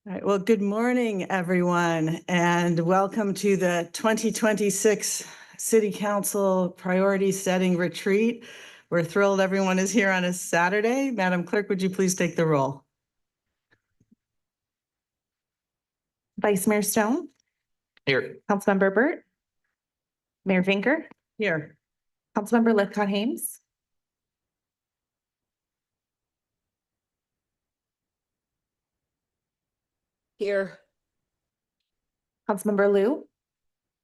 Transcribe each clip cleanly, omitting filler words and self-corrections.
All right, well, good morning, everyone, and welcome to the 2026 City Council Priority Setting Retreat. We're thrilled everyone is here on a Saturday. Madam Clerk, would you please take the roll? Vice Mayor Stone. Here. Councilmember Burt. Mayor Vinker. Here. Councilmember Lithcott-Hames. Here. Councilmember Liu.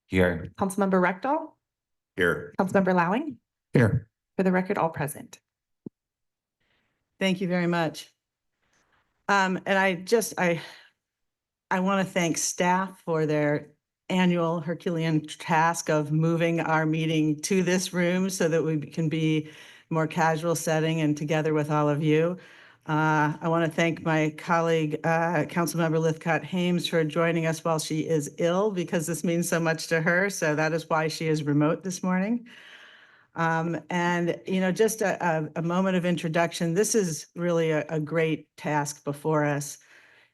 Here. Councilmember Rectal. Here. Councilmember Lowing. Here. For the record, all present. Thank you very much. And I want to thank staff for their annual Herculean task of moving our meeting to this room so that we can be more casual setting and together with all of you. I want to thank my colleague, Councilmember Lithcott-Hames, for joining us while she is ill, because this means so much to her. So that is why she is remote this morning. And, you know, just a moment of introduction. This is really a great task before us.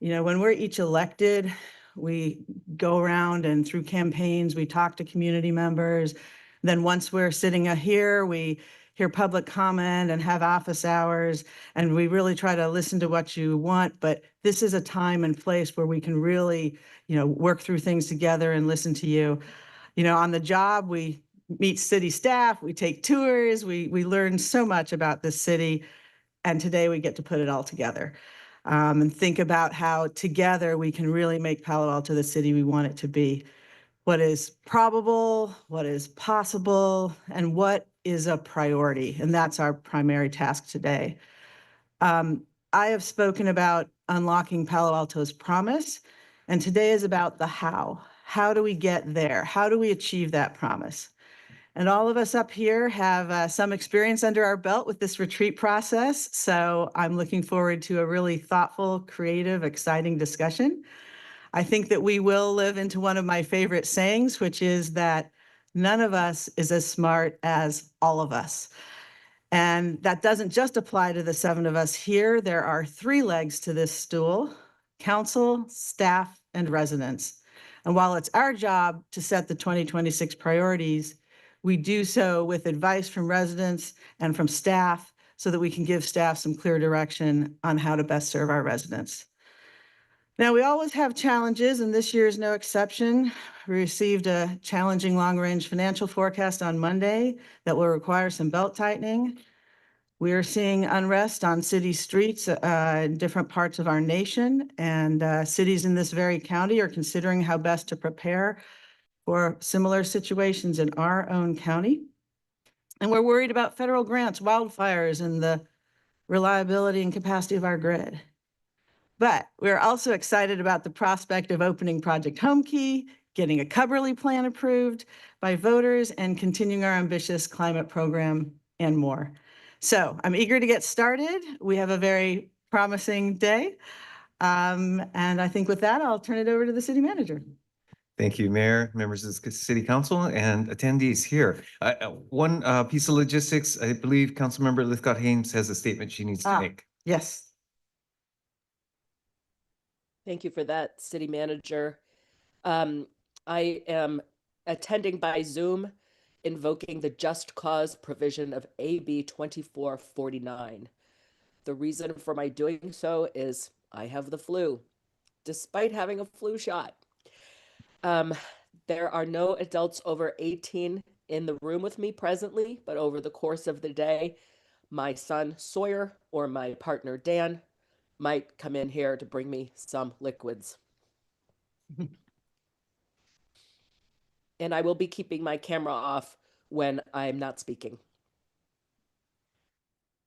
You know, when we're each elected, we go around and through campaigns, we talk to community members. Then once we're sitting here, we hear public comment and have office hours, and we really try to listen to what you want. But this is a time and place where we can really, you know, work through things together and listen to you. You know, on the job, we meet city staff, we take tours, we learn so much about this city. And today we get to put it all together. And think about how together we can really make Palo Alto the city we want it to be. What is probable, what is possible, and what is a priority. And that's our primary task today. I have spoken about unlocking Palo Alto's promise, and today is about the how. How do we get there? How do we achieve that promise? And all of us up here have some experience under our belt with this retreat process. So I'm looking forward to a really thoughtful, creative, exciting discussion. I think that we will live into one of my favorite sayings, which is that none of us is as smart as all of us. And that doesn't just apply to the 7 of us here. There are 3 legs to this stool: council, staff, and residents. And while it's our job to set the 2026 priorities, we do so with advice from residents and from staff so that we can give staff some clear direction on how to best serve our residents. Now, we always have challenges, and this year is no exception. We received a challenging long-range financial forecast on Monday that will require some belt tightening. We are seeing unrest on city streets in different parts of our nation, and cities in this very county are considering how best to prepare for similar situations in our own county. And we're worried about federal grants, wildfires, and the reliability and capacity of our grid. But we're also excited about the prospect of opening Project Homekey, getting a Cubberley plan approved by voters, and continuing our ambitious climate program and more. So I'm eager to get started. We have a very promising day. And I think with that, I'll turn it over to the city manager. Thank you, Mayor, members of the City Council, and attendees here. One piece of logistics, I believe Councilmember Lithcott-Hames has a statement she needs to make. Yes. Thank you for that, City Manager. I am attending by Zoom, invoking the just cause provision of AB 2449. The reason for my doing so is I have the flu, despite having a flu shot. There are no adults over 18 in the room with me presently, but over the course of the day, my son Sawyer or my partner Dan might come in here to bring me some liquids. And I will be keeping my camera off when I'm not speaking.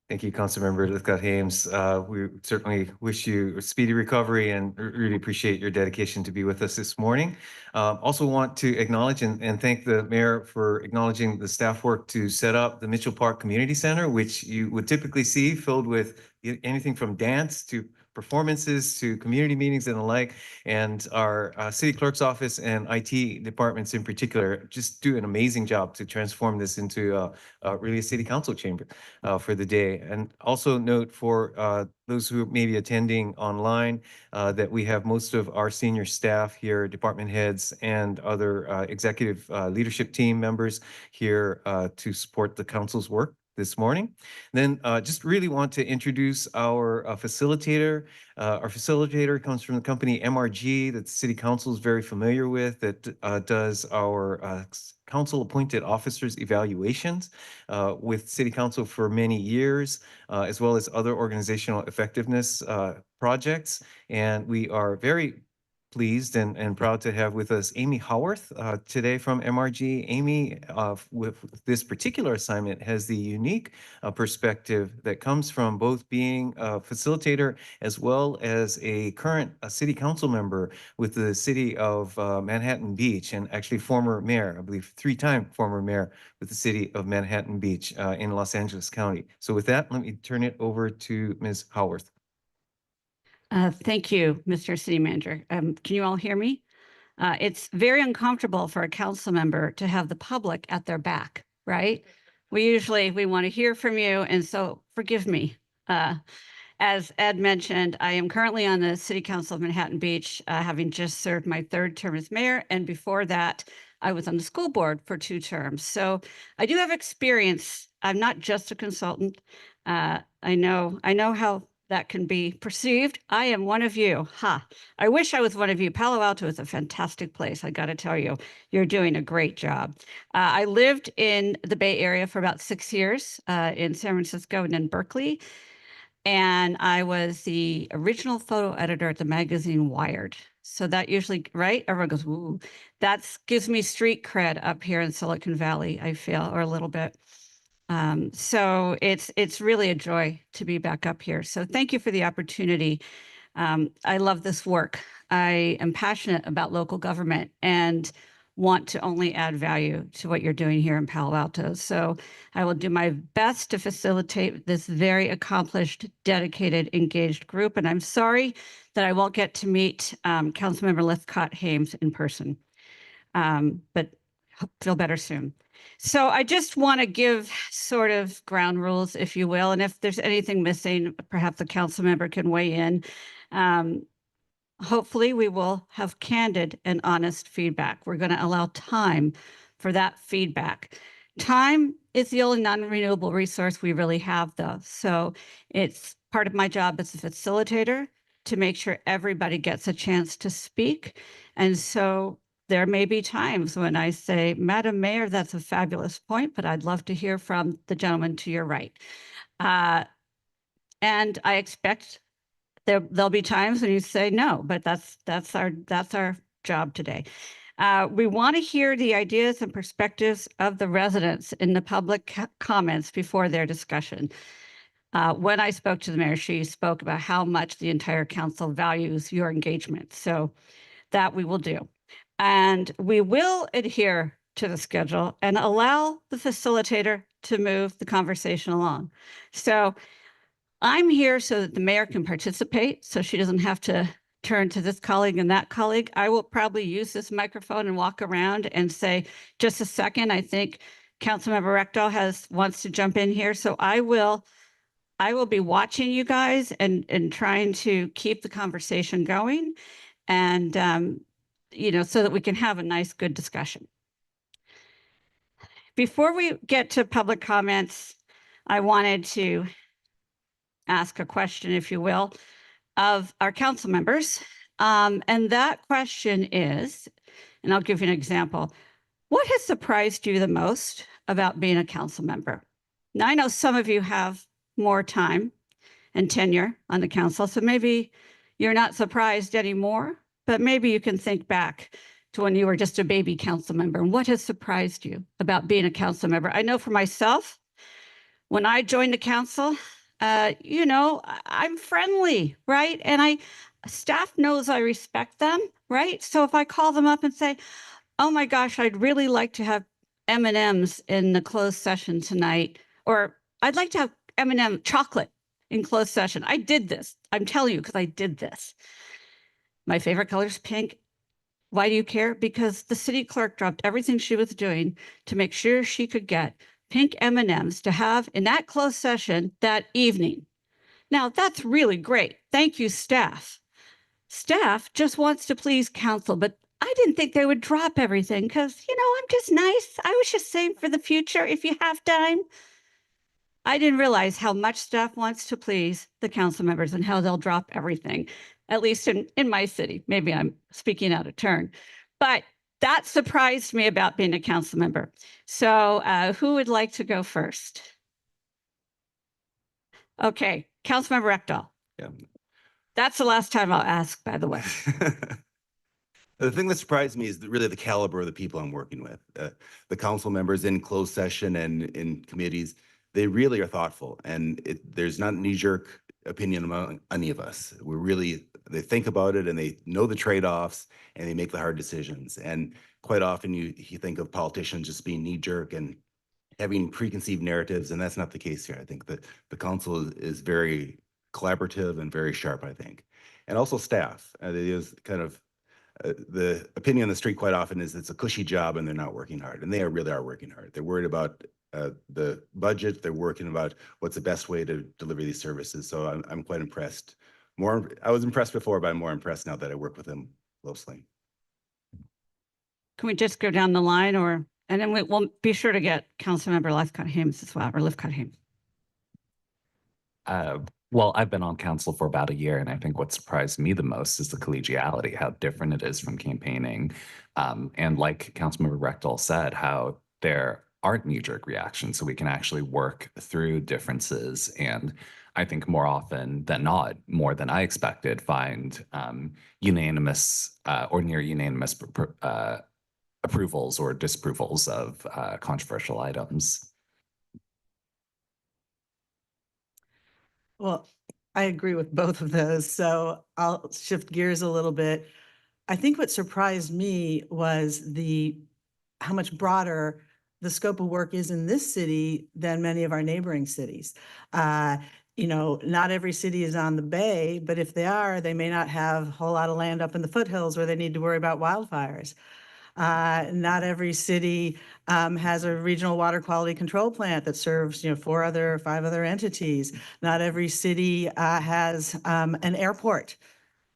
Thank you, Councilmember Lithcott-Hames. We certainly wish you a speedy recovery and really appreciate your dedication to be with us this morning. Also want to acknowledge and thank the mayor for acknowledging the staff work to set up the Mitchell Park Community Center, which you would typically see filled with anything from dance to performances to community meetings and the like. And our city clerk's office and IT departments in particular just do an amazing job to transform this into really a city council chamber for the day. And also note for those who may be attending online that we have most of our senior staff here, department heads and other executive leadership team members here to support the council's work this morning. Then just really want to introduce our facilitator. Our facilitator comes from the company MRG that the city council is very familiar with, that does our council appointed officers evaluations with city council for many years, as well as other organizational effectiveness projects. And we are very pleased and proud to have with us Amy Howarth today from MRG. Amy, with this particular assignment, has the unique perspective that comes from both being a facilitator as well as a current city council member with the city of Manhattan Beach, and actually former mayor, I believe 3-time former mayor with the city of Manhattan Beach in Los Angeles County. So with that, let me turn it over to Ms. Howarth. Thank you, Mr. City Manager. Can you all hear me? It's very uncomfortable for a council member to have the public at their back, right? We want to hear from you, and so forgive me. As Ed mentioned, I am currently on the City Council of Manhattan Beach, having just served my 3rd term as mayor, and before that, I was on the school board for 2 terms. So I do have experience. I'm not just a consultant. I know how that can be perceived. I am one of you. I wish I was one of you. Palo Alto is a fantastic place. I got to tell you, you're doing a great job. I lived in the Bay Area for about 6 years in San Francisco and in Berkeley. And I was the original photo editor at the magazine Wired. So that usually, right? Everyone goes, ooh, that gives me street cred up here in Silicon Valley, I feel, or a little bit. So it's really a joy to be back up here. So thank you for the opportunity. I love this work. I am passionate about local government and want to only add value to what you're doing here in Palo Alto. So I will do my best to facilitate this very accomplished, dedicated, engaged group. And I'm sorry that I won't get to meet Councilmember Lithcott-Hames in person, but feel better soon. So I just want to give sort of ground rules, if you will, and if there's anything missing, perhaps the council member can weigh in. Hopefully we will have candid and honest feedback. We're going to allow time for that feedback. Time is the only non-renewable resource we really have, though. So it's part of my job as a facilitator to make sure everybody gets a chance to speak. And so there may be times when I say, Madam Mayor, that's a fabulous point, but I'd love to hear from the gentleman to your right. And I expect there'll be times when you say no, but that's our job today. We want to hear the ideas and perspectives of the residents in the public comments before their discussion. When I spoke to the mayor, she spoke about how much the entire council values your engagement. So that we will do. And we will adhere to the schedule and allow the facilitator to move the conversation along. So I'm here so that the mayor can participate, so she doesn't have to turn to this colleague and that colleague. I will probably use this microphone and walk around and say, just a second, I think Councilmember Rectal wants to jump in here. So I will be watching you guys and trying to keep the conversation going, and so that we can have a nice, good discussion. Before we get to public comments, I wanted to ask a question, if you will, of our council members. And that question is, and I'll give you an example, what has surprised you the most about being a council member? Now, I know some of you have more time and tenure on the council, so maybe you're not surprised anymore, but maybe you can think back to when you were just a baby council member and what has surprised you about being a council member. I know for myself, when I joined the council, I'm friendly, right? And staff knows I respect them, right? So if I call them up and say, oh my gosh, I'd really like to have M&Ms in the closed session tonight, or I'd like to have M&M chocolate in closed session. I did this. I'm telling you, because I did this. My favorite color is pink. Why do you care? Because the city clerk dropped everything she was doing to make sure she could get pink M&Ms to have in that closed session that evening. Now, that's really great. Thank you, staff. Staff just wants to please council, but I didn't think they would drop everything because, I'm just nice. I was just saying for the future, if you have time. I didn't realize how much staff wants to please the council members and how they'll drop everything, at least in my city. Maybe I'm speaking out of turn, but that surprised me about being a council member. So who would like to go first? Okay, Councilmember Ekdahl. Yeah. That's the last time I'll ask, by the way. The thing that surprised me is really the caliber of the people I'm working with. The council members in closed session and in committees, they really are thoughtful, and there's not a knee-jerk opinion among any of us. They think about it and they know the trade-offs and they make the hard decisions. And quite often you think of politicians just being knee-jerk and having preconceived narratives, and that's not the case here. I think that the council is very collaborative and very sharp, I think. And also staff. It is kind of the opinion on the street quite often is it's a cushy job and they're not working hard, and they really are working hard. They're worried about the budget. They're working about what's the best way to deliver these services. So I'm quite impressed. I was impressed before, but I'm more impressed now that I work with them closely. Can we just go down the line, and then we'll be sure to get Councilmember Lefcourt-Hames as well, or Lefcourt-Hames. Well, I've been on council for about a year, and I think what surprised me the most is the collegiality, how different it is from campaigning. And like Councilmember Rechtel said, how there aren't knee-jerk reactions, so we can actually work through differences. And I think more often than not, more than I expected, find unanimous or near unanimous approvals or disapprovals of controversial items. Well, I agree with both of those. So I'll shift gears a little bit. I think what surprised me was how much broader the scope of work is in this city than many of our neighboring cities. Not every city is on the bay, but if they are, they may not have a whole lot of land up in the foothills where they need to worry about wildfires. Not every city has a regional water quality control plant that serves, 5 other entities. Not every city has an airport.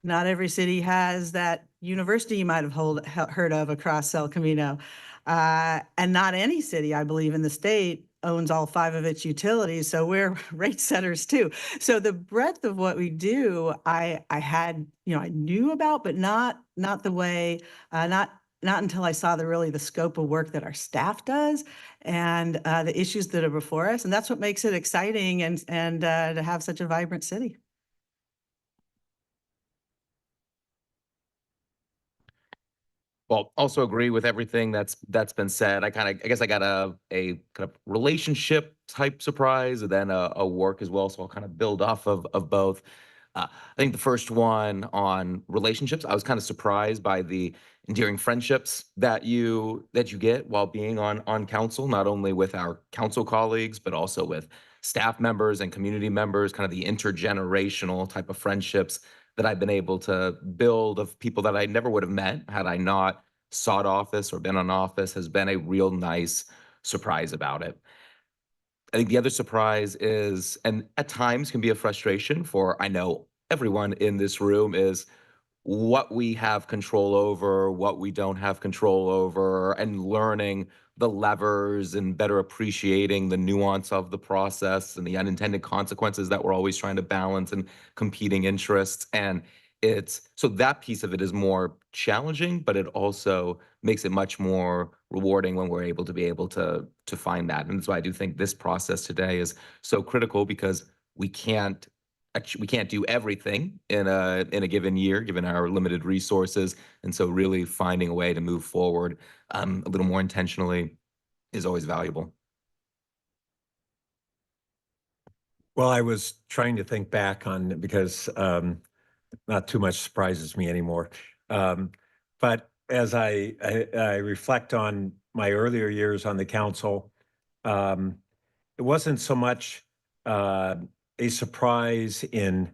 Not every city has that university you might have heard of across El Camino. And not any city, I believe, in the state owns all 5 of its utilities. So we're rate setters too. So the breadth of what we do, I had, I knew about, but not the way, not until I saw the scope of work that our staff does and the issues that are before us. And that's what makes it exciting and to have such a vibrant city. Well, also agree with everything that's been said. I guess I got a kind of relationship type surprise and then a work as well. So I'll kind of build off of both. I think the first one on relationships, I was kind of surprised by the endearing friendships that you get while being on council, not only with our council colleagues, but also with staff members and community members, kind of the intergenerational type of friendships that I've been able to build of people that I never would have met had I not sought office or been on office has been a real nice surprise about it. I think the other surprise is, and at times can be a frustration for, I know everyone in this room, is what we have control over, what we don't have control over, and learning the levers and better appreciating the nuance of the process and the unintended consequences that we're always trying to balance and competing interests. And so that piece of it is more challenging, but it also makes it much more rewarding when we're able to find that. And that's why I do think this process today is so critical, because we can't do everything in a given year, given our limited resources. And so really finding a way to move forward a little more intentionally is always valuable. Well, I was trying to think back on, because not too much surprises me anymore. But as I reflect on my earlier years on the council, it wasn't so much a surprise in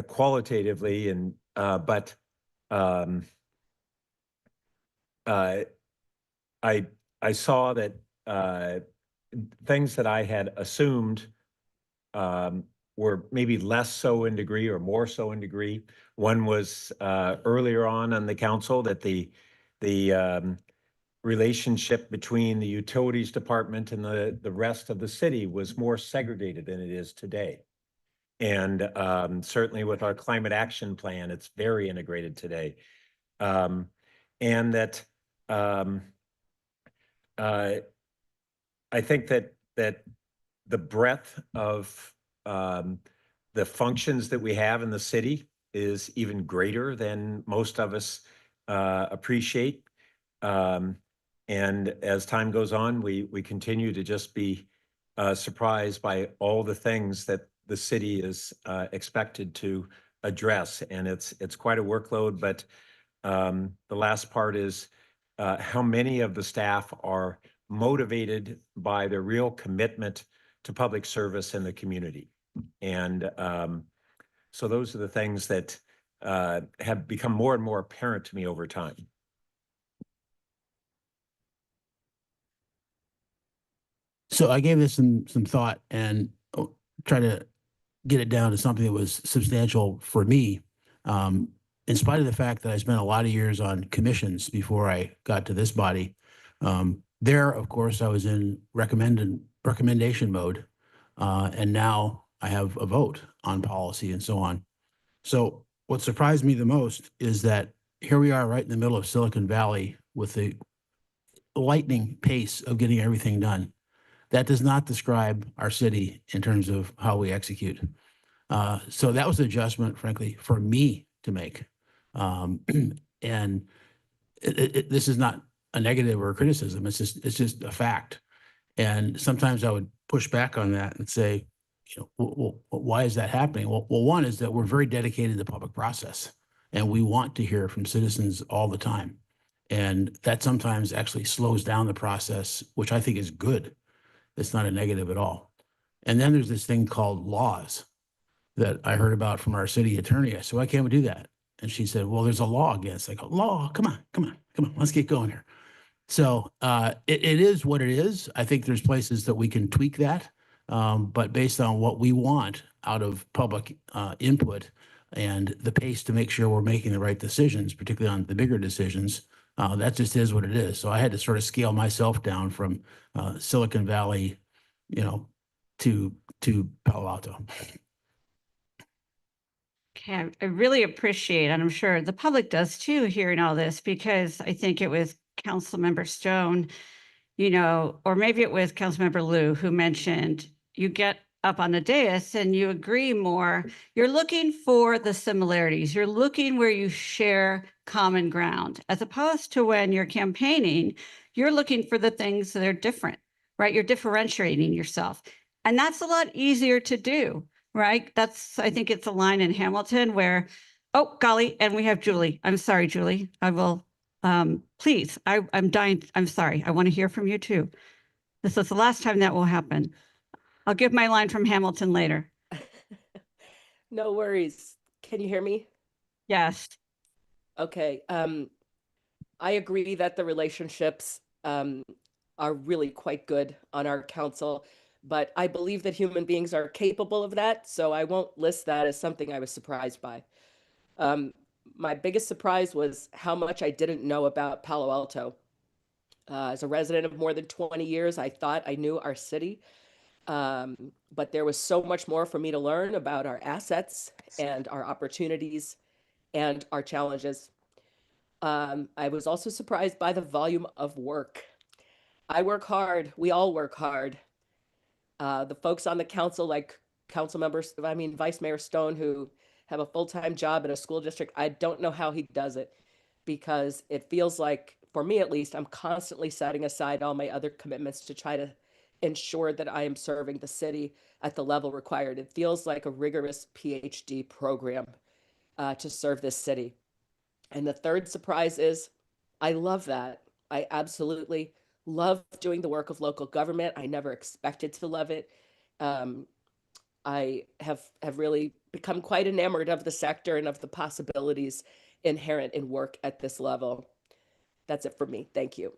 qualitatively, and but um, I I saw that things that I had assumed were maybe less so in degree or more so in degree. One was earlier on the council that the relationship between the utilities department and the rest of the city was more segregated than it is today. And certainly with our climate action plan, it's very integrated today. And that I think that the breadth of the functions that we have in the city is even greater than most of us appreciate. And as time goes on, we continue to just be surprised by all the things that the city is expected to address. And it's quite a workload, but the last part is how many of the staff are motivated by their real commitment to public service in the community. And so those are the things that have become more and more apparent to me over time. So I gave this some thought and try to get it down to something that was substantial for me. In spite of the fact that I spent a lot of years on commissions before I got to this body, there, of course, I was in recommendation mode, and now I have a vote on policy and so on. So what surprised me the most is that here we are right in the middle of Silicon Valley with the lightning pace of getting everything done. That does not describe our city in terms of how we execute. So that was an adjustment, frankly, for me to make. And this is not a negative or a criticism. It's just a fact. And sometimes I would push back on that and say, you know, well, why is that happening? Well, one is that we're very dedicated to public process, and we want to hear from citizens all the time. And that sometimes actually slows down the process, which I think is good. It's not a negative at all. And then there's this thing called laws that I heard about from our city attorney. I said, why can't we do that? And she said, well, there's a law against it. I go, law, come on, let's get going here. So it is what it is. I think there's places that we can tweak that, but based on what we want out of public input and the pace to make sure we're making the right decisions, particularly on the bigger decisions, that just is what it is. So I had to sort of scale myself down from Silicon Valley, you know, to Palo Alto. Okay, I really appreciate, and I'm sure the public does too, hearing all this, because I think it was Councilmember Stone, you know, or maybe it was Councilmember Liu who mentioned you get up on the dais and you agree more. You're looking for the similarities. You're looking where you share common ground, as opposed to when you're campaigning, you're looking for the things that are different, right? You're differentiating yourself. And that's a lot easier to do, right? I think it's a line in Hamilton where, oh, golly, and we have Julie. I'm sorry, Julie. I will, please, I'm dying. I'm sorry. I want to hear from you too. This is the last time that will happen. I'll give my line from Hamilton later. No worries. Can you hear me? Yes. Okay. I agree that the relationships are really quite good on our council, but I believe that human beings are capable of that, so I won't list that as something I was surprised by. My biggest surprise was how much I didn't know about Palo Alto. As a resident of more than 20 years, I thought I knew our city, but there was so much more for me to learn about our assets and our opportunities and our challenges. I was also surprised by the volume of work. I work hard. We all work hard. The folks on the council, like Vice Mayor Stone, who have a full-time job in a school district, I don't know how he does it, because it feels like, for me at least, I'm constantly setting aside all my other commitments to try to ensure that I am serving the city at the level required. It feels like a rigorous PhD program to serve this city. And the third surprise is I love that. I absolutely love doing the work of local government. I never expected to love it. I have really become quite enamored of the sector and of the possibilities inherent in work at this level. That's it for me. Thank you.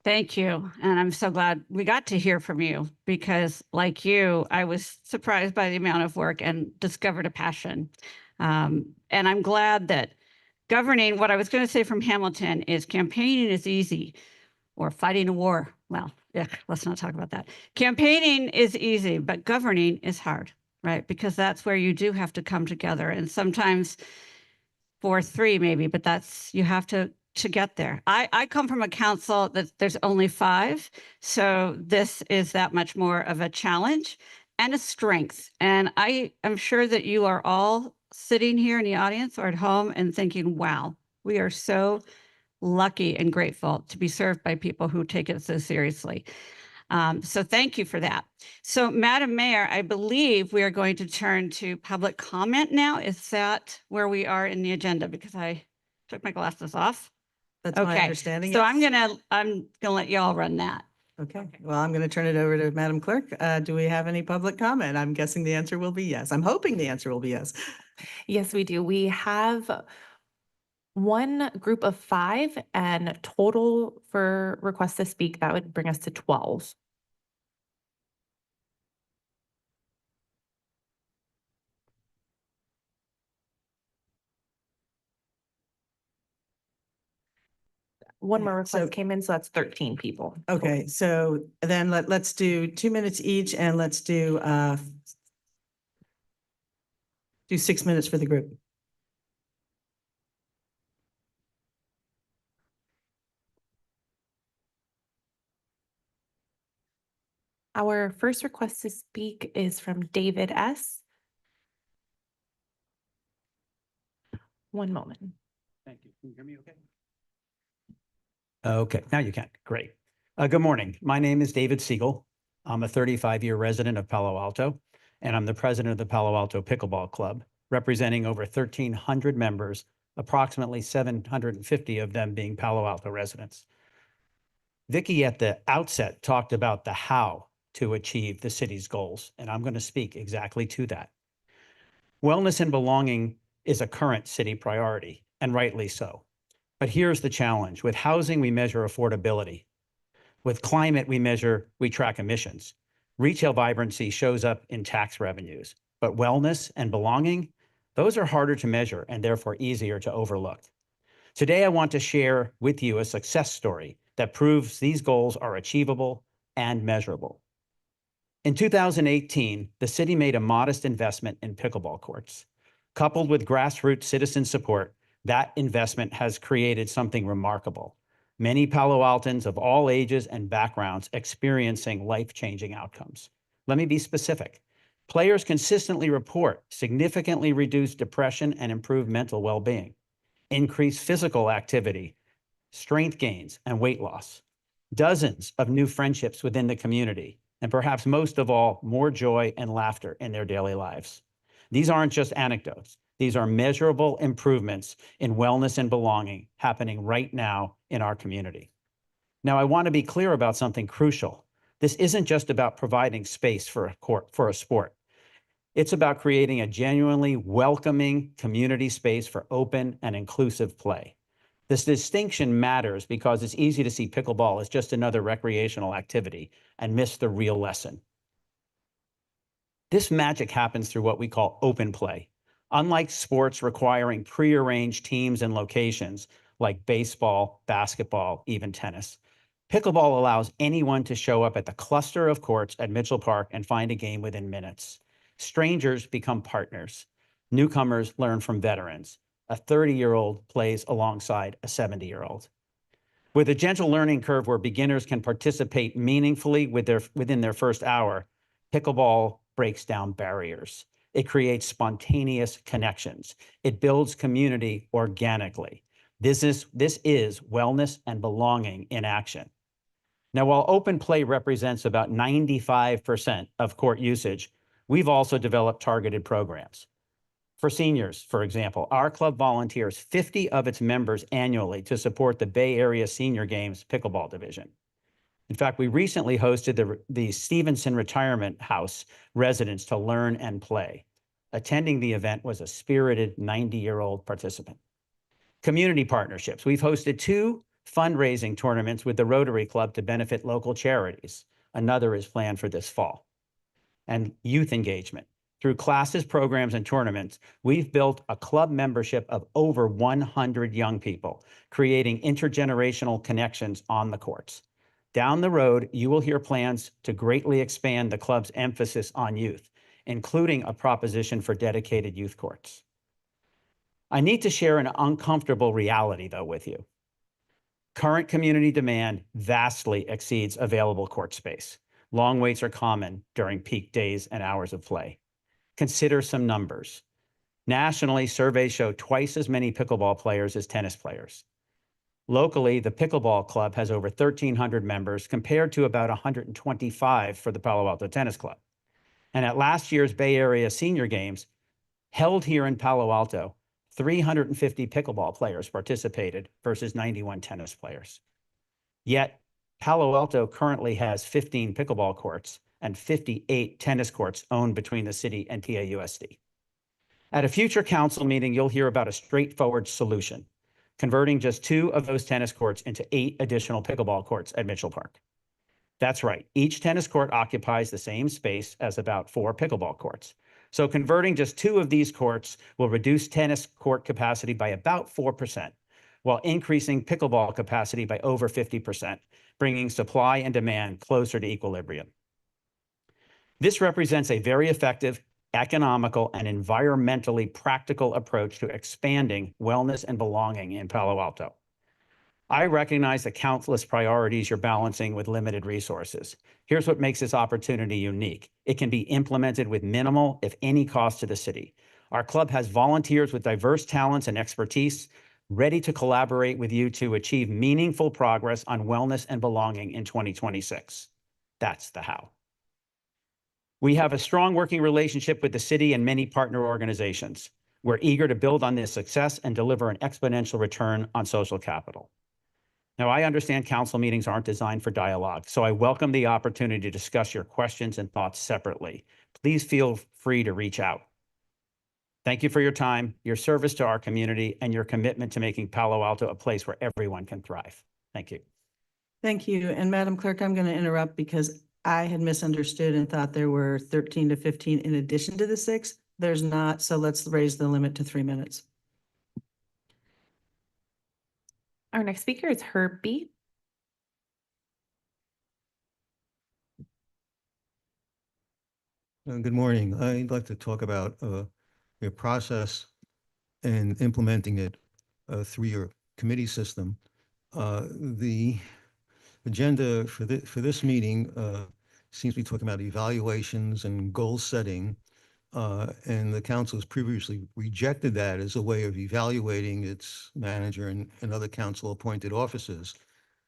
Thank you. And I'm so glad we got to hear from you because, like you, I was surprised by the amount of work and discovered a passion. And I'm glad that governing, what I was going to say from Hamilton is campaigning is easy, or fighting a war. Well, yeah, let's not talk about that. Campaigning is easy, but governing is hard, right? Because that's where you do have to come together. And sometimes 4-3 maybe, but that's, you have to get there. I come from a council that there's only 5. So this is that much more of a challenge and a strength. And I am sure that you are all sitting here in the audience or at home and thinking, wow, we are so lucky and grateful to be served by people who take it so seriously. So thank you for that. So Madam Mayor, I believe we are going to turn to public comment now. Is that where we are in the agenda? Because I took my glasses off. That's my Okay, understanding. so yes. I'm gonna let y'all run that. Okay, well, I'm going to turn it over to Madam Clerk. Do we have any public comment? I'm guessing the answer will be yes. I'm hoping the answer will be yes. Yes, we do. We have one group of 5, and total for requests to speak, that would bring us to 12. One more So- request came in, so that's 13 people. Okay, so then let's do 2 minutes each and let's do 6 minutes for the group. Our first request to speak is from David S. One moment. Thank you. Can you hear me okay? Okay, now you can. Great. Good morning. My name is David Siegel. I'm a 35-year resident of Palo Alto, and I'm the president of the Palo Alto Pickleball Club, representing over 1,300 members, approximately 750 of them being Palo Alto residents. Vicky at the outset talked about the how to achieve the city's goals, and I'm going to speak exactly to that. Wellness and belonging is a current city priority, and rightly so. But here's the challenge. With housing, we measure affordability. With climate, we track emissions. Retail vibrancy shows up in tax revenues. But wellness and belonging, those are harder to measure and therefore easier to overlook. Today, I want to share with you a success story that proves these goals are achievable and measurable. In 2018, the city made a modest investment in pickleball courts. Coupled with grassroots citizen support, that investment has created something remarkable. Many Palo Altans of all ages and backgrounds experiencing life-changing outcomes. Let me be specific. Players consistently report significantly reduced depression and improved mental well-being, increased physical activity, strength gains, and weight loss. Dozens of new friendships within the community, and perhaps most of all, more joy and laughter in their daily lives. These aren't just anecdotes. These are measurable improvements in wellness and belonging happening right now in our community. Now, I want to be clear about something crucial. This isn't just about providing space for a sport. It's about creating a genuinely welcoming community space for open and inclusive play. This distinction matters because it's easy to see pickleball as just another recreational activity and miss the real lesson. This magic happens through what we call open play. Unlike sports requiring prearranged teams and locations like baseball, basketball, even tennis, pickleball allows anyone to show up at the cluster of courts at Mitchell Park and find a game within minutes. Strangers become partners. Newcomers learn from veterans. A 30-year-old plays alongside a 70-year-old. With a gentle learning curve where beginners can participate meaningfully within their first hour, pickleball breaks down barriers. It creates spontaneous connections. It builds community organically. This is wellness and belonging in action. Now, while open play represents about 95% of court usage, we've also developed targeted programs. For seniors, for example, our club volunteers 50 of its members annually to support the Bay Area Senior Games pickleball division. In fact, we recently hosted the Stevenson Retirement House residents to learn and play. Attending the event was a spirited 90-year-old participant. Community partnerships. We've hosted 2 fundraising tournaments with the Rotary Club to benefit local charities. Another is planned for this fall. And youth engagement. Through classes, programs, and tournaments, we've built a club membership of over 100 young people, creating intergenerational connections on the courts. Down the road, you will hear plans to greatly expand the club's emphasis on youth, including a proposition for dedicated youth courts. I need to share an uncomfortable reality, though, with you. Current community demand vastly exceeds available court space. Long waits are common during peak days and hours of play. Consider some numbers. Nationally, surveys show twice as many pickleball players as tennis players. Locally, the Pickleball Club has over 1,300 members compared to about 125 for the Palo Alto Tennis Club. And at last year's Bay Area Senior Games, held here in Palo Alto, 350 pickleball players participated versus 91 tennis players. Yet, Palo Alto currently has 15 pickleball courts and 58 tennis courts owned between the city and PAUSD. At a future council meeting, you'll hear about a straightforward solution, converting just 2 of those tennis courts into 8 additional pickleball courts at Mitchell Park. That's right, each tennis court occupies the same space as about 4 pickleball courts. So converting just 2 of these courts will reduce tennis court capacity by about 4%, while increasing pickleball capacity by over 50%, bringing supply and demand closer to equilibrium. This represents a very effective, economical, and environmentally practical approach to expanding wellness and belonging in Palo Alto. I recognize the countless priorities you're balancing with limited resources. Here's what makes this opportunity unique. It can be implemented with minimal, if any, cost to the city. Our club has volunteers with diverse talents and expertise, ready to collaborate with you to achieve meaningful progress on wellness and belonging in 2026. That's the how. We have a strong working relationship with the city and many partner organizations. We're eager to build on this success and deliver an exponential return on social capital. Now, I understand council meetings aren't designed for dialogue, so I welcome the opportunity to discuss your questions and thoughts separately. Please feel free to reach out. Thank you for your time, your service to our community, and your commitment to making Palo Alto a place where everyone can thrive. Thank you. Thank you. And Madam Clerk, I'm going to interrupt because I had misunderstood and thought there were 13 to 15 in addition to the 6. There's not, so let's raise the limit to 3 minutes. Our next speaker is Herb B. Good morning. I'd like to talk about your process and implementing it through your committee system. The agenda for this meeting seems to be talking about evaluations and goal setting, and the council has previously rejected that as a way of evaluating its manager and other council-appointed officers.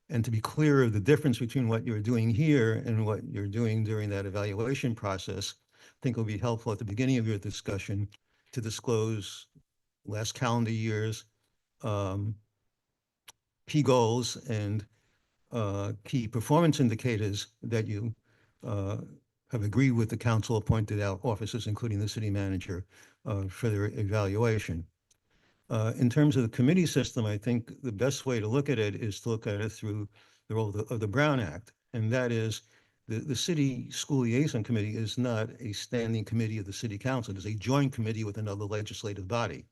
And to be clear of the difference between what you're doing here and what you're doing during that evaluation process, I think it will be helpful at the beginning of your discussion to disclose last calendar year's key goals and key performance indicators that you have agreed with the council appointed out officers, including the city manager, for their evaluation. In terms of the committee system, I think the best way to look at it is to look at it through the role of the Brown Act. And that is the City School Liaison Committee is not a standing committee of the City Council. It is a joint committee with another legislative body.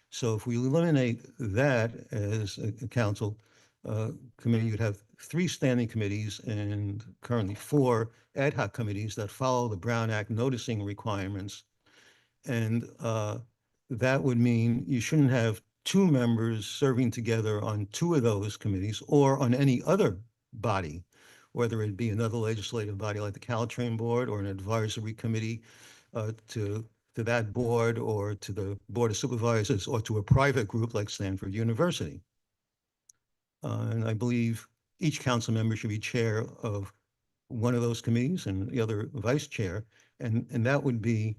So if we eliminate that as a council committee, you'd have 3 standing committees and currently 4 ad hoc committees that follow the Brown Act noticing requirements. And that would mean you shouldn't have 2 members serving together on 2 of those committees or on any other body, whether it be another legislative body like the Caltrain Board or an advisory committee to that board or to the Board of Supervisors or to a private group like Stanford University. And I believe each council member should be chair of one of those committees and the other vice chair. And that would be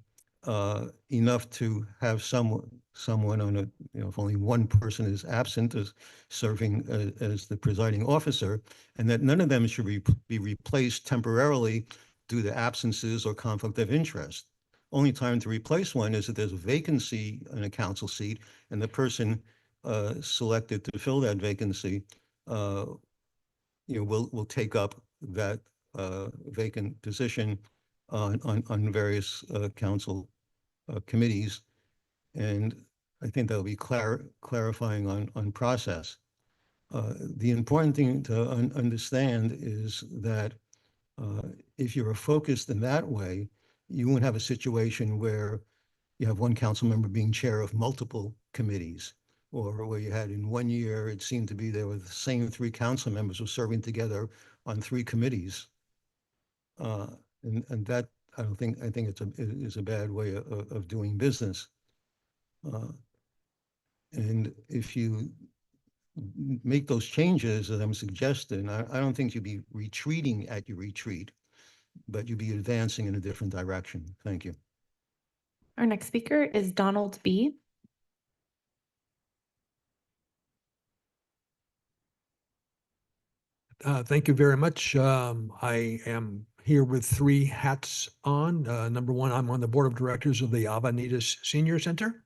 enough to have someone on a, if only one person is absent as serving as the presiding officer, and that none of them should be replaced temporarily due to absences or conflict of interest. Only time to replace one is if there's a vacancy in a council seat and the person selected to fill that vacancy will take up that vacant position on various council committees. And I think that'll be clarifying on process. The important thing to understand is that if you're focused in that way, you won't have a situation where you have one council member being chair of multiple committees, or where you had in 1 year, it seemed to be there were the same 3 council members were serving together on 3 committees. And that, I think it's a bad way of doing business. And if you make those changes that I'm suggesting, I don't think you'd be retreating at your retreat, but you'd be advancing in a different direction. Thank you. Our next speaker is Donald B. Thank you very much. I am here with 3 hats on. Number 1, I'm on the board of directors of the Avenidas Senior Center.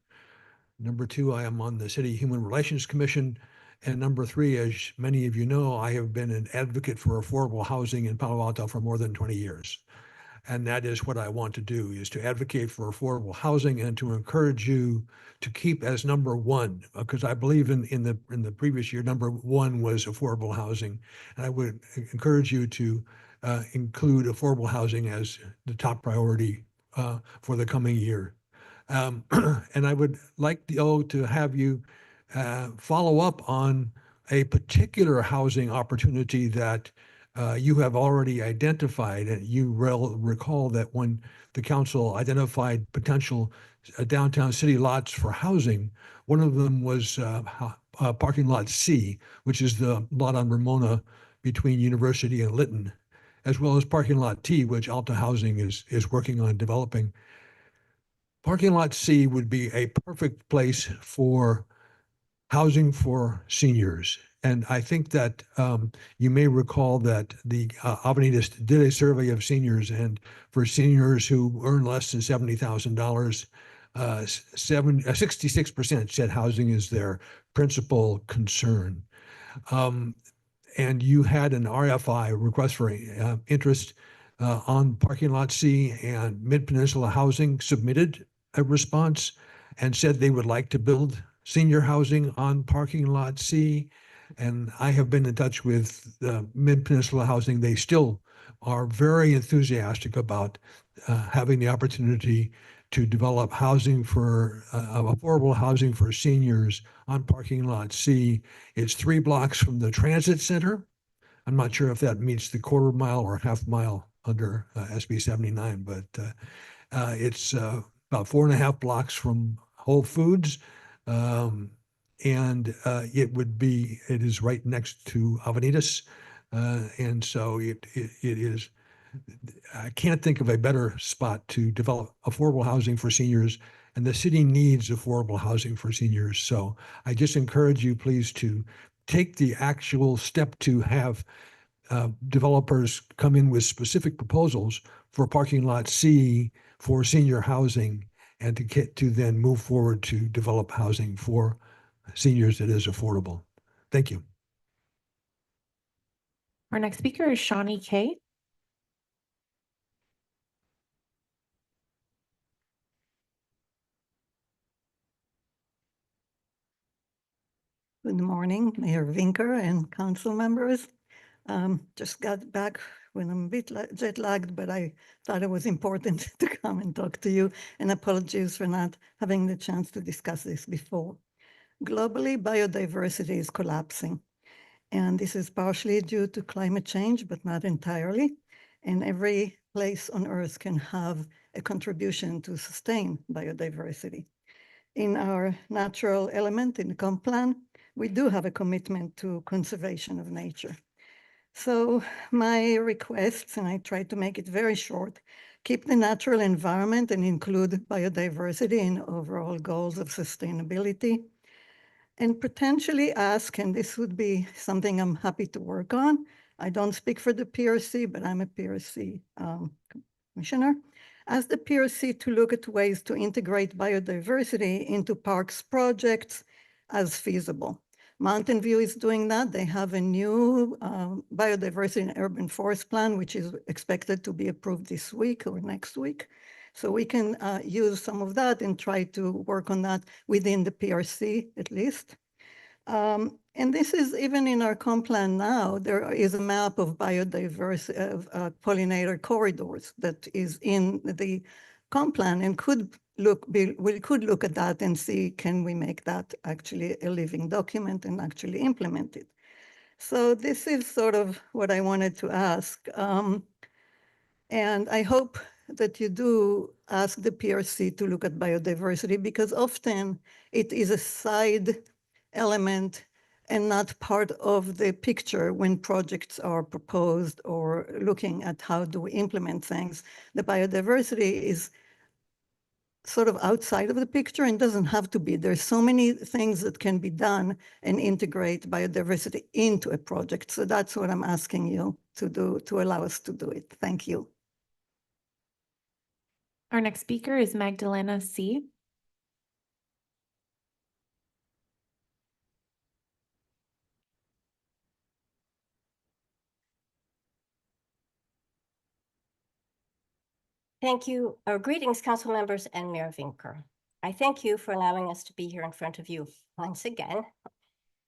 Number 2, I am on the City Human Relations Commission. And number 3, as many of you know, I have been an advocate for affordable housing in Palo Alto for more than 20 years. And that is what I want to do, is to advocate for affordable housing and to encourage you to keep as number 1, because I believe in the previous year, number 1 was affordable housing. And I would encourage you to include affordable housing as the top priority for the coming year. And I would like to have you follow up on a particular housing opportunity that you have already identified. And you recall that when the council identified potential downtown city lots for housing, one of them was parking lot C, which is the lot on Ramona between University and Lytton, as well as parking lot T, which Alta Housing is working on developing. Parking lot C would be a perfect place for housing for seniors. And I think that you may recall that the Avenidas did a survey of seniors, and for seniors who earn less than $70,000, 66% said housing is their principal concern. And you had an RFI, request for interest, on parking lot C, and Mid-Peninsula Housing submitted a response and said they would like to build senior housing on parking lot C. And I have been in touch with Mid-Peninsula Housing. They still are very enthusiastic about having the opportunity to develop housing for affordable housing for seniors on parking lot C. It's 3 blocks from the transit center. I'm not sure if that meets the quarter mile or half mile under SB 79, but it's about 4.5 blocks from Whole Foods. And it is right next to Avenidas. And so it is, I can't think of a better spot to develop affordable housing for seniors, and the city needs affordable housing for seniors. So I just encourage you, please, to take the actual step to have developers come in with specific proposals for parking lot C for senior housing, and to get to then move forward to develop housing for seniors that is affordable. Thank you. Our next speaker is Shawnee K. Good morning, Mayor Vinker and council members. Just got back when I'm a bit jet lagged, but I thought it was important to come and talk to you, and apologies for not having the chance to discuss this before. Globally, biodiversity is collapsing, and this is partially due to climate change, but not entirely. And every place on Earth can have a contribution to sustain biodiversity. In our natural element, in the comp plan, we do have a commitment to conservation of nature. So my requests, and I try to make it very short, keep the natural environment and include biodiversity in overall goals of sustainability, and potentially ask, and this would be something I'm happy to work on. I don't speak for the PRC, but I'm a PRC commissioner. Ask the PRC to look at ways to integrate biodiversity into parks projects as feasible. Mountain View is doing that. They have a new biodiversity and urban forest plan, which is expected to be approved this week or next week. So we can use some of that and try to work on that within the PRC at least. And this is even in our comp plan now, there is a map of biodiversity of pollinator corridors that is in the comp plan and we could look at that and see, can we make that actually a living document and actually implement it? So this is sort of what I wanted to ask. And I hope that you do ask the PRC to look at biodiversity, because often it is a side element and not part of the picture when projects are proposed or looking at how do we implement things. The biodiversity is sort of outside of the picture and doesn't have to be. There's so many things that can be done and integrate biodiversity into a project. So that's what I'm asking you to do, to allow us to do it. Thank you. Our next speaker is Magdalena C. Thank you. Greetings, council members and Mayor Vinker. I thank you for allowing us to be here in front of you once again.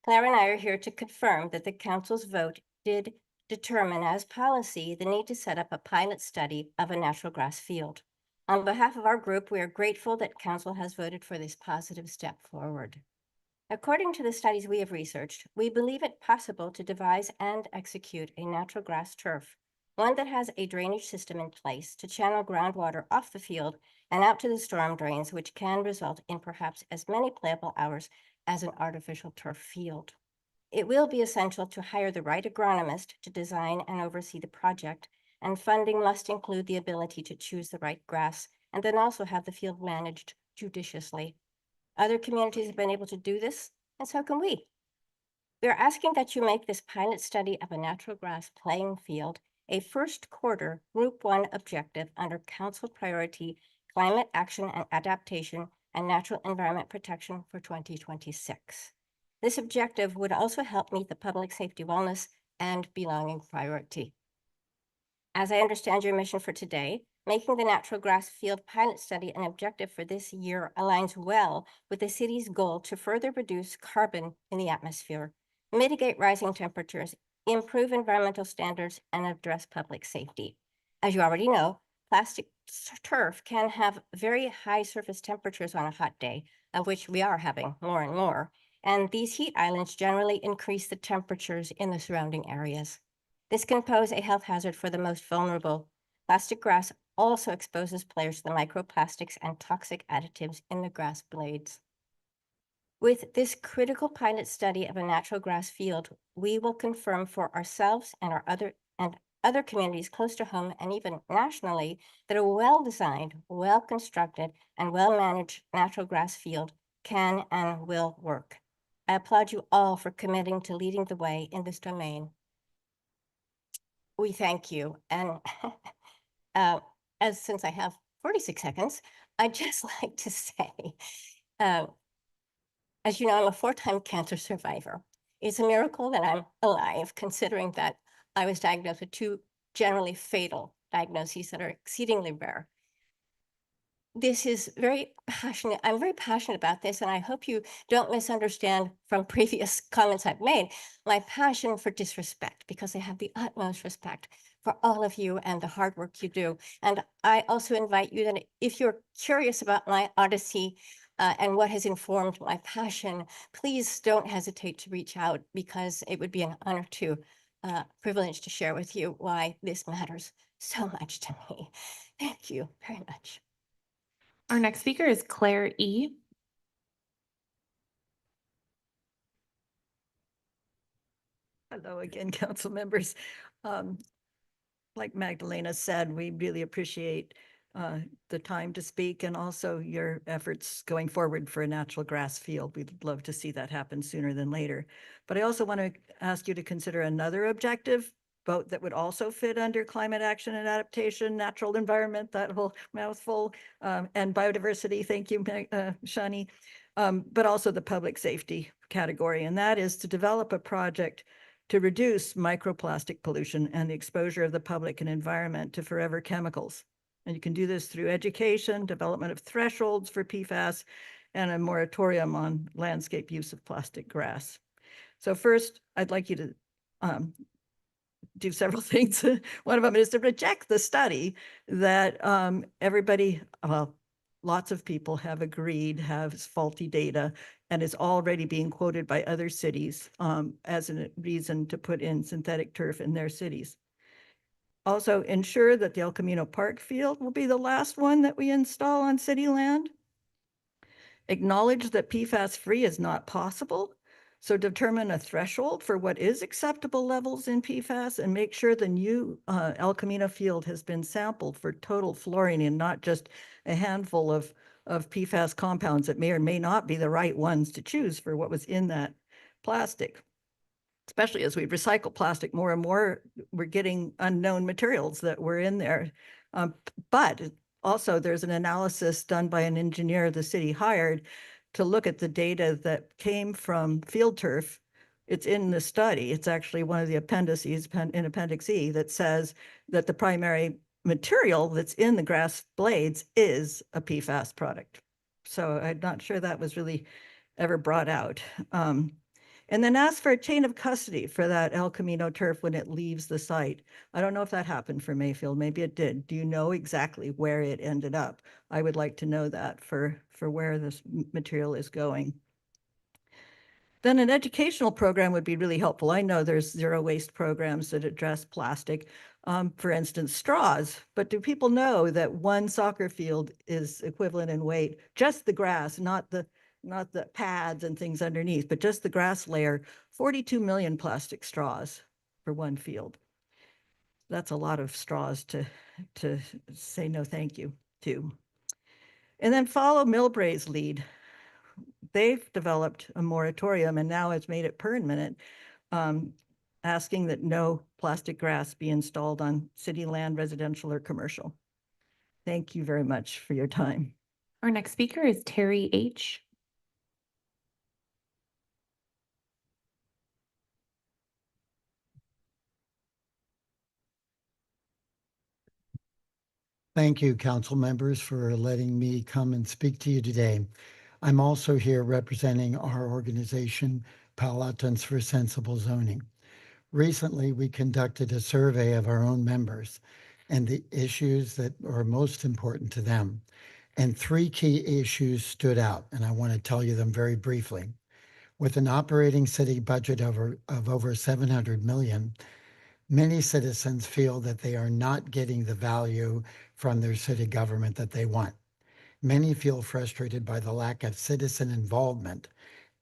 Claire and I are here to confirm that the council's vote did determine as policy the need to set up a pilot study of a natural grass field. On behalf of our group, we are grateful that council has voted for this positive step forward. According to the studies we have researched, we believe it possible to devise and execute a natural grass turf, one that has a drainage system in place to channel groundwater off the field and out to the storm drains, which can result in perhaps as many playable hours as an artificial turf field. It will be essential to hire the right agronomist to design and oversee the project, and funding must include the ability to choose the right grass and then also have the field managed judiciously. Other communities have been able to do this, and so can we. We are asking that you make this pilot study of a natural grass playing field a first quarter Group 1 objective under Council Priority Climate Action and Adaptation and Natural Environment Protection for 2026. This objective would also help meet the public safety, wellness, and belonging priority. As I understand your mission for today, making the natural grass field pilot study an objective for this year aligns well with the city's goal to further reduce carbon in the atmosphere, mitigate rising temperatures, improve environmental standards, and address public safety. As you already know, plastic turf can have very high surface temperatures on a hot day, of which we are having more and more, and these heat islands generally increase the temperatures in the surrounding areas. This can pose a health hazard for the most vulnerable. Plastic grass also exposes players to the microplastics and toxic additives in the grass blades. With this critical pilot study of a natural grass field, we will confirm for ourselves and other communities close to home and even nationally that a well-designed, well-constructed, and well-managed natural grass field can and will work. I applaud you all for committing to leading the way in this domain. We thank you. And since I have 46 seconds, I'd just like to say, as you know, I'm a 4-time cancer survivor. It's a miracle that I'm alive, considering that I was diagnosed with 2 generally fatal diagnoses that are exceedingly rare. This is very passionate. I'm very passionate about this, and I hope you don't misunderstand from previous comments I've made my passion for disrespect, because I have the utmost respect for all of you and the hard work you do. And I also invite you that if you're curious about my odyssey and what has informed my passion, please don't hesitate to reach out, because it would be an honor to privilege to share with you why this matters so much to me. Thank you very much. Our next speaker is Claire E. Hello again, council members. Um, Like Magdalena said, we really appreciate the time to speak and also your efforts going forward for a natural grass field. We'd love to see that happen sooner than later. But I also want to ask you to consider another objective, both that would also fit under climate action and adaptation, natural environment, that whole mouthful, and biodiversity. Thank you, Shani. But also the public safety category, and that is to develop a project to reduce microplastic pollution and the exposure of the public and environment to forever chemicals. And you can do this through education, development of thresholds for PFAS, and a moratorium on landscape use of plastic grass. So first, I'd like you to do several things. One of them is to reject the study that everybody, well, lots of people have agreed has faulty data and is already being quoted by other cities as a reason to put in synthetic turf in their cities. Also, ensure that the El Camino Park field will be the last one that we install on city land. Acknowledge that PFAS-free is not possible. So determine a threshold for what is acceptable levels in PFAS and make sure the new El Camino field has been sampled for total fluorine and not just a handful of PFAS compounds that may or may not be the right ones to choose for what was in that plastic. Especially as we recycle plastic more and more, we're getting unknown materials that were in there. But also there's an analysis done by an engineer the city hired to look at the data that came from field turf. It's in the study. It's actually one of the appendices in Appendix E that says that the primary material that's in the grass blades is a PFAS product. So I'm not sure that was really ever brought out. And then ask for a chain of custody for that El Camino turf when it leaves the site. I don't know if that happened for Mayfield. Maybe it did. Do you know exactly where it ended up? I would like to know that for where this material is going. Then an educational program would be really helpful. I know there's zero waste programs that address plastic, for instance, straws. But do people know that one soccer field is equivalent in weight, just the grass, not the pads and things underneath, but just the grass layer, 42 million plastic straws for one field. That's a lot of straws to say no thank you to. And then follow Millbray's lead. They've developed a moratorium and now it's made it permanent, asking that no plastic grass be installed on city land, residential or commercial. Thank you very much for your time. Our next speaker is Terry H. Thank you, council members, for letting me come and speak to you today. I'm also here representing our organization, Palatins for Sensible Zoning. Recently, we conducted a survey of our own members and the issues that are most important to them. And three key issues stood out, and I want to tell you them very briefly. With an operating city budget of over 700 million, many citizens feel that they are not getting the value from their city government that they want. Many feel frustrated by the lack of citizen involvement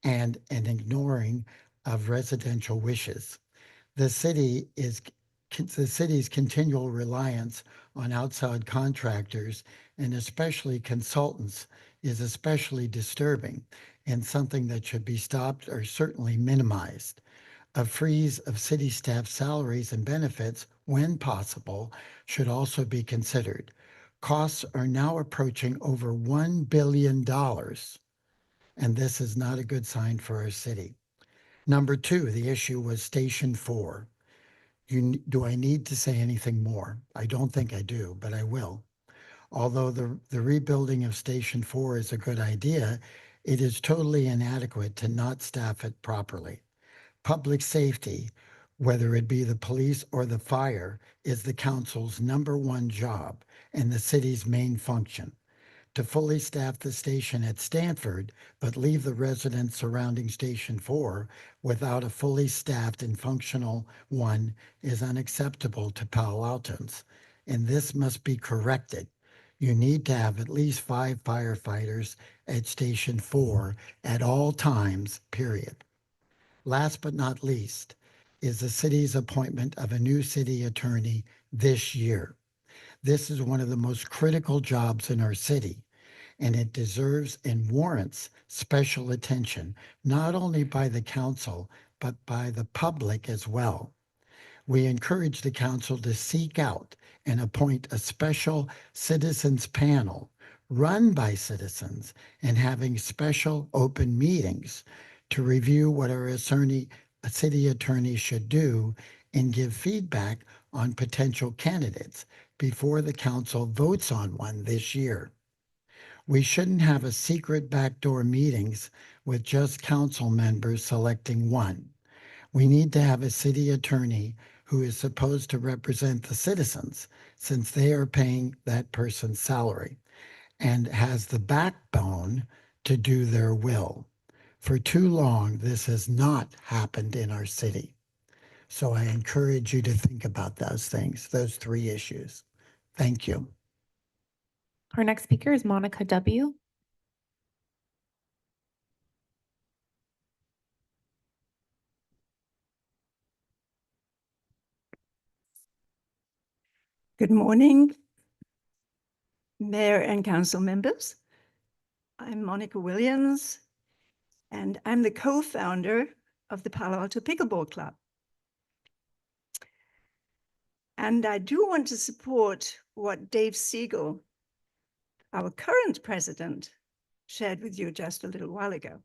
and an ignoring of residential wishes. The city's continual reliance on outside contractors and especially consultants is especially disturbing and something that should be stopped or certainly minimized. A freeze of city staff salaries and benefits, when possible, should also be considered. Costs are now approaching over $1 billion, and this is not a good sign for our city. Number two, the issue was Station 4. Do I need to say anything more? I don't think I do, but I will. Although the rebuilding of Station 4 is a good idea, it is totally inadequate to not staff it properly. Public safety, whether it be the police or the fire, is the council's #1 job and the city's main function. To fully staff the station at Stanford, but leave the residents surrounding Station 4 without a fully staffed and functional one is unacceptable to Palo Altans, and this must be corrected. You need to have at least 5 firefighters at Station 4 at all times, period. Last but not least, is the city's appointment of a new city attorney this year. This is one of the most critical jobs in our city, and it deserves and warrants special attention, not only by the council, but by the public as well. We encourage the council to seek out and appoint a special citizens panel run by citizens and having special open meetings to review what a city attorney should do and give feedback on potential candidates before the council votes on one this year. We shouldn't have a secret backdoor meetings with just council members selecting one. We need to have a city attorney who is supposed to represent the citizens, since they are paying that person's salary, and has the backbone to do their will. For too long, this has not happened in our city. So I encourage you to think about those things, those three issues. Thank you. Our next speaker is Monica W. Good morning, Mayor and Council members. I'm Monica Williams, and I'm the co-founder of the Palo Alto Pickleball Club. And I do want to support what Dave Siegel, our current president, shared with you just a little while ago.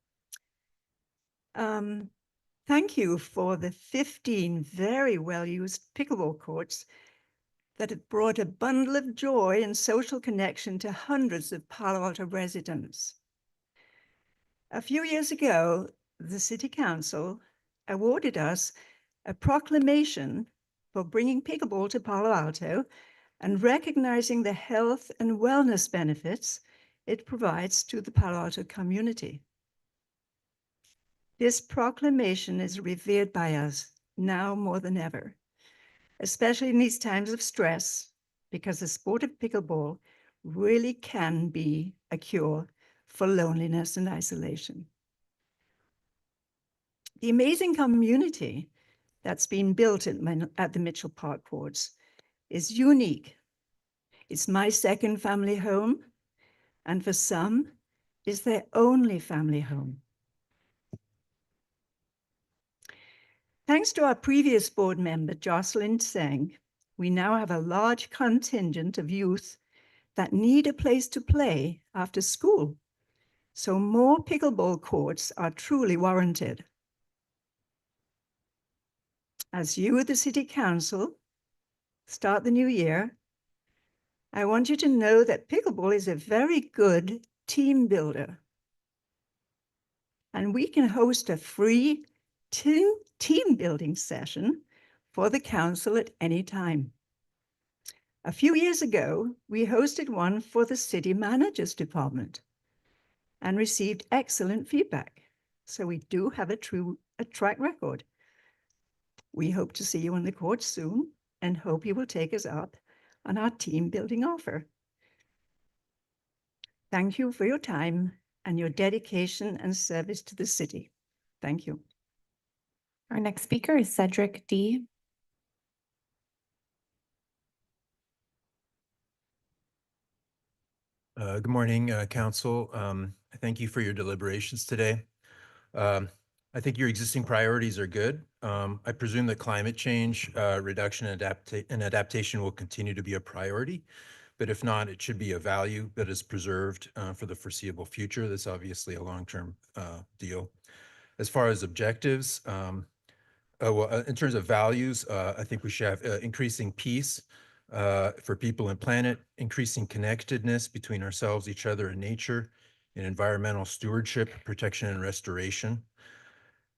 Thank you for the 15 very well-used pickleball courts that have brought a bundle of joy and social connection to hundreds of Palo Alto residents. A few years ago, the City Council awarded us a proclamation for bringing pickleball to Palo Alto and recognizing the health and wellness benefits it provides to the Palo Alto community. This proclamation is revered by us now more than ever, especially in these times of stress, because the sport of pickleball really can be a cure for loneliness and isolation. The amazing community that's been built at the Mitchell Park courts is unique. It's my second family home, and for some, is their only family home. Thanks to our previous board member, Jocelyn Seng, we now have a large contingent of youth that need a place to play after school. So more pickleball courts are truly warranted. As you, the City Council, start the new year, I want you to know that pickleball is a very good team builder. And we can host a free team building session for the council at any time. A few years ago, we hosted one for the city manager's department and received excellent feedback. So we do have a track record. We hope to see you on the court soon and hope you will take us up on our team building offer. Thank you for your time and your dedication and service to the city. Thank you. Our next speaker is Cedric D. Good morning, Council. Thank you for your deliberations today. I think your existing priorities are good. I presume that climate change reduction and adaptation will continue to be a priority, but if not, it should be a value that is preserved for the foreseeable future. That's obviously a long-term deal. As far as objectives, in terms of values, I think we should have increasing peace for people and planet, increasing connectedness between ourselves, each other, and nature, and environmental stewardship, protection, and restoration.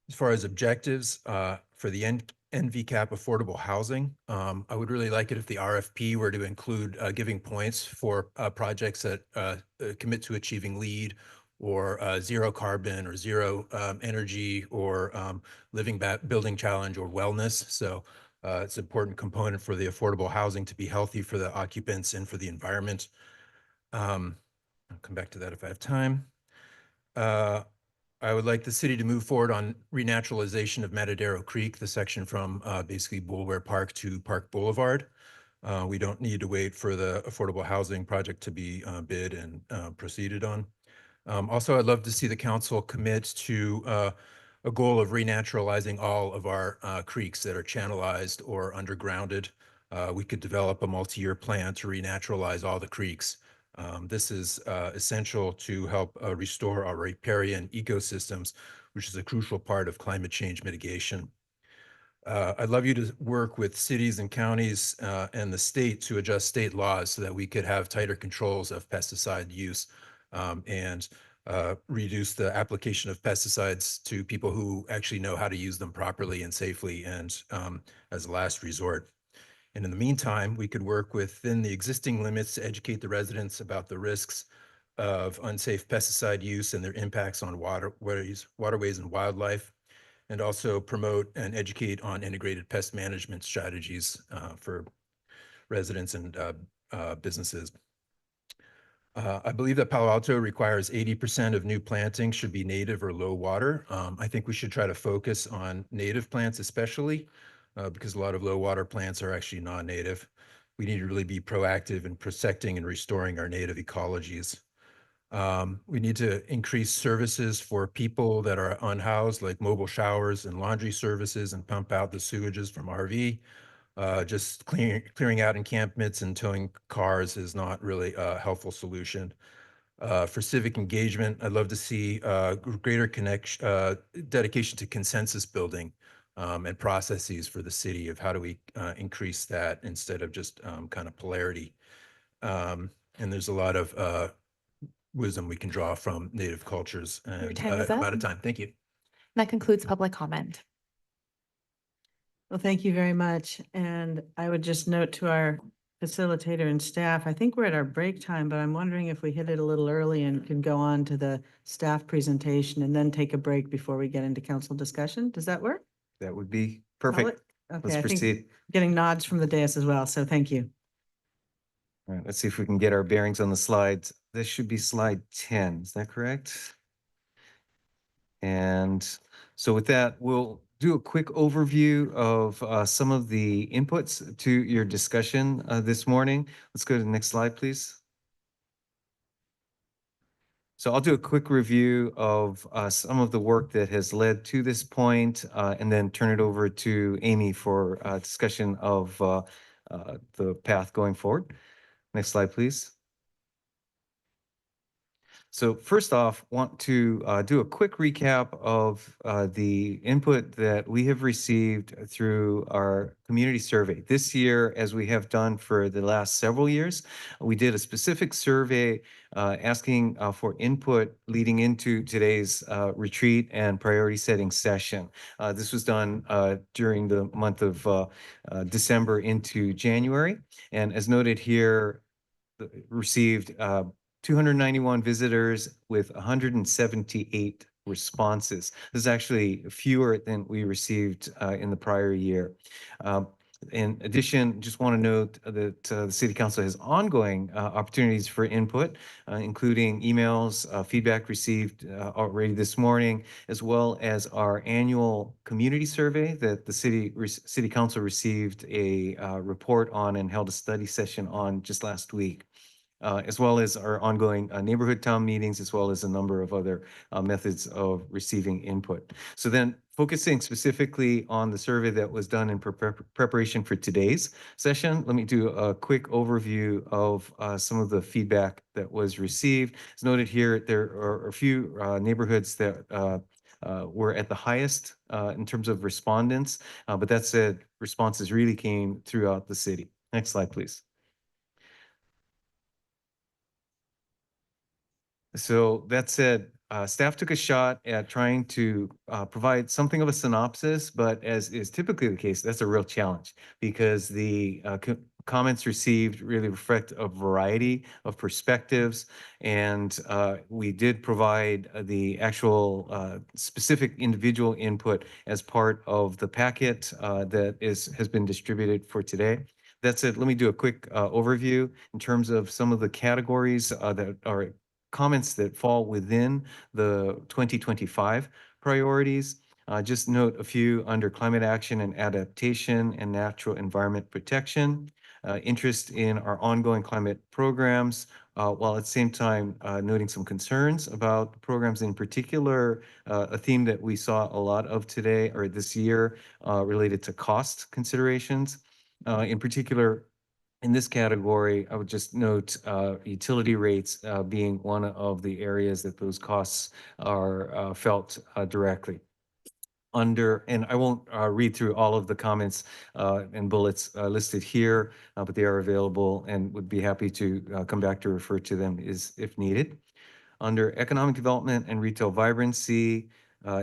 As far as objectives, for the NVCAP affordable housing, I would really like it if the RFP were to include giving points for projects that commit to achieving LEED or zero carbon or zero energy or building challenge or wellness. So it's an important component for the affordable housing to be healthy for the occupants and for the environment. I'll come back to that if I have time. I would like the city to move forward on renaturalization of Matadero Creek, the section from basically Boulevard Park to Park Boulevard. We don't need to wait for the affordable housing project to be bid and proceeded on. Also, I'd love to see the council commit to a goal of renaturalizing all of our creeks that are channelized or undergrounded. We could develop a multi-year plan to renaturalize all the creeks. This is essential to help restore our riparian ecosystems, which is a crucial part of climate change mitigation. I'd love you to work with cities and counties and the state to adjust state laws so that we could have tighter controls of pesticide use and reduce the application of pesticides to people who actually know how to use them properly and safely and as a last resort. And in the meantime, we could work within the existing limits to educate the residents about the risks of unsafe pesticide use and their impacts on waterways and wildlife, and also promote and educate on integrated pest management strategies for residents and businesses. I believe that Palo Alto requires 80% of new plantings should be native or low water. I think we should try to focus on native plants especially because a lot of low water plants are actually non-native. We need to really be proactive in protecting and restoring our native ecologies. We need to increase services for people that are unhoused, like mobile showers and laundry services, and pump out the sewages from RV. Just clearing out encampments and towing cars is not really a helpful solution. For civic engagement, I'd love to see greater dedication to consensus building and processes for the city of how do we increase that instead of just kind of polarity. And there's a lot of wisdom we can draw from native cultures. And time is I'm up. out of time. Thank you. That concludes public comment. Well, thank you very much. And I would just note to our facilitator and staff, I think we're at our break time, but I'm wondering if we hit it a little early and can go on to the staff presentation and then take a break before we get into council discussion. Does that work? That would be Solid? perfect. Okay, Let's I think proceed. getting nods from the dais as well, so thank you. All right, let's see if we can get our bearings on the slides. This should be slide 10, is that correct? And so with that, we'll do a quick overview of some of the inputs to your discussion this morning. Let's go to the next slide, please. So I'll do a quick review of some of the work that has led to this point, and then turn it over to Amy for discussion of the path going forward. Next slide, please. So first off, want to do a quick recap of the input that we have received through our community survey. This year, as we have done for the last several years, we did a specific survey asking for input leading into today's retreat and priority setting session. This was done during the month of December into January. And as noted here, received 291 visitors with 178 responses. This is actually fewer than we received in the prior year. In addition, just want to note that the City Council has ongoing opportunities for input, including emails, feedback received already this morning, as well as our annual community survey that the City Council received a report on and held a study session on just last week. As well as our ongoing neighborhood town meetings, as well as a number of other methods of receiving input. So then focusing specifically on the survey that was done in preparation for today's session, let me do a quick overview of some of the feedback that was received. As noted here, there are a few neighborhoods that were at the highest in terms of respondents, but that said, responses really came throughout the city. Next slide, please. So that said, staff took a shot at trying to provide something of a synopsis, but as is typically the case, that's a real challenge because the comments received really reflect a variety of perspectives. And we did provide the actual specific individual input as part of the packet that has been distributed for today. That said, let me do a quick overview in terms of some of the categories that are comments that fall within the 2025 priorities. Just note a few under climate action and adaptation and natural environment protection, interest in our ongoing climate programs, while at the same time noting some concerns about programs, in particular, a theme that we saw a lot of today or this year related to cost considerations. In particular, in this category, I would just note utility rates being one of the areas that those costs are felt directly. And I won't read through all of the comments and bullets listed here, but they are available and would be happy to come back to refer to them if needed. Under economic development and retail vibrancy,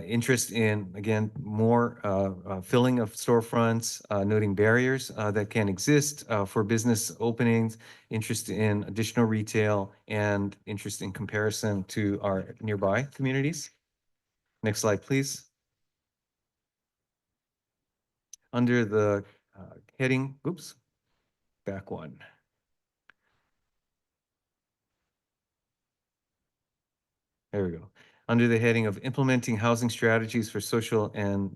interest in, again, more filling of storefronts, noting barriers that can exist for business openings, interest in additional retail, and interest in comparison to our nearby communities. Next slide, please. Under the heading, oops, back one. There we go. Under the heading of implementing housing strategies for social and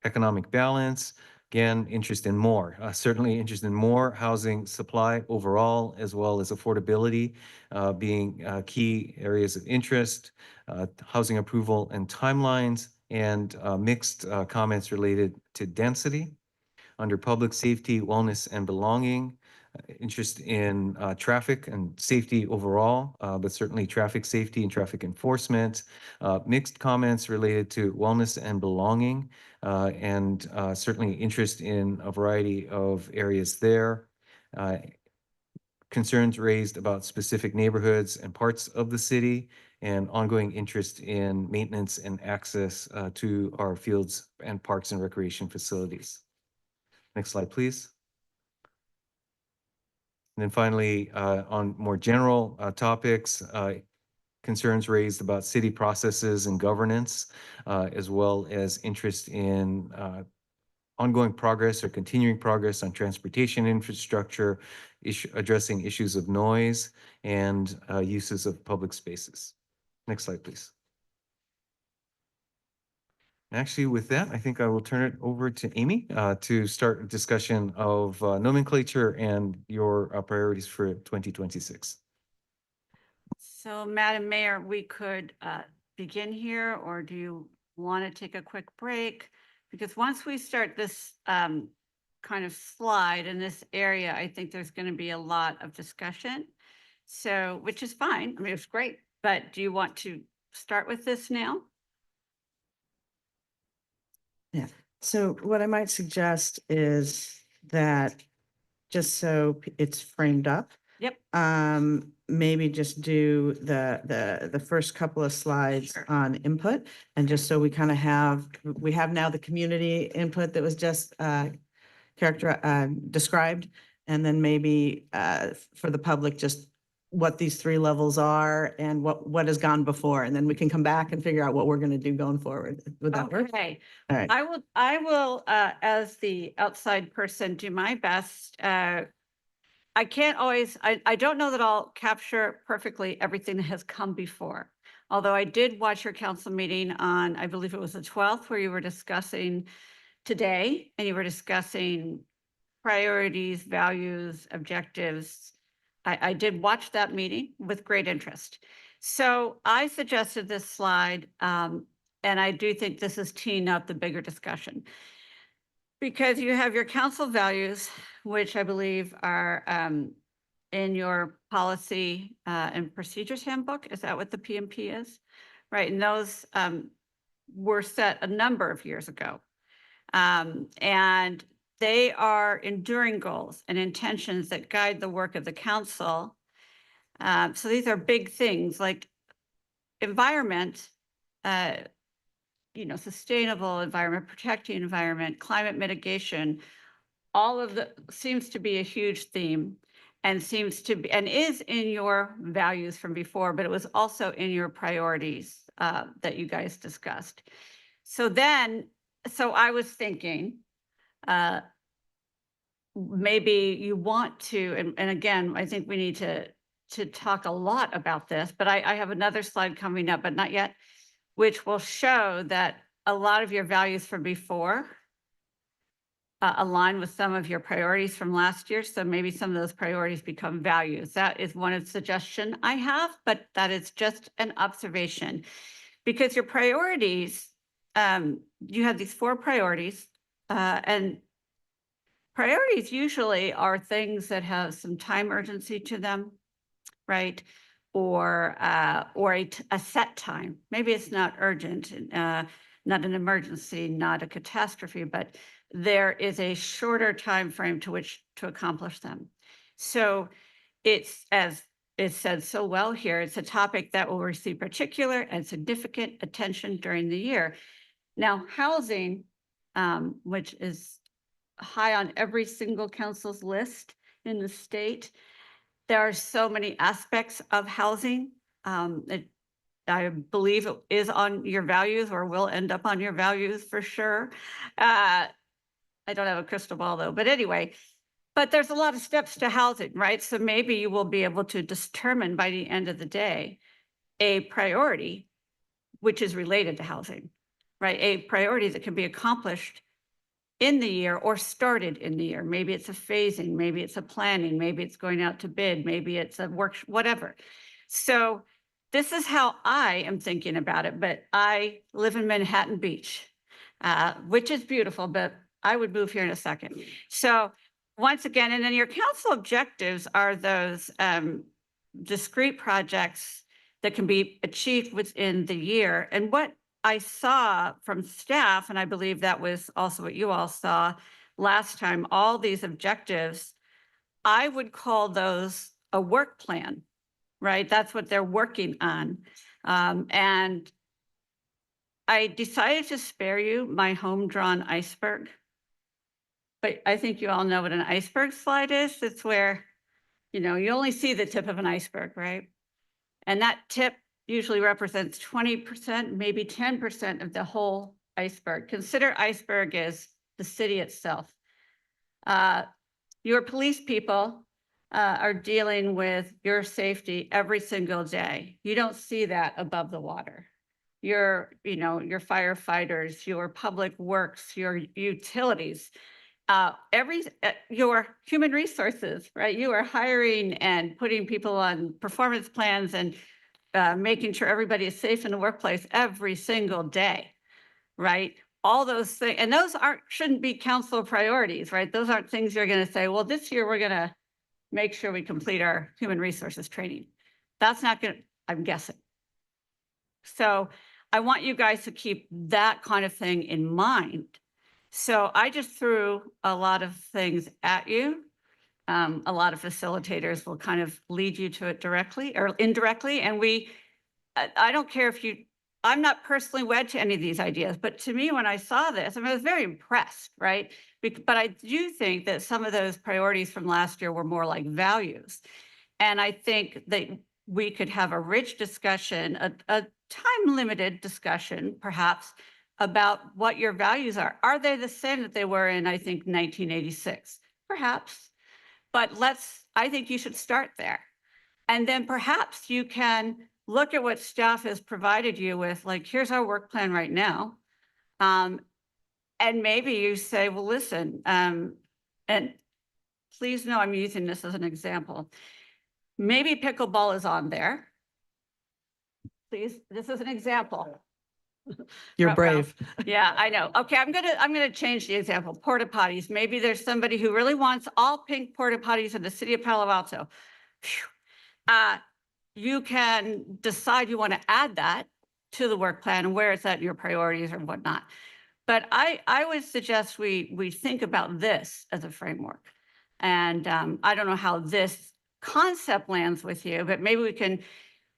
economic balance, again, interest in more, certainly interest in more housing supply overall, as well as affordability being key areas of interest, housing approval and timelines, and mixed comments related to density. Under public safety, wellness, and belonging, interest in traffic and safety overall, but certainly traffic safety and traffic enforcement. Mixed comments related to wellness and belonging, and certainly interest in a variety of areas there. Concerns raised about specific neighborhoods and parts of the city, and ongoing interest in maintenance and access to our fields and parks and recreation facilities. Next slide, please. And then finally, on more general topics, concerns raised about city processes and governance, as well as interest in ongoing progress or continuing progress on transportation infrastructure, addressing issues of noise and uses of public spaces. Next slide, please. Actually, with that, I think I will turn it over to Amy to start a discussion of nomenclature and your priorities for 2026. So, Madam Mayor, we could begin here, or do you want to take a quick break? Because once we start this kind of slide in this area, I think there's going to be a lot of discussion. So, which is fine. I mean, it's great. But do you want to start with this now? Yeah. So what I might suggest is that just so it's framed up. Yep. Maybe just do the first couple of slides Sure. on input, and just so we kind of we have now the community input that was just described, and then maybe for the public, just what these three levels are and what has gone before, and then we can come back and figure out what we're going to do going forward. Would that work? Okay. All right. I will, as the outside person, do my best. I can't always, I don't know that I'll capture perfectly everything that has come before. Although I did watch your council meeting on, I believe it was the 12th, where you were discussing today, and you were discussing priorities, values, objectives. I did watch that meeting with great interest. So I suggested this slide, and I do think this is teeing up the bigger discussion. Because you have your council values, which I believe are in your policy and procedures handbook. Is that what the PMP is? Right, and those were set a number of years ago. And they are enduring goals and intentions that guide the work of the council. So these are big things like environment, sustainable environment, protecting environment, climate mitigation. All of the seems to be a huge theme, and seems to be, and is in your values from before, but it was also in your priorities that you guys discussed. So I was thinking, maybe you want to, and again, I think we need to to talk a lot about this, but I have another slide coming up, but not yet, which will show that a lot of your values from before align with some of your priorities from last year. So maybe some of those priorities become values. That is one suggestion I have, but that is just an observation. Because your priorities, you have these 4 priorities, and priorities usually are things that have some time urgency to them, right? Or a set time. Maybe it's not urgent, not an emergency, not a catastrophe, but there is a shorter time frame to which to accomplish them. So it's, as is said so well here, it's a topic that will receive particular and significant attention during the year. Now, housing, which is high on every single council's list in the state, there are so many aspects of housing. I believe it is on your values or will end up on your values for sure. I don't have a crystal ball though, but anyway, but there's a lot of steps to housing, right? So maybe you will be able to determine by the end of the day a priority which is related to housing, right? A priority that can be accomplished in the year or started in the year. Maybe it's a phasing, maybe it's a planning, maybe it's going out to bid, maybe it's a work, whatever. So this is how I am thinking about it, but I live in Manhattan Beach, which is beautiful, but I would move here in a second. So once again, and then your council objectives are those discrete projects that can be achieved within the year. And what I saw from staff, and I believe that was also what you all saw last time, all these objectives, I would call those a work plan, right? That's what they're working on. And I decided to spare you my home-drawn iceberg. But I think you all know what an iceberg slide is. It's where, you know, you only see the tip of an iceberg, right? And that tip usually represents 20%, maybe 10% of the whole iceberg. Consider iceberg as the city itself. Your police people are dealing with your safety every single day. You don't see that above the water. Your firefighters, your public works, your utilities, your human resources, right? You are hiring and putting people on performance plans and making sure everybody is safe in the workplace every single day, right? All those things, and those shouldn't be council priorities, right? Those aren't things you're going to say, well, this year we're going to make sure we complete our human resources training. That's not going to, I'm guessing. So I want you guys to keep that kind of thing in mind. So I just threw a lot of things at you. A lot of facilitators will kind of lead you to it directly or indirectly. And I don't care if I'm not personally wed to any of these ideas, but to me, when I saw this, I was very impressed, right? But I do think that some of those priorities from last year were more like values. And I think that we could have a rich discussion, a time-limited discussion, perhaps, about what your values are. Are they the same that they were in, I think, 1986? Perhaps. But I think you should start there. And then perhaps you can look at what staff has provided you with, like, here's our work plan right now. And maybe you say, well, listen, and please know I'm using this as an example. Maybe pickleball is on there. Please, this is an example. You're Ruh-roh. brave. Yeah, I know. Okay, I'm gonna change the example. Porta potties. Maybe there's somebody who really wants all pink porta potties in the city of Palo Alto. Phew. You can decide you want to add that to the work plan and where it's at in your priorities or whatnot. But I would suggest we think about this as a framework. And I don't know how this concept lands with you, but maybe we can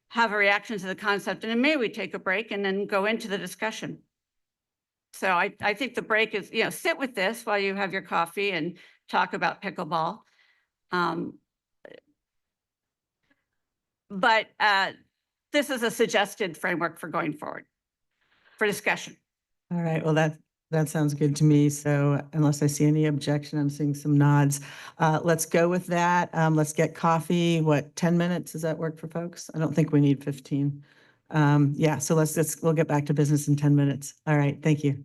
have a reaction to the concept and then maybe we take a break and then go into the discussion. So I think the break is, sit with this while you have your coffee and talk about pickleball. But this is a suggested framework for going forward for discussion. All right, well, That sounds good to me. So unless I see any objection, I'm seeing some nods. Let's go with that. Let's get coffee. What, 10 minutes? Does that work for folks? I don't think we need 15. Yeah, so we'll get back to business in 10 minutes. All right, thank you.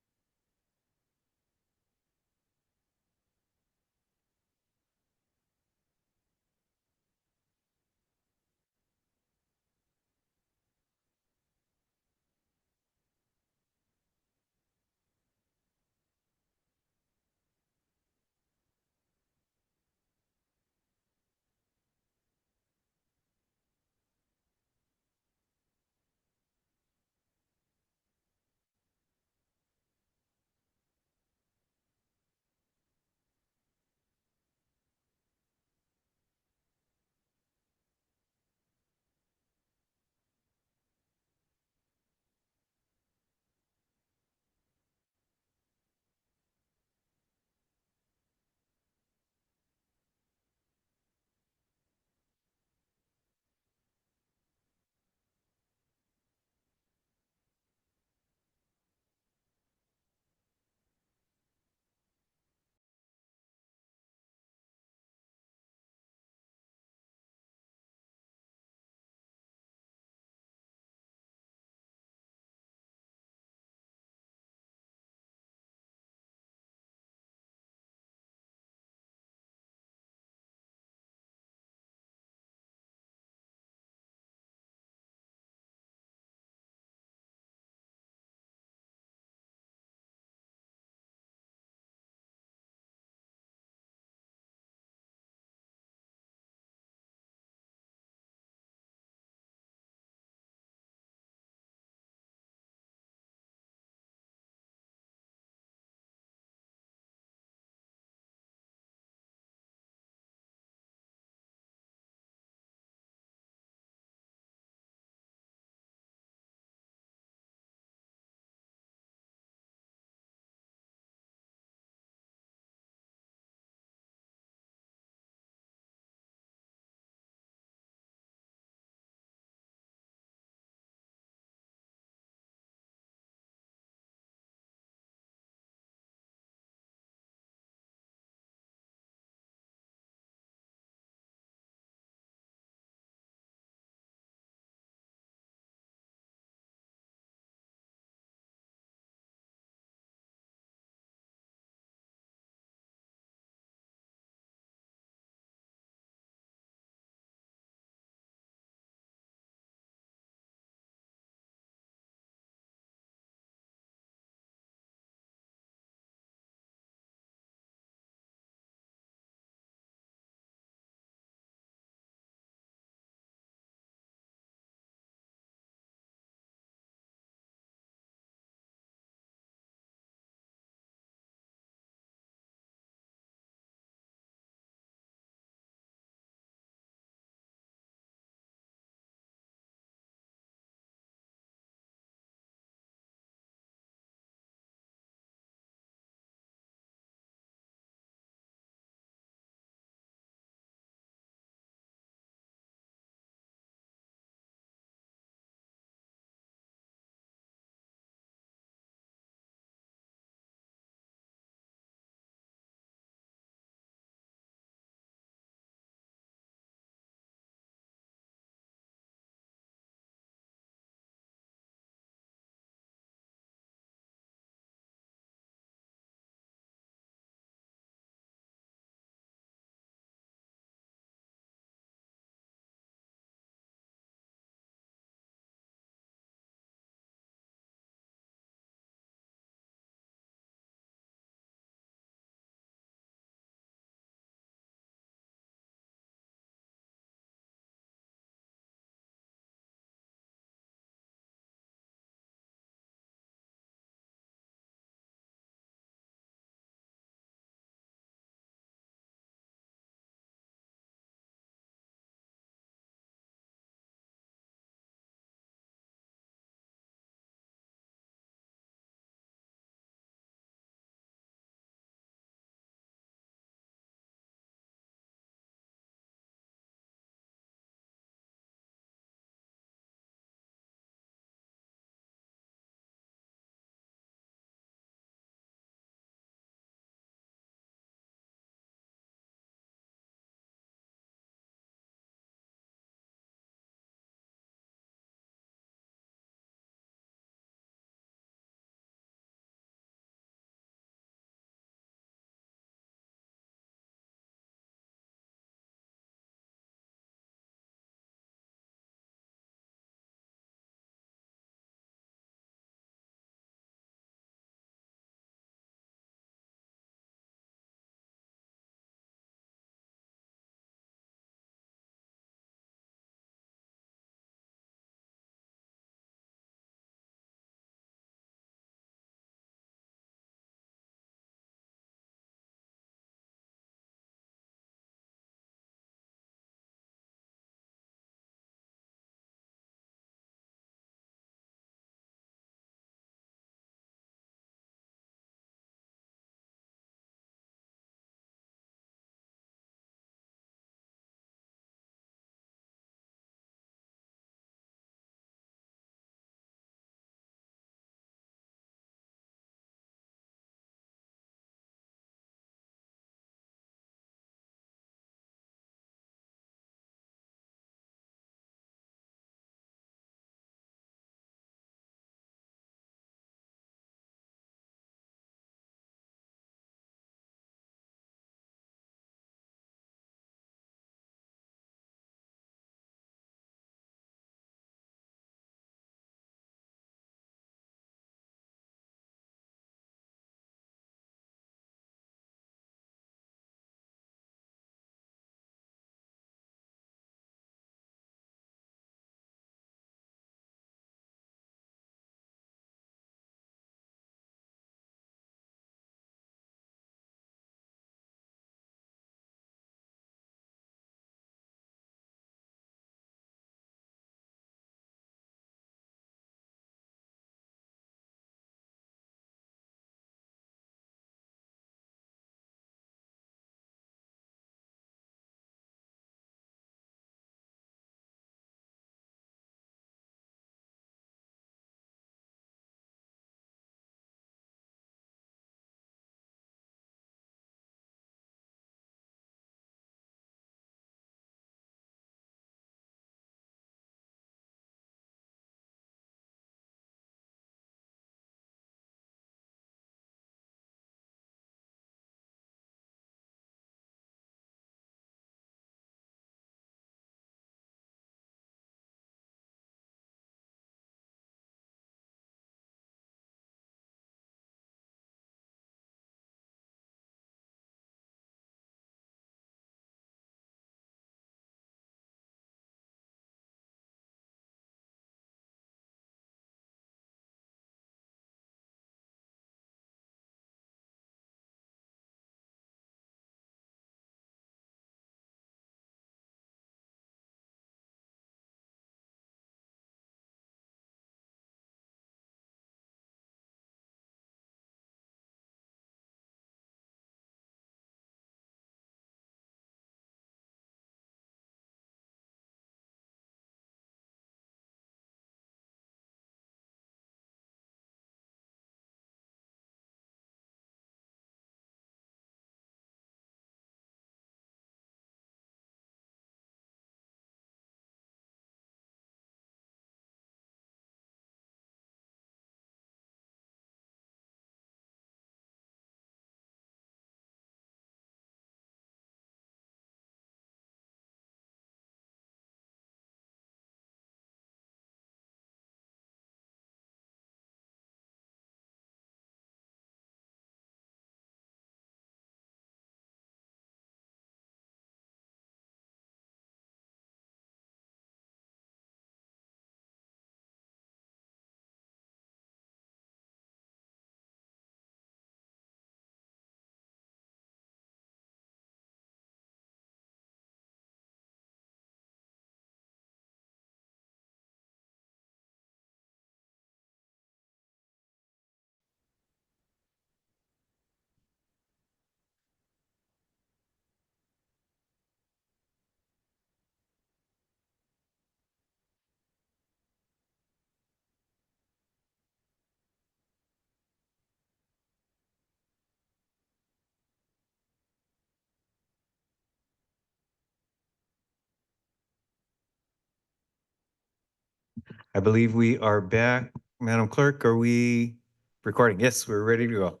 I believe we are back. Madam Clerk, are we recording? Yes, we're ready to go.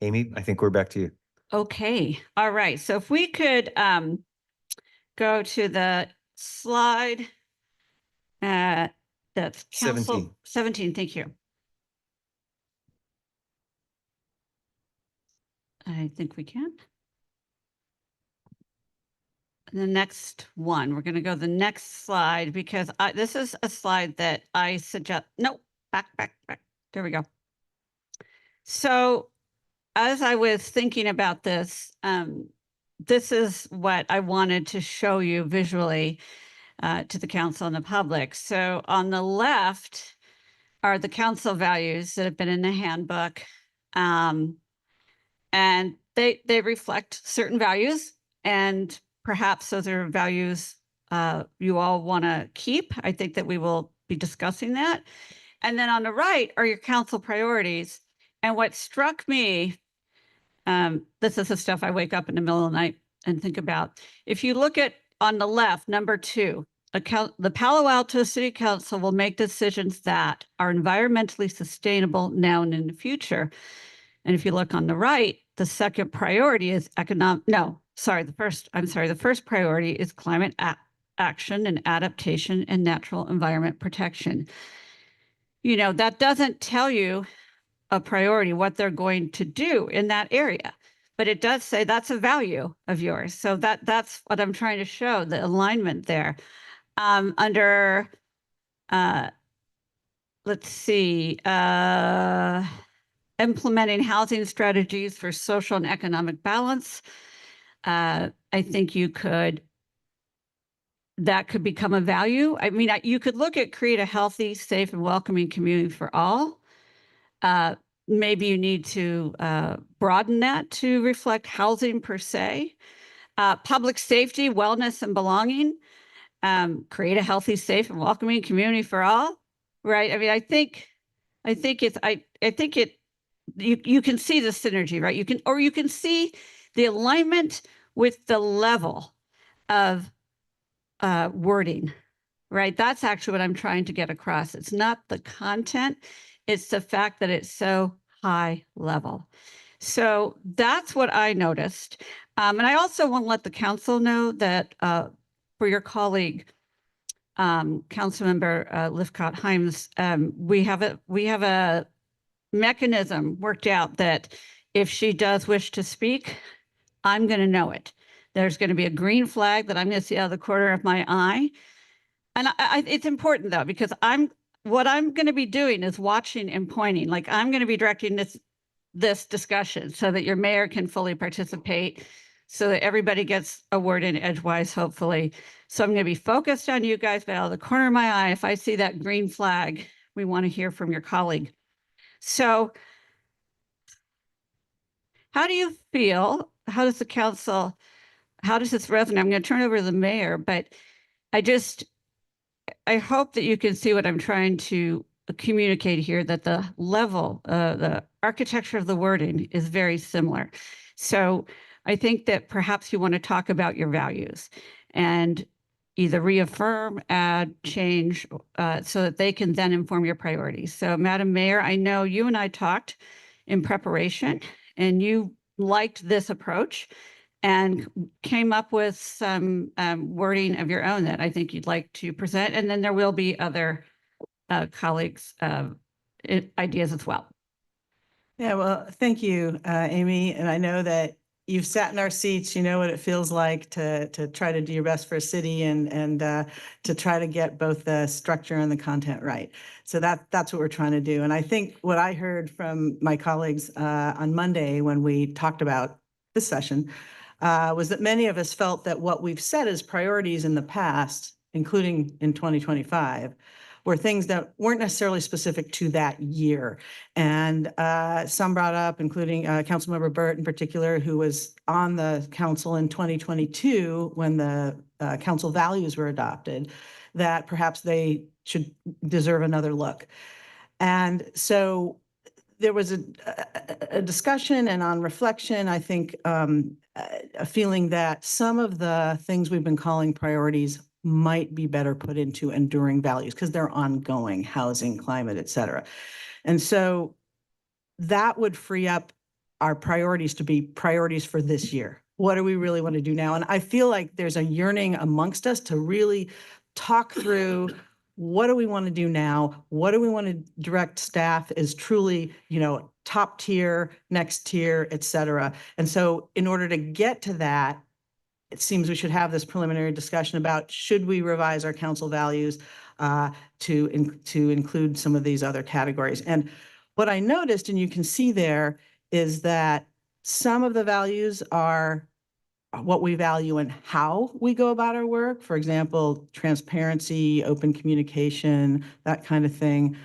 Amy, I think we're back to you. Okay, all right. So if we could go to the slide, that's council 17, thank you. I think we can. The next one, we're going to go the next slide because this is a slide that I suggest. No, back. There we go. So as I was thinking about this, this is what I wanted to show you visually to the council and the public. So on the left are the council values that have been in the handbook. And they reflect certain values, and perhaps those are values you all want to keep. I think that we will be discussing that. And then on the right are your council priorities. And what struck me, this is the stuff I wake up in the middle of the night and think about. If you look at on the left, number 2, the Palo Alto City Council will make decisions that are environmentally sustainable now and in the future. And if you look on the right, the second priority is the first priority is climate action and adaptation and natural environment protection. You know, that doesn't tell you a priority, what they're going to do in that area, but it does say that's a value of yours. So that's what I'm trying to show, the alignment there. Under, let's see, implementing housing strategies for social and economic balance. I think that could become a value. I mean, you could look at create a healthy, safe, and welcoming community for all. Maybe you need to broaden that to reflect housing per se. Public safety, wellness, and belonging. Create a healthy, safe, and welcoming community for all. Right? I mean, I think you can see the synergy, right? You can see the alignment with the level of wording, right? That's actually what I'm trying to get across. It's not the content, it's the fact that it's so high level. So that's what I noticed. And I also want to let the council know that for your colleague, Councilmember Lifcott-Himes, we have a mechanism worked out that if she does wish to speak, I'm going to know it. There's going to be a green flag that I'm going to see out of the corner of my eye. And it's important though, because what I'm going to be doing is watching and pointing. Like I'm going to be directing this discussion so that your mayor can fully participate, so that everybody gets a word in edgewise, hopefully. So I'm going to be focused on you guys, but out of the corner of my eye, if I see that green flag, we want to hear from your colleague. So how do you feel? How does the council, how does this resonate? I'm going to turn over to the mayor, but I hope that you can see what I'm trying to communicate here, that the level, the architecture of the wording is very similar. So I think that perhaps you want to talk about your values and either reaffirm, add, change, so that they can then inform your priorities. So Madam Mayor, I know you and I talked in preparation and you liked this approach and came up with some wording of your own that I think you'd like to present. And then there will be other colleagues' ideas as well. Yeah, well, thank you, Amy. And I know that you've sat in our seats, you know what it feels like to try to do your best for a city and to try to get both the structure and the content right. So that's what we're trying to do. And I think what I heard from my colleagues on Monday when we talked about this session was that many of us felt that what we've set as priorities in the past, including in 2025, were things that weren't necessarily specific to that year. And some brought up, including Councilmember Burt in particular, who was on the council in 2022 when the council values were adopted, that perhaps they should deserve another look. And so there was a discussion, and on reflection, I think a feeling that some of the things we've been calling priorities might be better put into enduring values because they're ongoing: housing, climate, et cetera. And so that would free up our priorities to be priorities for this year. What do we really want to do now? And I feel like there's a yearning amongst us to really talk through, what do we want to do now? What do we want to direct staff is truly, top tier, next tier, et cetera. And so in order to get to that, it seems we should have this preliminary discussion about, should we revise our council values to include some of these other categories? And what I noticed, and you can see there, is that some of the values are what we value and how we go about our work. For example, transparency, open communication, that kind of thing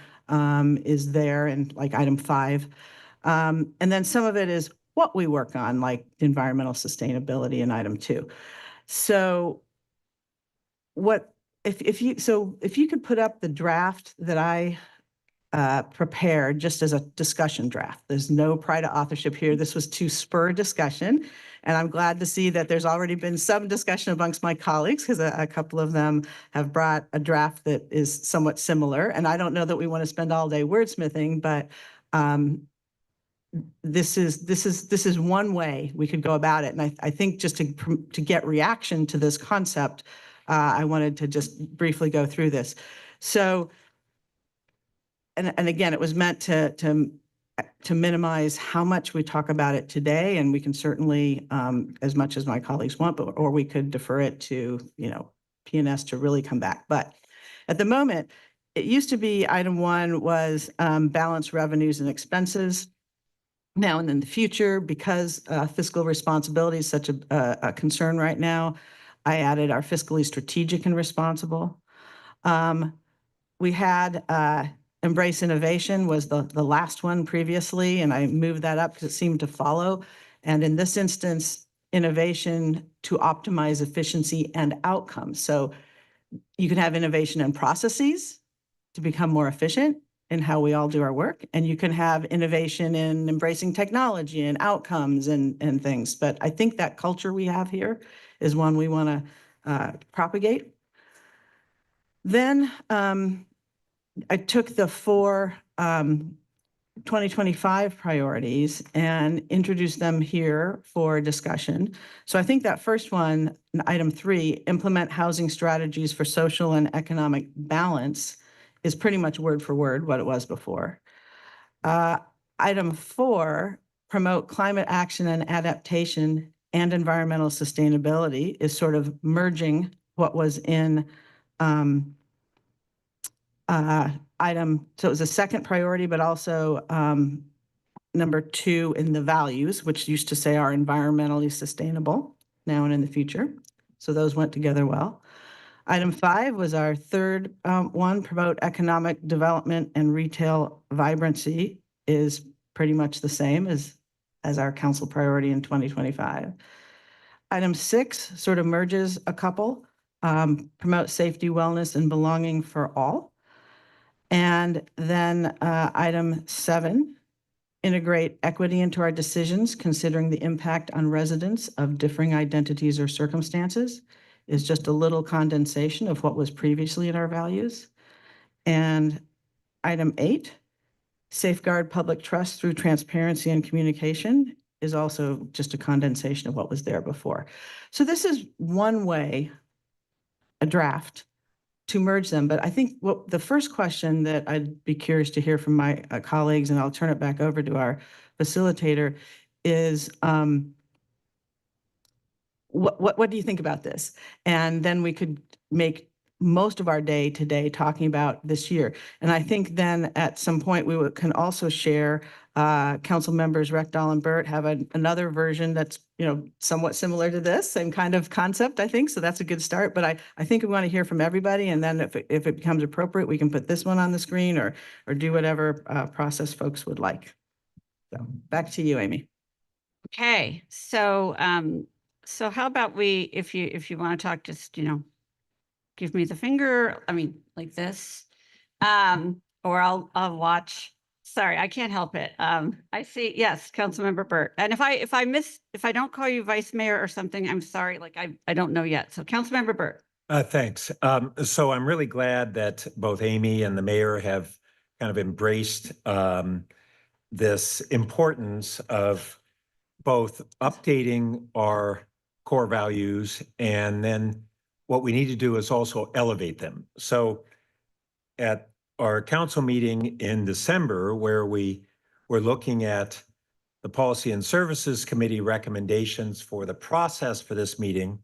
is there in like item 5. And then some of it is what we work on, like environmental sustainability in item 2. So if you could put up the draft that I prepared just as a discussion draft. There's no pride of authorship here. This was to spur discussion. And I'm glad to see that there's already been some discussion amongst my colleagues, because a couple of them have brought a draft that is somewhat similar. And I don't know that we want to spend all day wordsmithing, but this is one way we could go about it. And I think just to get reaction to this concept, I wanted to just briefly go through this. So, and again, it was meant to minimize how much we talk about it today, and we can certainly, as much as my colleagues want, or we could defer it to, P&S to really come back. But at the moment, it used to be item 1 was balance revenues and expenses. Now and in the future, because fiscal responsibility is such a concern right now, I added our fiscally strategic and responsible. We had embrace innovation was the last one previously, and I moved that up because it seemed to follow. And in this instance, innovation to optimize efficiency and outcomes. So you can have innovation in processes to become more efficient in how we all do our work. And you can have innovation in embracing technology and outcomes and things. But I think that culture we have here is one we want to propagate. Then I took the 4 2025 priorities and introduced them here for discussion. So I think that first one, item 3, implement housing strategies for social and economic balance, is pretty much word for word what it was before. Item 4, promote climate action and adaptation and environmental sustainability, is sort of merging what was in item, so it was a second priority, but also number 2 in the values, which used to say are environmentally sustainable now and in the future. So those went together well. Item 5 was our third one, promote economic development and retail vibrancy, is pretty much the same as our council priority in 2025. Item 6 sort of merges a couple, promote safety, wellness, and belonging for all. And then item 7, integrate equity into our decisions, considering the impact on residents of differing identities or circumstances, is just a little condensation of what was previously in our values. And item 8, safeguard public trust through transparency and communication, is also just a condensation of what was there before. So this is one way, a draft, to merge them. But I think what the first question that I'd be curious to hear from my colleagues, and I'll turn it back over to our facilitator, is what do you think about this? And then we could make most of our day today talking about this year. And I think then at some point we can also share, council members Rectal and Burt have another version that's, somewhat similar to this, same kind of concept, I think. So that's a good start. But I think we want to hear from everybody. And then if it becomes appropriate, we can put this one on the screen or do whatever process folks would like. So back to you, Amy. Okay, so how about we, if you want to talk, just, give me the finger, like this, or I'll watch. Sorry, I can't help it. I see, yes, Councilmember Burt. And if I don't call you Vice Mayor or something, I'm sorry, like I don't know yet. So Councilmember Burt. Thanks. So I'm really glad that both Amy and the mayor have kind of embraced this importance of both updating our core values, and then what we need to do is also elevate them. So at our council meeting in December, where we were looking at the Policy and Services Committee recommendations for the process for this meeting,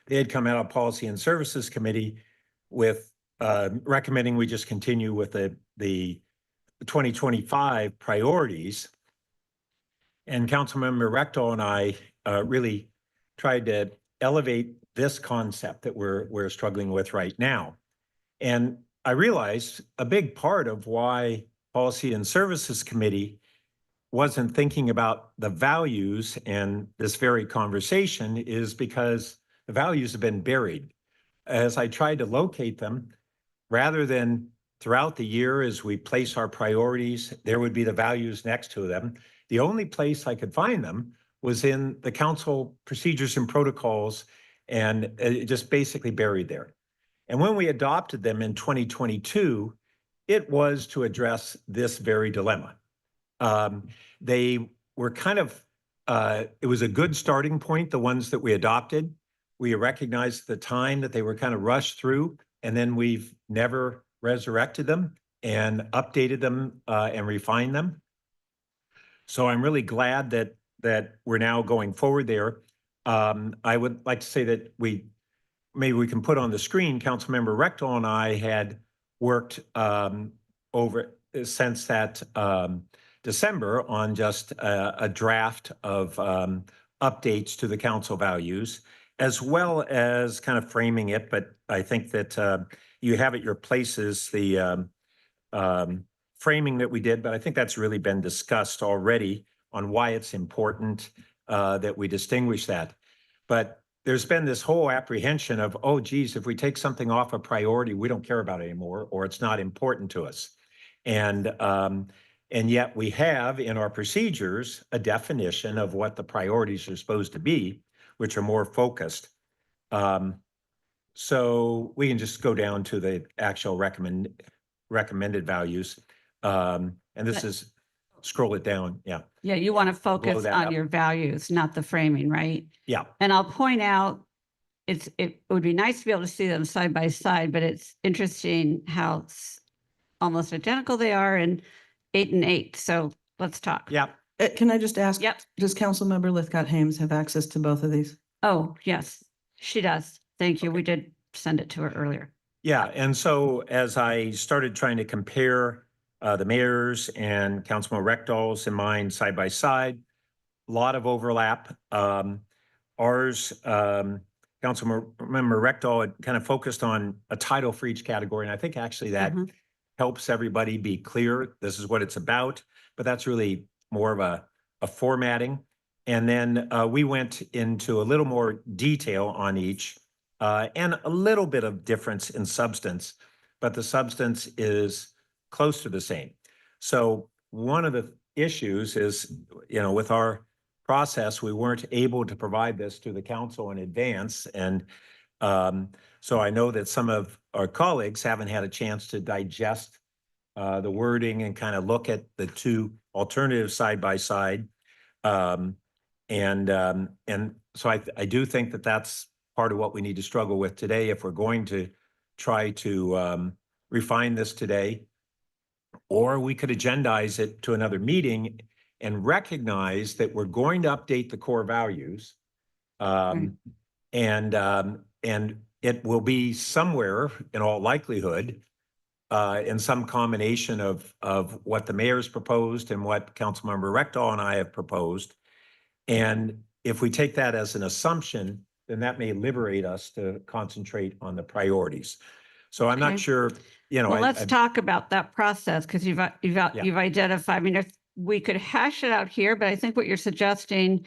they had come out of Policy and Services Committee with recommending we just continue with the 2025 priorities. And Councilmember Rectal and I really tried to elevate this concept that we're struggling with right now. And I realized a big part of why Policy and Services Committee wasn't thinking about the values and this very conversation is because the values have been buried. As I tried to locate them, rather than throughout the year as we place our priorities, there would be the values next to them. The only place I could find them was in the council procedures and protocols, and it just basically buried there. And when we adopted them in 2022, it was to address this very dilemma. They were kind of, it was a good starting point, the ones that we adopted. We recognized at the time that they were kind of rushed through, and then we've never resurrected them and updated them and refined them. So I'm really glad that we're now going forward there. I would like to say that maybe we can put on the screen, Councilmember Rectal and I had worked over since that December on just a draft of updates to the council values, as well as kind of framing it. But I think that you have at your places the framing that we did, but I think that's really been discussed already on why it's important that we distinguish that. But there's been this whole apprehension of, oh, geez, if we take something off a priority, we don't care about it anymore, or it's not important to us. And yet we have in our procedures a definition of what the priorities are supposed to be, which are more focused. So we can just go down to the actual recommended values. And this is, scroll it down, yeah. Yeah, you want to focus that on up. your values, not the framing, right? Yeah. And I'll point out, it would be nice to be able to see them side by side, but it's interesting how almost identical they are in 8 and 8. So let's talk. Yeah. Can I just ask? Yep. Does Councilmember Lithcott-Hames have access to both of these? Oh, yes, she does. Thank you. We did send it to her earlier. Yeah, and so as I started trying to compare the mayor's and Councilman Rectal's and mine side by side, a lot of overlap. Ours, Councilmember Rectal had kind of focused on a title for each category, and I think actually that helps everybody be clear. This is what it's about, but that's really more of a formatting. And then we went into a little more detail on each. And a little bit of difference in substance, but the substance is close to the same. So one of the issues is, with our process, we weren't able to provide this to the council in advance. And so I know that some of our colleagues haven't had a chance to digest the wording and kind of look at the two alternatives side by side. And so I do think that that's part of what we need to struggle with today if we're going to try to refine this today. Or we could agendize it to another meeting and recognize that we're going to update the core values. And it will be somewhere, in all likelihood, in some combination of what the mayor's proposed and what Councilmember Rectal and I have proposed. And if we take that as an assumption, then that may liberate us to concentrate on the priorities. So I'm not Okay. sure, Well, let's talk about that process, because you've identified, I mean, if we could hash it out here, but I think what you're suggesting,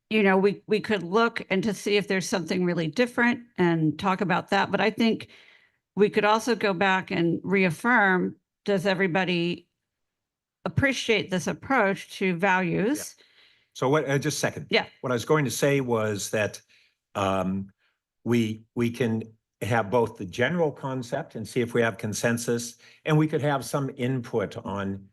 we could look and to see if there's something really different and talk about that. But I think we could also go back and reaffirm, does everybody appreciate this approach to values? Yeah. So what, just a second. Yeah. What I was going to say was that we can have both the general concept and see if we have consensus, and we could have some input on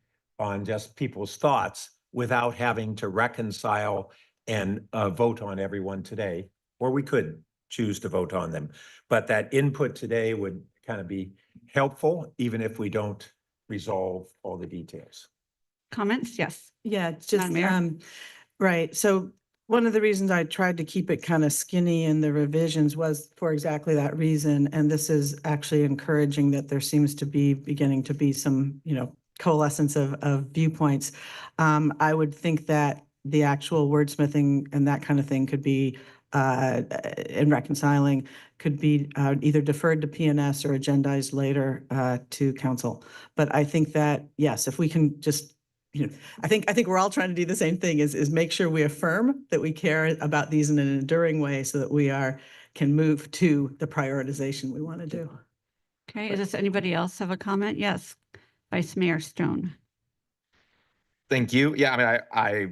just people's thoughts without having to reconcile and vote on everyone today, or we could choose to vote on them. But that input today would kind of be helpful, even if we don't resolve all the details. Comments? Yes. Yeah, it's just, Madam Mayor? right. So one of the reasons I tried to keep it kind of skinny in the revisions was for exactly that reason. And this is actually encouraging that there seems to be beginning to be some, coalescence of viewpoints. I would think that the actual wordsmithing and that kind of thing could be in reconciling could be either deferred to PNS or agendized later to council. But I think that, yes, if we can just, I think we're all trying to do the same thing is make sure we affirm that we care about these in an enduring way so that we can move to the prioritization we want to do. Okay, does anybody else have a comment? Yes, Vice Mayor Stone. Thank you. Yeah, I mean, I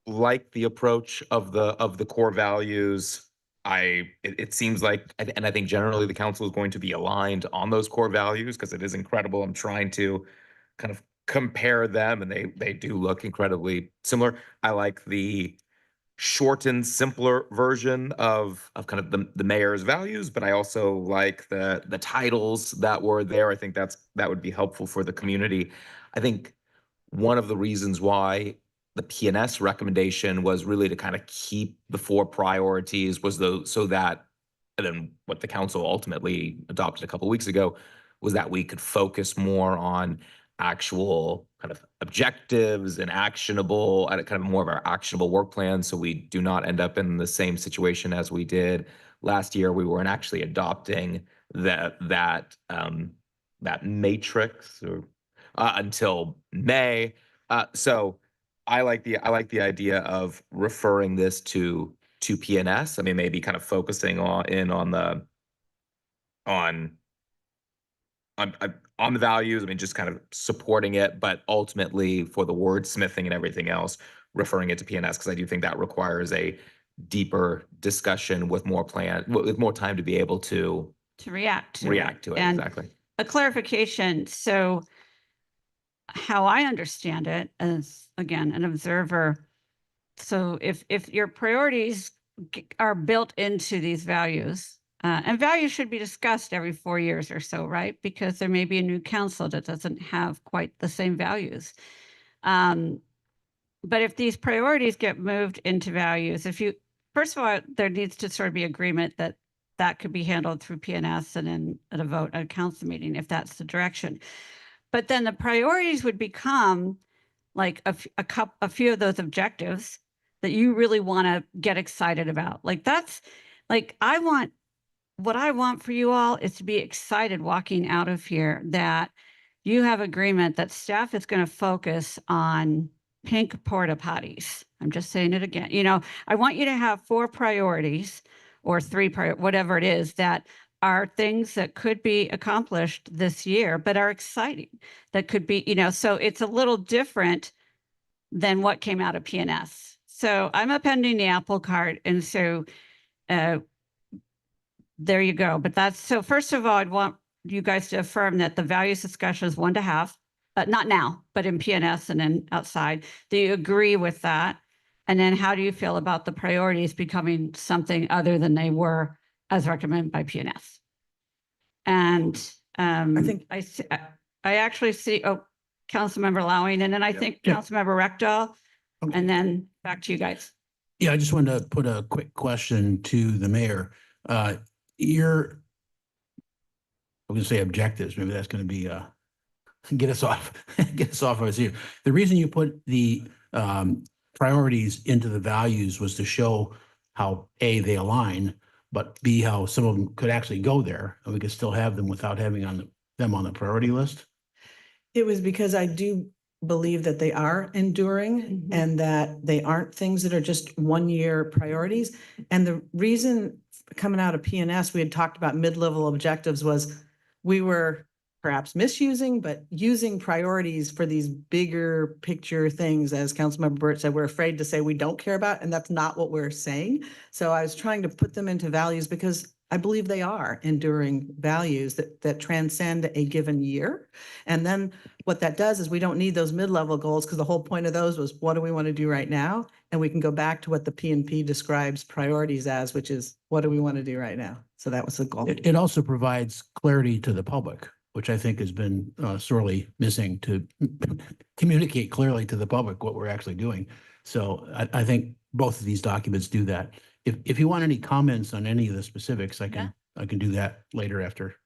like the approach of the core values. It seems like, and I think generally the council is going to be aligned on those core values because it is incredible. I'm trying to kind of compare them, and they do look incredibly similar. I like the shortened, simpler version of kind of the mayor's values, but I also like the titles that were there. I think that would be helpful for the community. I think one of the reasons why the PNS recommendation was really to kind of keep the 4 priorities was so that, and then what the council ultimately adopted a couple of weeks ago was that we could focus more on actual kind of objectives and actionable, and kind of more of our actionable work plan, so we do not end up in the same situation as we did last year. We weren't actually adopting that matrix or until May. So I like the idea of referring this to PNS. I mean, maybe kind of focusing on the values. I mean, just kind of supporting it, but ultimately for the wordsmithing and everything else, referring it to PNS, because I do think that requires a deeper discussion with more time to be able to react to it. And exactly. a clarification. So how I understand it as, again, an observer, so if your priorities are built into these values, and values should be discussed every 4 years or so, right? Because there may be a new council that doesn't have quite the same values. But if these priorities get moved into values, first of all, there needs to sort of be agreement that could be handled through PNS and then at a vote at a council meeting, if that's the direction. But then the priorities would become like a few of those objectives that you really want to get excited about. Like that's like, what I want for you all is to be excited walking out of here that you have agreement that staff is going to focus on pink porta potties. I'm just saying it again. I want you to have 4 priorities or 3 whatever it is that are things that could be accomplished this year, but are exciting. That could be, so it's a little different than what came out of PNS. So I'm appending the apple cart. And so there you go. But so first of all, I'd want you guys to affirm that the values discussion is 1 to have, but not now, but in PNS and then outside. Do you agree with that? And then how do you feel about the priorities becoming something other than they were as recommended by PNS? And I think I actually see, Councilmember Lowing, and then I think Councilmember Rectal, and then back to you guys. Yeah, I just wanted to put a quick question to the mayor. I'm going to say objectives. Maybe that's going to be get us off of us here. The reason you put the priorities into the values was to show how A, they align, but B, how some of them could actually go there, and we could still have them without having them on the priority list. It was because I do believe that they are enduring and that they aren't things that are just 1-year priorities. And the reason coming out of PNS, we had talked about mid-level objectives was we were perhaps misusing, but using priorities for these bigger picture things, as Councilmember Burt said, we're afraid to say we don't care about, and that's not what we're saying. So I was trying to put them into values because I believe they are enduring values that transcend a given year. And then what that does is we don't need those mid-level goals, because the whole point of those was, what do we want to do right now? And we can go back to what the P&P describes priorities as, which is, what do we want to do right now? So that was the goal. It also provides clarity to the public, which I think has been sorely missing, to communicate clearly to the public what we're actually doing. So I think both of these documents do that. If you want any comments on any of the specifics, I can do that later after.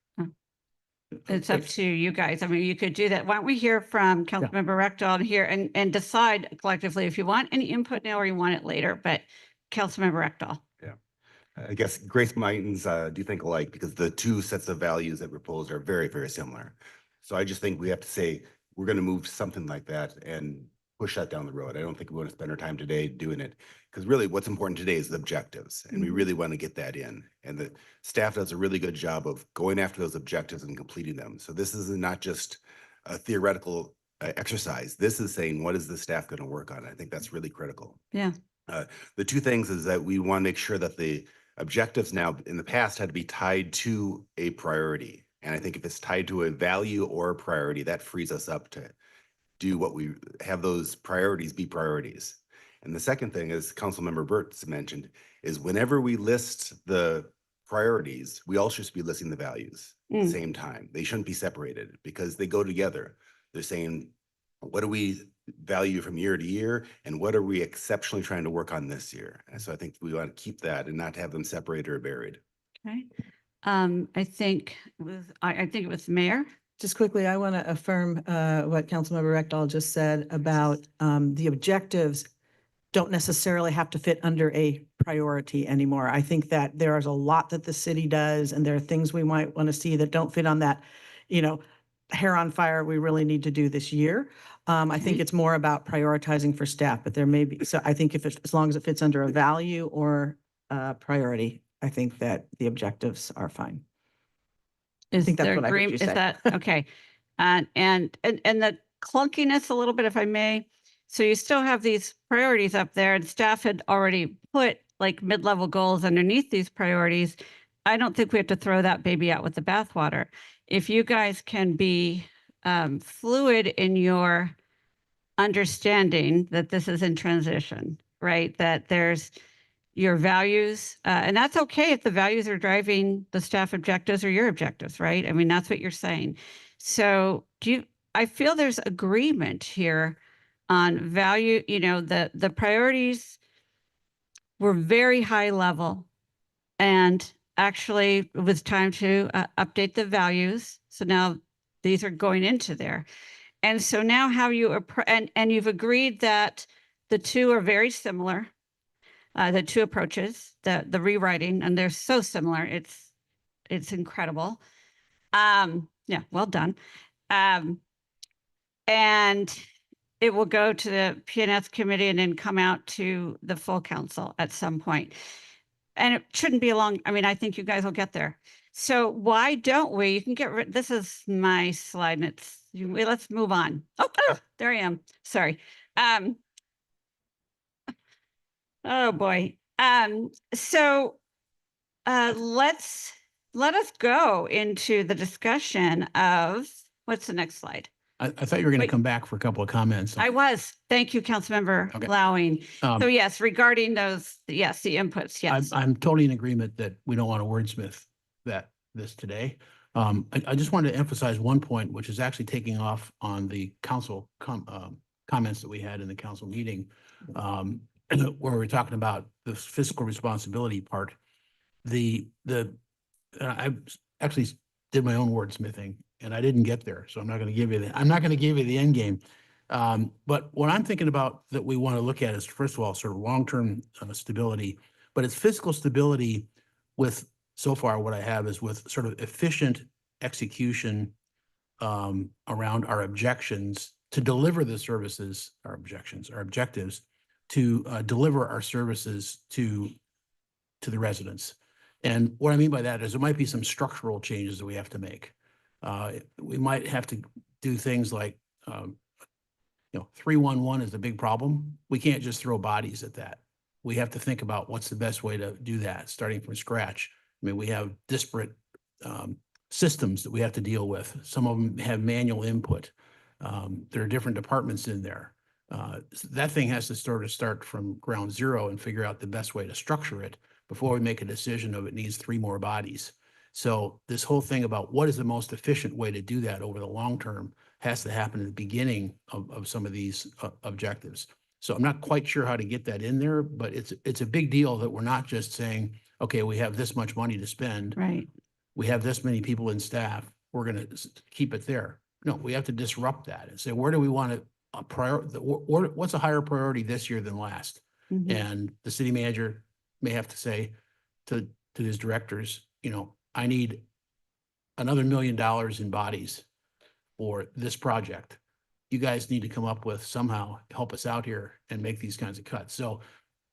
It's up to you guys. I mean, you could do that. Why don't we hear from Councilmember Rectal here and decide collectively if you want any input now or you want it later, but Councilmember Rectal. Yeah. I guess Grace Mightens do think alike, because the two sets of values that were proposed are very, very similar. So I just think we have to say, we're going to move something like that and push that down the road. I don't think we want to spend our time today doing it, because really what's important today is the objectives, and we really want to get that in. And the staff does a really good job of going after those objectives and completing them. So this is not just a theoretical exercise. This is saying, what is the staff going to work on? I think that's really critical. Yeah. The two things is that we want to make sure that the objectives now in the past had to be tied to a priority. And I think if it's tied to a value or a priority, that frees us up to do what we have those priorities be priorities. And the second thing, as Councilmember Burt's mentioned, is whenever we list the priorities, we also should be listing the values at the same time. They shouldn't be separated, because they go together. They're saying, what do we value from year to year, and what are we exceptionally trying to work on this year? And so I think we want to keep that and not have them separated or buried. Okay. I think it was Mayor. Just quickly, I want to affirm what Councilmember Rectal just said about the objectives don't necessarily have to fit under a priority anymore. I think that there is a lot that the city does, and there are things we might want to see that don't fit on that, hair on fire we really need to do this year. I think it's more about prioritizing for staff, but there may be, so I think as long as it fits under a value or a priority, I think that the objectives are fine. Is think that's there what I heard agreement? you Is say. that okay? And the clunkiness a little bit, if I may. So you still have these priorities up there, and staff had already put like mid-level goals underneath these priorities. I don't think we have to throw that baby out with the bathwater. If you guys can be fluid in your understanding that this is in transition, right? That there's your values, and that's okay if the values are driving the staff objectives or your objectives, right? I mean, that's what you're saying. So I feel there's agreement here on value, the priorities were very high level, and actually it was time to update the values. So now these are going into there. And so now how you, and you've agreed that the two are very similar. The two approaches, the rewriting, and they're so similar. It's incredible. Yeah, well done. And it will go to the PNS committee and then come out to the full council at some point. And it shouldn't be long. I mean, I think you guys will get there. So why don't we, you can get rid, this is my slide and let's move on. Oh, there I am. Sorry. Oh boy. So let us go into the discussion of, what's the next slide? I thought you were going to come back for a couple of comments. I was. Thank you, Councilmember Lowing. So yes, regarding those, yes, the inputs, yes. I'm totally in agreement that we don't want to wordsmith this today. I just wanted to emphasize one point, which is actually taking off on the council comments that we had in the council meeting, where we're talking about the fiscal responsibility part. I actually did my own wordsmithing, and I didn't get there, so I'm not going to give you the end game. But what I'm thinking about that we want to look at is, first of all, sort of long-term stability, but it's fiscal stability with, so far what I have is with sort of efficient execution around our objections to deliver the services, our objectives to deliver our services to the residents. And what I mean by that is there might be some structural changes that we have to make. We might have to do things like, 311 is a big problem. We can't just throw bodies at that. We have to think about what's the best way to do that, starting from scratch. I mean, we have disparate systems that we have to deal with. Some of them have manual input. There are different departments in there. That thing has to start from ground zero and figure out the best way to structure it before we make a decision of it needs 3 more bodies. So this whole thing about what is the most efficient way to do that over the long term has to happen at the beginning of some of these objectives. So I'm not quite sure how to get that in there, but it's a big deal that we're not just saying, okay, we have this much money to spend. Right. We have this many people in staff. We're going to keep it there. No, we have to disrupt that and say, where do we want to what's a higher priority this year than last? Mhm. And the city manager may have to say to his directors, you know, I need another $1 million in bodies for this project. You guys need to come up with somehow help us out here and make these kinds of cuts. So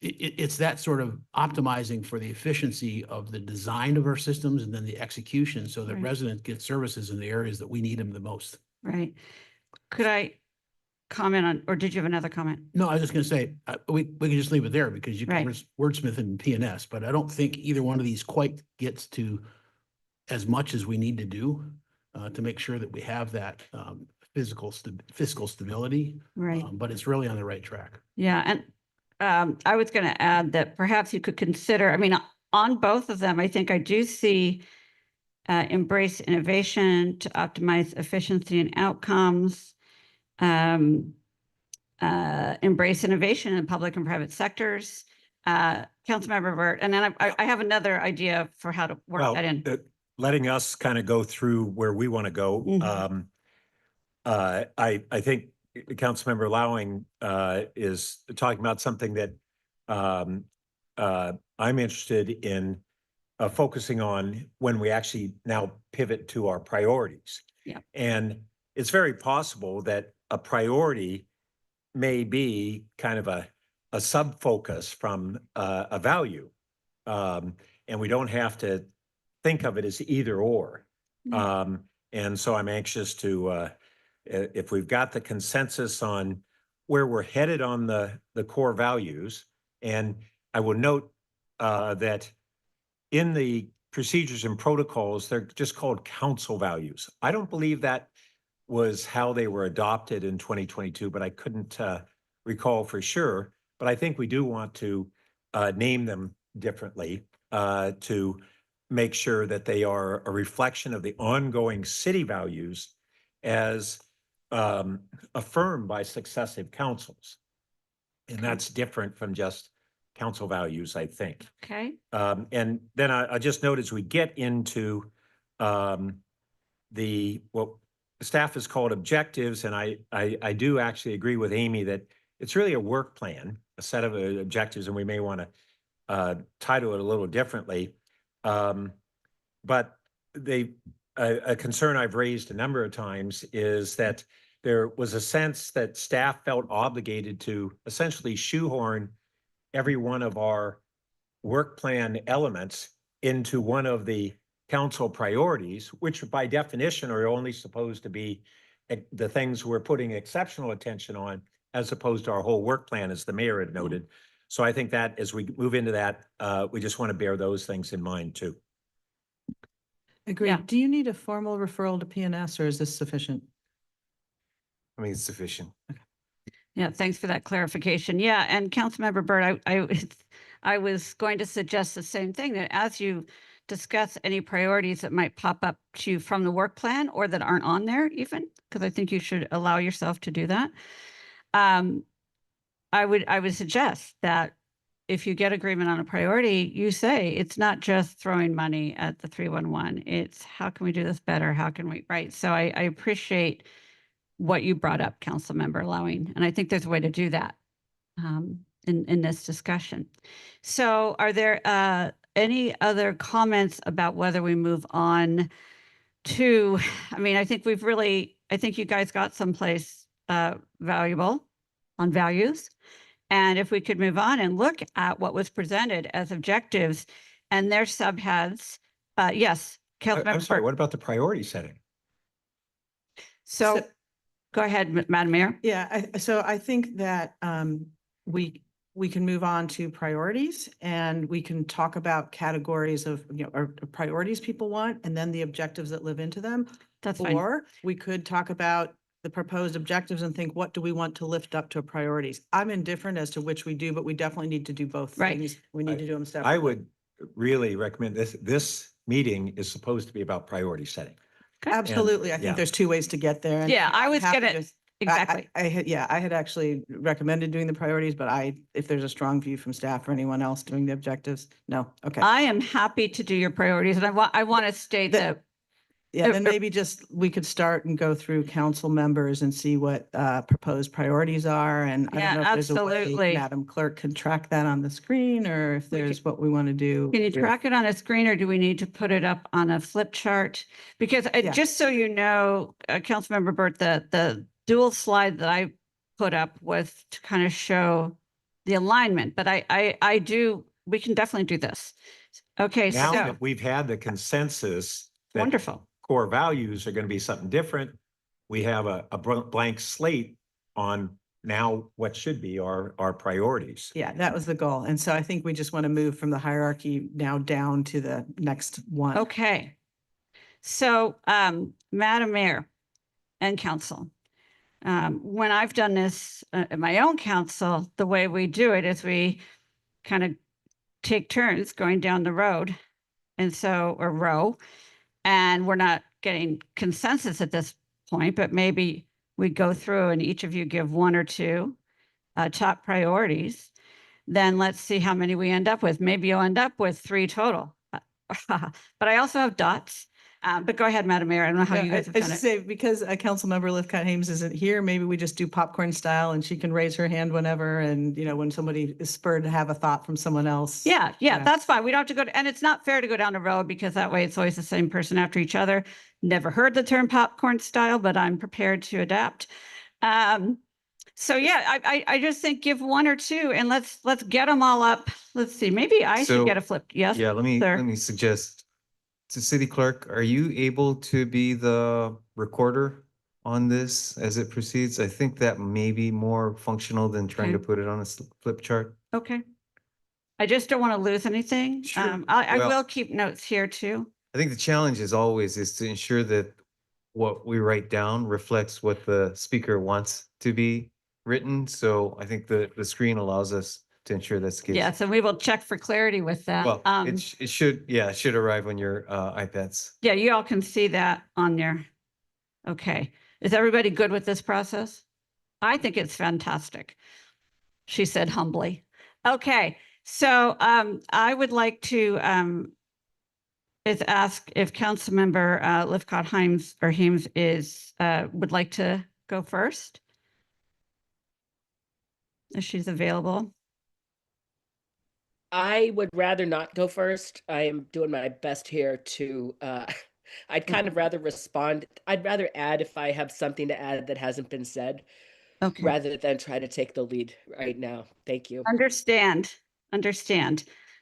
it's that sort of optimizing for the efficiency of the design of our systems and then the execution so that Right. residents get services in the areas that we need them the most. Right. Could I comment on, or did you have another comment? No, I was just going to say, we can just leave it there because you Right. can wordsmith and PNS, but I don't think either one of these quite gets to as much as we need to do to make sure that we have that fiscal stability. Right. But it's really on the right track. Yeah. And I was going to add that perhaps you could consider, I mean, on both of them, I think I do see embrace innovation to optimize efficiency and outcomes, embrace innovation in public and private sectors. Councilmember Burt, and then I have another idea for how to work Well, that in. letting us kind of go through where we want to go. Mhm. I think Councilmember Lowing is talking about something that I'm interested in focusing on when we actually now pivot to our priorities. Yeah. And it's very possible that a priority may be kind of a sub-focus from a value. And we don't have to think of it as either or. And so I'm anxious to, if we've got the consensus on where we're headed on the core values, and I will note that in the procedures and protocols, they're just called council values. I don't believe that was how they were adopted in 2022, but I couldn't recall for sure. But I think we do want to name them differently to make sure that they are a reflection of the ongoing city values as affirmed by successive councils. And that's different from just council values, I think. Okay. And then I just note as we get into what staff has called objectives, and I do actually agree with Amy that it's really a work plan, a set of objectives, and we may want to title it a little differently. But a concern I've raised a number of times is that there was a sense that staff felt obligated to essentially shoehorn every one of our work plan elements into one of the council priorities, which by definition are only supposed to be the things we're putting exceptional attention on, as opposed to our whole work plan, as the mayor had noted. So I think that as we move into that, we just want to bear those things in mind too. Agreed. Yeah. Do you need a formal referral to PNS or is this sufficient? I mean, it's sufficient. Yeah, thanks for that clarification. Yeah, and Councilmember Burt, I was going to suggest the same thing, that as you discuss any priorities that might pop up to you from the work plan or that aren't on there even, because I think you should allow yourself to do that. I would suggest that if you get agreement on a priority, you say it's not just throwing money at the 311. It's how can we do this better? How can we, right? So I appreciate what you brought up, Councilmember Lowing, and I think there's a way to do that in this discussion. So are there any other comments about whether we move on to, I mean, I think you guys got someplace valuable on values. And if we could move on and look at what was presented as objectives and their subheads, yes, Councilmember. I'm sorry, what about the priority setting? So go ahead, Madam Mayor. Yeah, so I think that we we can move on to priorities and we can talk about categories of, or priorities people want, and then the objectives that live into them. That's fine. Or we could talk about the proposed objectives and think, what do we want to lift up to priorities? I'm indifferent as to which we do, but we definitely need to do both Right. things. We need to do them separately. I would really recommend this meeting is supposed to be about priority setting. Absolutely. I yeah. think there's two ways to get there. and Yeah, I I'm was happy gonna, to- exactly. I had actually recommended doing the priorities, but if there's a strong view from staff or anyone else doing the objectives, no, okay. I am happy to do your priorities, and I want to state that. Yeah, then maybe just, we could start and go through council members and see what proposed priorities are. And I Yeah, don't know if there's a way absolutely. Madam Clerk can track that on the screen, or if We there's what we want to do. Can you with- track it on a screen, or do we need to put it up on a flip chart? Because Yeah. just so you know, Councilmember Burt, the dual slide that I put up was to kind of show the alignment, but we can definitely do this. Okay, Now so that we've had the consensus that wonderful. core values are going to be something different, we have a blank slate on now what should be our priorities. Yeah, that was the goal. And so I think we just want to move from the hierarchy now down to the next one. Okay. So, Madam Mayor and Council, when I've done this at my own council, the way we do it is we kind of take turns going down the road, and so, or row, and we're not getting consensus at this point, but maybe we go through and each of you give one or two top priorities. Then let's see how many we end up with. Maybe you'll end up with 3 total. But I also have dots. But go ahead, Madam Mayor. I don't know how No, you guys have I done just it. say, because Councilmember Lifcott Hames isn't here, maybe we just do popcorn style and she can raise her hand whenever. And, when somebody is spurred to have a thought from someone else. Yeah, Yeah. that's fine. We don't have to go and it's not fair to go down the road because that way it's always the same person after each other. Never heard the term popcorn style, but I'm prepared to adapt. So yeah, I just think give 1 or 2 and let's get them all up. Let's see, maybe I should So, get a flip. Yes, Yeah, sir. let me suggest to City Clerk, are you able to be the recorder on this as it proceeds? I think that may be more functional than trying to Okay. put it on a flip chart. Okay. I just don't want to lose anything. Sure. I Well- will keep notes here too. I think the challenge is always is to ensure that what we write down reflects what the speaker wants to be written. So I think the screen allows us to ensure that's the case. Yes, and we will check for clarity with that. Well, it should arrive on your iPads. Yeah, you all can see that on your, okay. Is everybody good with this process? I think it's fantastic, she said humbly. Okay, so I would like to ask if Councilmember Lifcott Hames would like to go first. If she's available. I would rather not go first. I am doing my best here to, I'd kind of rather respond. I'd rather add if I have something to add that hasn't been said, Okay. rather than try to take the lead right now. Thank you. Understand.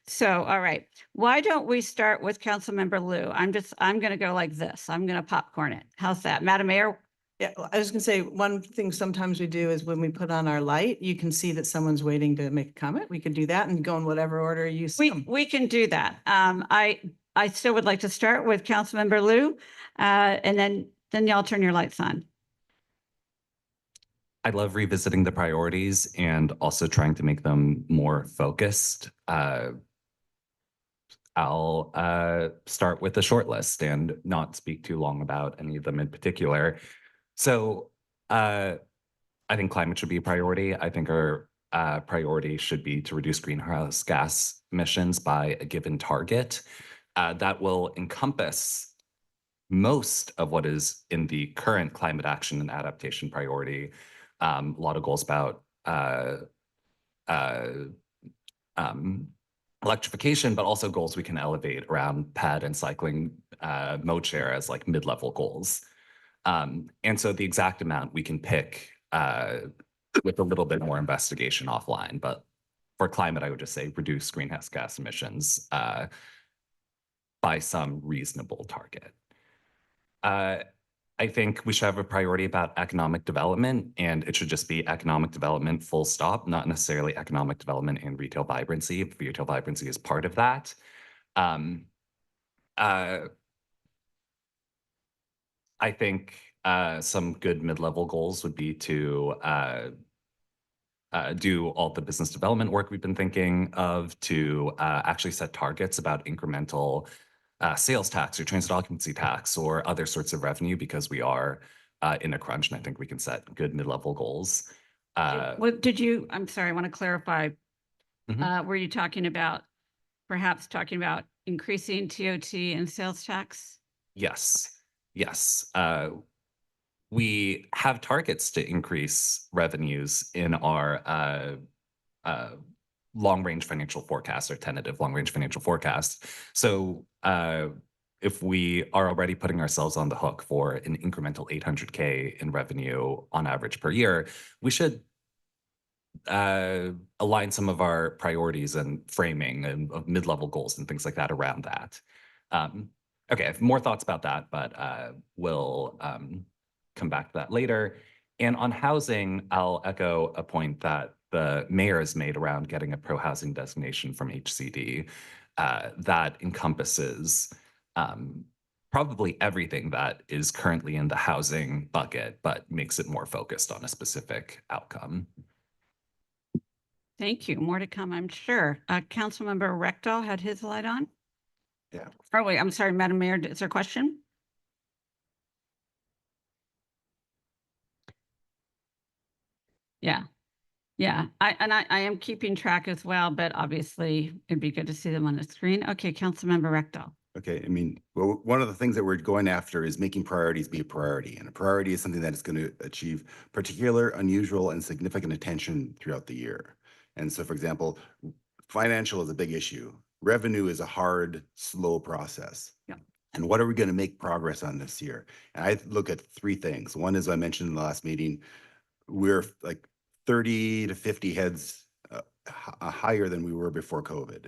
So, all right, why don't we start with Councilmember Liu? I'm going to go like this. I'm going to popcorn it. How's that? Madam Mayor? Yeah, well, I was gonna say, one thing sometimes we do is when we put on our light, you can see that someone's waiting to make a comment. We could do that and go in whatever order you see them. We can do that. I still would like to start with Councilmember Liu, and then y'all turn your lights on. I love revisiting the priorities and also trying to make them more focused. I'll start with the short list and not speak too long about any of them in particular. So I think climate should be a priority. I think our priority should be to reduce greenhouse gas emissions by a given target. That will encompass most of what is in the current climate action and adaptation priority. A lot of goals about electrification, but also goals we can elevate around ped and cycling mode share as like mid-level goals. And so the exact amount we can pick with a little bit more investigation offline. But for climate, I would just say reduce greenhouse gas emissions by some reasonable target. I think we should have a priority about economic development, and it should just be economic development full stop, not necessarily economic development and retail vibrancy. If retail vibrancy is part of that. I think some good mid-level goals would be to do all the business development work we've been thinking of, to actually set targets about incremental sales tax or transit occupancy tax or other sorts of revenue, because we are in a crunch, and I think we can set good mid-level goals. What did you, I'm sorry, I want to clarify. Mhm. Were you talking about, perhaps talking about increasing TOT and sales tax? Yes, yes. We have targets to increase revenues in our long-range financial forecast or tentative long-range financial forecast. So if we are already putting ourselves on the hook for an incremental 800K in revenue on average per year, we should align some of our priorities and framing and of mid-level goals and things like that around that. Okay, I have more thoughts about that, but we'll come back to that later. And on housing, I'll echo a point that the mayor has made around getting a pro-housing designation from HCD that encompasses probably everything that is currently in the housing bucket, but makes it more focused on a specific outcome. Thank you. More to come, I'm sure. Councilmember Rectal had his light on. Yeah. Oh, wait, I'm sorry, Madam Mayor, is there a question? Yeah. Yeah, I am keeping track as well, but obviously it'd be good to see them on the screen. Okay, Councilmember Rectal. Okay, I mean, well, one of the things that we're going after is making priorities be a priority. And a priority is something that is going to achieve particular, unusual, and significant attention throughout the year. And so, for example, financial is a big issue. Revenue is a hard, slow process. Yeah. And what are we going to make progress on this year? And I look at three things. One, as I mentioned in the last meeting, we're like 30 to 50 heads higher than we were before COVID.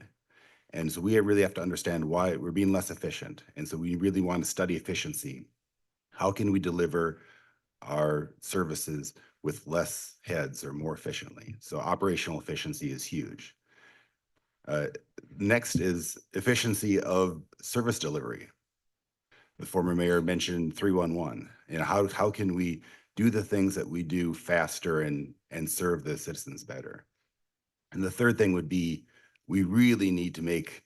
And so we really have to understand why we're being less efficient. And so we really want to study efficiency. How can we deliver our services with less heads or more efficiently? So operational efficiency is huge. Next is efficiency of service delivery. The former mayor mentioned 311. You know, how can we do the things that we do faster and serve the citizens better? And the third thing would be, we really need to make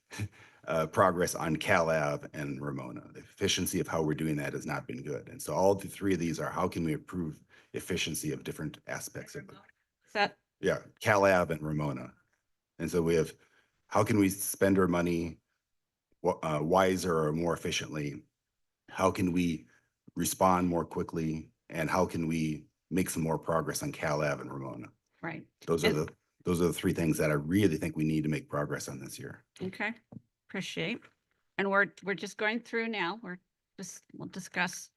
progress on CalAV and Ramona. The efficiency of how we're doing that has not been good. And so all the three of these are, how can we improve efficiency of different aspects of it? Yeah, CalAV and Ramona. And so we have, how can we spend our money wiser or more efficiently? How can we respond more quickly? And how can we make some more progress on CalAV and Ramona? Right. Those are the three things that I really think we need to make progress on this year. Okay, appreciate. And we're just going through now. We'll discuss,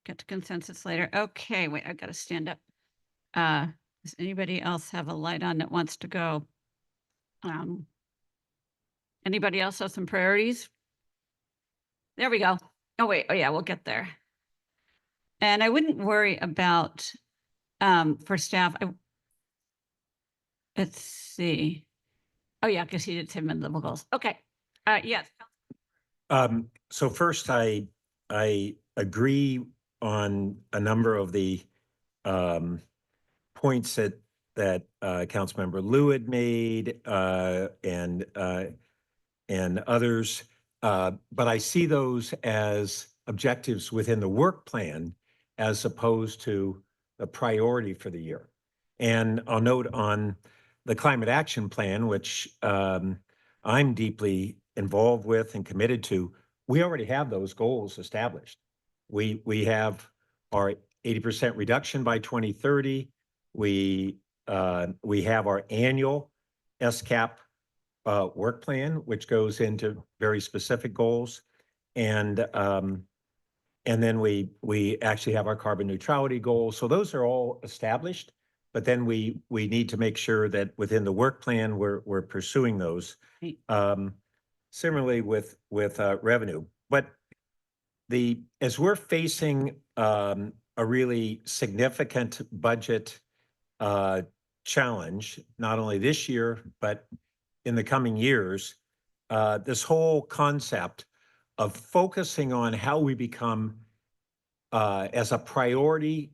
get to consensus later. Okay, wait, I've got to stand up. Does anybody else have a light on that wants to go? Anybody else have some priorities? There we go. Oh, wait. Oh, yeah, we'll get there. And I wouldn't worry about, for staff, let's see. Oh, yeah, because he did say mid-level goals. Okay. Yes. So first, I agree on a number of the points that Councilmember Liu had made and others, but I see those as objectives within the work plan as opposed to a priority for the year. And I'll note on the climate action plan, which I'm deeply involved with and committed to, we already have those goals established. We have our 80% reduction by 2030. We have our annual SCAP work plan, which goes into very specific goals. And then we actually have our carbon neutrality goals. So those are all established, but then we need to make sure that within the work plan, we're pursuing those. Similarly with revenue. But as we're facing a really significant budget challenge, not only this year, but in the coming years, this whole concept of focusing on how we become as a priority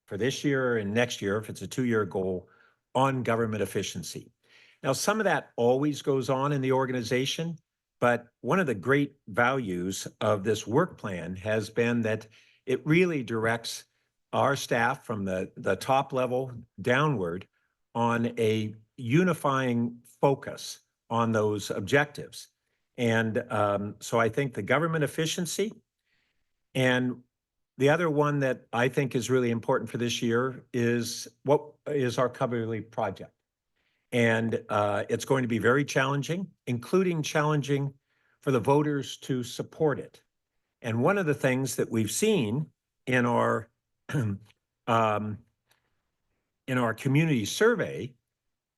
for this year and next year, if it's a 2-year goal, on government efficiency. Now, some of that always goes on in the organization, but one of the great values of this work plan has been that it really directs our staff from the top level downward on a unifying focus on those objectives. And so I think the government efficiency, and the other one that I think is really important for this year is what is our Coverly project. And it's going to be very challenging, including challenging for the voters to support it. And one of the things that we've seen in our community survey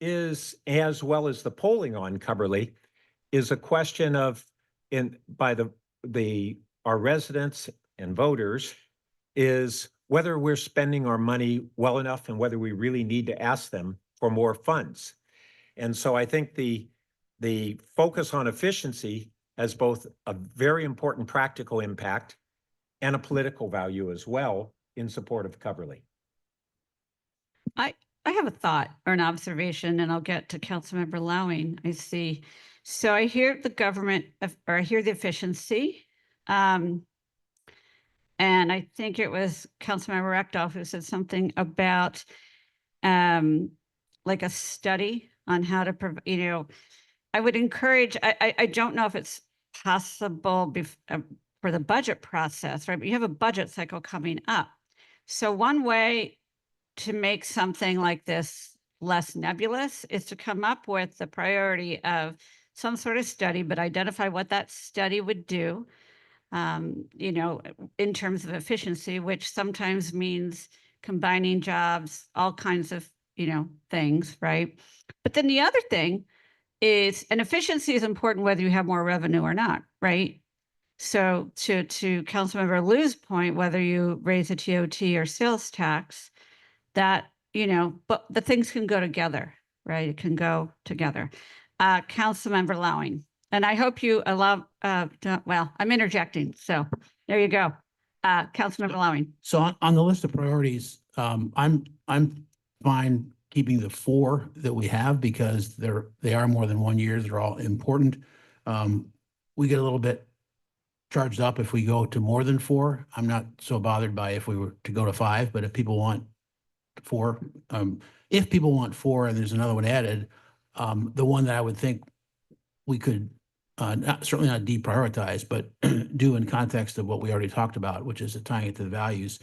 is, as well as the polling on Coverly, is a question of by our residents and voters is whether we're spending our money well enough and whether we really need to ask them for more funds. And so I think the focus on efficiency has both a very important practical impact and a political value as well in support of Coverly. I have a thought or an observation, and I'll get to Councilmember Lowing. I see. So I hear the government, or I hear the efficiency. And I think it was Councilmember Rectoff who said something about like a study on how to, I would encourage, I don't know if it's possible for the budget process, right? But you have a budget cycle coming up. So one way to make something like this less nebulous is to come up with the priority of some sort of study, but identify what that study would do, in terms of efficiency, which sometimes means combining jobs, all kinds of, things, right? But then the other thing is, and efficiency is important whether you have more revenue or not, right? So to Councilmember Liu's point, whether you raise a TOT or sales tax, that, but the things can go together, right? It can go together. Councilmember Lowing, and I hope you allow, well, I'm interjecting, so there you go. Councilmember Lowing. So on the list of priorities, I'm fine keeping the 4 that we have because they are more than 1 year. They're all important. We get a little bit charged up if we go to more than 4. I'm not so bothered by if we were to go to 5, but if people want 4, if people want 4 and there's another one added, the one that I would think we could certainly not deprioritize, but do in context of what we already talked about, which is tying it to the values,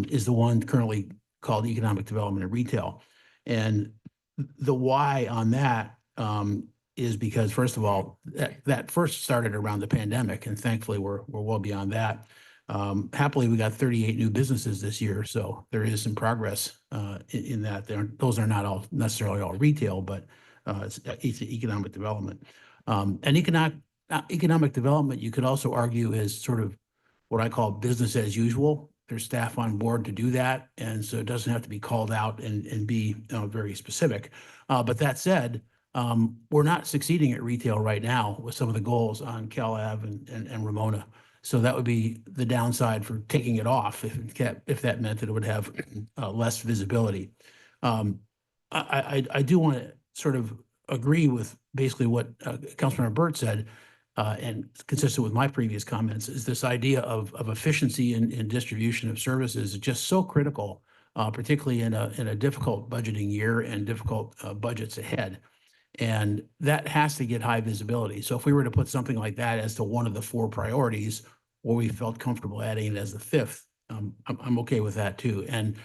is the one currently called economic development and retail. And the why on that is because, first of all, that first started around the pandemic, and thankfully we're well beyond that. Happily, we got 38 new businesses this year, so there is some progress in that. Those are not all necessarily all retail, but it's economic development. And economic development, you could also argue, is sort of what I call business as usual. There's staff on board to do that, and so it doesn't have to be called out and be very specific. But that said, we're not succeeding at retail right now with some of the goals on Cal Ave and Ramona. So that would be the downside for taking it off if that meant that it would have less visibility. I do want to sort of agree with basically what Councilmember Burt said, and consistent with my previous comments, is this idea of efficiency in distribution of services is just so critical, particularly in a difficult budgeting year and difficult budgets ahead. And that has to get high visibility. So if we were to put something like that as to one of the 4 priorities, or we felt comfortable adding it as the 5th, I'm okay with that too. And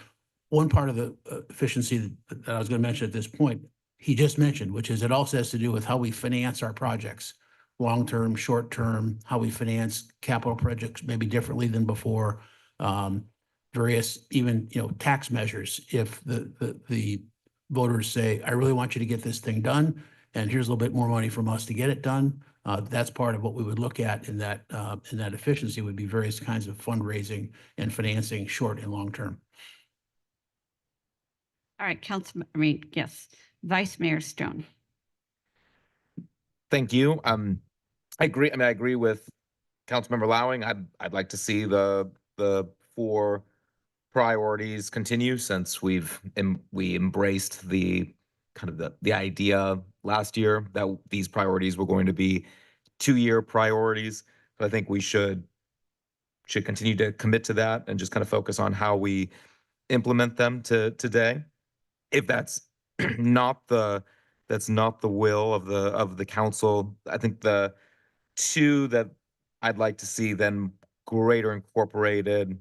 one part of the efficiency that I was going to mention at this point, he just mentioned, which is it also has to do with how we finance our projects, long-term, short-term, how we finance capital projects maybe differently than before, various even, tax measures. If the voters say, I really want you to get this thing done, and here's a little bit more money from us to get it done, That's part of what we would look at in that efficiency would be various kinds of fundraising and financing, short and long term. All right, yes, Vice Mayor Stone. Thank you. I agree. I mean, I agree with Councilmember Lowing. I'd like to see the 4 priorities continue, since we embraced the kind of the idea last year that these priorities were going to be 2-year priorities. But I think we should continue to commit to that and just kind of focus on how we implement them today. If that's not the will of the council, I think the 2 that I'd like to see then greater incorporated.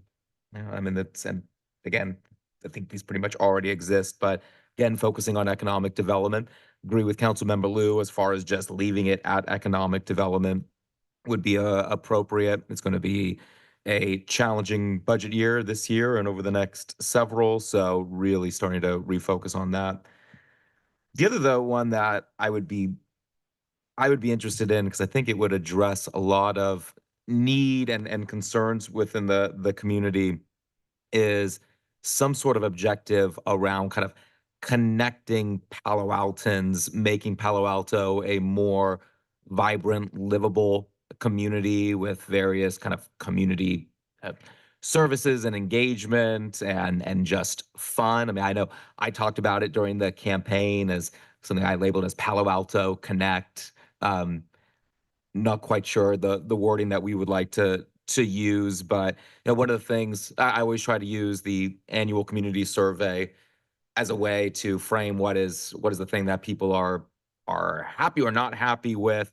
I mean, and again, I think these pretty much already exist, but again, focusing on economic development. Agree with Councilmember Liu as far as just leaving it at economic development would be appropriate. It's going to be a challenging budget year this year and over the next several, so really starting to refocus on that. The other, though, one that I would be interested in, because I think it would address a lot of need and concerns within the community, is some sort of objective around kind of connecting Palo Altans, making Palo Alto a more vibrant, livable community with various kind of community services and engagement and just fun. I mean, I know I talked about it during the campaign as something I labeled as Palo Alto Connect. Not quite sure the wording that we would like to use, but one of the things I always try to use the annual community survey as a way to frame what is the thing that people are happy or not happy with.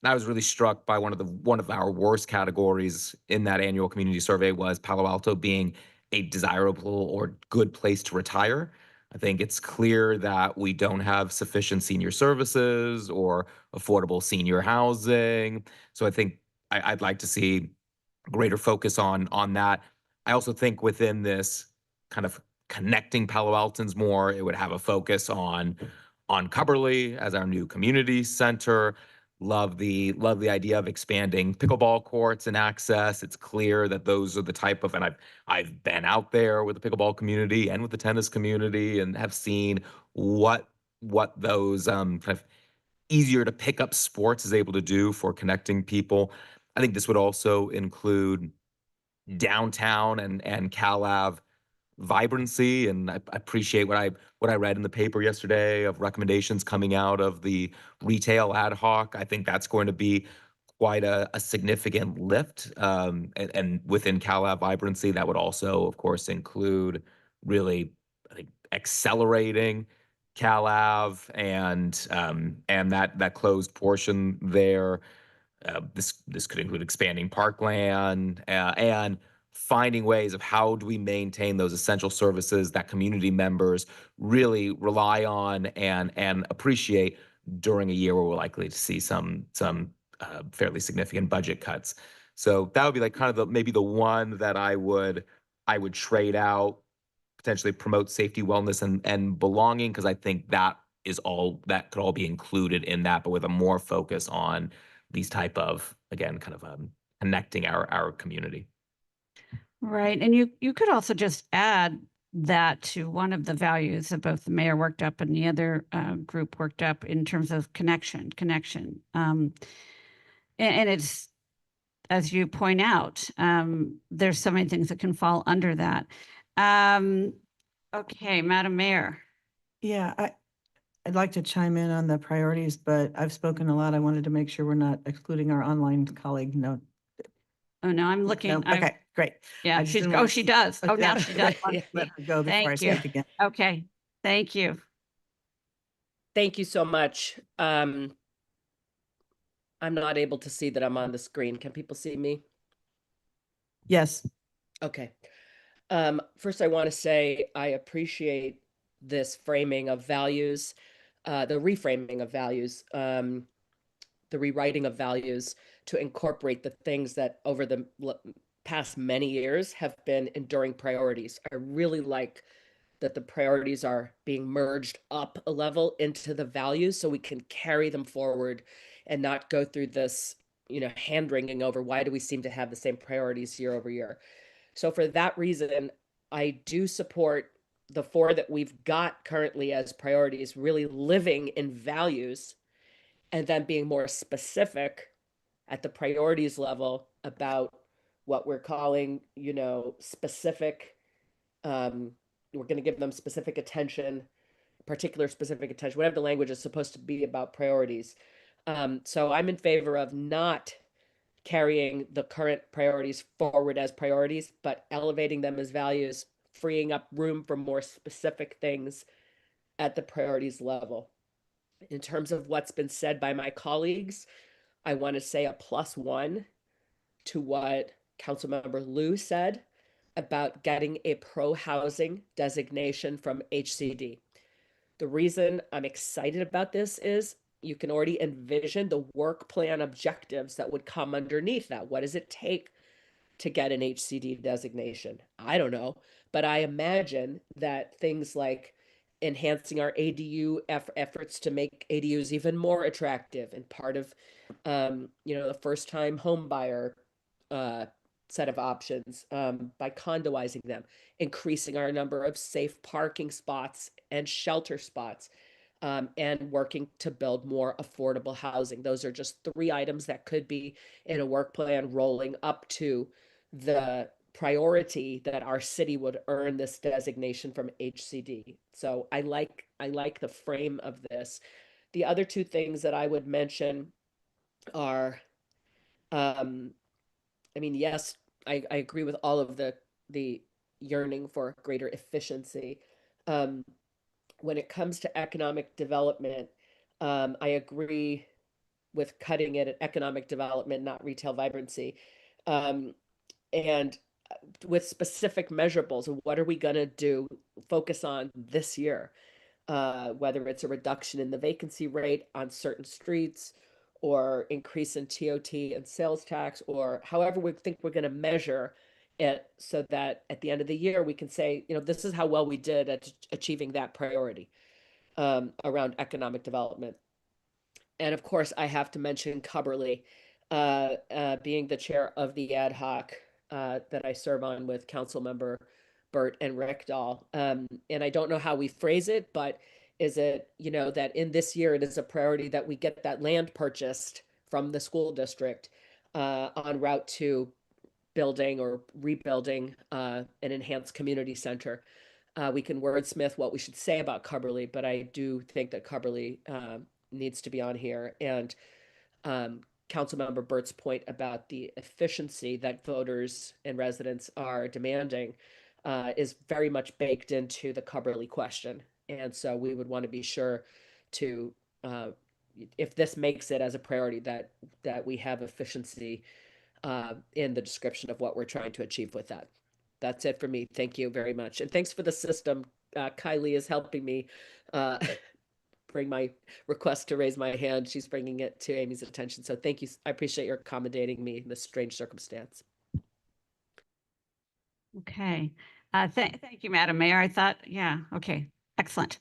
And I was really struck by one of our worst categories in that annual community survey was Palo Alto being a desirable or good place to retire. I think it's clear that we don't have sufficient senior services or affordable senior housing. So I think I'd like to see greater focus on that. I also think within this kind of connecting Palo Altans more, it would have a focus on Cubberley as our new community center. Love the idea of expanding pickleball courts and access. It's clear that those are the type of, and I've been out there with the pickleball community and with the tennis community and have seen what those kind of easier to pick up sports is able to do for connecting people. I think this would also include downtown and Cal Ave vibrancy, and I appreciate what I read in the paper yesterday of recommendations coming out of the retail ad hoc. I think that's going to be quite a significant lift, and within Cal Ave vibrancy, that would also, of course, include really, I think, accelerating Cal Ave and that closed portion there. This could include expanding parkland and finding ways of how do we maintain those essential services that community members really rely on and appreciate during a year where we're likely to see some fairly significant budget cuts. So that would be like kind of maybe the one that I would trade out, potentially promote safety, wellness, and belonging, because I think that could all be included in that, but with a more focus on these type of, again, kind of connecting our community. Right. And you could also just add that to one of the values that both the mayor worked up and the other group worked up in terms of connection. And it's, as you point out, there's so many things that can fall under that. Okay, Madam Mayor. Yeah, I'd like to chime in on the priorities, but I've spoken a lot. I wanted to make sure we're not excluding our online colleague. No. Oh, no, I'm looking. No, okay, great. Yeah, I just didn't want- she does. Oh, now she does. Let her go before I Thank you. speak again. Okay, thank you. Thank you so much. I'm not able to see that I'm on the screen. Can people see me? Yes. Okay. First, I want to say I appreciate this framing of values, the reframing of values, the rewriting of values to incorporate the things that over the past many years have been enduring priorities. I really like that the priorities are being merged up a level into the values so we can carry them forward and not go through this, hand wringing over why do we seem to have the same priorities year over year. So for that reason, I do support the 4 that we've got currently as priorities, really living in values and then being more specific at the priorities level about what we're calling, specific, we're going to give them specific attention, particular specific attention, whatever the language is supposed to be about priorities. So I'm in favor of not carrying the current priorities forward as priorities, but elevating them as values, freeing up room for more specific things at the priorities level. In terms of what's been said by my colleagues, I want to say a +1 to what Councilmember Liu said about getting a pro-housing designation from HCD. The reason I'm excited about this is you can already envision the work plan objectives that would come underneath that. What does it take to get an HCD designation? I don't know, but I imagine that things like enhancing our ADU efforts to make ADUs even more attractive and part of, the first time home buyer set of options, by condoizing them, increasing our number of safe parking spots and shelter spots, and working to build more affordable housing. Those are just 3 items that could be in a work plan rolling up to the priority that our city would earn this designation from HCD. So I like the frame of this. The other 2 things that I would mention are, yes, I agree with all of the yearning for greater efficiency. When it comes to economic development, I agree with cutting it at economic development, not retail vibrancy. And with specific measurables of what are we going to do, focus on this year, whether it's a reduction in the vacancy rate on certain streets or increase in TOT and sales tax, or however we think we're going to measure it so that at the end of the year we can say, this is how well we did at achieving that priority around economic development. And of course, I have to mention Cubberley, being the chair of the ad hoc that I serve on with Councilmember Burt and Rickdahl. And I don't know how we phrase it, but is it, that in this year it is a priority that we get that land purchased from the school district en route to building or rebuilding an enhanced community center. We can wordsmith what we should say about Cubberley, but I do think that Cubberley needs to be on here. And Councilmember Burt's point about the efficiency that voters and residents are demanding is very much baked into the Cubberley question. And so we would want to be sure to, if this makes it as a priority, that we have efficiency in the description of what we're trying to achieve with that. That's it for me. Thank you very much. And thanks for the system. Kylie is helping me bring my request to raise my hand. She's bringing it to Amy's attention. So thank you. I appreciate your accommodating me in this strange circumstance. Okay. Thank you, Madam Mayor. I thought, yeah, okay, excellent.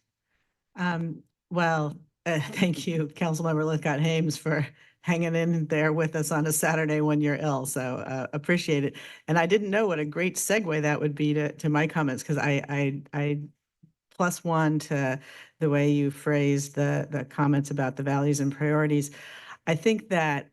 Well, thank you, Councilmember Lithcott Hames, for hanging in there with us on a Saturday when you're ill. So appreciate it. And I didn't know what a great segue that would be to my comments, because I +1 to the way you phrased the comments about the values and priorities. I think that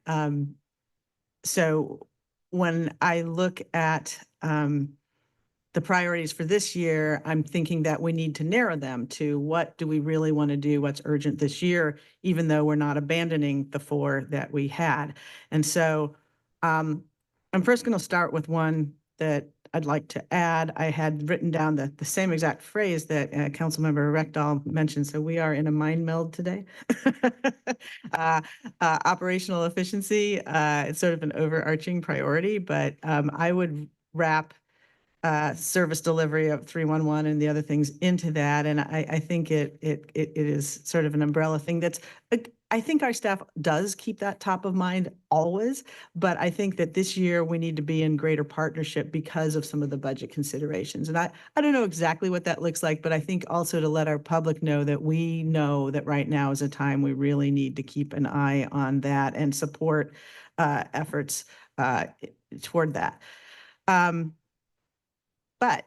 so when I look at the priorities for this year, I'm thinking that we need to narrow them to what do we really want to do, what's urgent this year, even though we're not abandoning the 4 that we had. And so I'm first going to start with one that I'd like to add. I had written down the same exact phrase that Councilmember Rickdahl mentioned. So we are in a mind meld today. Operational efficiency, it's sort of an overarching priority, but I would wrap service delivery of 311 and the other things into that. And I think it is sort of an umbrella thing that's, I think our staff does keep that top of mind always, but I think that this year we need to be in greater partnership because of some of the budget considerations. And I don't know exactly what that looks like, but I think also to let our public know that we know that right now is a time we really need to keep an eye on that and support efforts toward that. But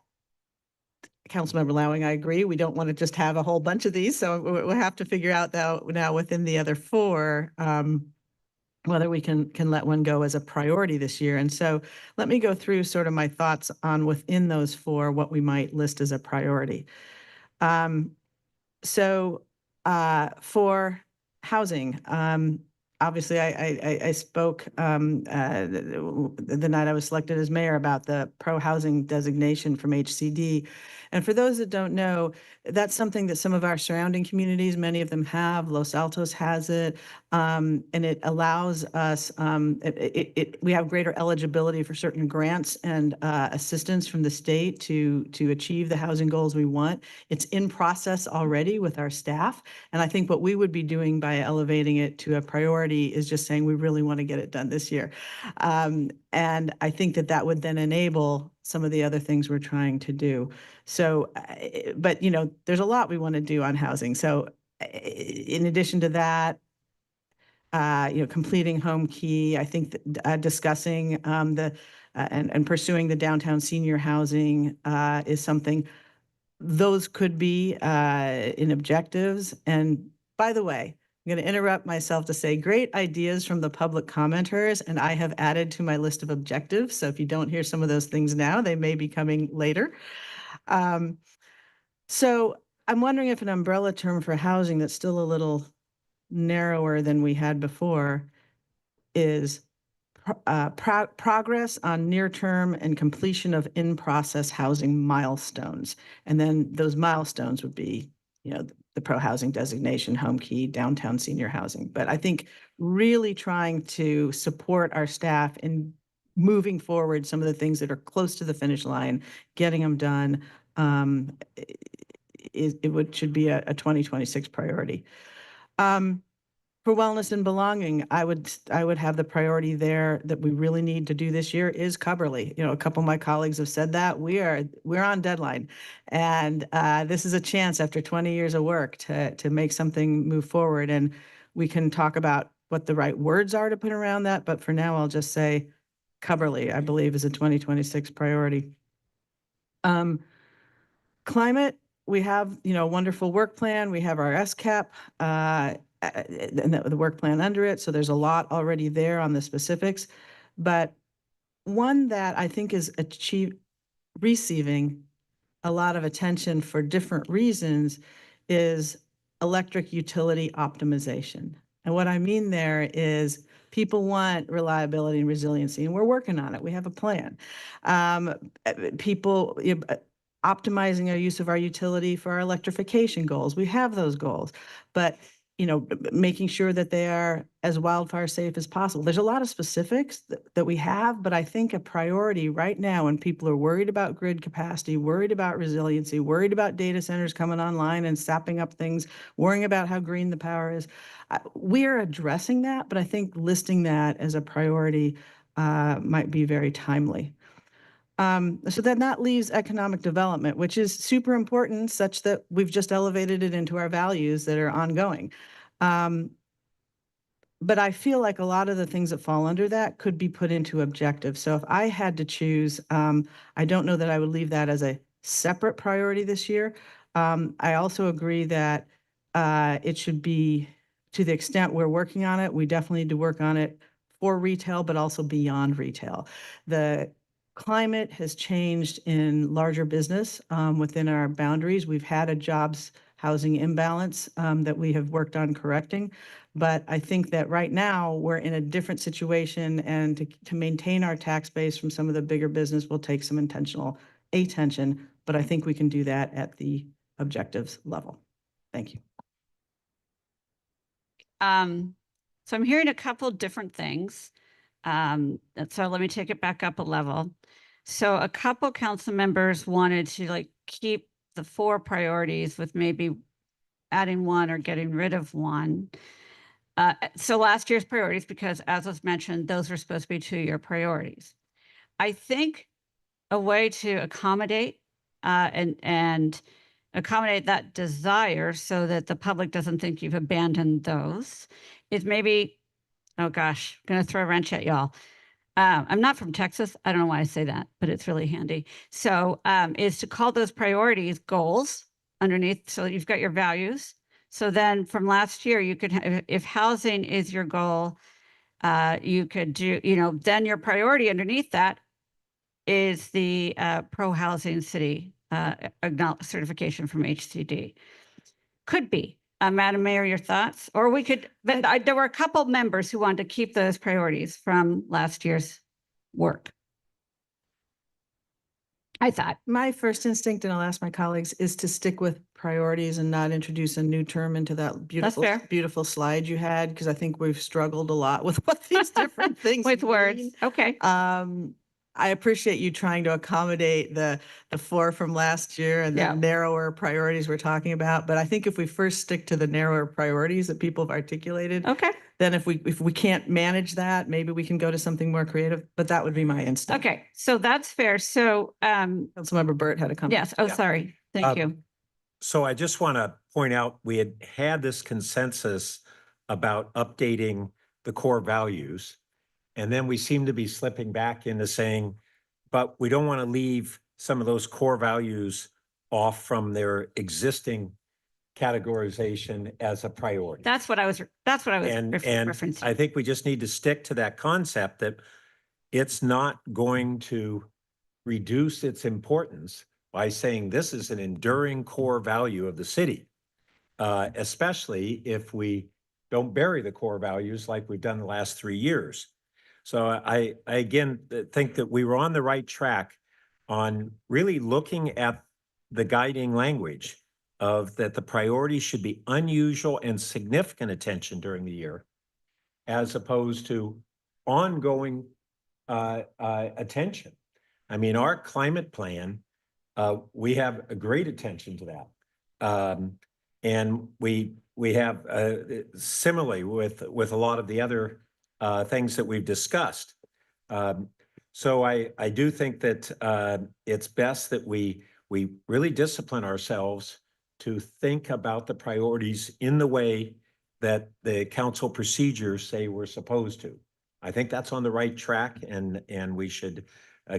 Councilmember Lowing, I agree. We don't want to just have a whole bunch of these. So we'll have to figure out now within the other four, whether we can let one go as a priority this year. And so let me go through sort of my thoughts on within those four, what we might list as a priority. So for housing, obviously I spoke the night I was selected as mayor about the pro-housing designation from HCD. And for those that don't know, that's something that some of our surrounding communities, many of them have. Los Altos has it, and it allows us, we have greater eligibility for certain grants and assistance from the state to achieve the housing goals we want. It's in process already with our staff. And I think what we would be doing by elevating it to a priority is just saying we really want to get it done this year. And I think that would then enable some of the other things we're trying to do. So, but there's a lot we want to do on housing. So in addition to that, completing home key, I think discussing and pursuing the downtown senior housing is something. Those could be in objectives. And by the way, I'm going to interrupt myself to say great ideas from the public commenters, and I have added to my list of objectives. So if you don't hear some of those things now, they may be coming later. So I'm wondering if an umbrella term for housing that's still a little narrower than we had before is progress on near-term and completion of in-process housing milestones. And then those milestones would be, the pro-housing designation, home key, downtown senior housing. But I think really trying to support our staff in moving forward some of the things that are close to the finish line, getting them done, should be a 2026 priority. For wellness and belonging, I would have the priority there that we really need to do this year is Cubberley. A couple of my colleagues have said that we're on deadline, and this is a chance after 20 years of work to make something move forward. And we can talk about what the right words are to put around that, but for now, I'll just say Cubberley, I believe, is a 2026 priority. Climate, we have a wonderful work plan. We have our SCAP. And the work plan under it. So there's a lot already there on the specifics. But one that I think is receiving a lot of attention for different reasons is electric utility optimization. And what I mean there is people want reliability and resiliency, and we're working on it. We have a plan. People optimizing our use of our utility for our electrification goals. We have those goals, but making sure that they are as wildfire safe as possible. There's a lot of specifics that we have, but I think a priority right now when people are worried about grid capacity, worried about resiliency, worried about data centers coming online and sapping up things, worrying about how green the power is, we are addressing that, but I think listing that as a priority might be very timely. So then that leaves economic development, which is super important, such that we've just elevated it into our values that are ongoing. But I feel like a lot of the things that fall under that could be put into objectives. So if I had to choose, I don't know that I would leave that as a separate priority this year. I also agree that it should be, to the extent we're working on it, we definitely need to work on it for retail, but also beyond retail. The climate has changed in larger business within our boundaries. We've had a jobs housing imbalance that we have worked on correcting. But I think that right now we're in a different situation, and to maintain our tax base from some of the bigger business will take some intentional attention, but I think we can do that at the objectives level. Thank you. So I'm hearing a couple different things. So let me take it back up a level. So a couple council members wanted to like keep the 4 priorities with maybe adding one or getting rid of one. So last year's priorities, because as was mentioned, those were supposed to be 2-year priorities. I think a way to accommodate and accommodate that desire so that the public doesn't think you've abandoned those is maybe, oh gosh, I'm going to throw a wrench at y'all. I'm not from Texas. I don't know why I say that, but it's really handy. So is to call those priorities goals underneath. So you've got your values. So then from last year, you could, if housing is your goal, you could do, then your priority underneath that is the pro-housing city certification from HCD. Could be. Madam Mayor, your thoughts? Or we could, but there were a couple members who wanted to keep those priorities from last year's work. I thought. My first instinct, and I'll ask my colleagues, is to stick with priorities and not introduce a new term into that beautiful, fair. beautiful slide you had, because I think we've struggled a lot with what these different things With words. mean. Okay. I appreciate you trying to accommodate the 4 from last year and the Yeah. narrower priorities we're talking about. But I think if we first stick to the narrower priorities that people have articulated, Okay. then if we can't manage that, maybe we can go to something more creative. But that would be my instinct. Okay. So that's fair. So, Councilmember Burt had a comment. yes. Oh, Yeah. sorry. Thank you. So I just want to point out, we had this consensus about updating the core values. And then we seem to be slipping back into saying, but we don't want to leave some of those core values off from their existing categorization as a priority. That's what I was And referencing. I think we just need to stick to that concept that it's not going to reduce its importance by saying this is an enduring core value of the city, especially if we don't bury the core values like we've done the last 3 years. So I again think that we were on the right track on really looking at the guiding language of that the priorities should be unusual and significant attention during the year, as opposed to ongoing attention. I mean, our climate plan, we have a great attention to that. And we have similarly with a lot of the other things that we've discussed. So I do think that it's best that we really discipline ourselves to think about the priorities in the way that the council procedures say we're supposed to. I think that's on the right track, and we should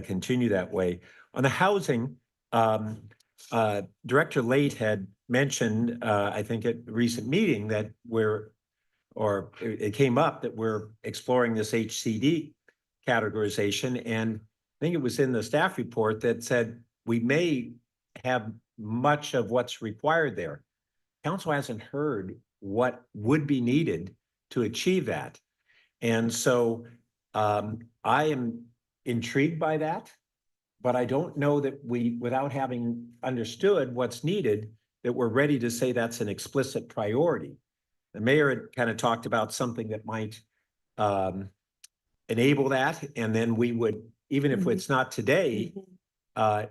continue that way. On the housing, Director Late had mentioned, I think at a recent meeting, that it came up that we're exploring this HCD categorization. And I think it was in the staff report that said we may have much of what's required there. Council hasn't heard what would be needed to achieve that. And so I am intrigued by that, but I don't know that without having understood what's needed, that we're ready to say that's an explicit priority. The mayor had kind of talked about something that might enable that. And then we would, even if it's not today,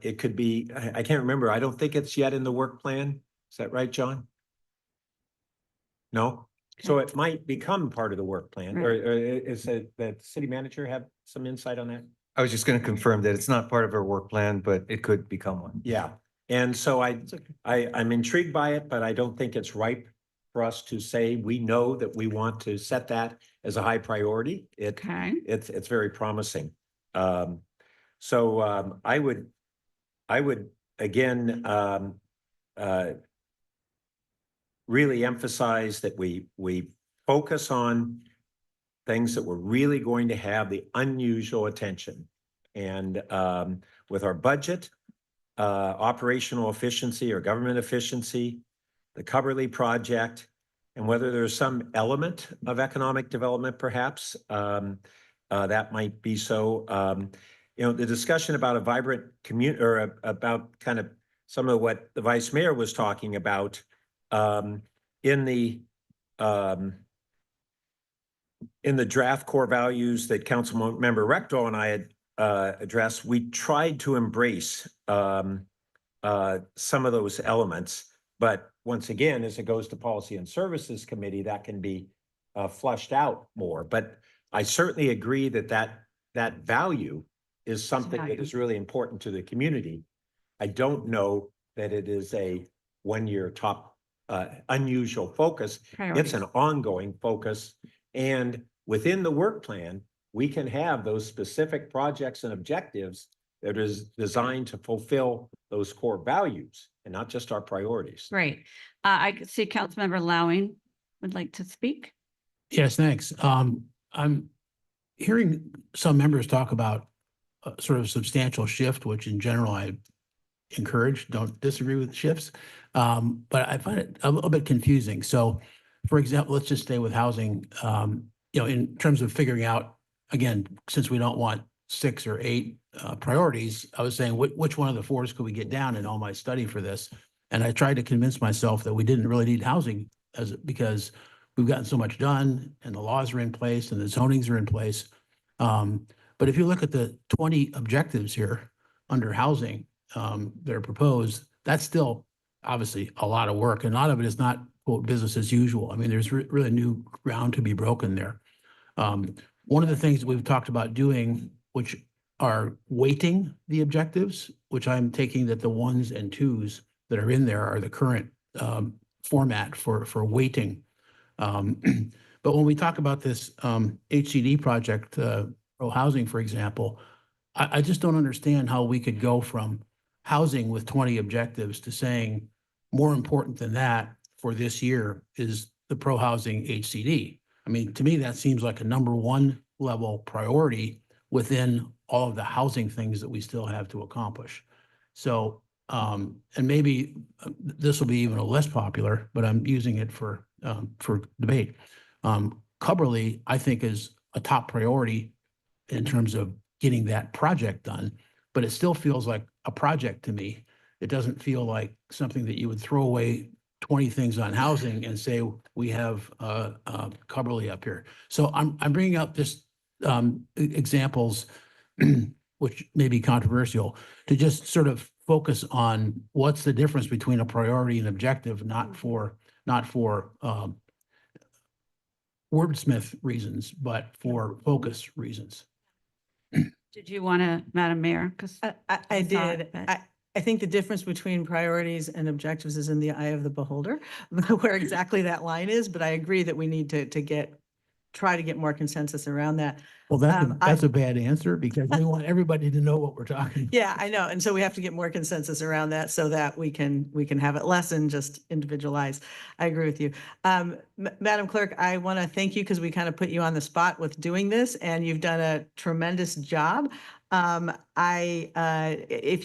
it could be, I can't remember. I don't think it's yet in the work plan. Is that right, John? No? So it might become part of the work plan, or is it that city manager have some insight on that? I was just going to confirm that it's not part of our work plan, but it could become one. Yeah. And so I'm intrigued by it, but I don't think it's ripe for us to say we know that we want to set that as a high priority. It's very promising. So I would again really emphasize that we focus on things that we're really going to have the unusual attention. And with our budget, operational efficiency or government efficiency, the Coverly project, and whether there's some element of economic development, perhaps, that might be so. The discussion about a vibrant community, or about kind of some of what the vice mayor was talking about in the draft core values that Councilmember Rector and I had address, we tried to embrace some of those elements. But once again, as it goes to Policy and Services Committee, that can be flushed out more. But I certainly agree that that value is something that is really important to the community. I don't know that it is a one-year top unusual focus. It's an ongoing focus. And within the work plan, we can have those specific projects and objectives that is designed to fulfill those core values and not just our priorities. Great. I could see Councilmember Lowing would like to speak. Yes, thanks. I'm hearing some members talk about a sort of substantial shift, which in general I encourage, don't disagree with shifts. But I find it a little bit confusing. So for example, let's just stay with housing, in terms of figuring out, again, since we don't want 6 or 8 priorities, I was saying which one of the 4s could we get down in all my study for this? And I tried to convince myself that we didn't really need housing because we've gotten so much done and the laws are in place and the zonings are in place. But if you look at the 20 objectives here under housing that are proposed, that's still obviously a lot of work. And a lot of it is not, quote, business as usual. I mean, there's really new ground to be broken there. One of the things that we've talked about doing, which are weighting the objectives, which I'm taking that the 1s and 2s that are in there are the current format for weighting. But when we talk about this HCD project, pro housing, for example, I just don't understand how we could go from housing with 20 objectives to saying more important than that for this year is the pro housing HCD. I mean, to me, that seems like a number 1 level priority within all of the housing things that we still have to accomplish. So, and maybe this will be even less popular, but I'm using it for debate. Cubberley, I think, is a top priority in terms of getting that project done, but it still feels like a project to me. It doesn't feel like something that you would throw away 20 things on housing and say, we have Cubberley up here. So I'm bringing up this examples, which may be controversial, to just sort of focus on what's the difference between a priority and objective, not for wordsmith reasons, but for focus reasons. Did you want to, Madam Mayor? Because I did. I think the difference between priorities and objectives is in the eye of the beholder, where exactly that line is. But I agree that we need to try to get more consensus around that. Well, that's a bad answer because we want everybody to know what we're talking about. Yeah, I know. And so we have to get more consensus around that so that we can have it less than just individualized. I agree with you. Madam Clerk, I want to thank you because we kind of put you on the spot with doing this and you've done a tremendous job. If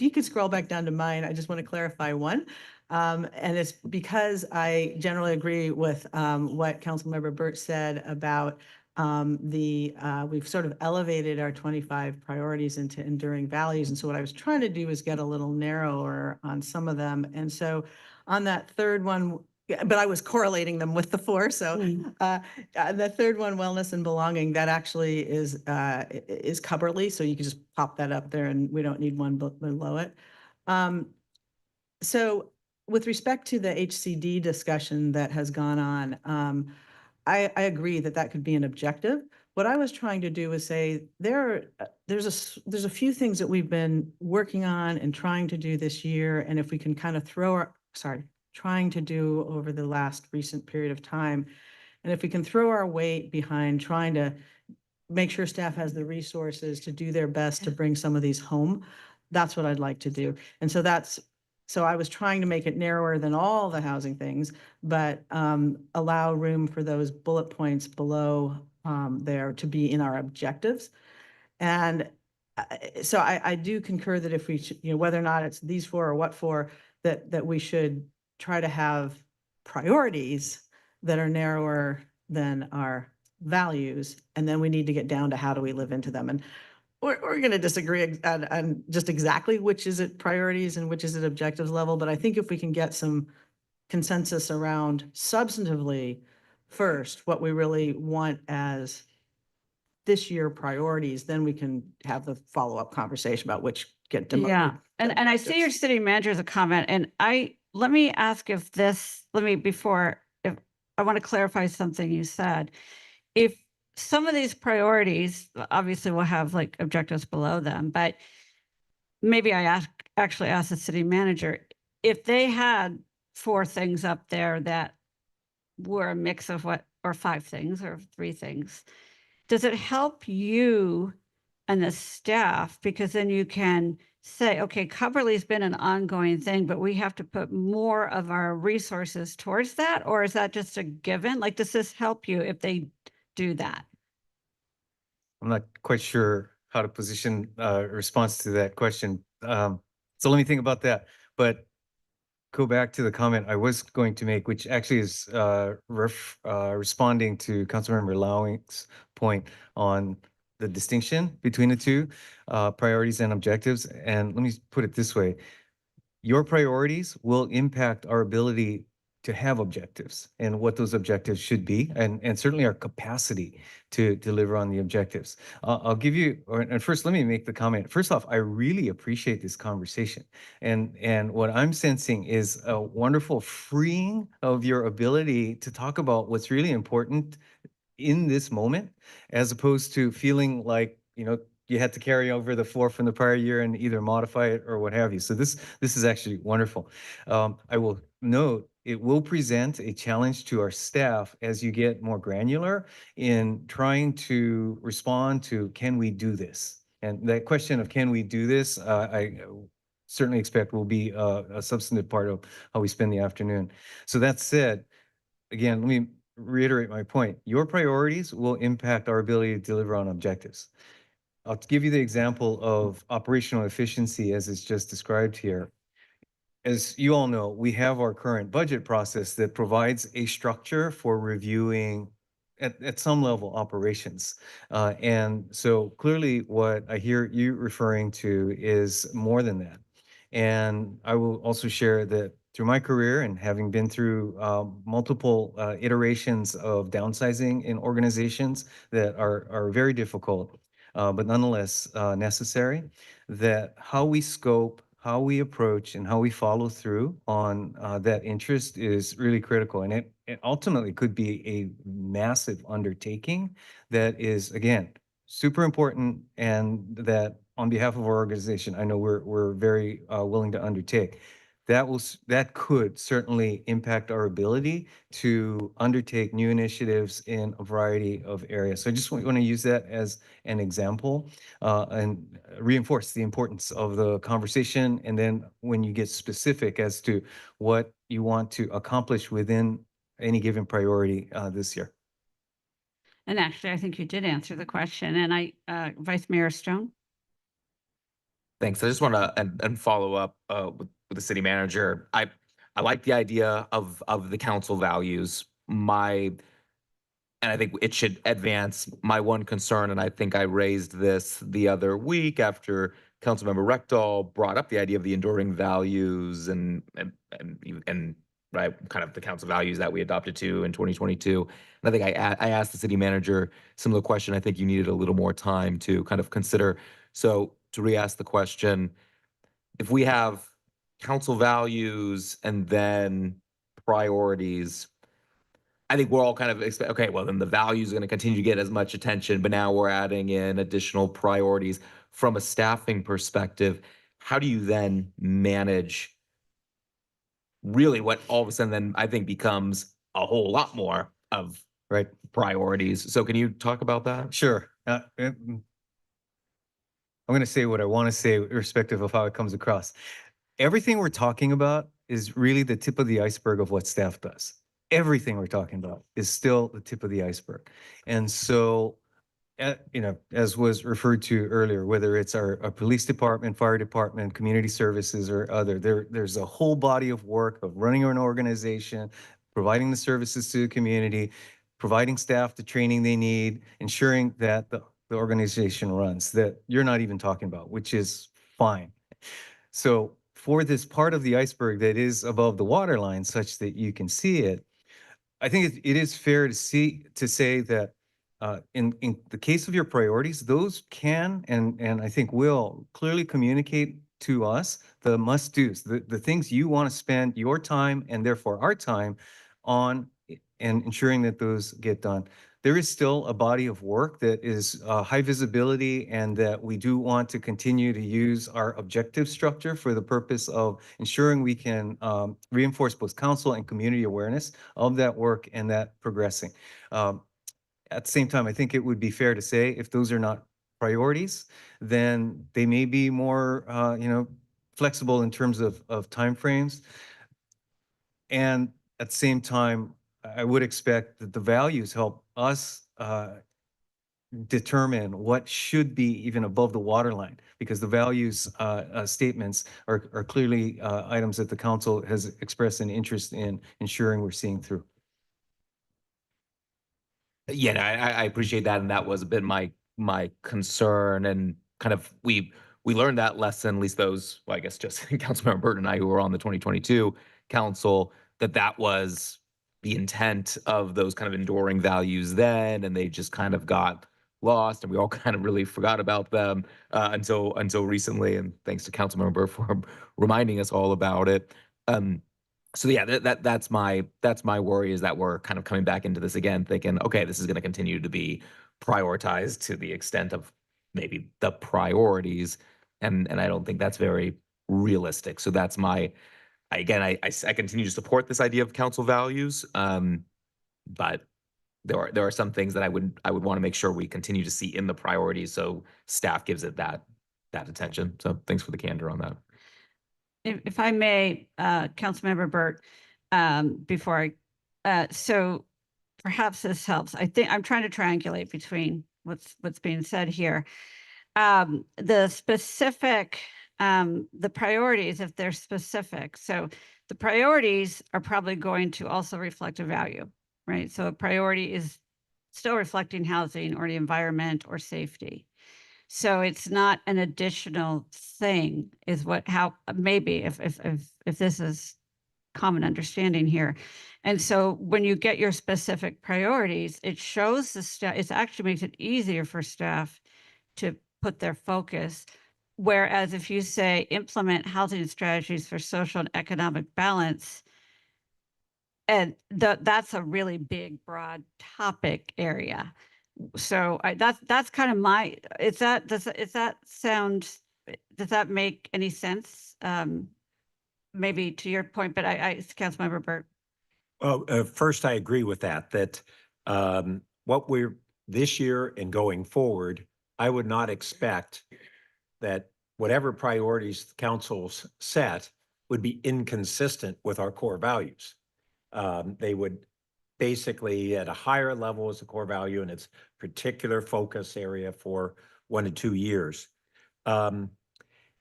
you could scroll back down to mine, I just want to clarify one. And it's because I generally agree with what Councilmember Burt said about we've sort of elevated our 25 priorities into enduring values. And so what I was trying to do is get a little narrower on some of them. And so on that third one, but I was correlating them with the 4. So the third one, wellness and belonging, that actually is Cubberley. So you can just pop that up there and we don't need one below it. So with respect to the HCD discussion that has gone on, I agree that could be an objective. What I was trying to do was say there's a few things that we've been working on and trying to do this year, and if we can kind of trying to do over the last recent period of time, and if we can throw our weight behind trying to make sure staff has the resources to do their best to bring some of these home, that's what I'd like to do. And so so I was trying to make it narrower than all the housing things, but allow room for those bullet points below there to be in our objectives. And so I do concur that if we, whether or not it's these 4 or what 4, that we should try to have priorities that are narrower than our values. And then we need to get down to how do we live into them. And we're going to disagree on just exactly which is it priorities and which is it objectives level. But I think if we can get some consensus around substantively first, what we really want as this year priorities, then we can have the follow-up conversation about which get demoted. Yeah, and I see your city manager as a comment, and let me ask if this, if I want to clarify something you said. If some of these priorities, obviously we'll have like objectives below them, but maybe actually ask the city manager, if they had 4 things up there that were a mix of or 5 things or 3 things, does it help you and the staff? Because then you can say, okay, Coverly's been an ongoing thing, but we have to put more of our resources towards that? Or is that just a given? Like, does this help you if they do that? I'm not quite sure how to position a response to that question. So let me think about that. But go back to the comment I was going to make, which actually is responding to Councilmember Lowing's point on the distinction between the two, priorities and objectives. And let me put it this way. Your priorities will impact our ability to have objectives and what those objectives should be, and certainly our capacity to deliver on the objectives. I'll give you, and first, let me make the comment. First off, I really appreciate this conversation. And what I'm sensing is a wonderful freeing of your ability to talk about what's really important in this moment, as opposed to feeling like, you had to carry over the 4 from the prior year and either modify it or what have you. So this is actually wonderful. I will note it will present a challenge to our staff as you get more granular in trying to respond to, can we do this? And that question of can we do this, I certainly expect will be a substantive part of how we spend the afternoon. So that said, again, let me reiterate my point. Your priorities will impact our ability to deliver on objectives. I'll give you the example of operational efficiency as it's just described here. As you all know, we have our current budget process that provides a structure for reviewing at some level operations. And so clearly what I hear you referring to is more than that. And I will also share that through my career and having been through multiple iterations of downsizing in organizations that are very difficult, but nonetheless necessary, that how we scope, how we approach, and how we follow through on that interest is really critical. And it ultimately could be a massive undertaking that is, again, super important, and that on behalf of our organization, I know we're very willing to undertake. That could certainly impact our ability to undertake new initiatives in a variety of areas. So I just want to use that as an example and reinforce the importance of the conversation. And then when you get specific as to what you want to accomplish within any given priority this year. And actually, I think you did answer the question. And Vice Mayor Stone? Thanks. I just want to and follow up with the city manager. I like the idea of the council values. And I think it should advance my one concern, and I think I raised this the other week after Councilmember Rectal brought up the idea of the enduring values and right, kind of the council values that we adopted to in 2022. And I think I asked the city manager similar question. I think you needed a little more time to kind of consider. So to re-ask the question, if we have council values and then priorities, I think we're all kind of okay, well, then the values are going to continue to get as much attention, but now we're adding in additional priorities. From a staffing perspective, how do you then manage really what all of a sudden then I think becomes a whole lot more of priorities? So can you talk about that? Sure. I'm going to say what I want to say, irrespective of how it comes across. Everything we're talking about is really the tip of the iceberg of what staff does. Everything we're talking about is still the tip of the iceberg. And so, as was referred to earlier, whether it's our police department, fire department, community services, or other, there's a whole body of work of running an organization, providing the services to the community, providing staff the training they need, ensuring that the organization runs, that you're not even talking about, which is fine. So for this part of the iceberg that is above the waterline such that you can see it, I think it is fair to say that in the case of your priorities, those can and I think will clearly communicate to us the must-dos, the things you want to spend your time and therefore our time on and ensuring that those get done. There is still a body of work that is high visibility and that we do want to continue to use our objective structure for the purpose of ensuring we can reinforce both council and community awareness of that work and that progressing. At the same time, I think it would be fair to say if those are not priorities, then they may be more, flexible in terms of timeframes. And at the same time, I would expect that the values help us determine what should be even above the waterline, because the values statements are clearly items that the council has expressed an interest in ensuring we're seeing through. Yeah, and I appreciate that, and that was a bit my concern, and kind of we learned that lesson, at least those, well, I guess just Councilmember Burton and I who were on the 2022 council, that was the intent of those kind of enduring values then, and they just kind of got lost, and we all kind of really forgot about them until recently, and thanks to Councilmember for reminding us all about it. So yeah, that's my worry, is that we're kind of coming back into this again, thinking, okay, this is going to continue to be prioritized to the extent of maybe the priorities, and I don't think that's very realistic. So that's I continue to support this idea of council values, but there are some things that I would want to make sure we continue to see in the priorities, so staff gives it that attention. So thanks for the candor on that. If I may, Councilmember Burt, before so perhaps this helps. I think I'm trying to triangulate between what's being said here. The specific, the priorities, if they're specific. So the priorities are probably going to also reflect a value, right? So a priority is still reflecting housing or the environment or safety. So it's not an additional thing, is how maybe if this is common understanding here. And so when you get your specific priorities, it shows the staff, it actually makes it easier for staff to put their focus. Whereas if you say implement housing strategies for social and economic balance, and that's a really big, broad topic area. So that's kind of my, does that make any sense? Maybe to your point, but Councilmember Burt. Well, first, I agree with that what we're this year and going forward, I would not expect that whatever priorities the councils set would be inconsistent with our core values. They would basically at a higher level as a core value and its particular focus area for 1 to 2 years. And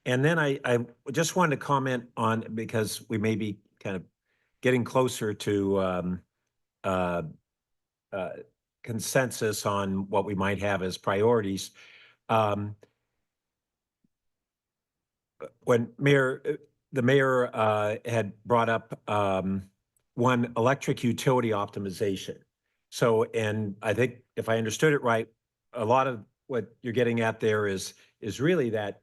then I just wanted to comment on, because we may be kind of getting closer to consensus on what we might have as priorities. When the mayor had brought up one, electric utility optimization. So, and I think if I understood it right, a lot of what you're getting at there is really that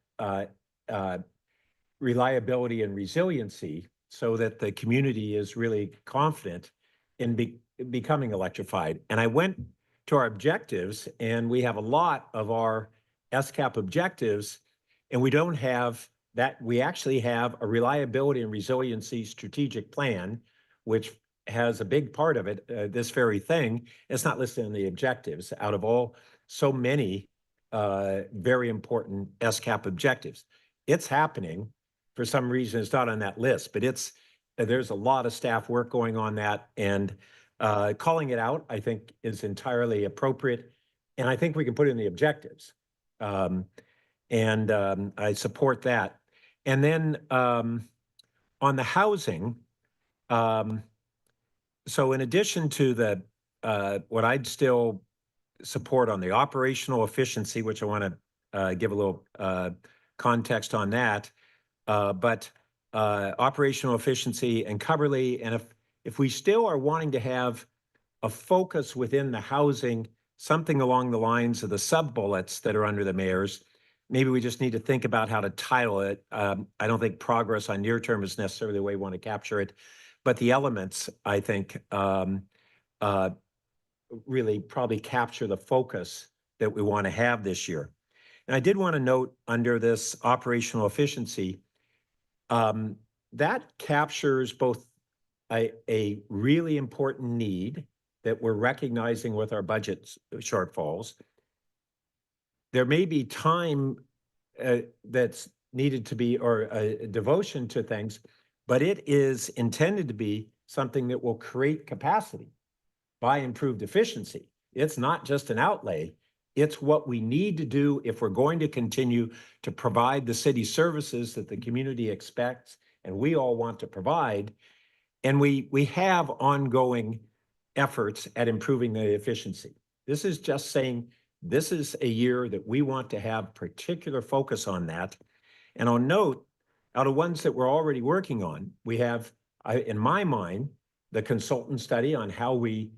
reliability and resiliency, so that the community is really confident in becoming electrified. And I went to our objectives, and we have a lot of our SCAP objectives, and we don't have that. We actually have a reliability and resiliency strategic plan, which has a big part of it, this very thing. It's not listed in the objectives out of all so many very important SCAP objectives. It's happening. For some reason, it's not on that list, but there's a lot of staff work going on that, and calling it out, I think, is entirely appropriate. And I think we can put it in the objectives. I support that. And then on the housing, so in addition to the what I'd still support on the operational efficiency, which I want to give a little context on that, but operational efficiency and Coverly, and if we still are wanting to have a focus within the housing something along the lines of the sub-bullets that are under the mayor's. Maybe we just need to think about how to title it. I don't think progress on near term is necessarily the way we want to capture it, but the elements, I think, really probably capture the focus that we want to have this year. And I did want to note under this operational efficiency, that captures both a really important need that we're recognizing with our budget shortfalls. There may be time that's needed to be, or a devotion to things, but it is intended to be something that will create capacity by improved efficiency. It's not just an outlay. It's what we need to do if we're going to continue to provide the city services that the community expects and we all want to provide. And we have ongoing efforts at improving the efficiency. This is just saying this is a year that we want to have particular focus on that. And I'll note, out of ones that we're already working on, we have, in my mind, the consultant study on how we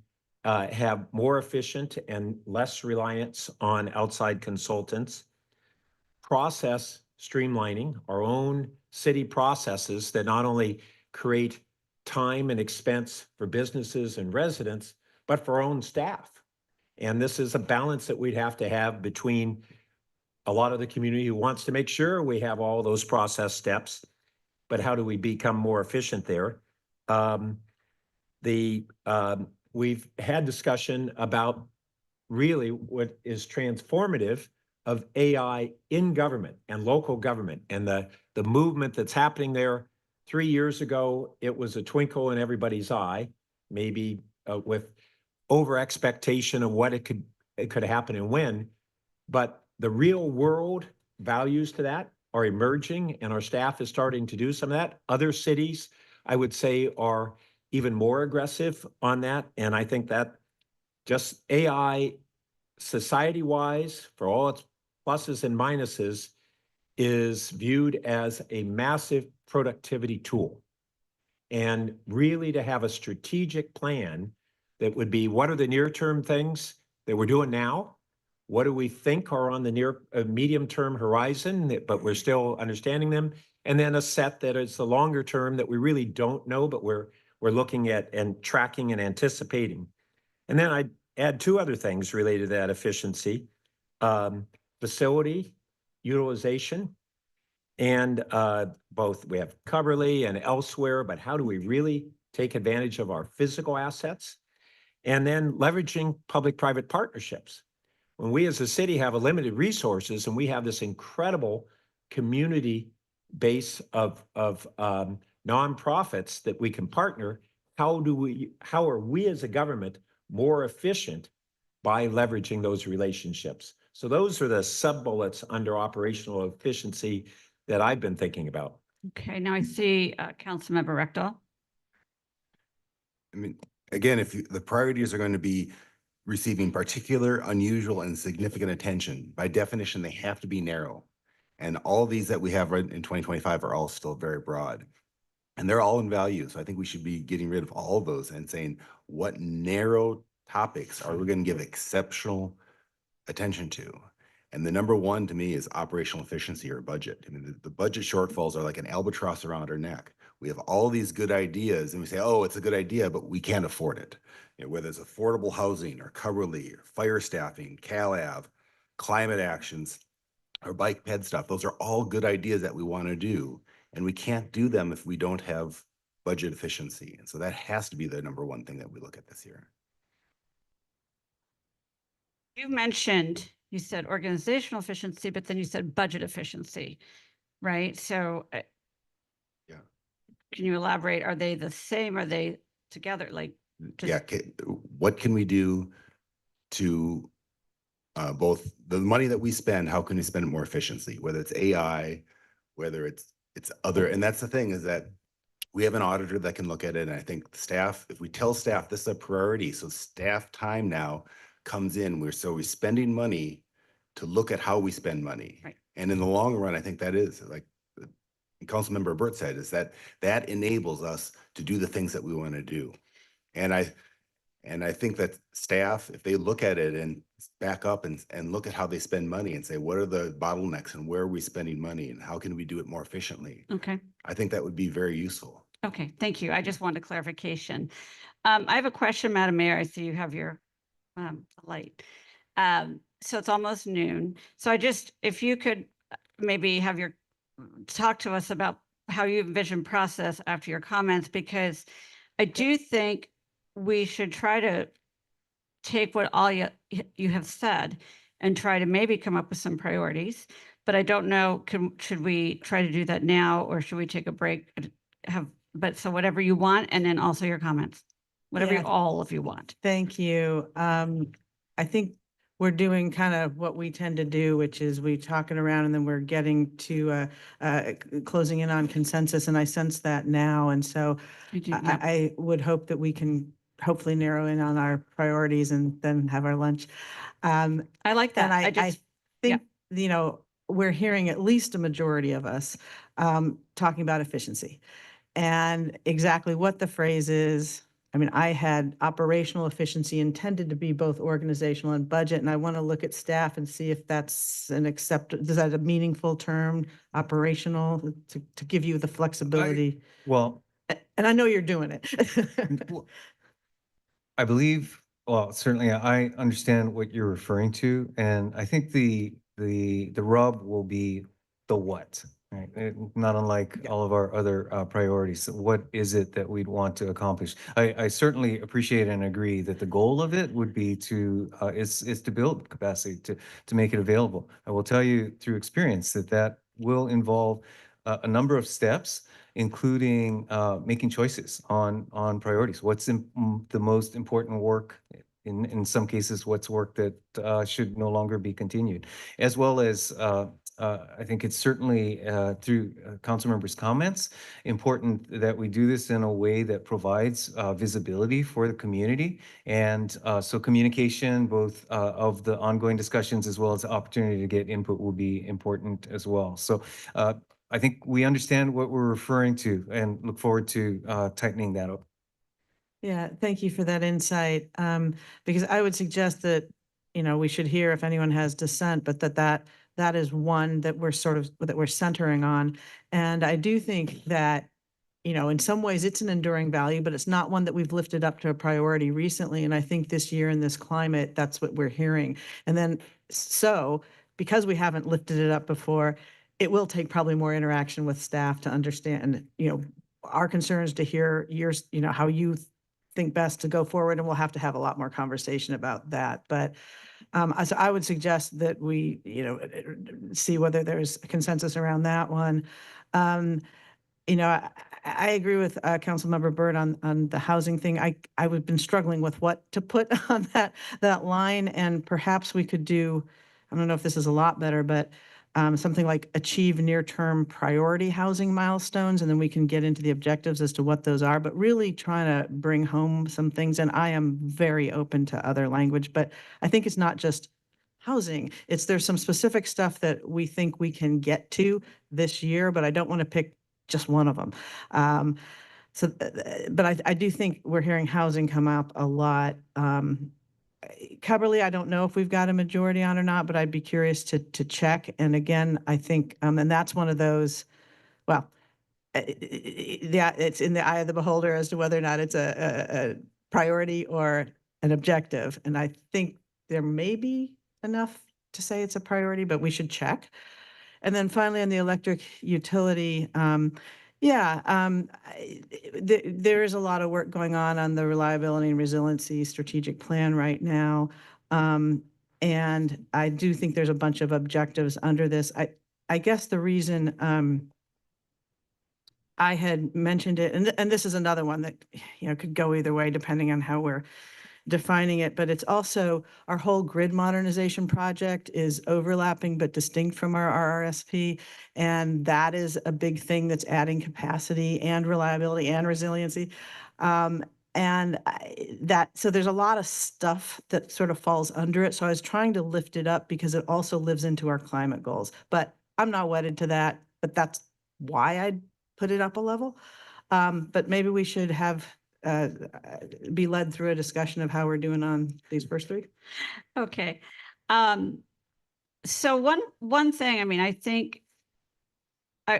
have more efficient and less reliance on outside consultants, process streamlining, our own city processes that not only create time and expense for businesses and residents, but for our own staff. And this is a balance that we'd have to have between a lot of the community who wants to make sure we have all those process steps, but how do we become more efficient there? We've had discussion about really what is transformative of AI in government and local government and the movement that's happening there. 3 years ago, it was a twinkle in everybody's eye, maybe with over expectation of what it could happen and when, but the real world values to that are emerging and our staff is starting to do some of that. Other cities, I would say, are even more aggressive on that. And I think that just AI society-wise, for all its pluses and minuses, is viewed as a massive productivity tool. And really to have a strategic plan that would be, what are the near-term things that we're doing now? What do we think are on the near medium-term horizon, but we're still understanding them? And then a set that is the longer term that we really don't know, but we're looking at and tracking and anticipating. And then I'd add 2 other things related to that efficiency, facility utilization, and both we have Coverly and elsewhere, but how do we really take advantage of our physical assets? And then leveraging public-private partnerships. When we as a city have a limited resources and we have this incredible community base of nonprofits that we can partner, how are we as a government more efficient by leveraging those relationships? So those are the sub-bullets under operational efficiency that I've been thinking about. Okay, now I see Councilmember Rectal. I mean, again, the priorities are going to be receiving particular, unusual, and significant attention, by definition, they have to be narrow. And all these that we have in 2025 are all still very broad. And they're all in value. So I think we should be getting rid of all of those and saying, what narrow topics are we going to give exceptional attention to? And the number one to me is operational efficiency or budget. I mean, the budget shortfalls are like an albatross around our neck. We have all these good ideas and we say, oh, it's a good idea, but we can't afford it. You know, whether it's affordable housing or Coverly or fire staffing, CalAV, climate actions, or bike ped stuff, those are all good ideas that we want to do. And we can't do them if we don't have budget efficiency. And so that has to be the number one thing that we look at this year. You mentioned, you said organizational efficiency, but then you said budget efficiency, right? So yeah. Can you elaborate? Are they the same? Are they together? Like, yeah, what can we do to both the money that we spend, how can we spend it more efficiently, whether it's AI, whether it's other, and that's the thing is that we have an auditor that can look at it. And I think staff, if we tell staff this is a priority, so staff time now comes in, we're spending money to look at how we spend money. Right. And in the long run, I think that is, like Councilmember Burt said, is that enables us to do the things that we want to do. And And I think that staff, if they look at it and back up and look at how they spend money and say, what are the bottlenecks and where are we spending money and how can we do it more efficiently? Okay. I think that would be very useful. Okay, thank you. I just wanted clarification. I have a question, Madam Mayor. I see you have your light. So it's almost noon. So if you could maybe have talk to us about how you envision process after your comments, because I do think we should try to take what all you have said and try to maybe come up with some priorities. But I don't know, should we try to do that now or should we take a break? So whatever you want, and then also your comments, whatever Yeah. all of you want. Thank you. I think we're doing kind of what we tend to do, which is we talking around and then we're getting to closing in on consensus. And I sense that now. And so I would hope that we can hopefully narrow in on our priorities and then have our lunch. I like that. And I think, you know, we're hearing at least a majority of us talking about efficiency and exactly what the phrase is. I mean, I had operational efficiency intended to be both organizational and budget, and I want to look at staff and see if that's is that a meaningful term, operational, to give you the flexibility? Well, And I know you're doing it. I believe, well, certainly I understand what you're referring to, and I think the rub will be the what, right? Not unlike all of our other priorities. What is it that we'd want to accomplish? I certainly appreciate and agree that the goal of it would be is to build capacity to make it available. I will tell you through experience that will involve a number of steps, including making choices on priorities. What's the most important work? In some cases, what's work that should no longer be continued, as well as I think it's certainly through council members' comments, important that we do this in a way that provides visibility for the community. And so communication, both of the ongoing discussions as well as the opportunity to get input will be important as well. So I think we understand what we're referring to and look forward to tightening that up. Yeah, thank you for that insight. Because I would suggest that, you know, we should hear if anyone has dissent, but that is one that we're centering on. And I do think that, you know, in some ways it's an enduring value, but it's not one that we've lifted up to a priority recently. And I think this year in this climate, that's what we're hearing. And then so because we haven't lifted it up before, it will take probably more interaction with staff to understand, you know, our concerns, to hear yours, you know, how you think best to go forward, and we'll have to have a lot more conversation about that. But so I would suggest that we, you know, see whether there's a consensus around that one. You know, I agree with Councilmember Byrd on the housing thing. I've been struggling with what to put on that line, and perhaps we could do, I don't know if this is a lot better, but something like achieve near-term priority housing milestones, and then we can get into the objectives as to what those are, but really trying to bring home some things. And I am very open to other language, but I think it's not just housing. There's some specific stuff that we think we can get to this year, but I don't want to pick just one of them. But I do think we're hearing housing come up a lot. Coverly, I don't know if we've got a majority on or not, but I'd be curious to check. And again, I think, and that's one of those, well, yeah, it's in the eye of the beholder as to whether or not it's a priority or an objective. And I think there may be enough to say it's a priority, but we should check. And then finally, on the electric utility, there is a lot of work going on the reliability and resiliency strategic plan right now. And I do think there's a bunch of objectives under this. I guess the reason I had mentioned it, and this is another one that, you know, could go either way depending on how we're defining it, but it's also our whole grid modernization project is overlapping but distinct from our RRSP. And that is a big thing that's adding capacity and reliability and resiliency. So there's a lot of stuff that sort of falls under it. So I was trying to lift it up because it also lives into our climate goals, but I'm not wedded to that, but that's why I put it up a level. But maybe we should have be led through a discussion of how we're doing on these first three. Okay. So one thing, I mean, I think,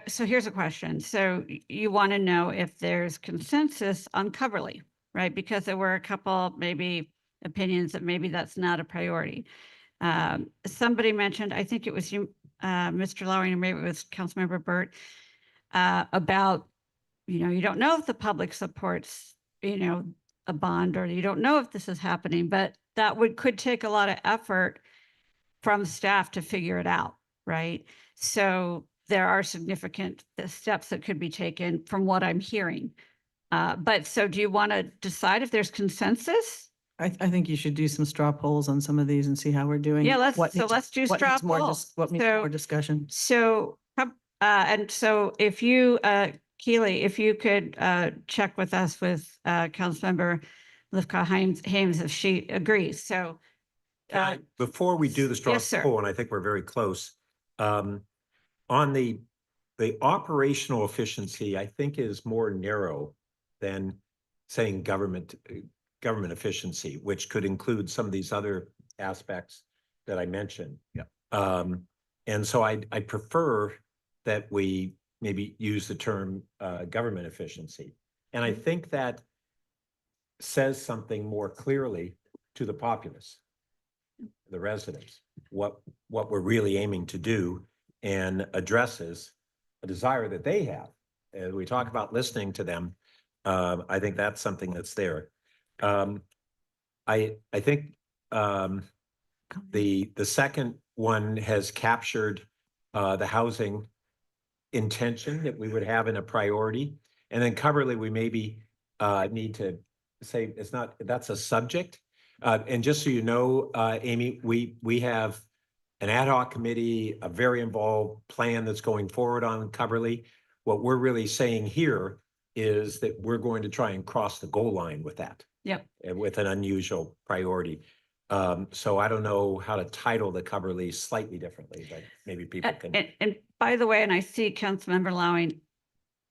so here's a question. So you want to know if there's consensus on Coverly, right? Because there were a couple maybe opinions that maybe that's not a priority. Somebody mentioned, I think it was you, Mr. Lowry, or maybe it was Councilmember Burt, about, you don't know if the public supports, a bond, or you don't know if this is happening, but that could take a lot of effort from staff to figure it out, right? So there are significant steps that could be taken from what I'm hearing. But so do you want to decide if there's consensus? I think you should do some straw polls on some of these and see how we're doing. Yeah, let's What do needs straw more polls. what needs more discussion. So, and so if you, Keely, if you could check with us with Councilmember Lifka Hames if she agrees. So Before we do the straw yes, sir. poll, and I think we're very close, on the operational efficiency, I think is more narrow than saying government efficiency, which could include some of these other aspects that I mentioned. Yeah. And so I prefer that we maybe use the term government efficiency. And I think that says something more clearly to the populace, the residents, what we're really aiming to do, and addresses a desire that they have. As we talk about listening to them, I think that's something that's there. I think the second one has captured the housing intention that we would have in a priority. And then Coverly, we maybe need to say that's a subject. And just so you know, Amy, we have an ad hoc committee, a very involved plan that's going forward on Coverly. What we're really saying here is that we're going to try and cross the goal line with that. Yep. With an unusual priority. So I don't know how to title the Coverly slightly differently, but maybe people can. And by the way, and I see Councilmember Lowing,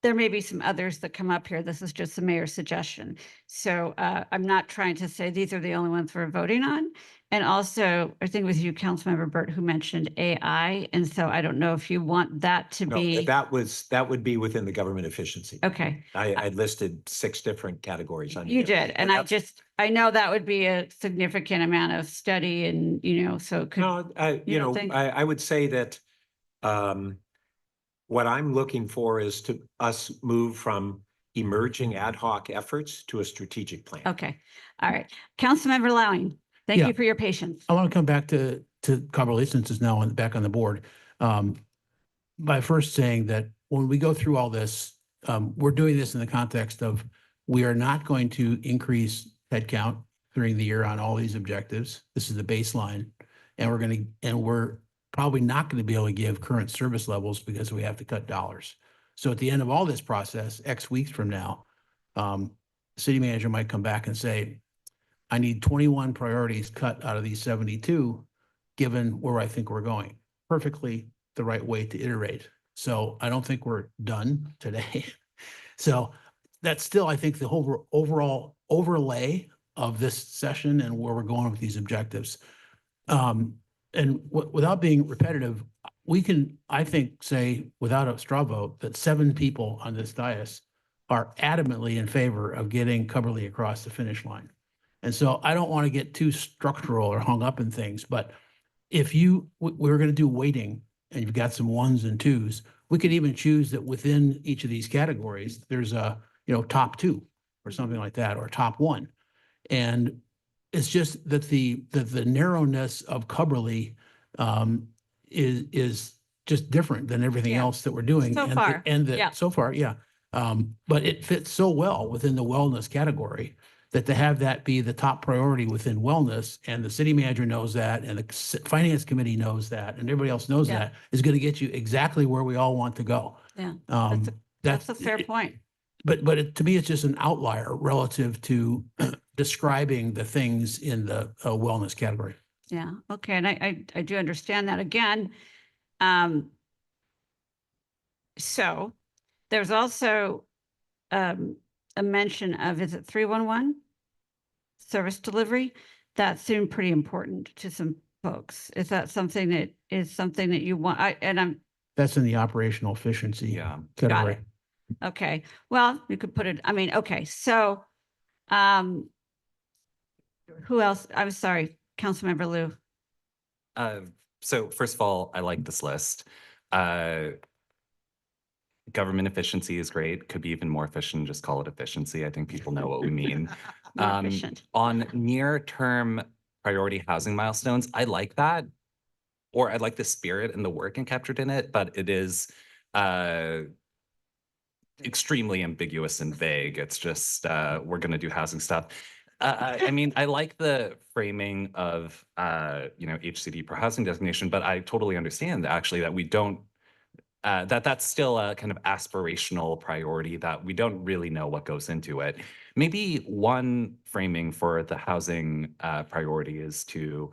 there may be some others that come up here. This is just the mayor's suggestion. So I'm not trying to say these are the only ones we're voting on. And also, I think it was you, Councilmember Burt, who mentioned AI. And so I don't know if you want that to be. That would be within the government efficiency. Okay. I listed 6 different categories. You did. And I know that would be a significant amount of study and, so it could. No, I would say that what I'm looking for is to us move from emerging ad hoc efforts to a strategic plan. Okay. All right. Councilmember Lowing, thank you for your patience. I want to come back to Coverly, since it's now back on the board, by first saying that when we go through all this, we're doing this in the context of we are not going to increase headcount during the year on all these objectives. This is the baseline, and we're probably not going to be able to give current service levels because we have to cut dollars. So at the end of all this process, X weeks from now, city manager might come back and say, I need 21 priorities cut out of these 72, given where I think we're going. Perfectly the right way to iterate. So I don't think we're done today. So that's still, I think, the whole overall overlay of this session and where we're going with these objectives. And without being repetitive, we can, I think, say without a straw vote that 7 people on this dais are adamantly in favor of getting Coverly across the finish line. And so I don't want to get too structural or hung up in things, but if we're going to do weighting and you've got some 1s and 2s, we could even choose that within each of these categories, there's a, top 2 or something like that, or top 1. And it's just that the narrowness of Coverly is just different than everything else that we're doing. So far, yeah. But it fits so well within the wellness category that to have that be the top priority within wellness, and the city manager knows that, and the finance committee knows that, and everybody else knows that, is going to get you exactly where we all want to go. Yeah, that's a fair point. But to me, it's just an outlier relative to describing the things in the wellness category. Yeah. Okay. And I do understand that again. So there's also a mention of, is it 311? Service delivery? That seemed pretty important to some folks. Is that something that you want? That's in the operational efficiency Yeah. category. Got it. Okay, well, you could put it, I mean, okay, so, who else? I'm sorry, Councilmember Lou. So first of all, I like this list. Government efficiency is great. Could be even more efficient. Just call it efficiency. I think people know what we mean. More efficient. On near-term priority housing milestones, I like that. Or I like the spirit and the work captured in it, but it is extremely ambiguous and vague. It's just we're going to do housing stuff. I mean, I like the framing of HCD per housing designation, but I totally understand actually that we don't that's still a kind of aspirational priority that we don't really know what goes into it. Maybe one framing for the housing priority is to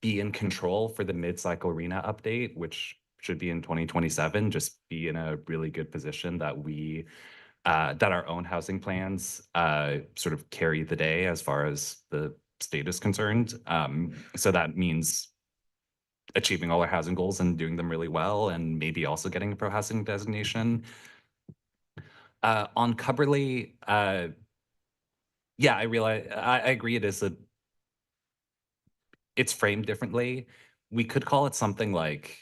be in control for the mid-cycle RENA update, which should be in 2027, just be in a really good position that we that our own housing plans sort of carry the day as far as the state is concerned. So that means achieving all our housing goals and doing them really well, and maybe also getting a pro housing designation. On Cubberley, yeah, I realize I agree it's framed differently. We could call it something like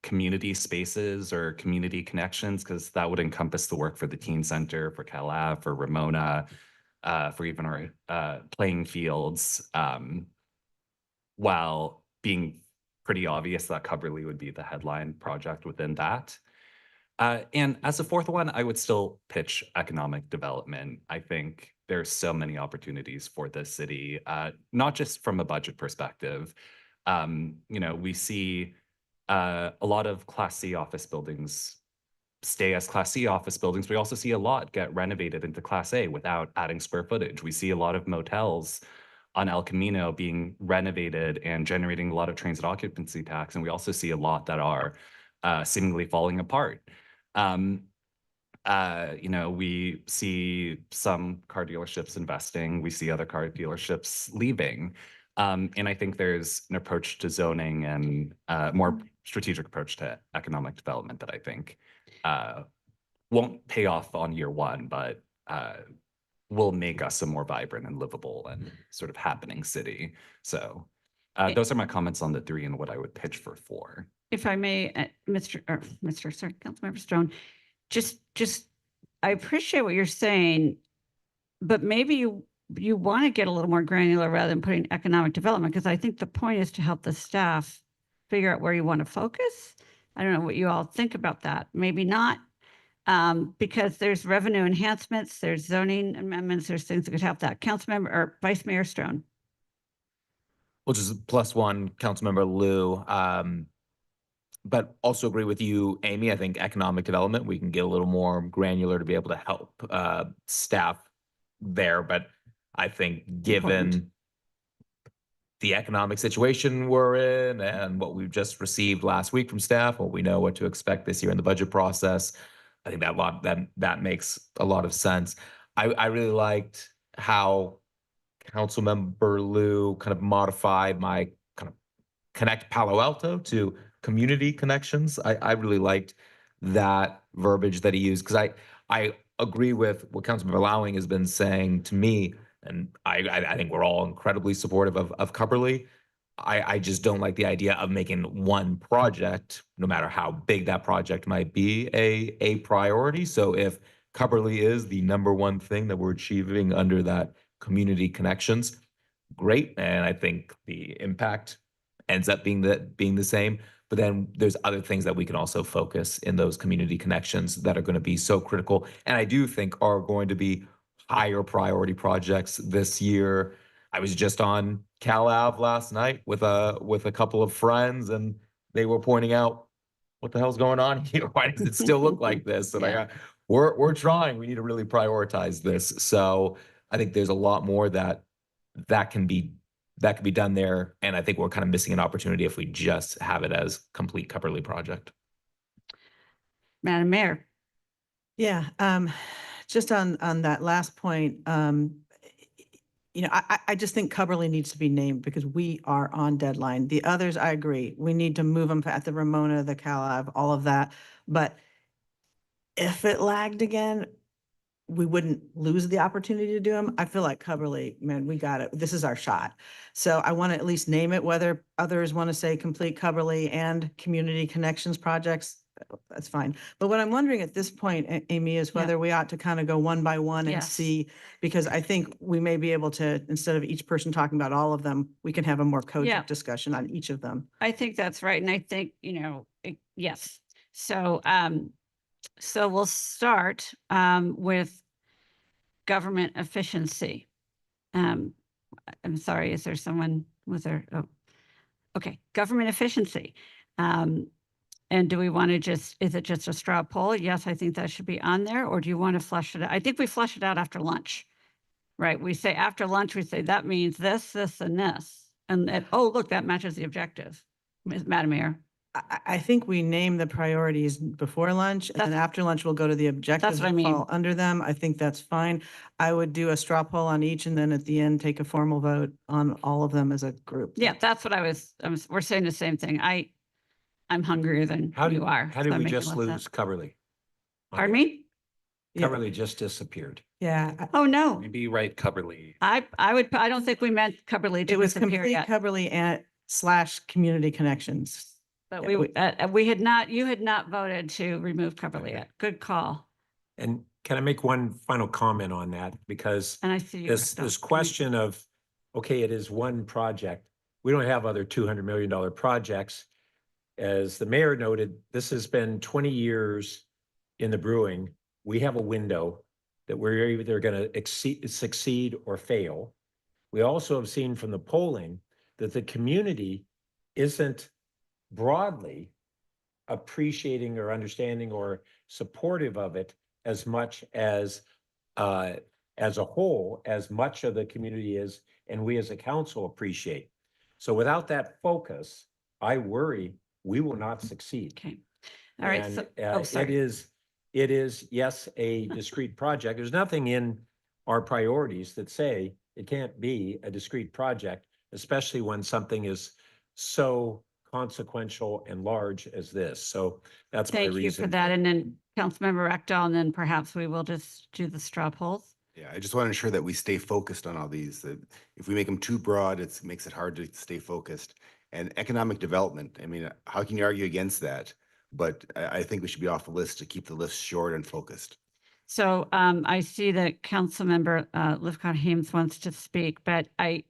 community spaces or community connections, because that would encompass the work for the teen center, for Cal Ave, for Ramona, for even our playing fields, while being pretty obvious that Cubberley would be the headline project within that. And as a fourth one, I would still pitch economic development. I think there's so many opportunities for this city, not just from a budget perspective. We see a lot of Class C office buildings stay as Class C office buildings. We also see a lot get renovated into Class A without adding square footage. We see a lot of motels on El Camino being renovated and generating a lot of transit occupancy tax. And we also see a lot that are seemingly falling apart. We see some car dealerships investing, we see other car dealerships leaving. And I think there's an approach to zoning and more strategic approach to economic development that I think won't pay off on year one, but will make us a more vibrant and livable and sort of happening city. So those are my comments on the 3 and what I would pitch for 4. If I may, Councilmember Stone, I appreciate what you're saying, but maybe you want to get a little more granular rather than putting economic development, because I think the point is to help the staff figure out where you want to focus. I don't know what you all think about that. Maybe not, because there's revenue enhancements, there's zoning amendments, there's things that could help that. Councilmember or Vice Mayor Stone. Well, just +1, Councilmember Lou. But also agree with you, Amy. I think economic development, we can get a little more granular to be able to help staff there. But I think given the economic situation we're in and what we've just received last week from staff, what we know what to expect this year in the budget process, I think that makes a lot of sense. I really liked how Councilmember Lou kind of modified my kind of connect Palo Alto to community connections. I really liked that verbiage that he used, because I agree with what Councilmember Lowing has been saying to me, and I think we're all incredibly supportive of Cubberley. I just don't like the idea of making one project, no matter how big that project might be, a priority. So if Cubberley is the #1 thing that we're achieving under that community connections, great. And I think the impact ends up being the same. But then there's other things that we can also focus in those community connections that are going to be so critical, and I do think are going to be higher priority projects this year. I was just on Cal Ave last night with a couple of friends, and they were pointing out, what the hell's going on here? Why does it still look like this? And we're trying. We need to really prioritize this. So I think there's a lot more that can be done there. And I think we're kind of missing an opportunity if we just have it as complete Cubberley project. Madam Mayor. Yeah, just on that last point, I just think Cubberley needs to be named because we are on deadline. The others, I agree. We need to move them at the Ramona, the Calab, all of that. But if it lagged again, we wouldn't lose the opportunity to do them. I feel like Cubberley, man, we got it. This is our shot. So I want to at least name it, whether others want to say complete Cubberley and community connections projects, that's fine. But what I'm wondering at this point, Amy, is Yeah. whether we ought to kind of go one by one and Yes. see, because I think we may be able to, instead of each person talking about all of them, we can have a more Yeah. cogent discussion on each of them. I think that's right. And I think, yes. So, so we'll start with government efficiency. I'm sorry, is there someone, was there? Oh, okay, government efficiency. And do we want to is it just a straw poll? Yes, I think that should be on there. Or do you want to flesh it out? I think we flesh it out after lunch, right? We say after lunch, we say that means this, this, and this. And oh, look, that matches the objective, Madam Mayor. I think we name the priorities before lunch, and then after lunch, we'll go to the objectives what I that mean. fall under them. I think that's fine. I would do a straw poll on each, and then at the end, take a formal vote on all of them as a group. Yeah, that's what we're saying the same thing. I'm hungrier than you are. How did so we I'm making just less lose Cubberley? Pardon me? Yeah. Cubberley just disappeared. Yeah, Oh, no. Maybe right Cubberley. I don't think we meant Cubberley to it was disappear complete yet. Cubberley and / community connections. But Yeah, you had not voted to remove Cubberley yet. Good call. And can I make one final comment on that? Because And I see you. this question of, okay, it is one project. We don't have other $200 million projects. As the mayor noted, this has been 20 years in the brewing. We have a window that we're either going to succeed or fail. We also have seen from the polling that the community isn't broadly appreciating or understanding or supportive of it as much as a whole, as much of the community is, and we as a council appreciate. So without that focus, I worry we will not succeed. Okay. All right. And it is, yes, a discrete project. There's nothing in our priorities that say it can't be a discrete project, especially when something is so consequential and large as this. So that's my reason. Thank you for that. And then Councilmember Rectal, and then perhaps we will just do the straw polls. Yeah, I just want to ensure that we stay focused on all these. That if we make them too broad, it makes it hard to stay focused. And economic development, I mean, how can you argue against that? But I think we should be off the list to keep the list short and focused. So I see that Councilmember Lifcott-Hames wants to speak, but I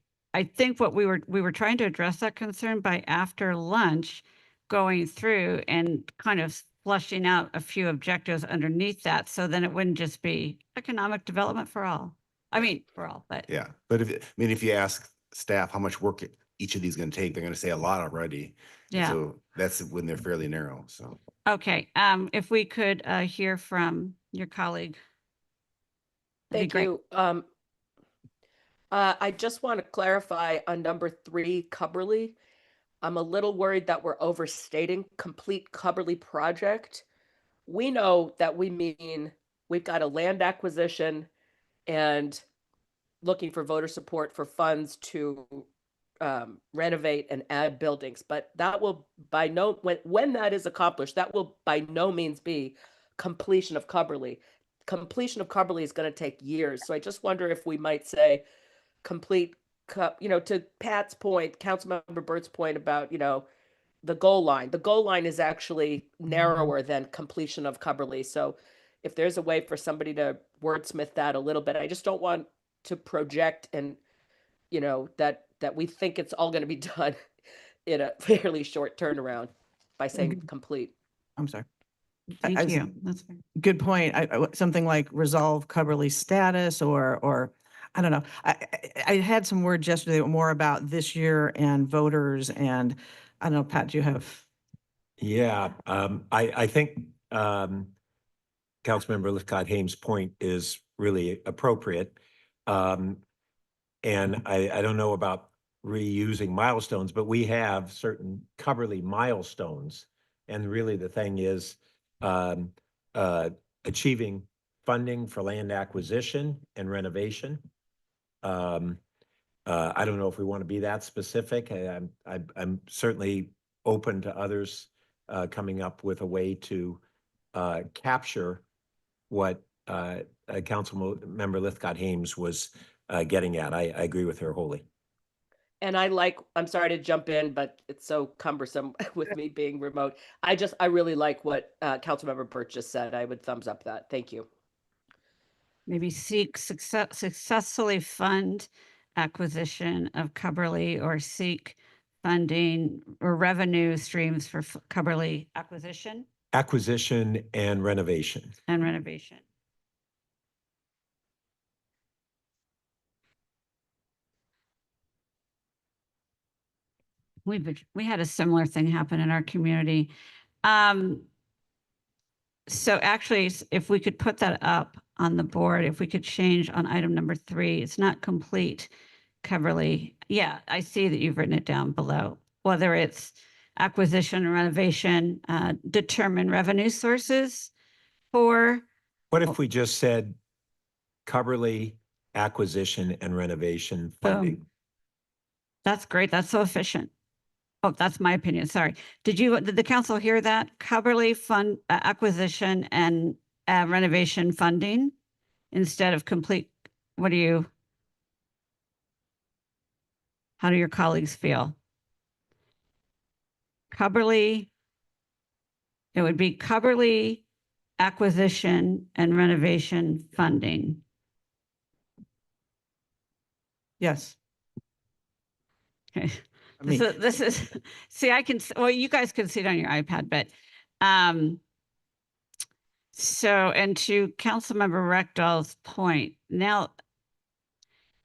think what we were trying to address that concern by after lunch, going through and kind of fleshing out a few objectives underneath that. So then it wouldn't just be economic development for all. I mean, for all, but Yeah, but if you ask staff how much work each of these is going to take, they're going to say a lot already. yeah. So that's when they're fairly narrow. So Okay. If we could hear from your colleague. That'd be Thank great. you. I just want to clarify on number 3, Cubberley. I'm a little worried that we're overstating complete Cubberley project. We know that we mean we've got a land acquisition and looking for voter support for funds to renovate and add buildings, but that will when that is accomplished, that will by no means be completion of Cubberley. Completion of Cubberley is going to take years. So I just wonder if we might say complete, to Pat's point, Councilmember Burt's point about, the goal line. The goal line is actually narrower than completion of Cubberley. So if there's a way for somebody to wordsmith that a little bit, I just don't want to project and, that we think it's all going to be done in a fairly short turnaround by saying complete. I'm sorry. Thank you. That's fair. Good point. Something like resolve Cubberley status or I don't know. I had some words yesterday more about this year and voters, and I don't know, Pat, do you have? Yeah, I think Councilmember Lifcott-Hames' point is really appropriate. And I don't know about reusing milestones, but we have certain Cubberley milestones. And really the thing is, achieving funding for land acquisition and renovation. I don't know if we want to be that specific. I'm certainly open to others coming up with a way to capture what Council Member Lithcott-Hames was getting at. I agree with her wholly. And I'm sorry to jump in, but it's so cumbersome with me being remote. I really like what Councilmember Birch just said. I would thumbs up that. Thank you. Maybe successfully fund acquisition of Cubberley, or seek funding or revenue streams for Cubberley acquisition Acquisition and renovation. and renovation. We had a similar thing happen in our community. So actually, if we could put that up on the board, if we could change on item number 3, it's not complete, Cubberley. Yeah, I see that you've written it down below. Whether it's acquisition and renovation, determine revenue sources for. What if we just said Cubberley acquisition and renovation funding? That's great. That's so efficient. Oh, that's my opinion. Sorry. Did the council hear that? Cubberley fund acquisition and renovation funding instead of complete. How do your colleagues feel? Cubberley, it would be Cubberley acquisition and renovation funding. Yes. Okay. I mean, This is, see, well, you guys can see it on your iPad, but, so, and to Councilmember Rechdel's point, now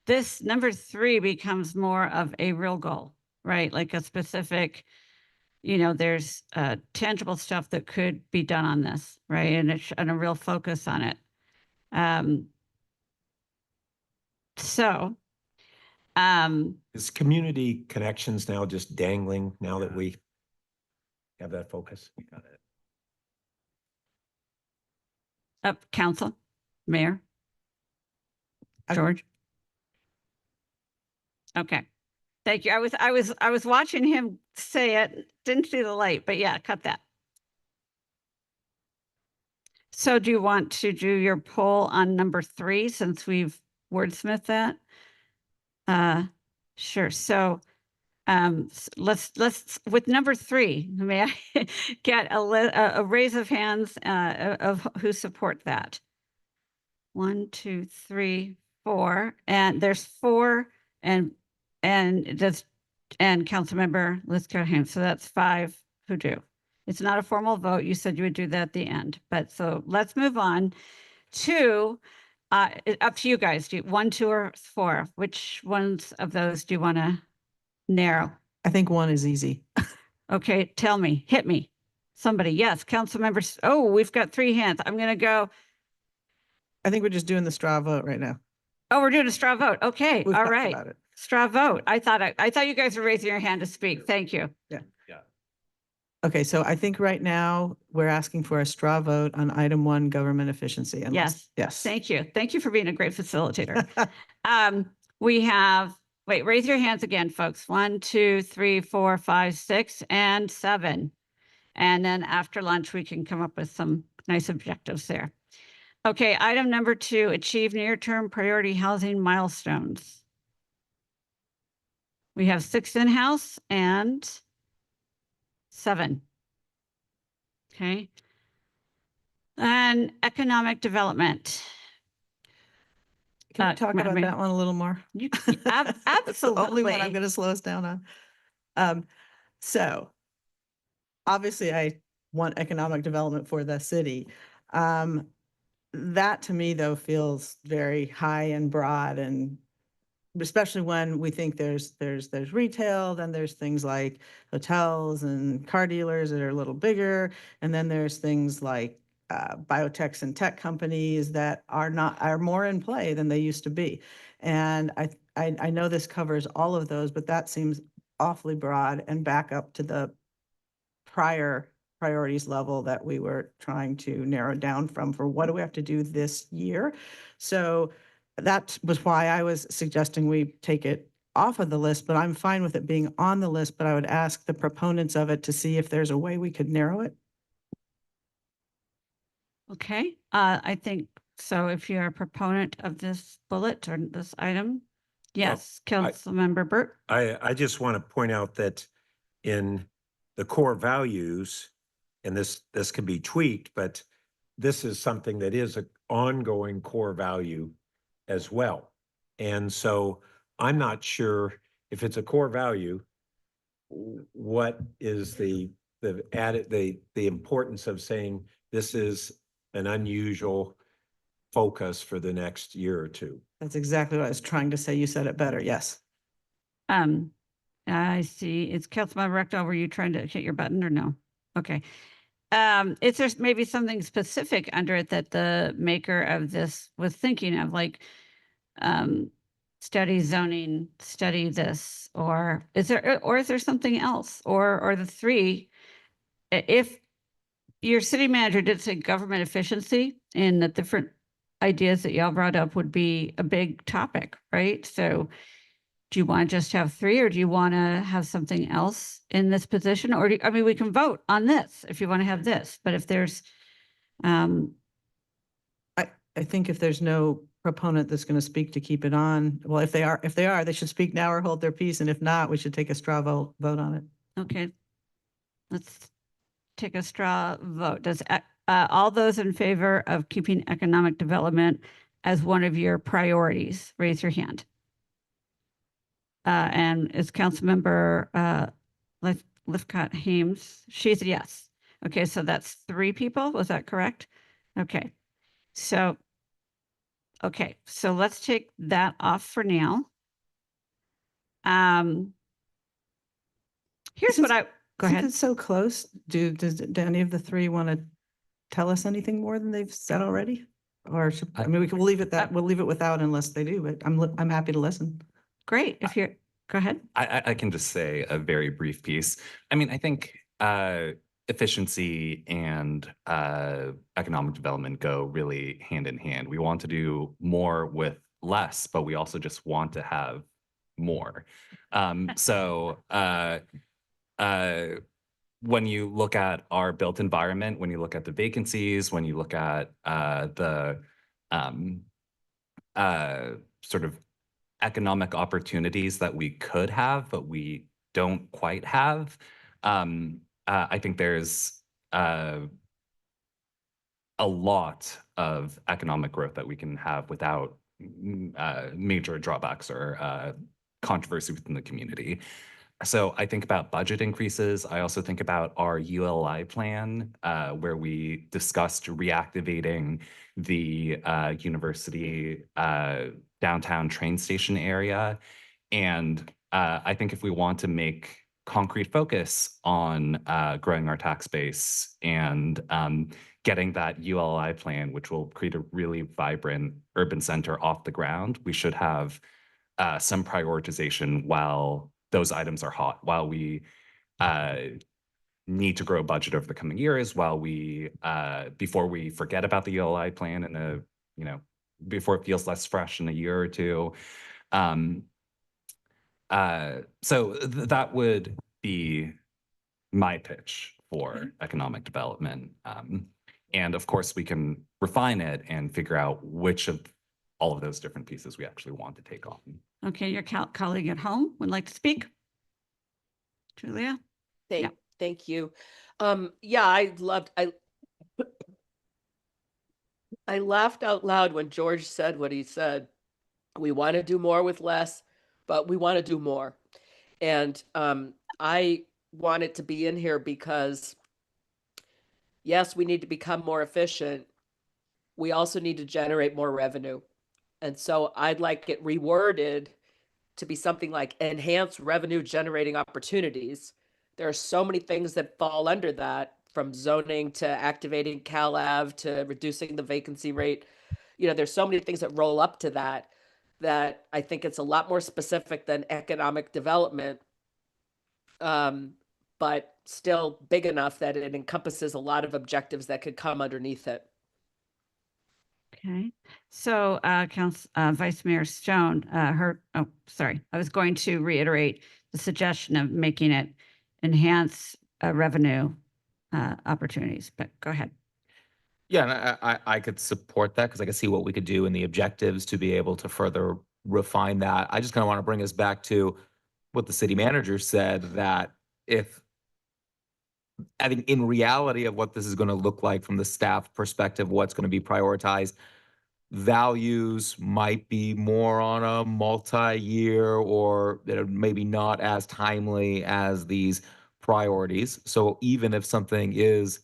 this number 3 becomes more of a real goal, right? Like a specific, there's tangible stuff that could be done on this, right? And a real focus on it. Is community connections now just dangling now that we have that focus? Got it. Up, Council, Mayor, George. Okay, thank you. I was watching him say it, didn't see the light, but yeah, cut that. So do you want to do your poll on number 3 since we've wordsmithed that? Sure. So let's with number 3, may I get a raise of hands of who support that? 1, 2, 3, 4, and there's 4, and Councilmember Lithcott-Hames. So that's 5 who do. It's not a formal vote. You said you would do that at the end, but so let's move on to up to you guys. Do you, 1, 2, or 4? Which ones of those do you want to narrow? I think 1 is easy. Okay, tell me, hit me. Somebody, yes, council members. Oh, we've got 3 hands. I'm going to go. I think we're just doing the straw vote right now. Oh, we're doing a straw vote. Okay, We've all talked right. about it. Straw vote. I thought you guys were raising your hand to speak. Thank you. Yeah. Okay, so I think right now we're asking for a straw vote on item 1, government efficiency. Yes. Yes. Thank you. Thank you for being a great facilitator. We have, wait, raise your hands again, folks. 1, 2, 3, 4, 5, 6, and 7. And then after lunch, we can come up with some nice objectives there. Okay, item number 2, achieve near-term priority housing milestones. We have 6 in-house and 7. Okay. And economic development. Can we talk about that one a little more? You, That's the only one I'm absolutely. going to slow us down on. So obviously I want economic development for the city. That to me though feels very high and broad, and especially when we think there's retail, then there's things like hotels and car dealers that are a little bigger. And then there's things like biotechs and tech companies that are more in play than they used to be. And I know this covers all of those, but that seems awfully broad and back up to the prior priorities level that we were trying to narrow down from for what do we have to do this year. So that was why I was suggesting we take it off of the list, but I'm fine with it being on the list, but I would ask the proponents of it to see if there's a way we could narrow it. Okay, I think, so if you're a proponent of this bullet or this item, yes, Councilmember Burt. I just want to point out that in the core values, and this can be tweaked, but this is something that is an ongoing core value as well. And so I'm not sure if it's a core value, what is the added, the importance of saying this is an unusual focus for the next year or two. That's exactly what I was trying to say. You said it better. Yes. I see. It's Councilmember Rector. Were you trying to hit your button or no? Okay. Is there maybe something specific under it that the maker of this was thinking of, like study zoning, study this, or is there something else, or the three? If your city manager did say government efficiency, and the different ideas that y'all brought up would be a big topic, right? So do you want to just have three, or do you want to have something else in this position? Or I mean, we can vote on this if you want to have this, but if there's, I think if there's no proponent that's going to speak to keep it on, well, if they are, they should speak now or hold their peace. And if not, we should take a straw vote on it. okay, let's take a straw vote. Does all those in favor of keeping economic development as one of your priorities, raise your hand. And is Councilmember Lifcott Hames? She's a yes. Okay, so that's 3 people. Was that correct? Okay. So, let's take that off for now. Here's what I go Since ahead. it's so close, do any of the 3 want to tell us anything more than they've said already? Or I mean, we'll leave it that we'll leave it without unless they do, but I'm happy to listen. Great. If you're go ahead. I can just say a very brief piece. I mean, I think efficiency and economic development go really hand in hand. We want to do more with less, but we also just want to have more. When you look at our built environment, when you look at the vacancies, when you look at the sort of economic opportunities that we could have, but we don't quite have, I think there's a lot of economic growth that we can have without major drawbacks or controversy within the community. So I think about budget increases. I also think about our ULI plan, where we discussed reactivating the university downtown train station area. And I think if we want to make concrete focus on growing our tax base and getting that ULI plan, which will create a really vibrant urban center off the ground, we should have some prioritization while those items are hot, while we need to grow budget over the coming years, while we before we forget about the ULI plan and before it feels less fresh in a year or two. So that would be my pitch for economic development. And of course, we can refine it and figure out which of all of those different pieces we actually want to take on. Okay, your colleague at home would like to speak. Julia? Thank you. Yeah, I laughed out loud when George said what he said. We want to do more with less, but we want to do more. And I want it to be in here because, yes, we need to become more efficient. We also need to generate more revenue. And so I'd like it reworded to be something like enhance revenue generating opportunities. There are so many things that fall under that, from zoning to activating CalAv to reducing the vacancy rate. There's so many things that roll up to that I think it's a lot more specific than economic development. But still big enough that it encompasses a lot of objectives that could come underneath it. Okay, so Vice Mayor Stone, I was going to reiterate the suggestion of making it enhance revenue opportunities, but go ahead. Yeah, and I could support that because I could see what we could do in the objectives to be able to further refine that. I just kind of want to bring us back to what the city manager said, that if I think in reality of what this is going to look like from the staff perspective, what's going to be prioritized, values might be more on a multi-year or maybe not as timely as these priorities. So even if something is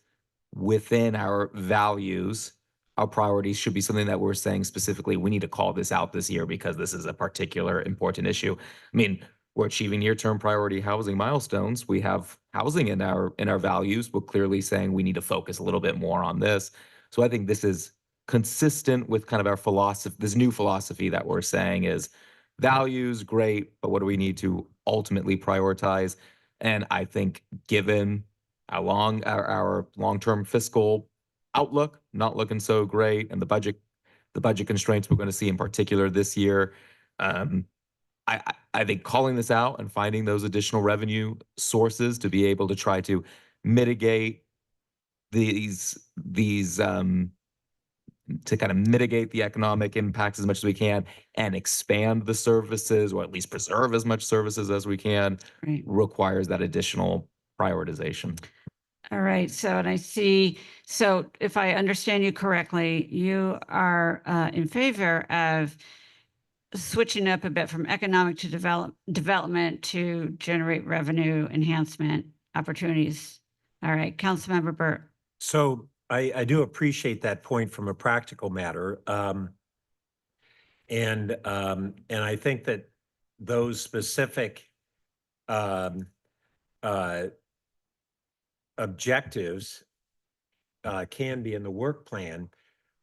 within our values, our priorities should be something that we're saying specifically, we need to call this out this year because this is a particular important issue. I mean, we're achieving near-term priority housing milestones. We have housing in our values, but clearly saying we need to focus a little bit more on this. So I think this is consistent with kind of our philosophy, this new philosophy that we're saying is values, great, but what do we need to ultimately prioritize? And I think given our long-term fiscal outlook, not looking so great, and the budget constraints we're going to see in particular this year, I think calling this out and finding those additional revenue sources to be able to try to mitigate these to kind of mitigate the economic impacts as much as we can and expand the services, or at least preserve as much services as we can, Right. requires that additional prioritization. All right, so and I see, so if I understand you correctly, you are in favor of switching up a bit from economic to development to generate revenue enhancement opportunities. All right, Councilmember Burt. So I do appreciate that point from a practical matter. And I think that those specific objectives can be in the work plan.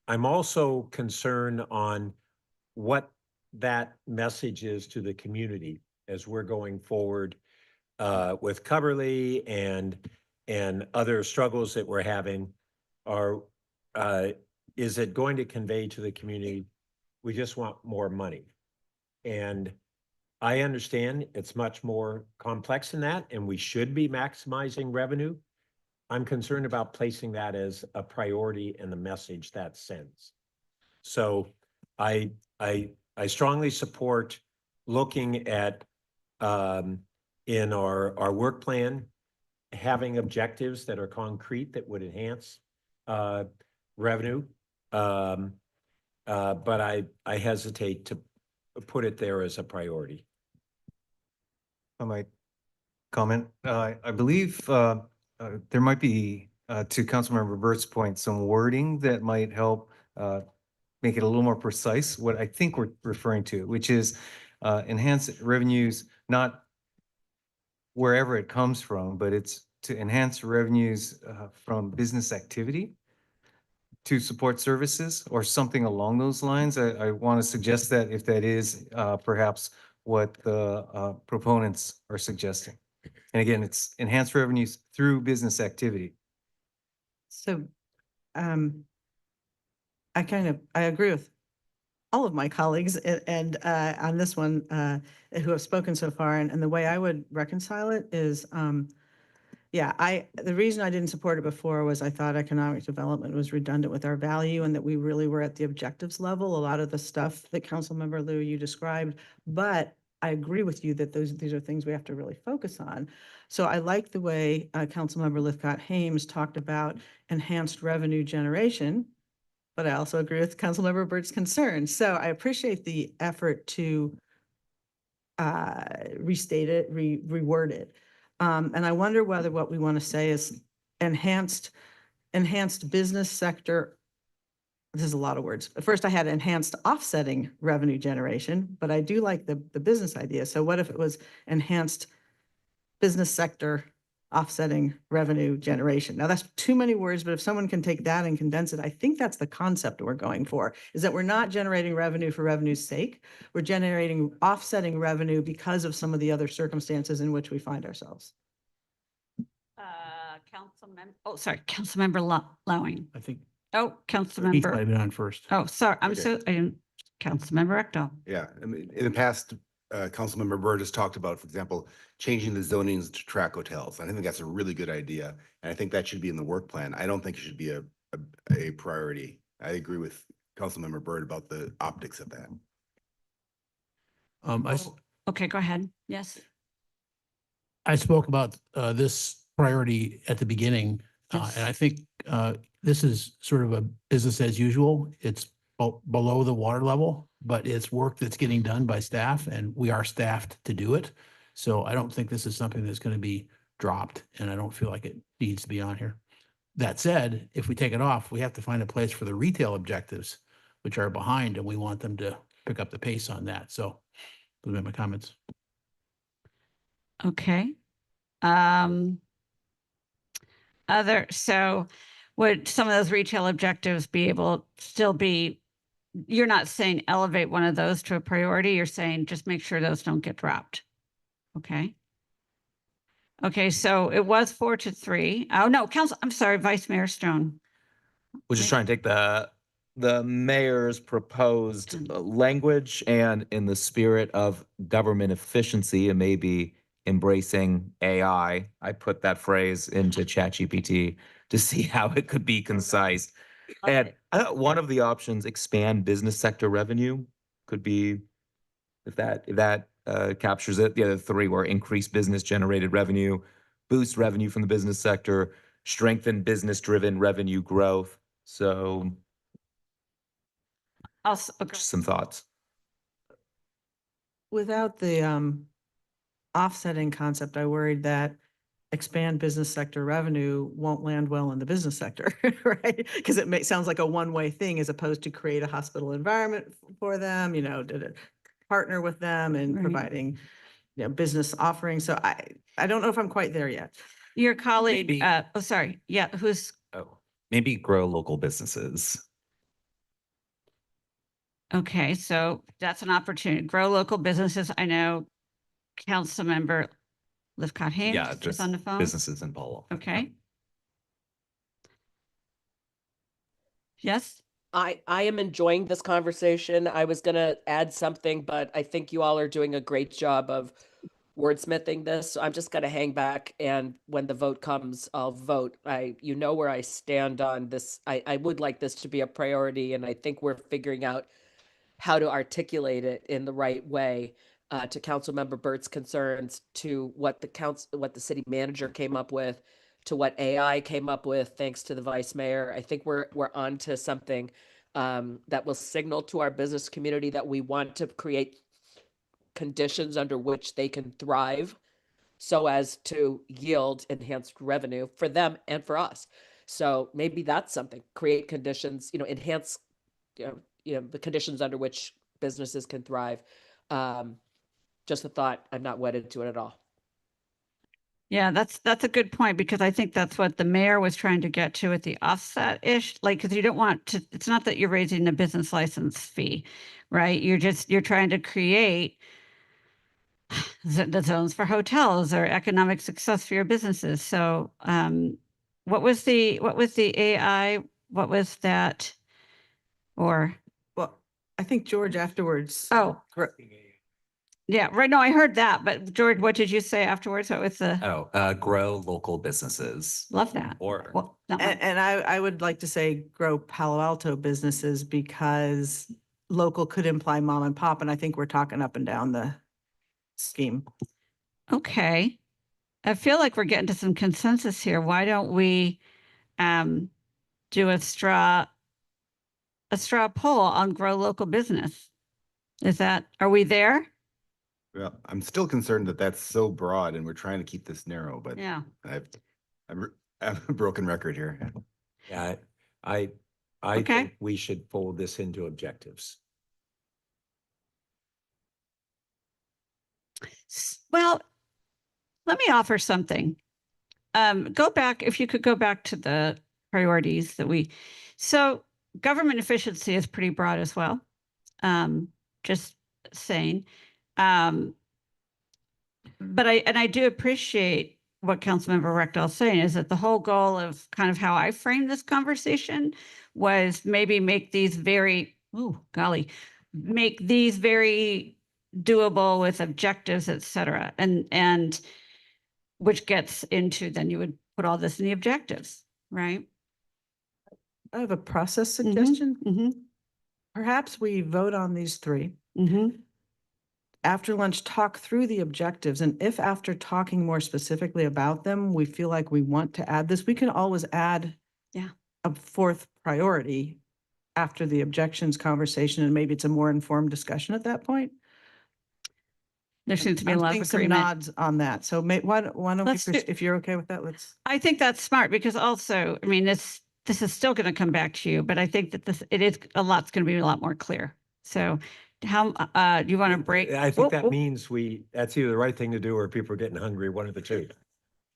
I'm also concerned on what that message is to the community as we're going forward with Coverly and other struggles that we're having. Is it going to convey to the community, we just want more money? And I understand it's much more complex than that, and we should be maximizing revenue. I'm concerned about placing that as a priority and the message that sends. So I strongly support looking at in our work plan, having objectives that are concrete that would enhance revenue. But I hesitate to put it there as a priority. I might comment. I believe there might be, to Councilmember Burt's point, some wording that might help make it a little more precise, what I think we're referring to, which is enhance revenues, not wherever it comes from, but it's to enhance revenues from business activity to support services or something along those lines. I want to suggest that if that is perhaps what the proponents are suggesting. And again, it's enhanced revenues through business activity. So I agree with all of my colleagues and on this one who have spoken so far. And the way I would reconcile it is, the reason I didn't support it before was I thought economic development was redundant with our value and that we really were at the objectives level, a lot of the stuff that Councilmember Liu, you described. But I agree with you that these are things we have to really focus on. So I like the way Councilmember Lithcott-Hames talked about enhanced revenue generation, but I also agree with Councilmember Burt's concerns. So I appreciate the effort to restate it, reword it. And I wonder whether what we want to say is enhanced business sector. This is a lot of words. At first I had enhanced offsetting revenue generation, but I do like the business idea. So what if it was enhanced business sector offsetting revenue generation? Now that's too many words, but if someone can take that and condense it, I think that's the concept we're going for, is that we're not generating revenue for revenue's sake. We're generating offsetting revenue because of some of the other circumstances in which we find ourselves. Councilmember Lowing. I think Oh, Keith might Councilmember. have been on first. Oh, sorry. I'm Okay. so, I am Councilmember Rectal. Yeah, I mean, in the past, Councilmember Byrd has talked about, for example, changing the zonings to track hotels. I think that's a really good idea, and I think that should be in the work plan. I don't think it should be a priority. I agree with Councilmember Byrd about the optics of that. Okay, go ahead. Yes. I spoke about this priority at the beginning, Yes. and I think this is sort of a business as usual. It's below the water level, but it's work that's getting done by staff, and we are staffed to do it. So I don't think this is something that's going to be dropped, and I don't feel like it needs to be on here. That said, if we take it off, we have to find a place for the retail objectives, which are behind, and we want them to pick up the pace on that. So those are my comments. Okay. So would some of those retail objectives be able still be, you're not saying elevate one of those to a priority, you're saying just make sure those don't get dropped. Okay. Okay, so it was 4-3. Oh, no, I'm sorry, Vice Mayor Stone. We're just trying to take the mayor's proposed language and in the spirit of government efficiency and maybe embracing AI, I put that phrase into ChatGPT to see how it could be concise. And one of the options, expand business sector revenue, could be, if that captures it. The other three were increase business generated revenue, boost revenue from the business sector, strengthen business driven revenue growth. So Also, just some thoughts. Without the offsetting concept, I worried that expand business sector revenue won't land well in the business sector, right? Because it sounds like a one-way thing as opposed to create a hospital environment for them, to partner with them and Right. providing, business offerings. So I don't know if I'm quite there yet. your colleague, Maybe. oh, sorry. Yeah, who's, Oh, maybe grow local businesses. okay, so that's an opportunity. Grow local businesses. I know Councilmember Lifcott Haynes Yeah, is just on the phone. businesses in Palo. Okay. Yes. I am enjoying this conversation. I was going to add something, but I think you all are doing a great job of wordsmithing this. So I'm just going to hang back, and when the vote comes, I'll vote. You know where I stand on this. I would like this to be a priority, and I think we're figuring out how to articulate it in the right way, to Councilmember Burt's concerns, to what the city manager came up with, to what AI came up with, thanks to the vice mayor. I think we're on to something that will signal to our business community that we want to create conditions under which they can thrive so as to yield enhanced revenue for them and for us. So maybe that's something, create conditions, enhance, the conditions under which businesses can thrive. Just a thought. I'm not wedded to it at all. Yeah, that's a good point, because I think that's what the mayor was trying to get to with the offset-ish, like, because you don't want to, it's not that you're raising the business license fee, right? You're trying to create the zones for hotels or economic success for your businesses. So what was the AI? What was that? Or, Well, I think George afterwards. oh, yeah, right. No, I heard that. But George, what did you say afterwards? What was the? Oh, grow local businesses. Love that. Or Well, that one. And I would like to say grow Palo Alto businesses, because local could imply mom and pop, and I think we're talking up and down the scheme. Okay. I feel like we're getting to some consensus here. Why don't we do a straw poll on grow local business? Are we there? Well, I'm still concerned that that's so broad and we're trying to keep this narrow, but Yeah. I'm a broken record here. Yeah, I Okay. think we should fold this into objectives. Well, let me offer something. Go back, if you could go back to the priorities so government efficiency is pretty broad as well. Just saying. But I do appreciate what Councilmember Rectal is saying is that the whole goal of kind of how I framed this conversation was maybe make these very, oh golly, make these very doable with objectives, et cetera. And which gets into, then you would put all this in the objectives, right? I have a process Mhm, suggestion. mhm, Perhaps we vote on these three. mhm. After lunch, talk through the objectives. And if after talking more specifically about them, we feel like we want to add this, we can always add Yeah. a fourth priority after the objections conversation, and maybe it's a more informed discussion at that point. There seems to be a I'm lot seeing of some agreement. nods on that. So why don't we, Let's do- if you're okay with that, let's. I think that's smart because also, I mean, this is still going to come back to you, but I think that a lot's going to be a lot more clear. So how, do you want to break? I think that Whoop, whoop. means that's either the right thing to do or people are getting hungry, one of the two.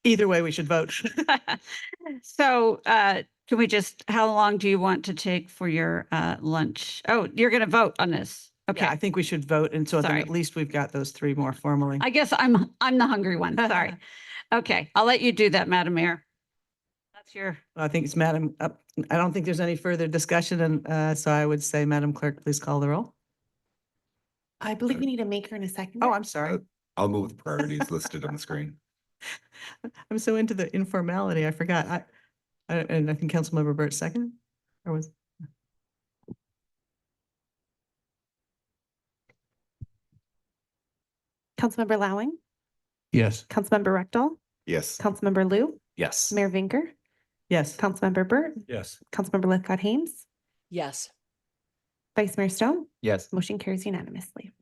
Either way, we should vote. So, can we just, how long do you want to take for your lunch? Oh, you're going to vote on this. Okay. Yeah, I think we should vote. And so then Sorry. at least we've got those three more formally. I guess I'm the hungry one. Sorry. Okay, I'll let you do that, Madam Mayor. That's your, I think it's Madam, I don't think there's any further discussion. And so I would say, Madam Clerk, please call the roll. I believe we need a maker and a second. Oh, I'm sorry. I'll move the priorities listed on the screen. I'm so into the informality. I forgot. And I think Councilmember Burt second, or was? Councilmember Lowing, Yes. Councilmember Rectal, Yes. Councilmember Lou, Yes. Mayor Vinker, Yes. Councilmember Burt, Yes. Councilmember Lithcott Hames, Yes. Vice Mayor Stone. Yes. Motion carries unanimously.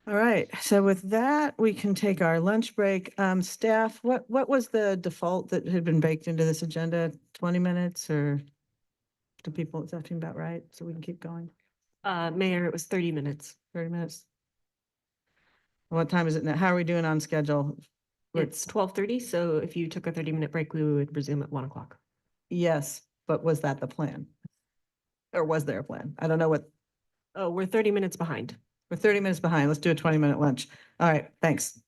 All right. So with that, we can take our lunch break. Staff, what was the default that had been baked into this agenda? 20 minutes or do people, is that seem about right? So we can keep going. Mayor, it was 30 minutes. 30 minutes. What time is it now? How are we doing on schedule? It's 12:30, so if you took a 30-minute break, we would resume at 1 o'clock. Yes, but was that the plan? Or was there a plan? I don't know what, Oh, we're 30 minutes behind. we're 30 minutes behind. Let's do a 20-minute lunch. All right, thanks.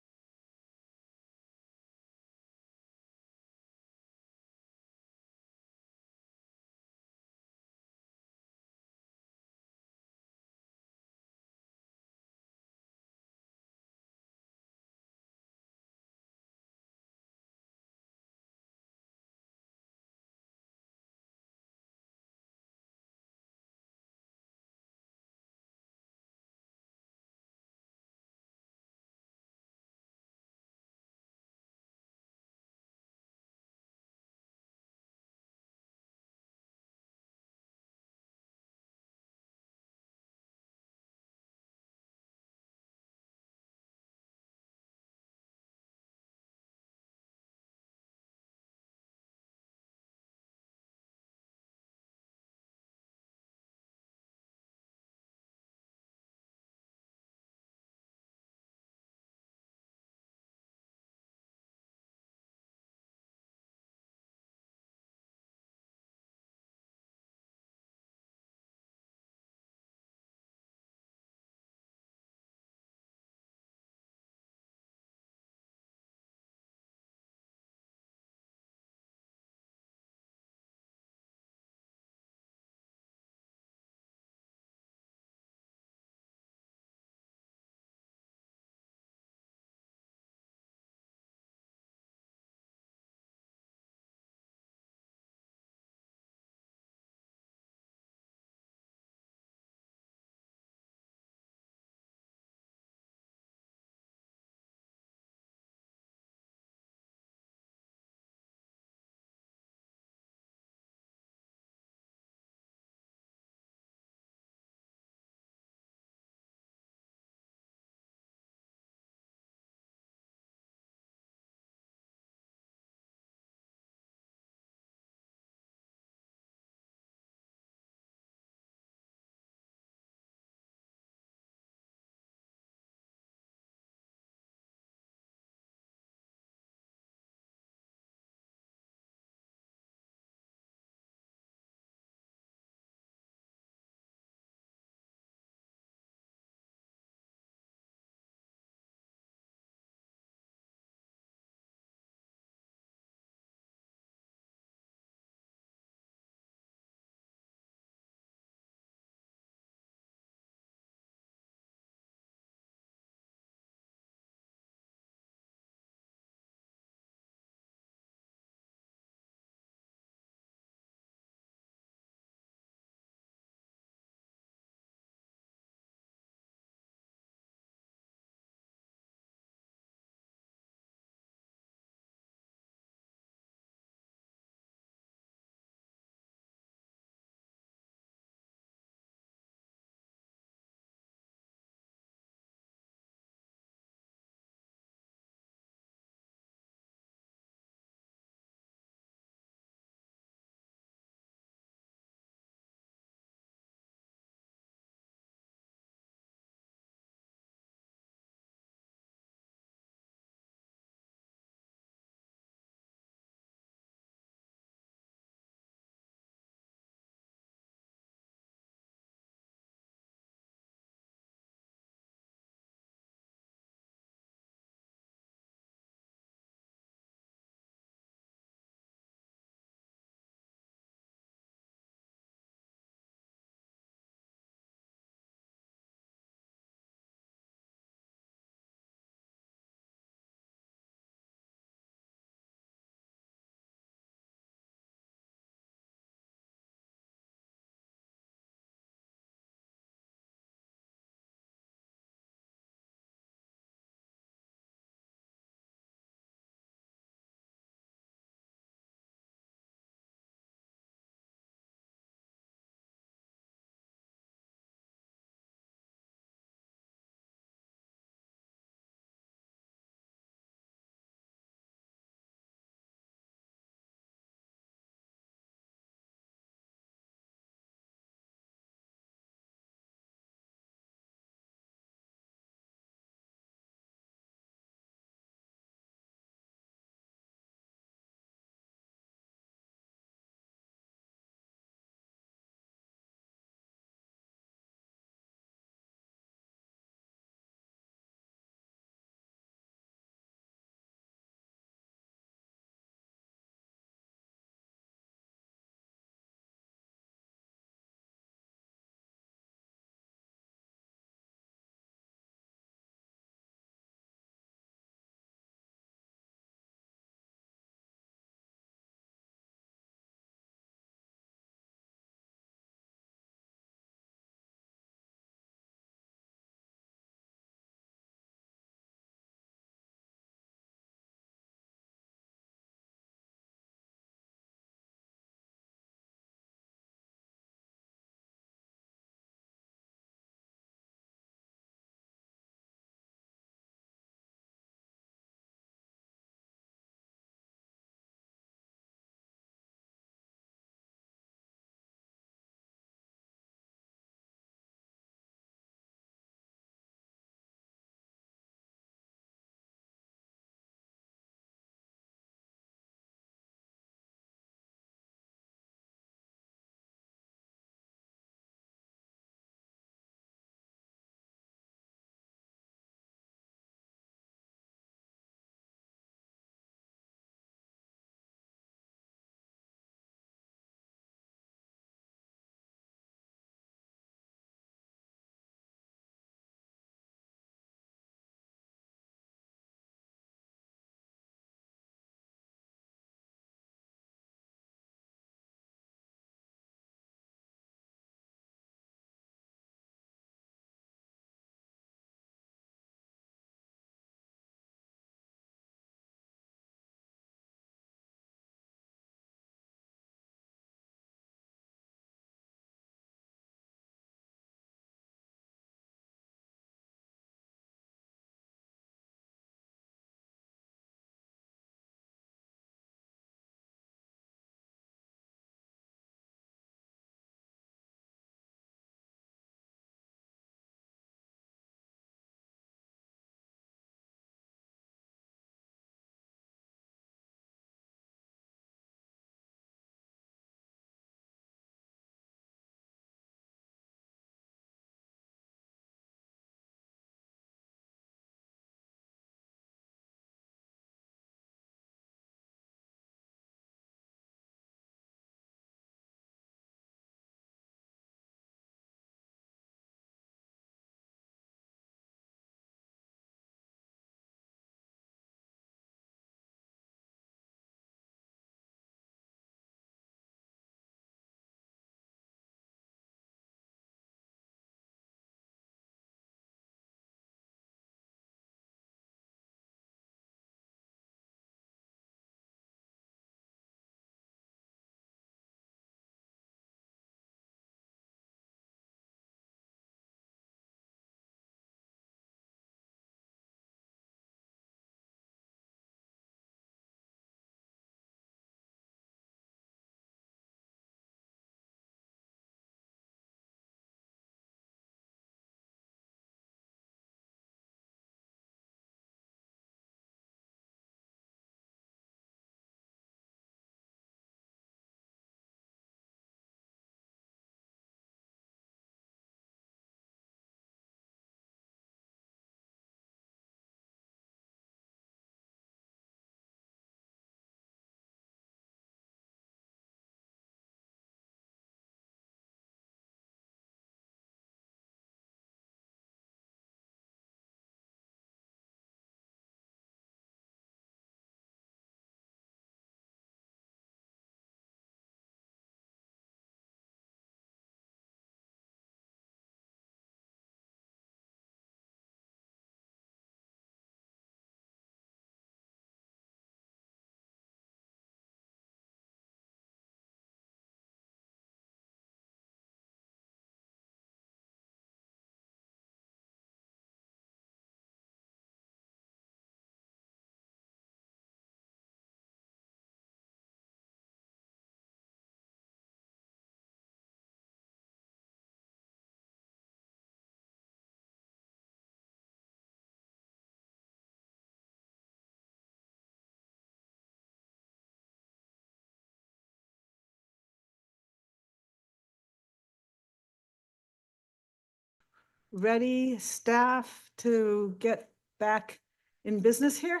ready, staff, to get back in business here?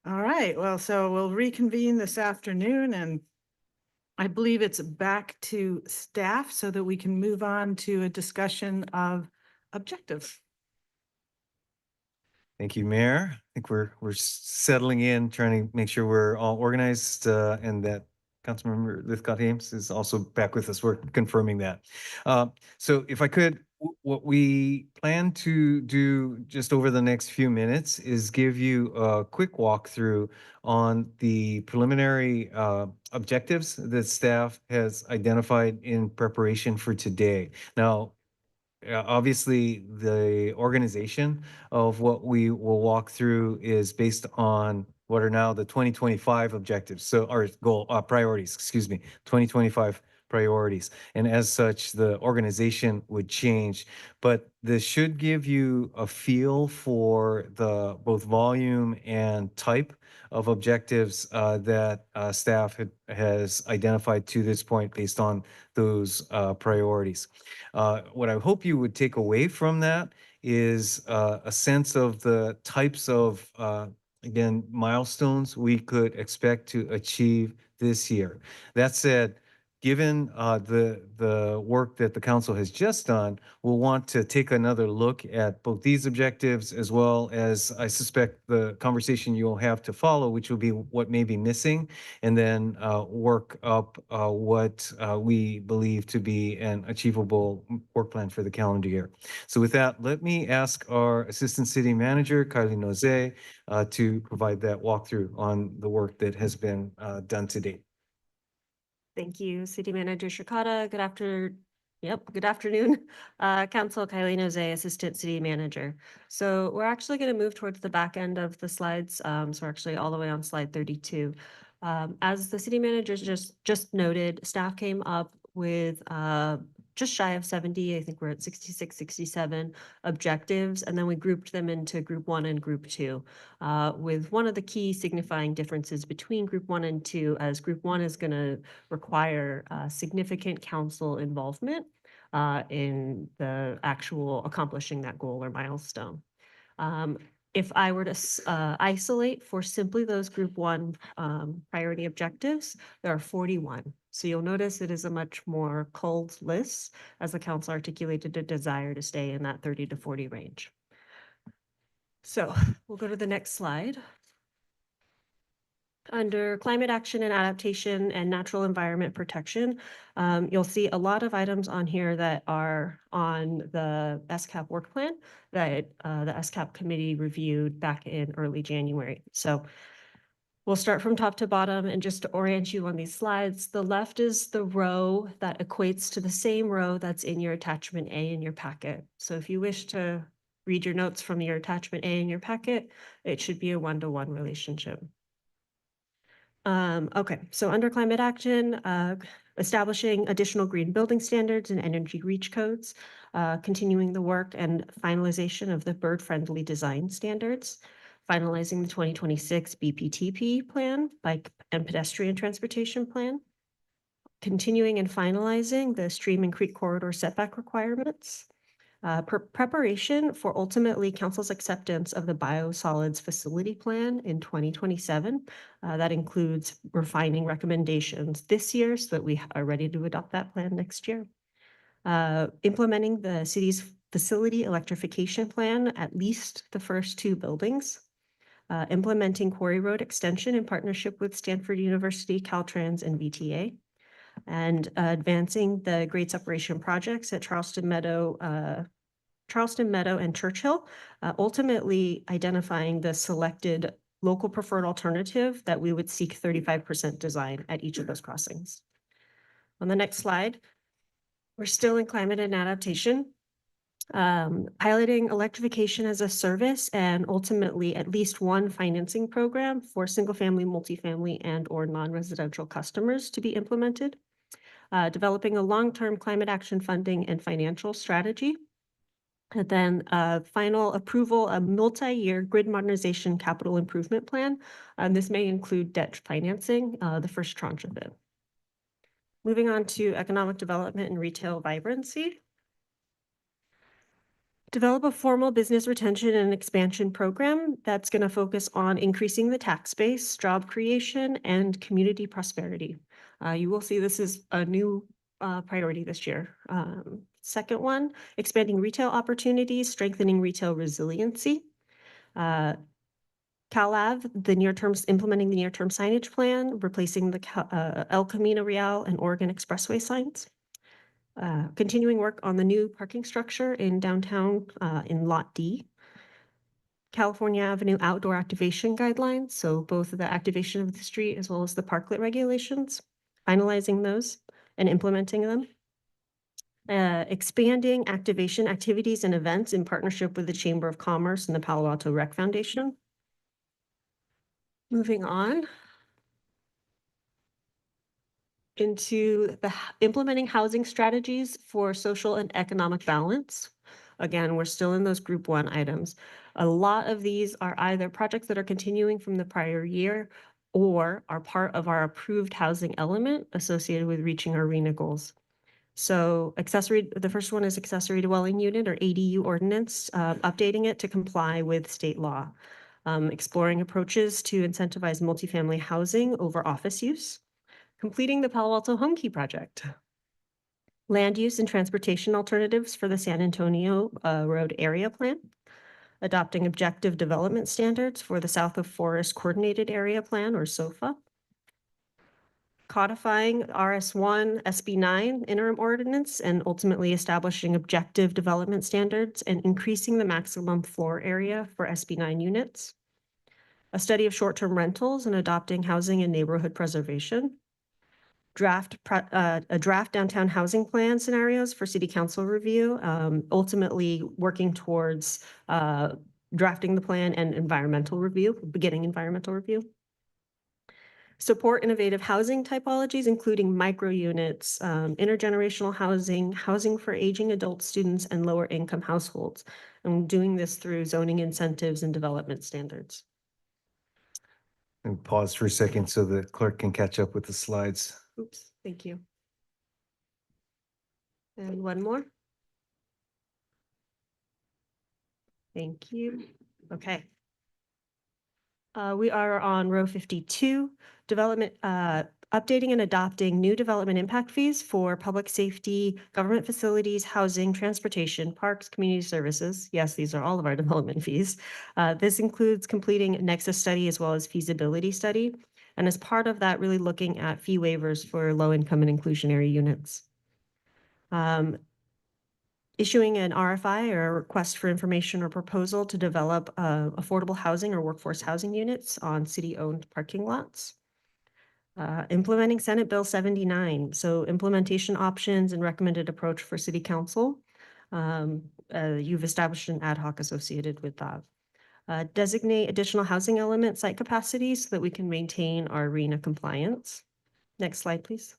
All right, well, so we'll reconvene this afternoon, and I believe it's back to staff so that we can move on to a discussion of objectives. Thank you, Mayor. I think we're settling in, trying to make sure we're all organized, and that Councilmember Lithcott Ames is also back with us. We're confirming that. So if I could, what we plan to do just over the next few minutes is give you a quick walkthrough on the preliminary objectives that staff has identified in preparation for today. Now, obviously, the organization of what we will walk through is based on what are now the 2025 objectives. So our goal, priorities, excuse me, 2025 priorities. And as such, the organization would change. But this should give you a feel for the both volume and type of objectives that staff has identified to this point based on those priorities. What I hope you would take away from that is a sense of the types of, again, milestones we could expect to achieve this year. That said, given the work that the council has just done, we'll want to take another look at both these objectives as well as, I suspect, the conversation you'll have to follow, which will be what may be missing, and then work up what we believe to be an achievable work plan for the calendar year. So with that, let me ask our Assistant City Manager, Kylie Noze, to provide that walkthrough on the work that has been done to date. Thank you, City Manager Shikata. Good afternoon, Council. Kylie Noze, Assistant City Manager. So we're actually going to move towards the back end of the slides. So we're actually all the way on slide 32. As the City Manager just noted, staff came up with just shy of 70, I think we're at 66, 67 objectives, and then we grouped them into group 1 and group 2, with one of the key signifying differences between group 1 and 2, as group 1 is going to require significant council involvement in the actual accomplishing that goal or milestone. If I were to isolate for simply those group 1 priority objectives, there are 41. So you'll notice it is a much more culled list, as the council articulated a desire to stay in that 30 to 40 range. So we'll go to the next slide. Under climate action and adaptation and natural environment protection, you'll see a lot of items on here that are on the SCAP work plan that the SCAP committee reviewed back in early January. So we'll start from top to bottom, and just to orient you on these slides, the left is the row that equates to the same row that's in your attachment A in your packet. So if you wish to read your notes from your attachment A in your packet, it should be a 1-to-1 relationship. Okay, so under climate action, establishing additional green building standards and energy reach codes, continuing the work and finalization of the bird-friendly design standards, finalizing the 2026 BPTP plan, bike and pedestrian transportation plan, continuing and finalizing the stream and creek corridor setback requirements, preparation for ultimately council's acceptance of the biosolids facility plan in 2027. That includes refining recommendations this year so that we are ready to adopt that plan next year. Implementing the city's facility electrification plan, at least the first 2 buildings. Implementing Quarry Road extension in partnership with Stanford University, Caltrans, and VTA. And advancing the grade separation projects at Charleston Meadow and Churchill, ultimately identifying the selected local preferred alternative that we would seek 35% design at each of those crossings. On the next slide, we're still in climate and adaptation, piloting electrification as a service and ultimately at least one financing program for single-family, multifamily, and/or non-residential customers to be implemented. Developing a long-term climate action funding and financial strategy. And then final approval, a multi-year grid modernization capital improvement plan. This may include debt financing, the first tranche of it. Moving on to economic development and retail vibrancy. Develop a formal business retention and expansion program that's going to focus on increasing the tax base, job creation, and community prosperity. You will see this is a new priority this year. Second one, expanding retail opportunities, strengthening retail resiliency. CalAV, implementing the near-term signage plan, replacing the El Camino Real and Oregon Expressway signs. Continuing work on the new parking structure in downtown in Lot D. California Avenue outdoor activation guidelines, so both the activation of the street as well as the parklet regulations, finalizing those and implementing them. Expanding activation activities and events in partnership with the Chamber of Commerce and the Palo Alto Rec Foundation. Moving on into implementing housing strategies for social and economic balance. Again, we're still in those group 1 items. A lot of these are either projects that are continuing from the prior year or are part of our approved housing element associated with reaching our RENA goals. So the first one is accessory dwelling unit or ADU ordinance, updating it to comply with state law. Exploring approaches to incentivize multifamily housing over office use. Completing the Palo Alto Home Key project. Land use and transportation alternatives for the San Antonio Road Area Plan. Adopting objective development standards for the South of Forest Coordinated Area Plan or SOFA. Codifying RS1, SB9 interim ordinance and ultimately establishing objective development standards and increasing the maximum floor area for SB9 units. A study of short-term rentals and adopting housing and neighborhood preservation. A draft downtown housing plan scenarios for city council review, ultimately working towards drafting the plan and beginning environmental review. Support innovative housing typologies, including micro units, intergenerational housing, housing for aging adult students, and lower income households. And doing this through zoning incentives and development standards. And pause for a second so the clerk can catch up with the slides. Oops, thank you. And one more. Thank you. Okay. We are on row 52, development, updating and adopting new development impact fees for public safety, government facilities, housing, transportation, parks, community services. Yes, these are all of our development fees. This includes completing a nexus study as well as feasibility study. And as part of that, really looking at fee waivers for low income and inclusionary units. Issuing an RFI or a request for information or proposal to develop affordable housing or workforce housing units on city-owned parking lots. Implementing Senate Bill 79, so implementation options and recommended approach for city council. You've established an ad hoc associated with that. Designate additional housing element site capacity so that we can maintain our RENA compliance. Next slide, please.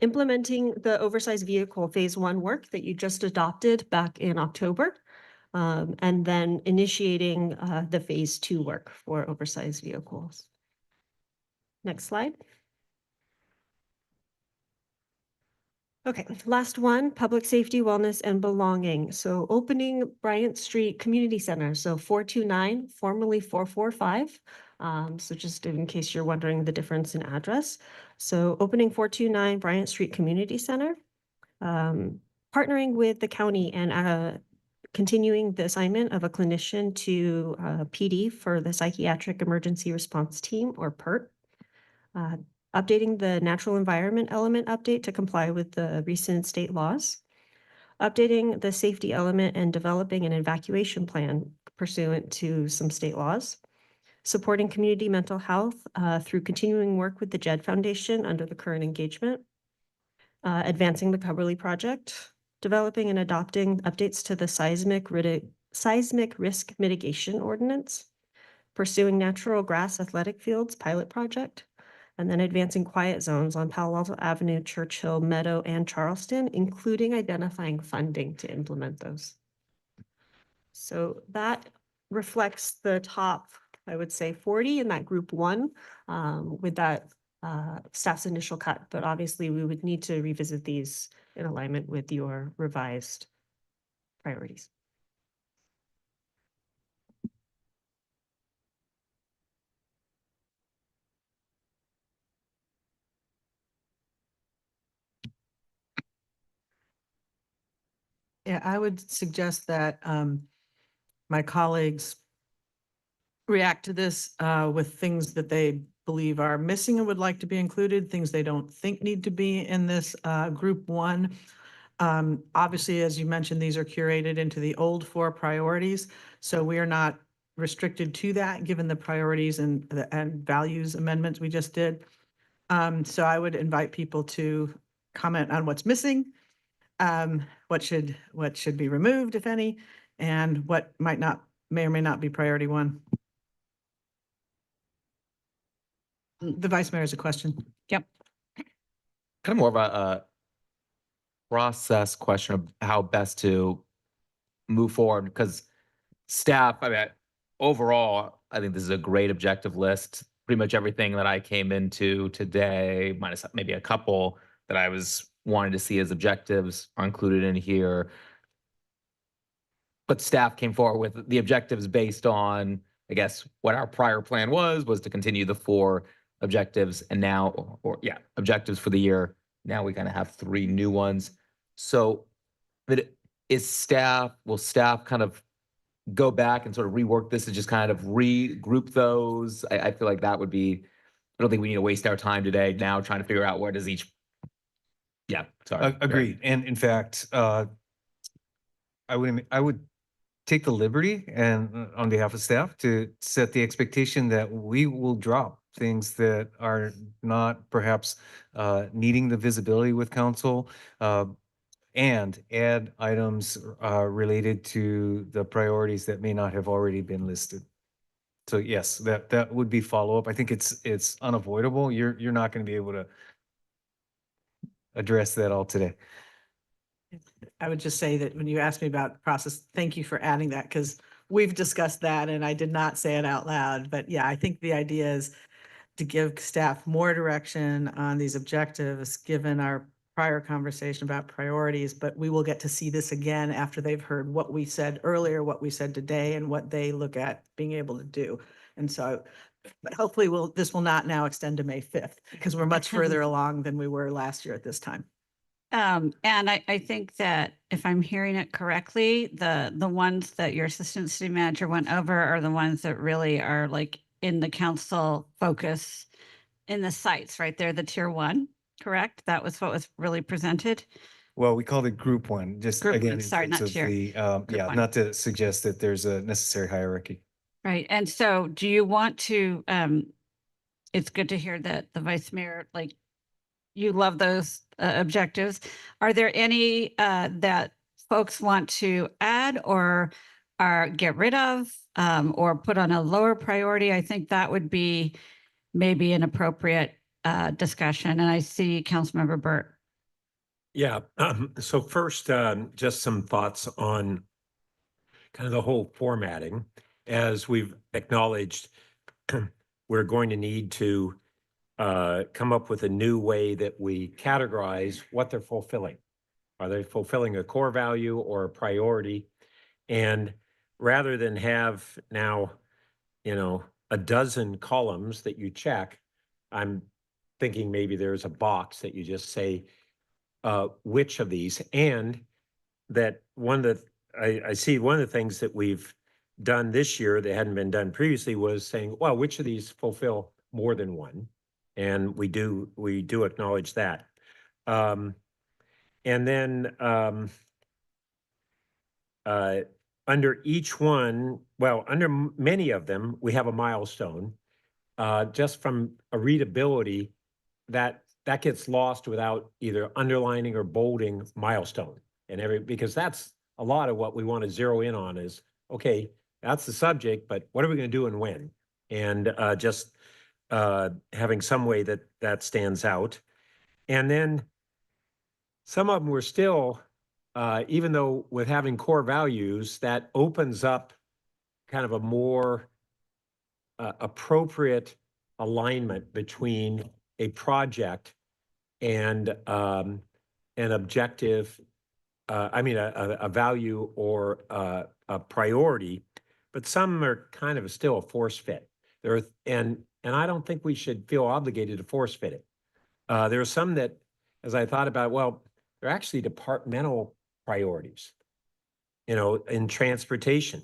Implementing the oversized vehicle phase 1 work that you just adopted back in October, and then initiating the phase 2 work for oversized vehicles. Next slide. Okay, last one, public safety, wellness, and belonging. So opening Bryant Street Community Center, so 429, formerly 445. So just in case you're wondering the difference in address. So opening 429 Bryant Street Community Center, partnering with the county and continuing the assignment of a clinician to PD for the Psychiatric Emergency Response Team, or PERT. Updating the natural environment element update to comply with the recent state laws. Updating the safety element and developing an evacuation plan pursuant to some state laws. Supporting community mental health through continuing work with the JED Foundation under the current engagement. Advancing the Coverly Project. Developing and adopting updates to the seismic risk mitigation ordinance. Pursuing natural grass athletic fields pilot project. And then advancing quiet zones on Palo Alto Avenue, Churchill, Meadow, and Charleston, including identifying funding to implement those. So that reflects the top, I would say 40 in that group 1 with that staff's initial cut, but obviously we would need to revisit these in alignment with your revised priorities. Yeah, I would suggest that my colleagues react to this with things that they believe are missing and would like to be included, things they don't think need to be in this group one. Obviously, as you mentioned, these are curated into the old 4 priorities, so we are not restricted to that, given the priorities and values amendments we just did. So I would invite people to comment on what's missing, what should be removed, if any, and what may or may not be priority 1. The Vice Mayor has a question. Yep. Kind of more of a process question of how best to move forward, because staff, I mean, overall, I think this is a great objective list. Pretty much everything that I came into today, minus maybe a couple that I was wanting to see as objectives, are included in here. But staff came forward with the objectives based on, I guess, what our prior plan was to continue the 4 objectives, and now, objectives for the year. Now we kind of have 3 new ones. So, will staff kind of go back and sort of rework this to just kind of regroup those? I feel like that would be, I don't think we need to waste our time today now trying to figure out where does each, sorry. Agreed. And in fact, I would take the liberty and on behalf of staff to set the expectation that we will drop things that are not perhaps needing the visibility with council, and add items related to the priorities that may not have already been listed. So yes, that would be follow-up. I think it's unavoidable. You're not going to be able to address that all today. I would just say that when you asked me about the process, thank you for adding that, because we've discussed that and I did not say it out loud. But yeah, I think the idea is to give staff more direction on these objectives, given our prior conversation about priorities, but we will get to see this again after they've heard what we said earlier, what we said today, and what they look at being able to do. And so, but hopefully this will not now extend to May 5th, because we're much further along than we were last year at this time. And I think that if I'm hearing it correctly, the ones that your assistant city manager went over are the ones that really are like in the council focus in the sites, right? They're the tier 1, correct? That was what was really presented. Well, we called it group 1, just Group again, one, in sorry, terms not of tier. the, Group one. not to suggest that there's a necessary hierarchy. Right. And so do you want to, it's good to hear that the vice mayor, like, you love those objectives. Are there any that folks want to add or get rid of or put on a lower priority? I think that would be maybe an appropriate discussion. And I see Councilmember Burt. Yeah. So first, just some thoughts on kind of the whole formatting. As we've acknowledged, we're going to need to come up with a new way that we categorize what they're fulfilling. Are they fulfilling a core value or a priority? And rather than have now, a dozen columns that you check, I'm thinking maybe there's a box that you just say, which of these, and that I see one of the things that we've done this year that hadn't been done previously was saying, well, which of these fulfill more than one? And we do acknowledge that. And then under each one, well, under many of them, we have a milestone. Just from a readability, that gets lost without either underlining or bolding milestone. Because that's a lot of what we want to zero in on is, okay, that's the subject, but what are we going to do and when? And just having some way that stands out. And then some of them were still, even though with having core values, that opens up kind of a more appropriate alignment between a project and an objective a value or a priority, but some are kind of still a force fit. And I don't think we should feel obligated to force fit it. There are some that, as I thought about, well, they're actually departmental priorities, in transportation,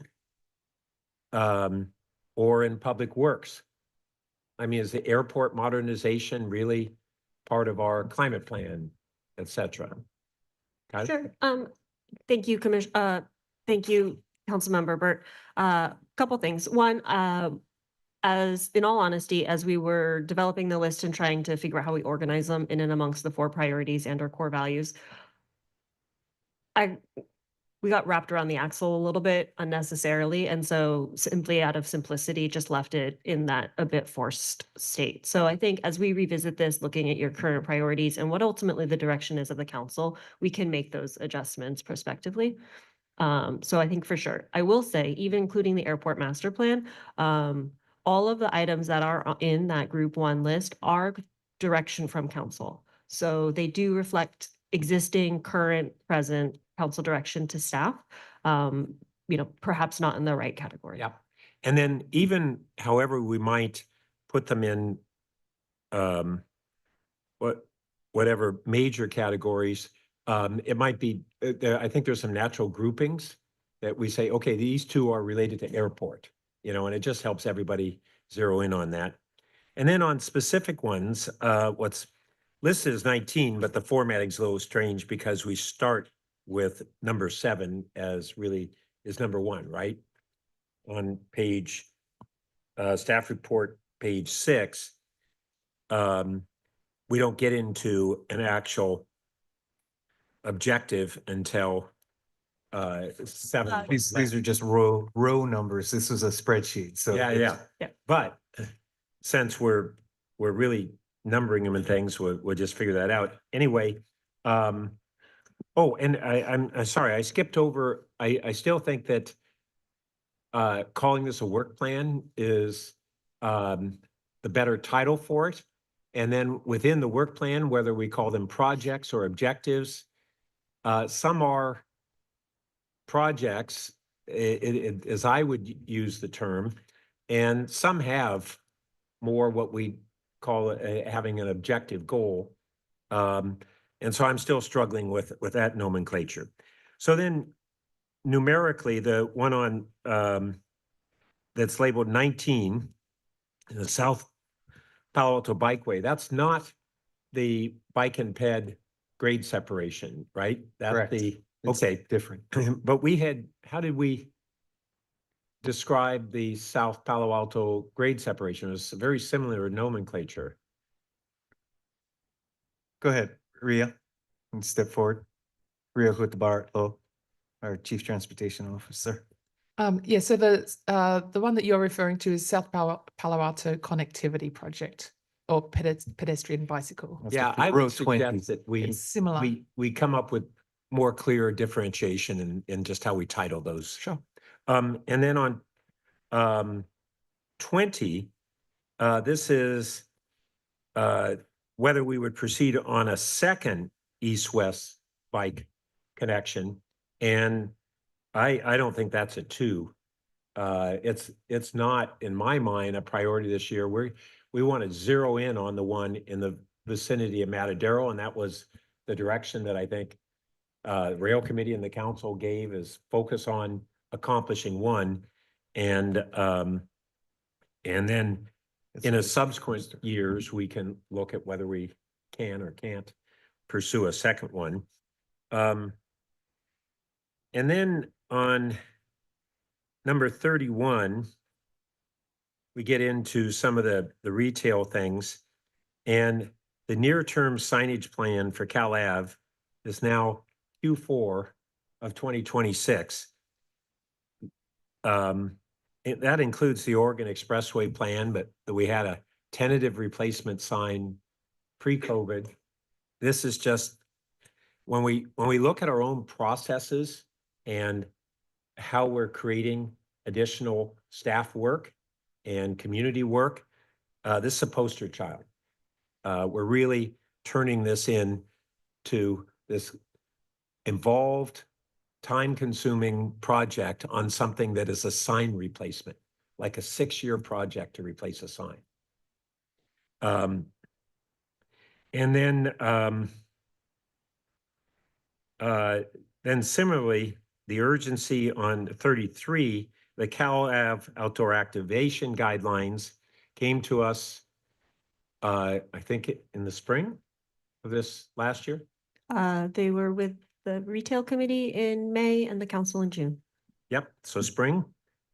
or in public works. I mean, is the airport modernization really part of our climate plan, et cetera? Sure. Thank you, thank you, Councilmember Burt. Couple things. One, as in all honesty, as we were developing the list and trying to figure out how we organize them in and amongst the 4 priorities and our core values, we got wrapped around the axle a little bit unnecessarily. And so simply out of simplicity, just left it in that a bit forced state. So I think as we revisit this, looking at your current priorities and what ultimately the direction is of the council, we can make those adjustments prospectively. So I think for sure, I will say, even including the airport master plan, all of the items that are in that group 1 list are direction from council. So they do reflect existing, current, present council direction to staff, perhaps not in the right category. Yeah. And then even however we might put them in whatever major categories, it might be, I think there's some natural groupings that we say, okay, these 2 are related to airport, and it just helps everybody zero in on that. And then on specific ones, what's listed is 19, but the formatting's a little strange because we start with number 7 as really is number 1, right? On page, staff report, page 6, we don't get into an actual objective until 7. These are just row numbers. This is a spreadsheet, so. Yeah. But since we're really numbering them and things, we'll just figure that out. Anyway, oh, and I'm sorry, I skipped over. I still think that calling this a work plan is the better title for it. And then within the work plan, whether we call them projects or objectives, some are projects, as I would use the term, and some have more what we call having an objective goal. And so I'm still struggling with that nomenclature. So then numerically, the one on that's labeled 19, the South Palo Alto Bikeway, that's not the bike and ped grade separation, right? That's Correct. Okay. Different. But how did we describe the South Palo Alto grade separation? It was very similar nomenclature. Go ahead, Ria, and step forward. Ria Hutabarlo, our Chief Transportation Officer. Yeah, so the one that you're referring to is South Palo Alto Connectivity Project, or pedestrian bicycle. Yeah, I would suggest that It's similar. we come up with more clear differentiation in just how we title those. Sure. And then on 20, this is whether we would proceed on a second east-west bike connection. And I don't think that's a 2. It's not, in my mind, a priority this year. We want to zero in on the one in the vicinity of Matadero, and that was the direction that I think Rail Committee and the council gave, is focus on accomplishing one, and then in a subsequent years we can look at whether we can or can't pursue a second one. And then on number 31, we get into some of the retail things, and the near-term signage plan for Cal Ave is now Q4 of 2026. That includes the Oregon Expressway plan, but we had a tentative replacement sign pre-COVID. This is just, when we look at our own processes and how we're creating additional staff work and community work, this is a poster child. We're really turning this into this involved, time-consuming project on something that is a sign replacement, like a 6-year project to replace a sign. And then similarly, the urgency on 33, the Cal Ave outdoor activation guidelines came to us, I think in the spring of this last year. They were with the retail committee in May and the council in June. Yep, so spring.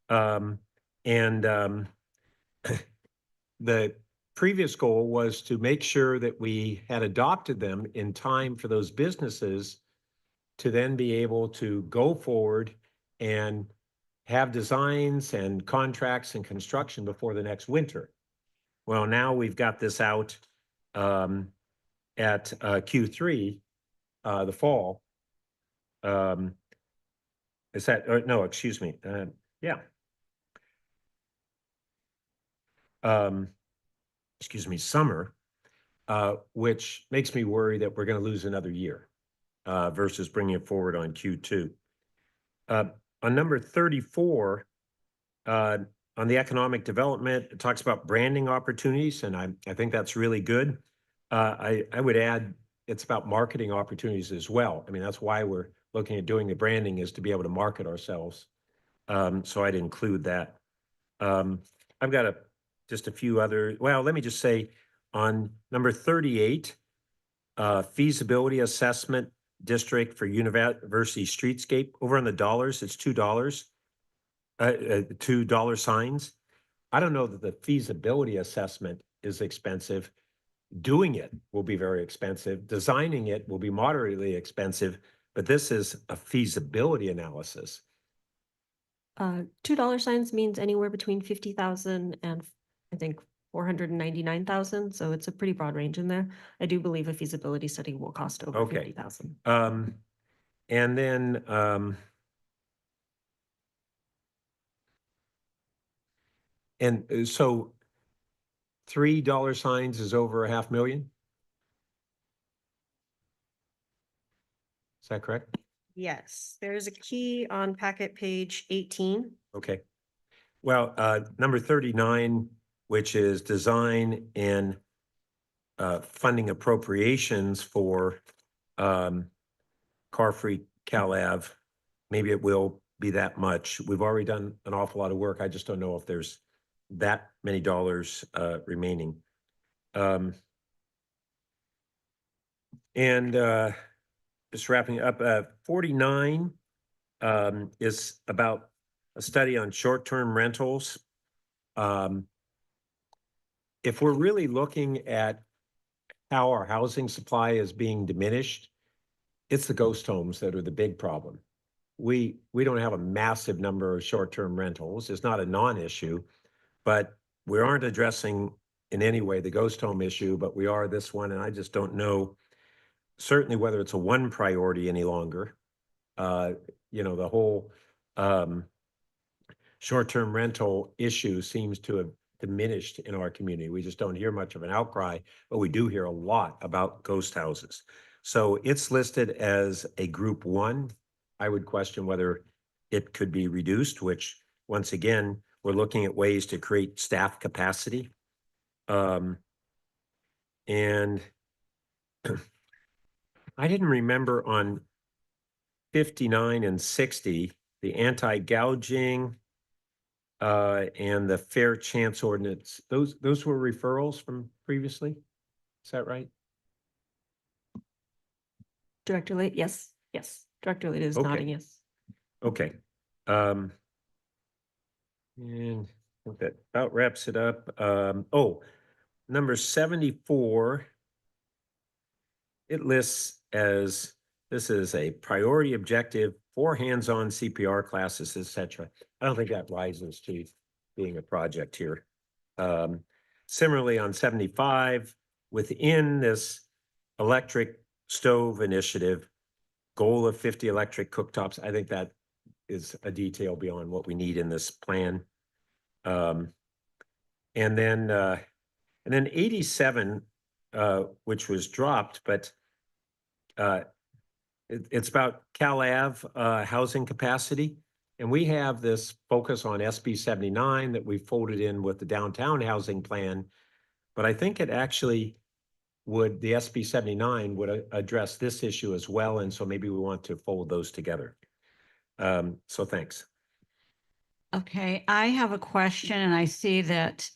The previous goal was to make sure that we had adopted them in time for those businesses to then be able to go forward and have designs and contracts and construction before the next winter. Well, now we've got this out at Q3, the fall. Is that, or no, excuse me, yeah. Excuse me, summer, which makes me worry that we're going to lose another year versus bringing it forward on Q2. On number 34, on the economic development, it talks about branding opportunities, and I think that's really good. I would add it's about marketing opportunities as well. I mean, that's why we're looking at doing the branding, is to be able to market ourselves. So I'd include that. I've got just a few other, well, let me just say on number 38, feasibility assessment district for university streetscape, over on the dollars, it's $2, $2 signs. I don't know that the feasibility assessment is expensive. Doing it will be very expensive. Designing it will be moderately expensive, but this is a feasibility analysis. $2 signs means anywhere between 50,000 and I think 499,000. So it's a pretty broad range in there. I do believe a feasibility study will cost over 50,000. And then so $3 signs is over $500,000. Is that correct? Yes, there's a key on packet page 18. Okay. Well, number 39, which is design and funding appropriations for car-free Cal Ave. Maybe it will be that much. We've already done an awful lot of work. I just don't know if there's that many dollars remaining. Just wrapping up, 49 is about a study on short-term rentals. If we're really looking at how our housing supply is being diminished, it's the ghost homes that are the big problem. We don't have a massive number of short-term rentals. It's not a non-issue, but we aren't addressing in any way the ghost home issue, but we are this one, and I just don't know certainly whether it's a one priority any longer. The whole short-term rental issue seems to have diminished in our community. We just don't hear much of an outcry, but we do hear a lot about ghost houses. So it's listed as a group 1. I would question whether it could be reduced, which once again, we're looking at ways to create staff capacity. And I didn't remember on 59 and 60, the anti-gouging and the fair chance ordinance. Those were referrals from previously. Is that right? Director Late, yes. Director Late is nodding yes. Okay. And I think that about wraps it up. Number 74, it lists as this is a priority objective for hands-on CPR classes, etc. I don't think that rises to being a project here. Similarly, on 75, within this electric stove initiative, goal of 50 electric cooktops, I think that is a detail beyond what we need in this plan. And then 87, which was dropped, but it's about Cal Ave housing capacity. And we have this focus on SB 79 that we folded in with the downtown housing plan. But I think it actually the SB 79 would address this issue as well. And so maybe we want to fold those together. So thanks. Okay, I have a question, and I see that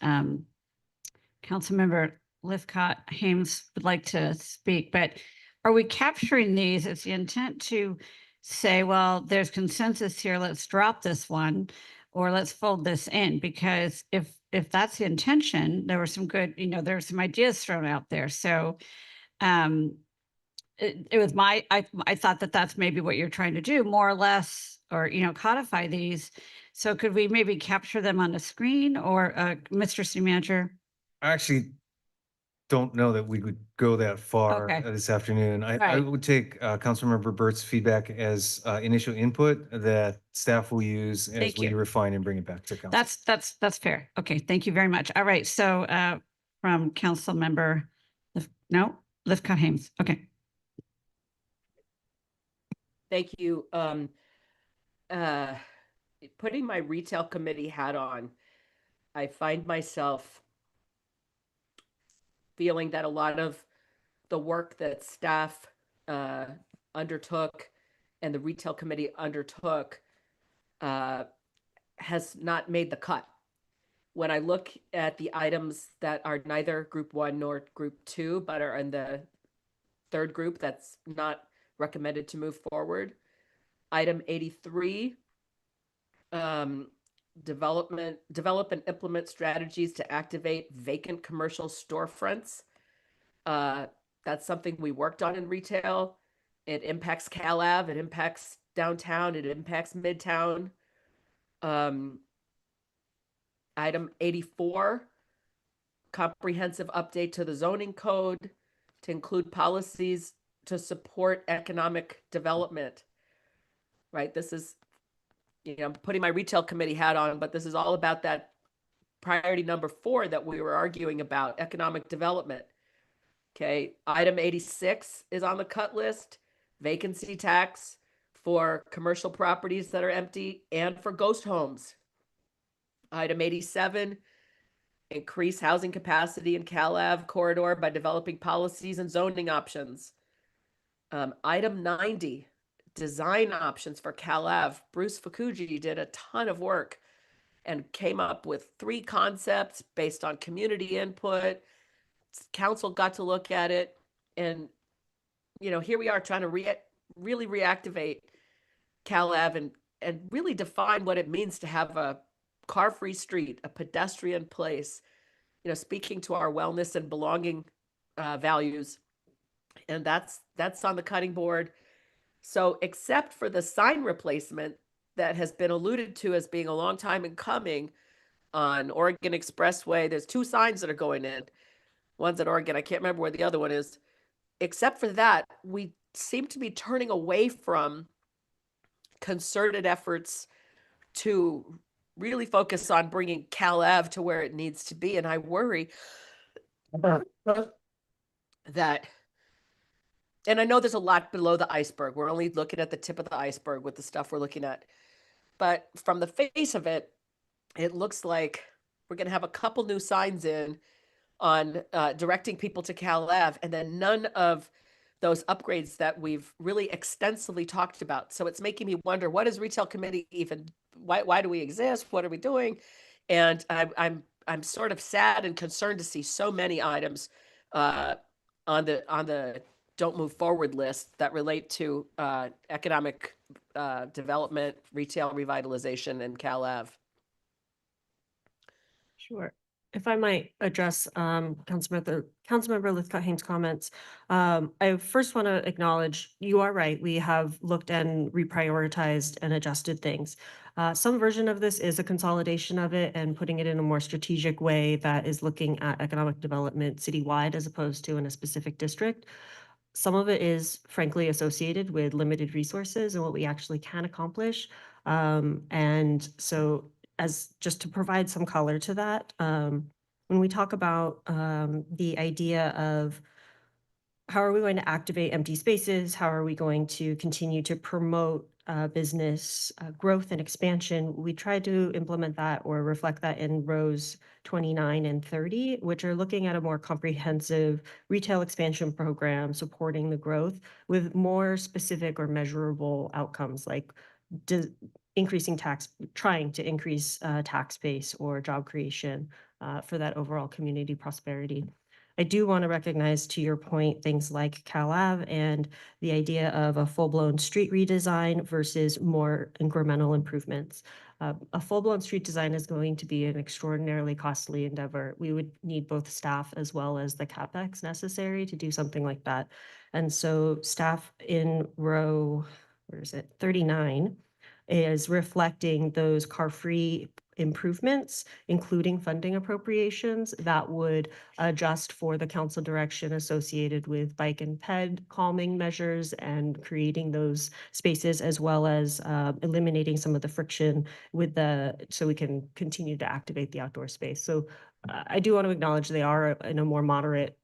Councilmember Lithcott Hames would like to speak, but are we capturing these? It's the intent to say, well, there's consensus here, let's drop this one, or let's fold this in, because if that's the intention, there were some good, there were some ideas thrown out there. So it was I thought that that's maybe what you're trying to do, more or less, or, codify these. So could we maybe capture them on the screen, or Mr. City Manager? I actually don't know that we would go that far Okay. this afternoon. I Right. would take Councilmember Burt's feedback as initial input that staff will use as Thank we you. refine and bring it back to council. That's fair. Okay, thank you very much. All right, so from Councilmember, Lithcott Hames. Okay. Thank you. Putting my retail committee hat on, I find myself feeling that a lot of the work that staff undertook and the retail committee undertook has not made the cut. When I look at the items that are neither group 1 nor group 2, but are in the third group that's not recommended to move forward, item 83, develop and implement strategies to activate vacant commercial storefronts. That's something we worked on in retail. It impacts Cal Ave, it impacts downtown, it impacts Midtown. Item 84, comprehensive update to the zoning code to include policies to support economic development. Right, this is, I'm putting my retail committee hat on, but this is all about that priority number 4 that we were arguing about, economic development. Okay, item 86 is on the cut list, vacancy tax for commercial properties that are empty and for ghost homes. Item 87, increase housing capacity in Cal Ave corridor by developing policies and zoning options. Item 90, design options for Cal Ave. Bruce Fukuji did a ton of work and came up with 3 concepts based on community input. Council got to look at it, and here we are trying to really reactivate Cal Ave and really define what it means to have a car-free street, a pedestrian place, speaking to our wellness and belonging values. And that's on the cutting board. So except for the sign replacement that has been alluded to as being a long time in coming on Oregon Expressway, there's 2 signs that are going in. One's at Oregon, I can't remember where the other one is. Except for that, we seem to be turning away from concerted efforts to really focus on bringing Cal Ave to where it needs to be. And I worry that, and I know there's a lot below the iceberg. We're only looking at the tip of the iceberg with the stuff we're looking at. But from the face of it, it looks like we're going to have a couple new signs in on directing people to Cal Ave, and then none of those upgrades that we've really extensively talked about. So it's making me wonder, what is retail committee even, why do we exist? What are we doing? And I'm sort of sad and concerned to see so many items on the don't move forward list that relate to economic development, retail revitalization, and Cal Ave. Sure. If I might address Councilmember Lithcott Hames' comments, I first want to acknowledge you are right. We have looked and reprioritized and adjusted things. Some version of this is a consolidation of it and putting it in a more strategic way that is looking at economic development citywide as opposed to in a specific district. Some of it is frankly associated with limited resources and what we actually can accomplish. And so as just to provide some color to that, when we talk about the idea of how are we going to activate empty spaces? How are we going to continue to promote business growth and expansion? We tried to implement that or reflect that in rows 29 and 30, which are looking at a more comprehensive retail expansion program supporting the growth with more specific or measurable outcomes like trying to increase tax base or job creation for that overall community prosperity. I do want to recognize, to your point, things like Cal Ave and the idea of a full-blown street redesign versus more incremental improvements. A full-blown street design is going to be an extraordinarily costly endeavor. We would need both staff as well as the CapEx necessary to do something like that. And so staff in row, 39, is reflecting those car-free improvements, including funding appropriations that would adjust for the council direction associated with bike and ped calming measures and creating those spaces, as well as eliminating some of the friction so we can continue to activate the outdoor space. So I do want to acknowledge they are in a more moderate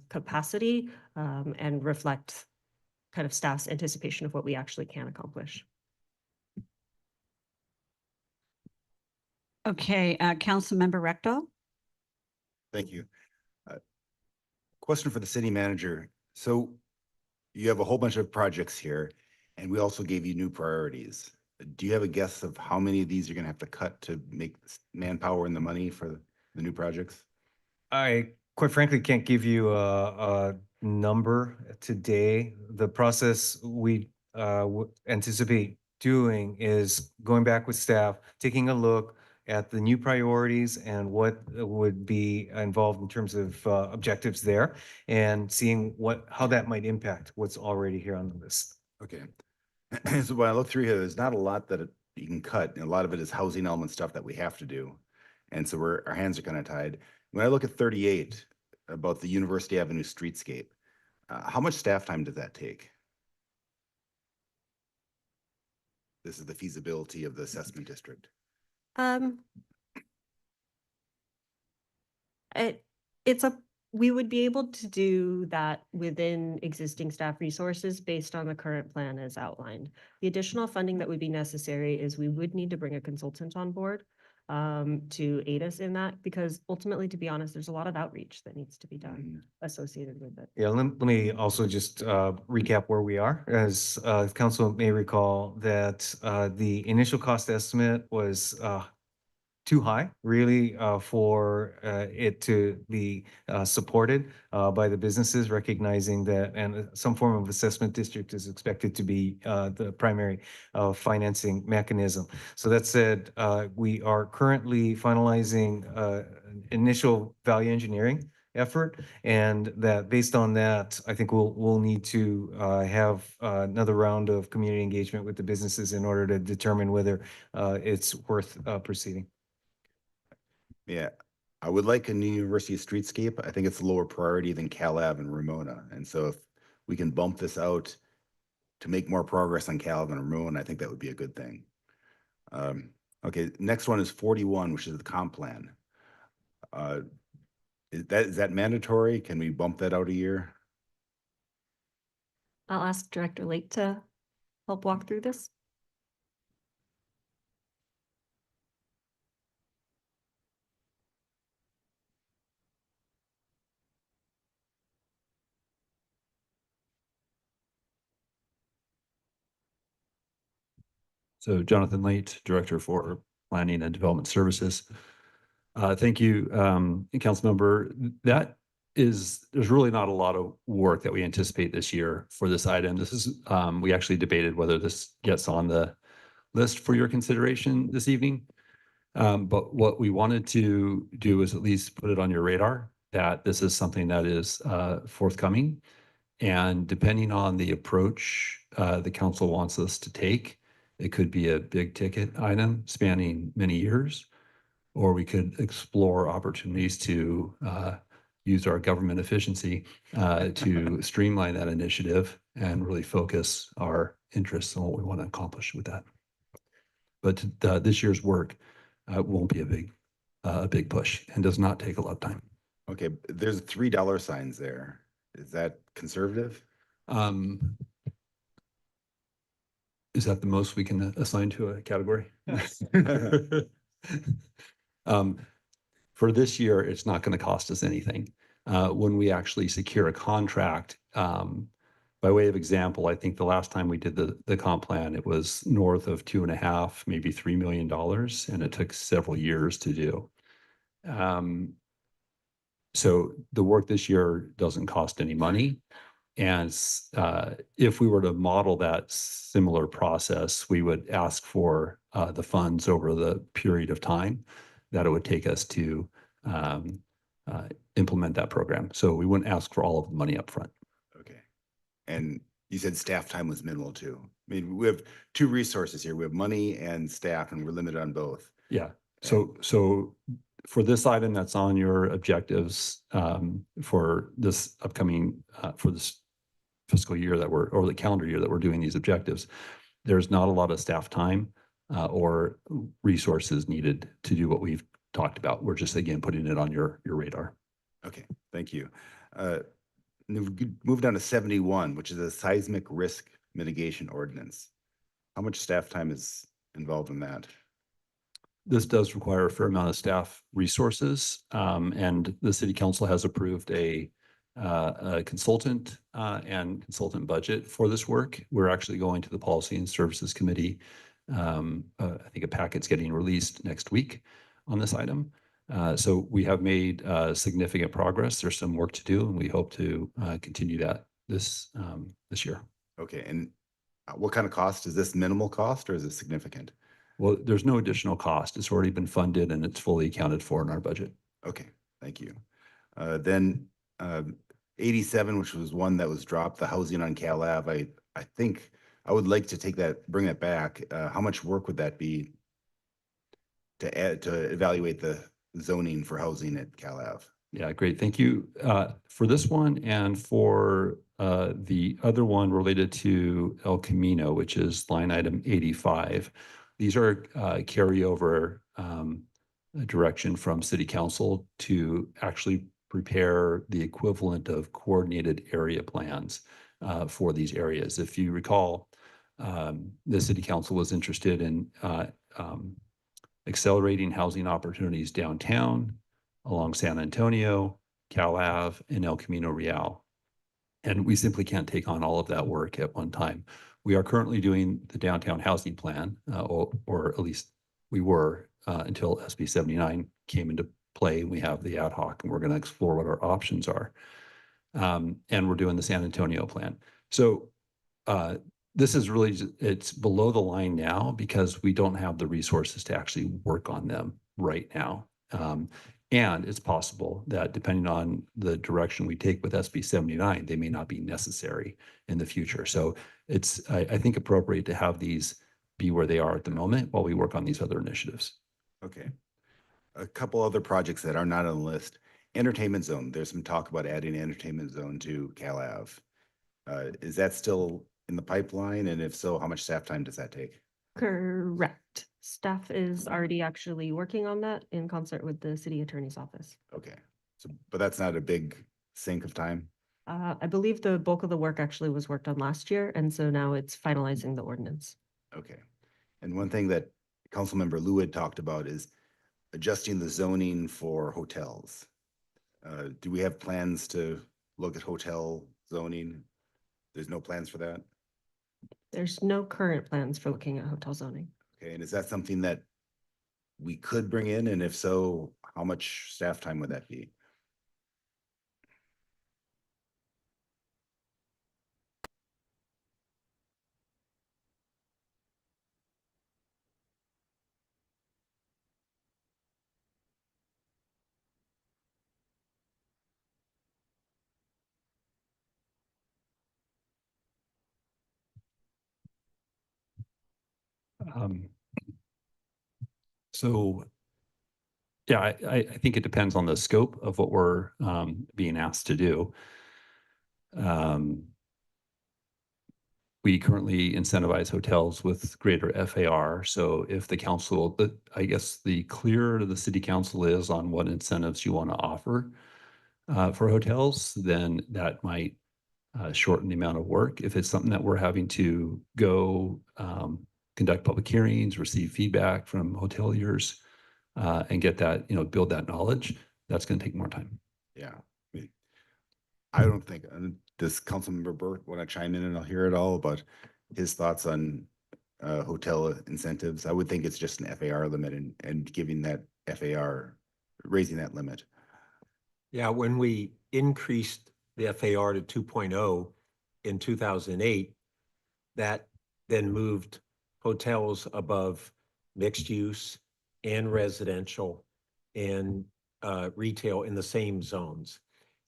capacity and reflect kind of staff's anticipation of what we actually can accomplish. Okay, Councilmember Recto. Thank you. Question for the city manager. So you have a whole bunch of projects here, and we also gave you new priorities. Do you have a guess of how many of these you're going to have to cut to make manpower and the money for the new projects? I quite frankly can't give you a number today. The process we anticipate doing is going back with staff, taking a look at the new priorities and what would be involved in terms of objectives there, and seeing how that might impact what's already here on the list. Okay. So when I look through here, there's not a lot that you can cut. And a lot of it is housing element stuff that we have to do. And so our hands are kind of tied. When I look at 38 about the University Avenue streetscape, how much staff time does that take? This is the feasibility of the assessment district. We would be able to do that within existing staff resources based on the current plan as outlined. The additional funding that would be necessary is we would need to bring a consultant on board to aid us in that, because ultimately, to be honest, there's a lot of outreach that needs to be done associated with it. Yeah, let me also just recap where we are. As council may recall, that the initial cost estimate was too high, really, for it to be supported by the businesses, recognizing that and some form of assessment district is expected to be the primary financing mechanism. So that said, we are currently finalizing initial value engineering effort, and that based on that, I think we'll need to have another round of community engagement with the businesses in order to determine whether it's worth proceeding. Yeah, I would like a new university streetscape. I think it's a lower priority than Cal Ave and Ramona. And so if we can bump this out to make more progress on Cal Ave and Ramona, I think that would be a good thing. Okay, next one is 41, which is the comp plan. Is that mandatory? Can we bump that out a year? I'll ask Director Lake to help walk through this. So Jonathan Late, Director for Planning and Development Services. Thank you, Councilmember. There's really not a lot of work that we anticipate this year for this item. This is, we actually debated whether this gets on the list for your consideration this evening. But what we wanted to do is at least put it on your radar that this is something that is forthcoming. And depending on the approach the council wants us to take, it could be a big ticket item spanning many years, or we could explore opportunities to use our government efficiency to streamline that initiative and really focus our interests on what we want to accomplish with that. But this year's work won't be a big push and does not take a lot of time. Okay, there's $3 signs there. Is that conservative? Is that the most we can assign to a category? For this year, it's not going to cost us anything. When we actually secure a contract, by way of example, I think the last time we did the comp plan, it was north of $2.5, maybe $3 million, and it took several years to do. So the work this year doesn't cost any money. And if we were to model that similar process, we would ask for the funds over the period of time that it would take us to implement that program. So we wouldn't ask for all of the money up front. Okay. And you said staff time was minimal too. I mean, we have two resources here. We have money and staff, and we're limited on both. Yeah. So for this item that's on your objectives for this upcoming, for this fiscal year that we're, or the calendar year that we're doing these objectives, there's not a lot of staff time or resources needed to do what we've talked about. We're just, again, putting it on your radar. Okay, thank you. Move down to 71, which is a seismic risk mitigation ordinance. How much staff time is involved in that? This does require a fair amount of staff resources, and the city council has approved a consultant and consultant budget for this work. We're actually going to the Policy and Services Committee. I think a packet's getting released next week on this item. So we have made significant progress. There's some work to do, and we hope to continue that this year. Okay, and what kind of cost? Is this minimal cost or is it significant? Well, there's no additional cost. It's already been funded and it's fully accounted for in our budget. Okay, thank you. Then 87, which was one that was dropped, the housing on Cal Ave. I think I would like to take that, bring it back. How much work would that be to add, to evaluate the zoning for housing at Cal Ave? Yeah, great. Thank you for this one and for the other one related to El Camino, which is line item 85. These are carryover direction from City Council to actually prepare the equivalent of coordinated area plans for these areas. If you recall, the City Council was interested in accelerating housing opportunities downtown, along San Antonio, Cal Ave, and El Camino Real. And we simply can't take on all of that work at one time. We are currently doing the downtown housing plan, or at least we were until SB 79 came into play. We have the ad hoc, and we're going to explore what our options are. And we're doing the San Antonio plan. So this is really, it's below the line now because we don't have the resources to actually work on them right now. And it's possible that depending on the direction we take with SB 79, they may not be necessary in the future. So it's, I think, appropriate to have these be where they are at the moment while we work on these other initiatives. Okay. A couple other projects that are not on the list. Entertainment zone. There's some talk about adding an entertainment zone to Cal Ave. Is that still in the pipeline? And if so, how much staff time does that take? Correct. Staff is already actually working on that in concert with the city attorney's office. Okay. So, but that's not a big sink of time? I believe the bulk of the work actually was worked on last year, and so now it's finalizing the ordinance. Okay. And one thing that Councilmember Lou had talked about is adjusting the zoning for hotels. Do we have plans to look at hotel zoning? There's no plans for that? There's no current plans for looking at hotel zoning. Okay, and is that something that we could bring in? And if so, how much staff time would that be? So yeah, I think it depends on the scope of what we're being asked to do. We currently incentivize hotels with greater FAR. So if the council, I guess the clearer the city council is on what incentives you want to offer, for hotels, then that might shorten the amount of work. If it's something that we're having to go conduct public hearings, receive feedback from hoteliers, and get that, build that knowledge, that's going to take more time. Yeah. I don't think, does Councilmember Burt want to chime in and I'll hear it all about his thoughts on hotel incentives? I would think it's just an FAR limit and giving that FAR, raising that limit. Yeah, when we increased the FAR to 2.0 in 2008, that then moved hotels above mixed use and residential and retail in the same zones.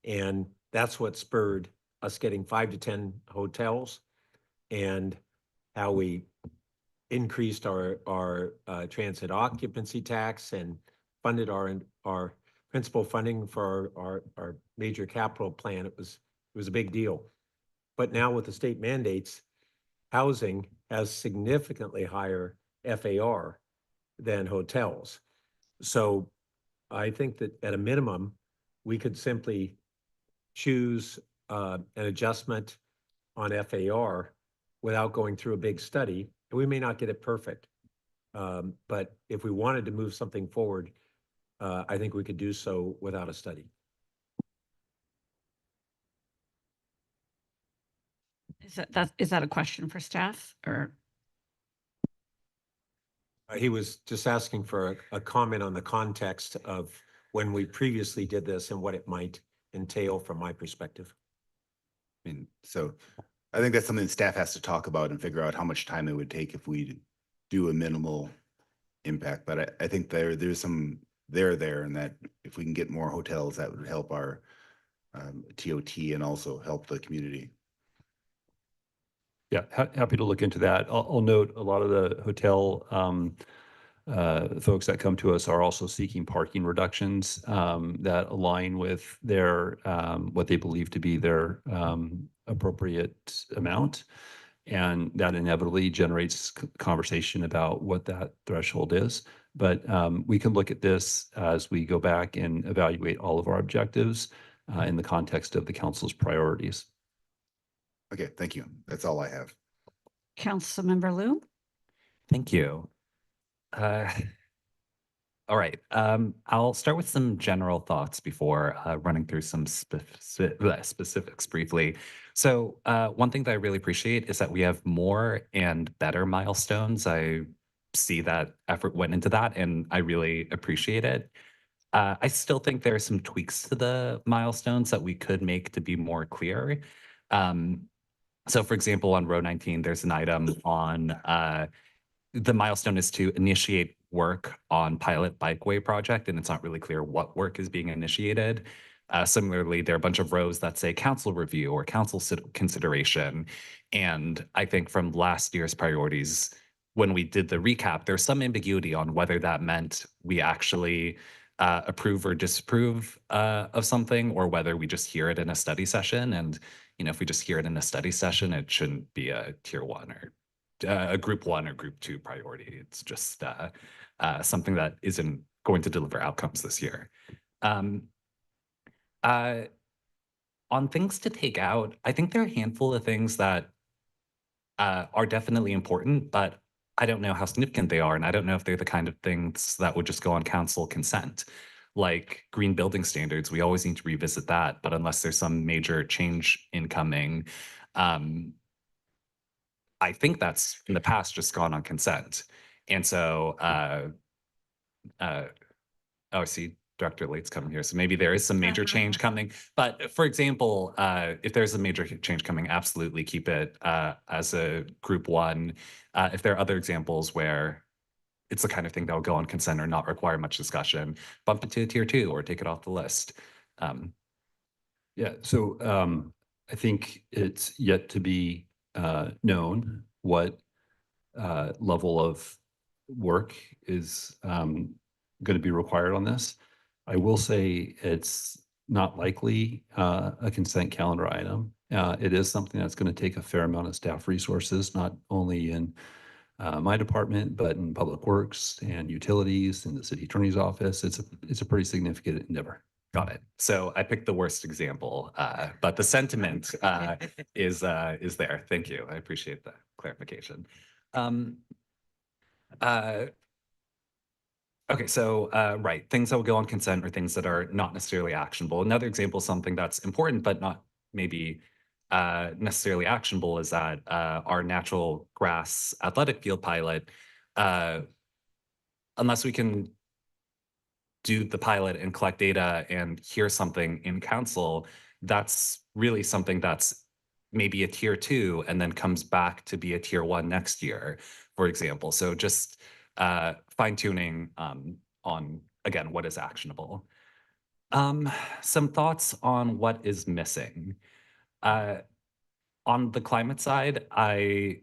And that's what spurred us getting 5 to 10 hotels, and how we increased our transit occupancy tax and funded our principal funding for our major capital plan. It was a big deal. But now with the state mandates, housing has significantly higher FAR than hotels. So I think that at a minimum, we could simply choose an adjustment on FAR without going through a big study. And we may not get it perfect. But if we wanted to move something forward, I think we could do so without a study. Is that a question for staff or? He was just asking for a comment on the context of when we previously did this and what it might entail from my perspective. I mean, so I think that's something staff has to talk about and figure out how much time it would take if we do a minimal impact. But I think there's some there, and that if we can get more hotels, that would help our TOT and also help the community. Yeah, happy to look into that. I'll note a lot of the hotel folks that come to us are also seeking parking reductions that align with their what they believe to be their appropriate amount. And that inevitably generates conversation about what that threshold is. But we can look at this as we go back and evaluate all of our objectives in the context of the council's priorities. Okay, thank you. That's all I have. Councilmember Liu? Thank you. All right. I'll start with some general thoughts before running through some specifics briefly. So one thing that I really appreciate is that we have more and better milestones. I see that effort went into that, and I really appreciate it. I still think there are some tweaks to the milestones that we could make to be more clear. So for example, on row 19, there's an item on the milestone is to initiate work on pilot bikeway project, and it's not really clear what work is being initiated. Similarly, there are a bunch of rows that say council review or council consideration. And I think from last year's priorities, when we did the recap, there's some ambiguity on whether that meant we actually approve or disapprove of something, or whether we just hear it in a study session. And, if we just hear it in a study session, it shouldn't be a tier 1 or a group 1 or group 2 priority. It's just something that isn't going to deliver outcomes this year. On things to take out, I think there are a handful of things that are definitely important, but I don't know how significant they are. And I don't know if they're the kind of things that would just go on council consent. Like green building standards, we always need to revisit that. But unless there's some major change incoming, I think that's in the past just gone on consent. And so, I see Director Late's coming here. So maybe there is some major change coming. But for example, if there's a major change coming, absolutely keep it as a group 1. If there are other examples where it's the kind of thing that will go on consent or not require much discussion, bump it to a tier 2 or take it off the list. Yeah, so I think it's yet to be known what level of work is going to be required on this. I will say it's not likely a consent calendar item. It is something that's going to take a fair amount of staff resources, not only in my department, but in public works and utilities and the city attorney's office. It's a pretty significant endeavor. Got it. So I picked the worst example, but the sentiment is there. Thank you. I appreciate the clarification. Okay, so right, things that will go on consent are things that are not necessarily actionable. Another example, something that's important but not maybe necessarily actionable, is that our natural grass athletic field pilot, unless we can do the pilot and collect data and hear something in council, that's really something that's maybe a tier 2 and then comes back to be a tier 1 next year, for example. So just fine tuning on, again, what is actionable. Some thoughts on what is missing. On the climate side, I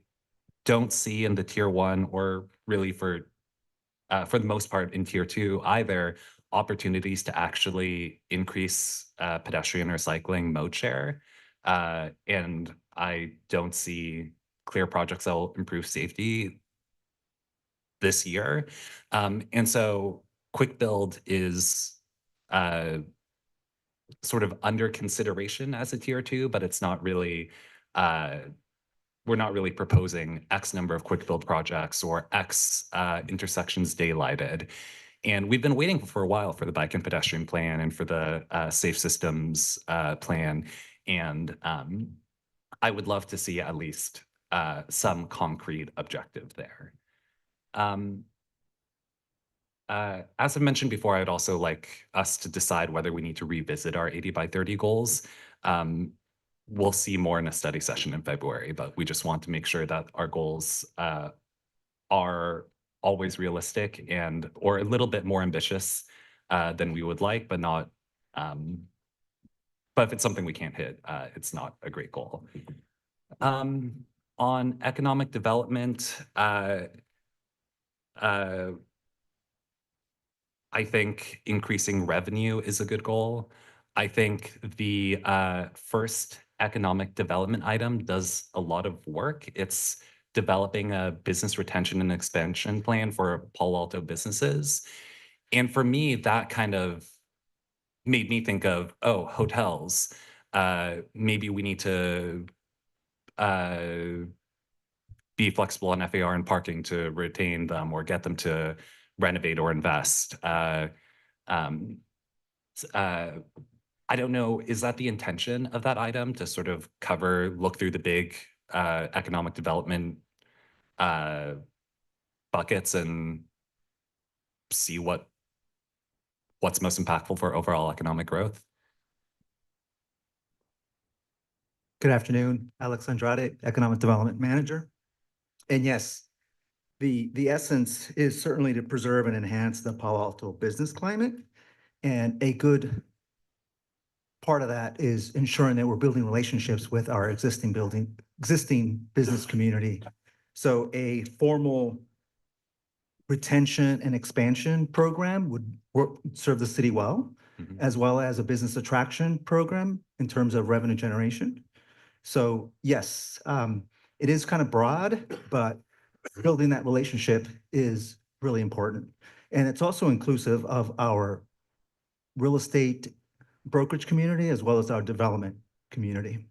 don't see in the tier 1, or really for the most part in tier 2 either, opportunities to actually increase pedestrian or cycling mode share. And I don't see clear projects that will improve safety this year. And so quick build is sort of under consideration as a tier 2, but it's not really, we're not really proposing X number of quick build projects or X intersections daylighted. And we've been waiting for a while for the bike and pedestrian plan and for the safe systems plan. And I would love to see at least some concrete objective there. As I mentioned before, I'd also like us to decide whether we need to revisit our 80 by 30 goals. We'll see more in a study session in February, but we just want to make sure that our goals are always realistic and or a little bit more ambitious than we would like, but not. But if it's something we can't hit, it's not a great goal. On economic development, I think increasing revenue is a good goal. I think the first economic development item does a lot of work. It's developing a business retention and expansion plan for Palo Alto businesses. And for me, that kind of made me think of, oh, hotels. Maybe we need to be flexible on FAR and parking to retain them or get them to renovate or invest. I don't know, is that the intention of that item, to sort of look through the big economic development buckets and see what's most impactful for overall economic growth? Good afternoon, Alex Andrade, Economic Development Manager. And yes, the essence is certainly to preserve and enhance the Palo Alto business climate. And a good part of that is ensuring that we're building relationships with our existing business community. So a formal retention and expansion program would serve the city well, as well as a business attraction program in terms of revenue generation. So yes, it is kind of broad, but building that relationship is really important. And it's also inclusive of our real estate brokerage community as well as our development community.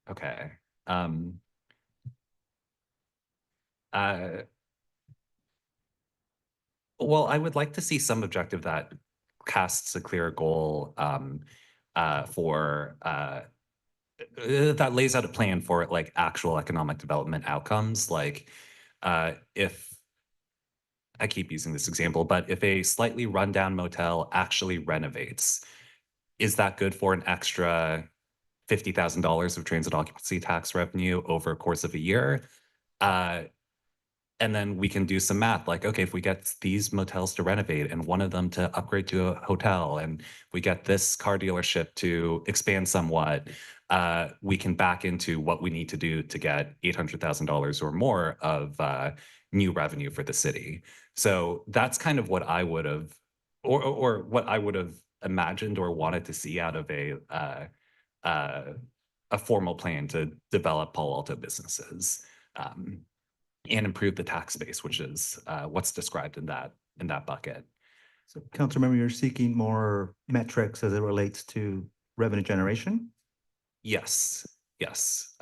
Okay. Well, I would like to see some objective that casts a clear goal for that lays out a plan for like actual economic development outcomes. Like if I keep using this example, but if a slightly rundown motel actually renovates, is that good for an extra $50,000 of transit occupancy tax revenue over a course of a year? And then we can do some math like, okay, if we get these motels to renovate and one of them to upgrade to a hotel, and we get this car dealership to expand somewhat, we can back into what we need to do to get $800,000 or more of new revenue for the city. So that's kind of what I would have, or what I would have imagined or wanted to see out of a formal plan to develop Palo Alto businesses. And improve the tax base, which is what's described in that bucket. So Councilmember, you're seeking more metrics as it relates to revenue generation? Yes, yes.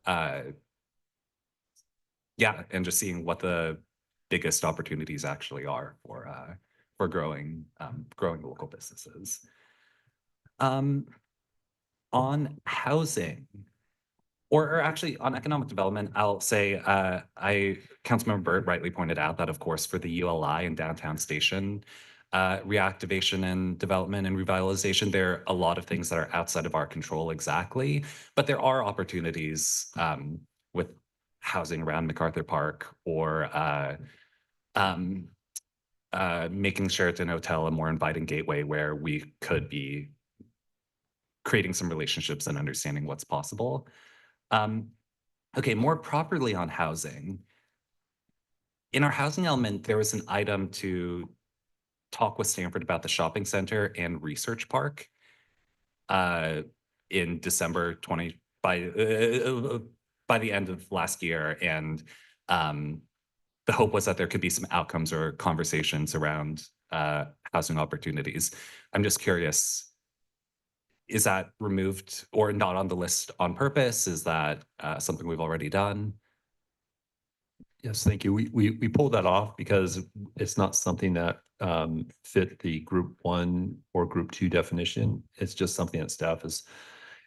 Uh, yeah, and just seeing what the biggest opportunities actually are for growing growing local businesses. On housing, or actually on economic development, I'll say Councilmember Burt rightly pointed out that, of course, for the ULI and downtown station reactivation and development and revitalization, there are a lot of things that are outside of our control exactly, but there are opportunities with housing around MacArthur Park or making Sheraton Hotel a more inviting gateway where we could be creating some relationships and understanding what's possible. Okay, more properly on housing. In our housing element, there was an item to talk with Stanford about the shopping center and research park in December 20 by the end of last year, and the hope was that there could be some outcomes or conversations around housing opportunities. I'm just curious, is that removed or not on the list on purpose? Is that something we've already done? Yes, thank you. We pulled that off because it's not something that fit the group 1 or group 2 definition. It's just something that staff is,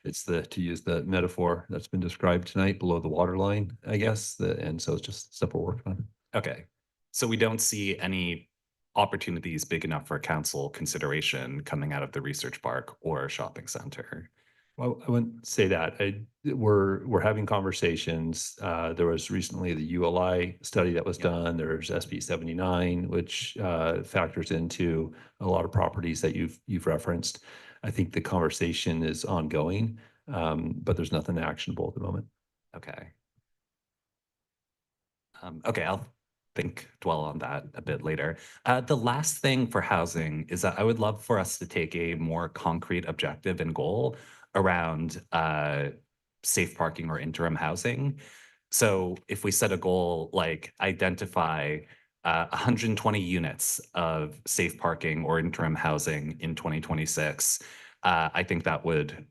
it's to use the metaphor that's been described tonight, below the waterline, I guess. And so it's just stuff we're working on. Okay, so we don't see any opportunities big enough for council consideration coming out of the research park or shopping center. Well, I wouldn't say that. We're having conversations. There was recently the ULI study that was done. There's SB 79, which factors into a lot of properties that you've referenced. I think the conversation is ongoing, but there's nothing actionable at the moment. Okay. Okay, I'll dwell on that a bit later. The last thing for housing is that I would love for us to take a more concrete objective and goal around safe parking or interim housing. So if we set a goal like identify 120 units of safe parking or interim housing in 2026, I think that would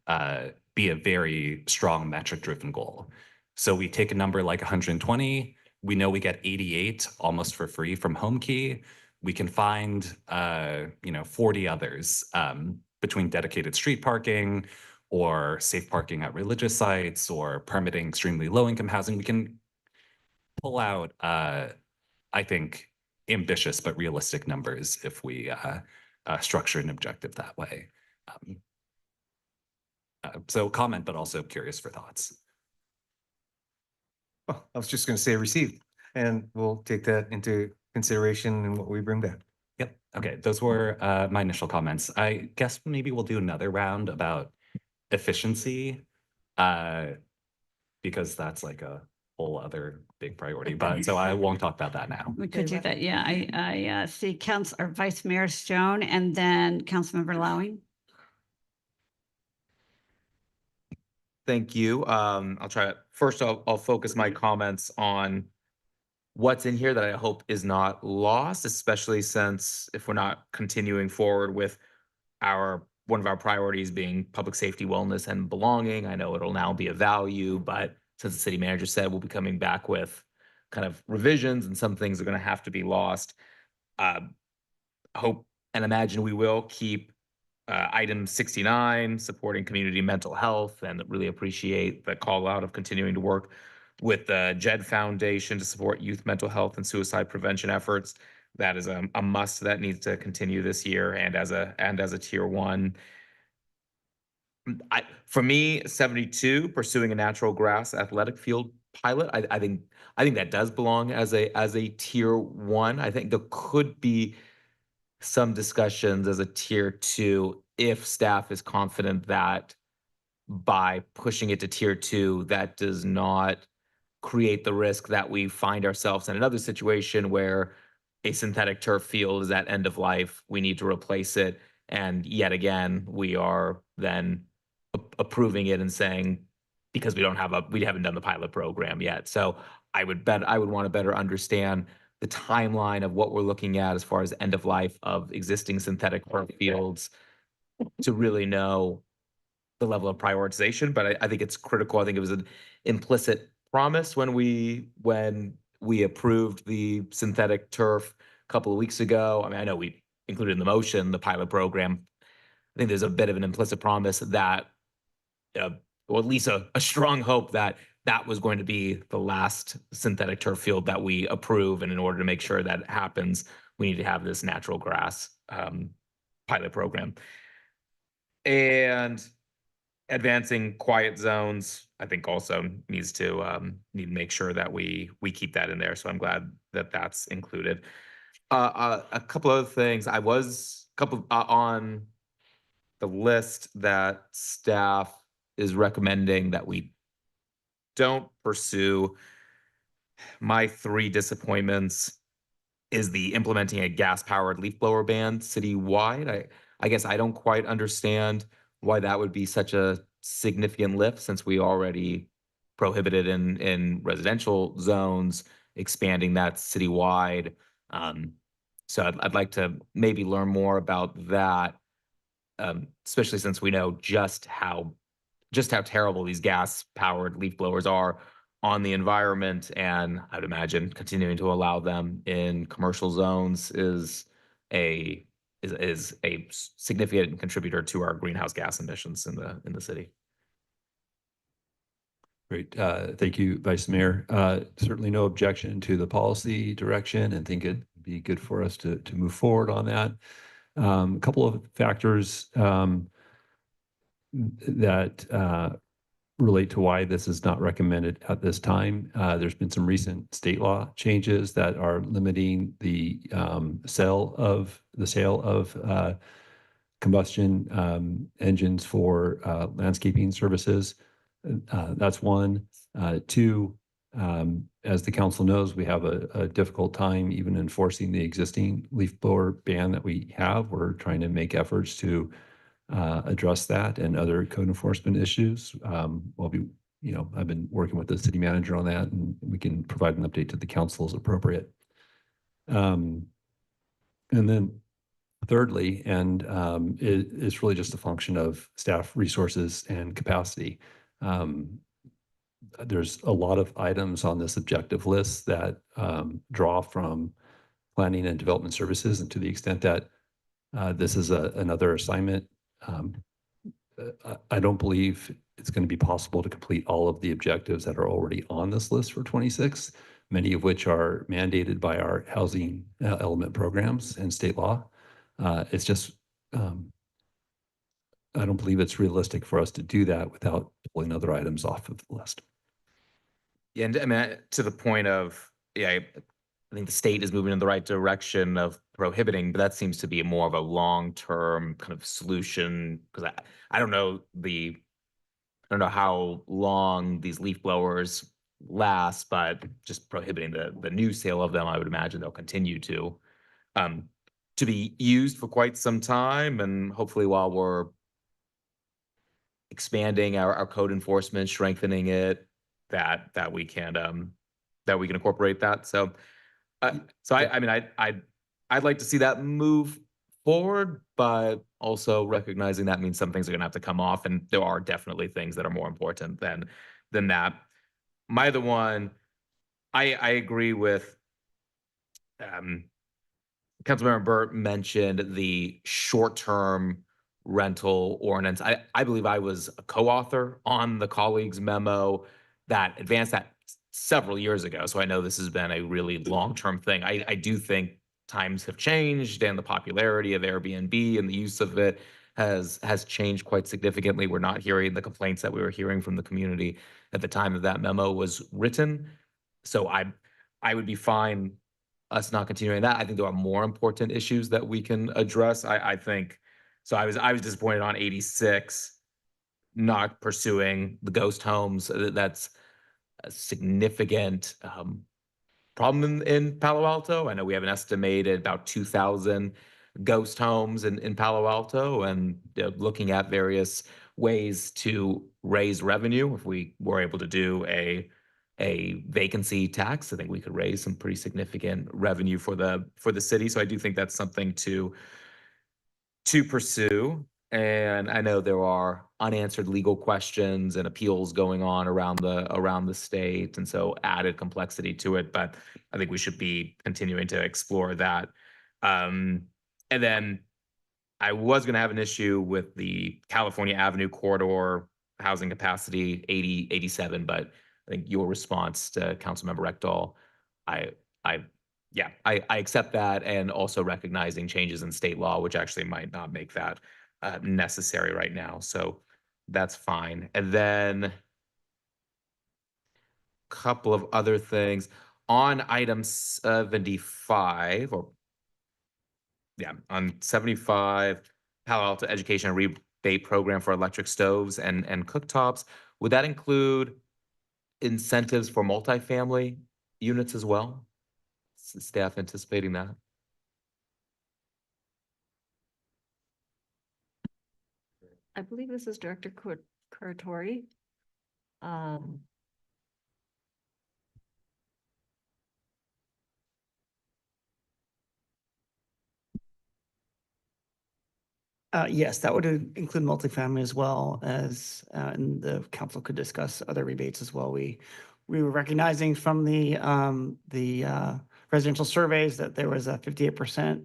be a very strong metric-driven goal. So we take a number like 120, we know we get 88 almost for free from HomeKey. We can find 40 others between dedicated street parking or safe parking at religious sites or permitting extremely low-income housing. We can pull out, I think, ambitious but realistic numbers if we structure an objective that way. So comment, but also curious for thoughts. Oh, I was just going to say received, and we'll take that into consideration in what we bring back. Yep. Okay, those were my initial comments. I guess maybe we'll do another round about efficiency, because that's like a whole other big priority. But so I won't talk about that now. We could do that. Yeah, I see Vice Mayor Stone and then Councilmember Lowing. Thank you. I'll try. First, I'll focus my comments on what's in here that I hope is not lost, especially since if we're not continuing forward with one of our priorities being public safety, wellness, and belonging. I know it'll now be a value, but since the city manager said we'll be coming back with kind of revisions and some things are going to have to be lost. Hope and imagine we will keep item 69, supporting community mental health, and really appreciate the call out of continuing to work with the JED Foundation to support youth mental health and suicide prevention efforts. That is a must that needs to continue this year and as a tier 1. For me, 72, pursuing a natural grass athletic field pilot. I think that does belong as a tier 1. I think there could be some discussions as a tier 2 if staff is confident that by pushing it to tier 2, that does not create the risk that we find ourselves in another situation where a synthetic turf field is at end of life, we need to replace it, and yet again we are then approving it and saying because we haven't done the pilot program yet. So I would want to better understand the timeline of what we're looking at as far as end of life of existing synthetic turf fields to really know the level of prioritization. But I think it's critical. I think it was an implicit promise when we approved the synthetic turf a couple of weeks ago. I mean, I know we included in the motion the pilot program. I think there's a bit of an implicit promise that, or at least a strong hope that that was going to be the last synthetic turf field that we approve. And in order to make sure that happens, we need to have this natural grass pilot program. And advancing quiet zones, I think also needs to make sure that we keep that in there. So I'm glad that that's included. A couple other things. I was on the list that staff is recommending that we don't pursue. My 3 disappointments is the implementing a gas-powered leaf blower ban citywide. I guess I don't quite understand why that would be such a significant lift since we already prohibited in residential zones, expanding that citywide. So I'd like to maybe learn more about that, especially since we know just how terrible these gas-powered leaf blowers are on the environment. And I'd imagine continuing to allow them in commercial zones is a significant contributor to our greenhouse gas emissions in the city. Great. Thank you, Vice Mayor. Certainly no objection to the policy direction and think it'd be good for us to move forward on that. A couple of factors that relate to why this is not recommended at this time. There's been some recent state law changes that are limiting the sale of combustion engines for landscaping services. That's one. Two, as the council knows, we have a difficult time even enforcing the existing leaf blower ban that we have. We're trying to make efforts to address that and other code enforcement issues. I've been working with the city manager on that, and we can provide an update to the council as appropriate. And then thirdly, and it's really just a function of staff resources and capacity. There's a lot of items on this objective list that draw from planning and development services, and to the extent that this is another assignment, I don't believe it's going to be possible to complete all of the objectives that are already on this list for 26, many of which are mandated by our housing element programs and state law. It's just, I don't believe it's realistic for us to do that without pulling other items off of the list. Yeah, and I mean, to the point of, I think the state is moving in the right direction of prohibiting, but that seems to be more of a long-term kind of solution, because I don't know how long these leaf blowers last, but just prohibiting the new sale of them, I would imagine they'll continue to be used for quite some time. And hopefully while we're expanding our code enforcement, strengthening it, that we can incorporate that. So I mean, I'd like to see that move forward, but also recognizing that means some things are going to have to come off, and there are definitely things that are more important than that. My other one, I agree with Councilmember Burt mentioned the short-term rental ordinance. I believe I was a co-author on the colleagues memo that advanced that several years ago. So I know this has been a really long-term thing. I do think times have changed, and the popularity of Airbnb and the use of it has changed quite significantly. We're not hearing the complaints that we were hearing from the community at the time that memo was written. So I would be fine us not continuing that. I think there are more important issues that we can address. I think so. I was disappointed on 86 not pursuing the ghost homes. That's a significant problem in Palo Alto. I know we have an estimated about 2,000 ghost homes in Palo Alto, and looking at various ways to raise revenue. If we were able to do a a vacancy tax. I think we could raise some pretty significant revenue for the city. So I do think that's something to pursue. And I know there are unanswered legal questions and appeals going on around the state, and so added complexity to it. But I think we should be continuing to explore that. And then I was going to have an issue with the California Avenue corridor housing capacity 87, but I think your response to Councilmember Rectal, I I accept that, and also recognizing changes in state law, which actually might not make that necessary right now. So that's fine. And then a couple of other things on item 75, or on 75, Palo Alto Education Rebate Program for electric stoves and cooktops. Would that include incentives for multifamily units as well? Is staff anticipating that? I believe this is Director Curatori. Yes, that would include multifamily as well as, and the council could discuss other rebates as well. We were recognizing from the residential surveys that there was a 58%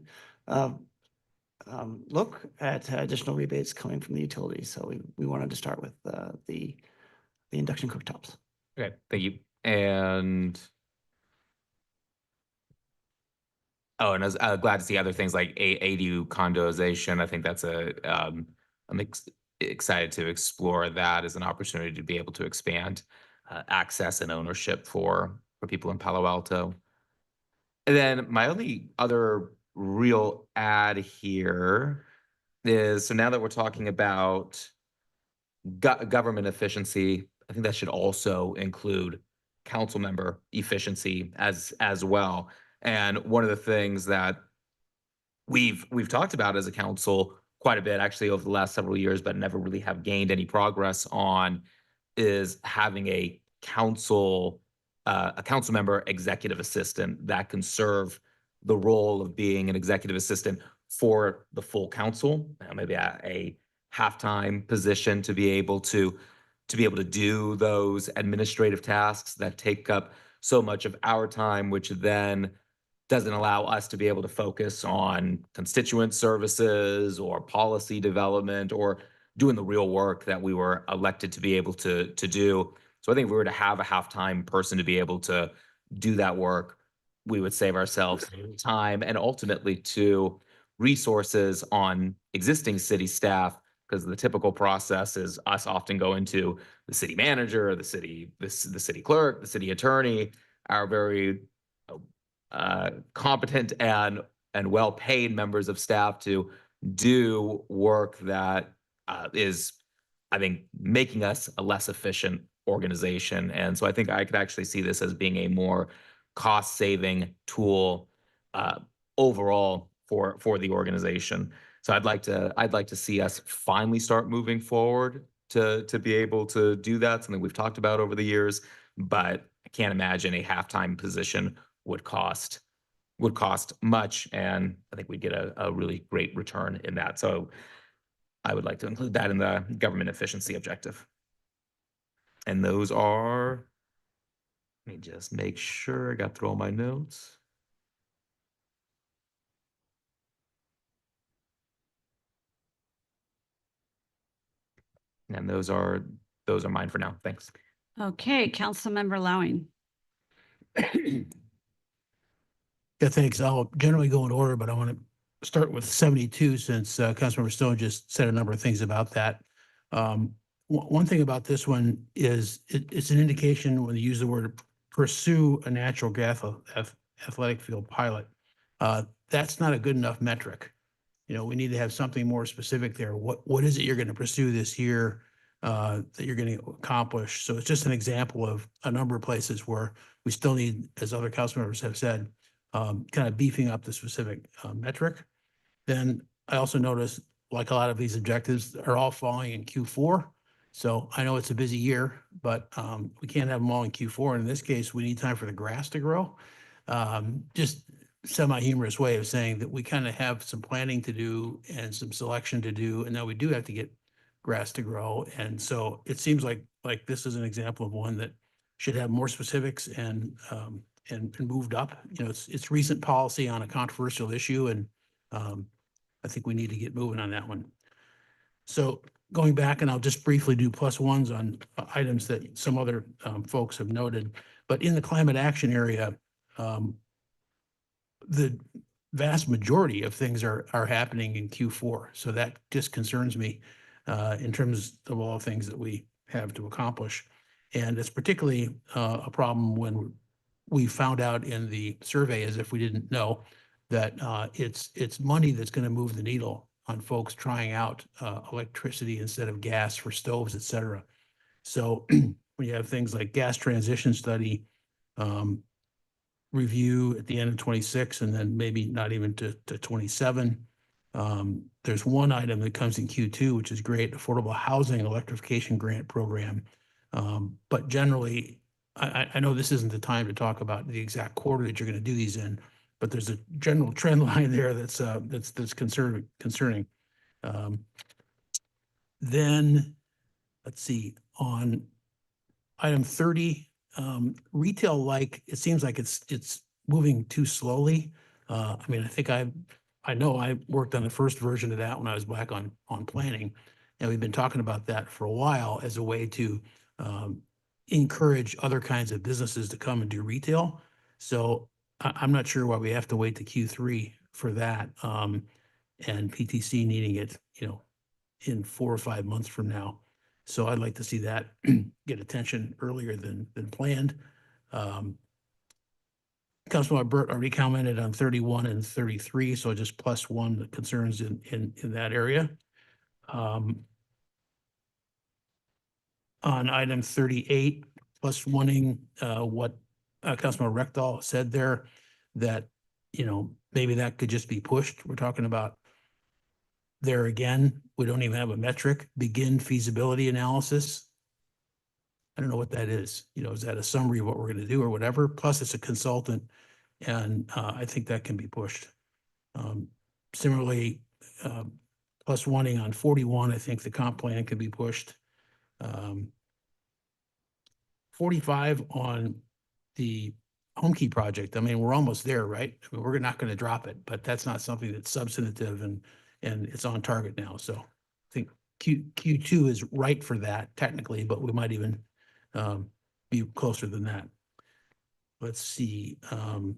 look at additional rebates coming from the utilities. So we wanted to start with the induction cooktops. Okay, thank you. And and I was glad to see other things like ADU condoization. I think that's I'm excited to explore that as an opportunity to be able to expand access and ownership for people in Palo Alto. And then my only other real add here is, so now that we're talking about government efficiency, I think that should also include council member efficiency as well. And one of the things that we've talked about as a council quite a bit actually over the last several years, but never really have gained any progress on, is having a council member executive assistant that can serve the role of being an executive assistant for the full council, maybe a half-time position to be able to do those administrative tasks that take up so much of our time, which then doesn't allow us to be able to focus on constituent services or policy development or doing the real work that we were elected to be able to do. So I think if we were to have a half-time person to be able to do that work, we would save ourselves time and ultimately to resources on existing city staff, because the typical process is us often going to the city manager, the city clerk, the city attorney, our very competent and well-paid members of staff to do work that is, I think, making us a less efficient organization. And so I think I could actually see this as being a more cost-saving tool overall for the organization. So I'd like to see us finally start moving forward to be able to do that, something we've talked about over the years, but I can't imagine a half-time position would cost much, and I think we'd get a really great return in that. So I would like to include that in the government efficiency objective. And those are, let me just make sure I got through all my notes. And those are mine for now. Thanks. Okay, Councilmember Lowing. Yeah, thanks. I'll generally go in order, but I want to start with 72 since Councilmember Stone just said a number of things about that. One thing about this one is it's an indication when you use the word pursue a natural gas athletic field pilot. That's not a good enough metric. We need to have something more specific there. What is it you're going to pursue this year that you're going to accomplish? So it's just an example of a number of places where we still need, as other council members have said, kind of beefing up the specific metric. Then I also noticed, like a lot of these objectives are all falling in Q4. So I know it's a busy year, but we can't have them all in Q4. And in this case, we need time for the grass to grow. Just semi-humorous way of saying that we kind of have some planning to do and some selection to do, and now we do have to get grass to grow. And so it seems like this is an example of one that should have more specifics and moved up. You know, it's recent policy on a controversial issue, and I think we need to get moving on that one. So going back, and I'll just briefly do +1s on items that some other folks have noted, but in the climate action area, the vast majority of things are happening in Q4. So that just concerns me in terms of all things that we have to accomplish. And it's particularly a problem when we found out in the survey, as if we didn't know, that it's money that's going to move the needle on folks trying out electricity instead of gas for stoves, et cetera. So when you have things like gas transition study, review at the end of 26, and then maybe not even to 27. There's one item that comes in Q2, which is great, Affordable Housing Electrification Grant Program. But generally, I know this isn't the time to talk about the exact quarter that you're going to do these in, but there's a general trend line there that's concerning. Then let's see, on item 30, retail, like, it seems like it's moving too slowly. I mean, I know I worked on the first version of that when I was back on planning, and we've been talking about that for a while as a way to encourage other kinds of businesses to come and do retail. So I'm not sure why we have to wait to Q3 for that, and PTC needing it, you know, in 4 or 5 months from now. So I'd like to see that get attention earlier than planned. Councilmember Burt already commented on 31 and 33, so just +1 concerns in that area. On item 38, +1ing what Councilmember Rectal said there, that, you know, maybe that could just be pushed. We're talking about there again, we don't even have a metric, begin feasibility analysis. I don't know what that is. You know, is that a summary of what we're going to do or whatever? Plus it's a consultant, and I think that can be pushed. Similarly, +1ing on 41, I think the comp plan can be pushed. 45 on the home key project. I mean, we're almost there, right? I mean, we're not going to drop it, but that's not something that's substantive, and it's on target now. So I think Q2 is right for that technically, but we might even be closer than that. Let's see. I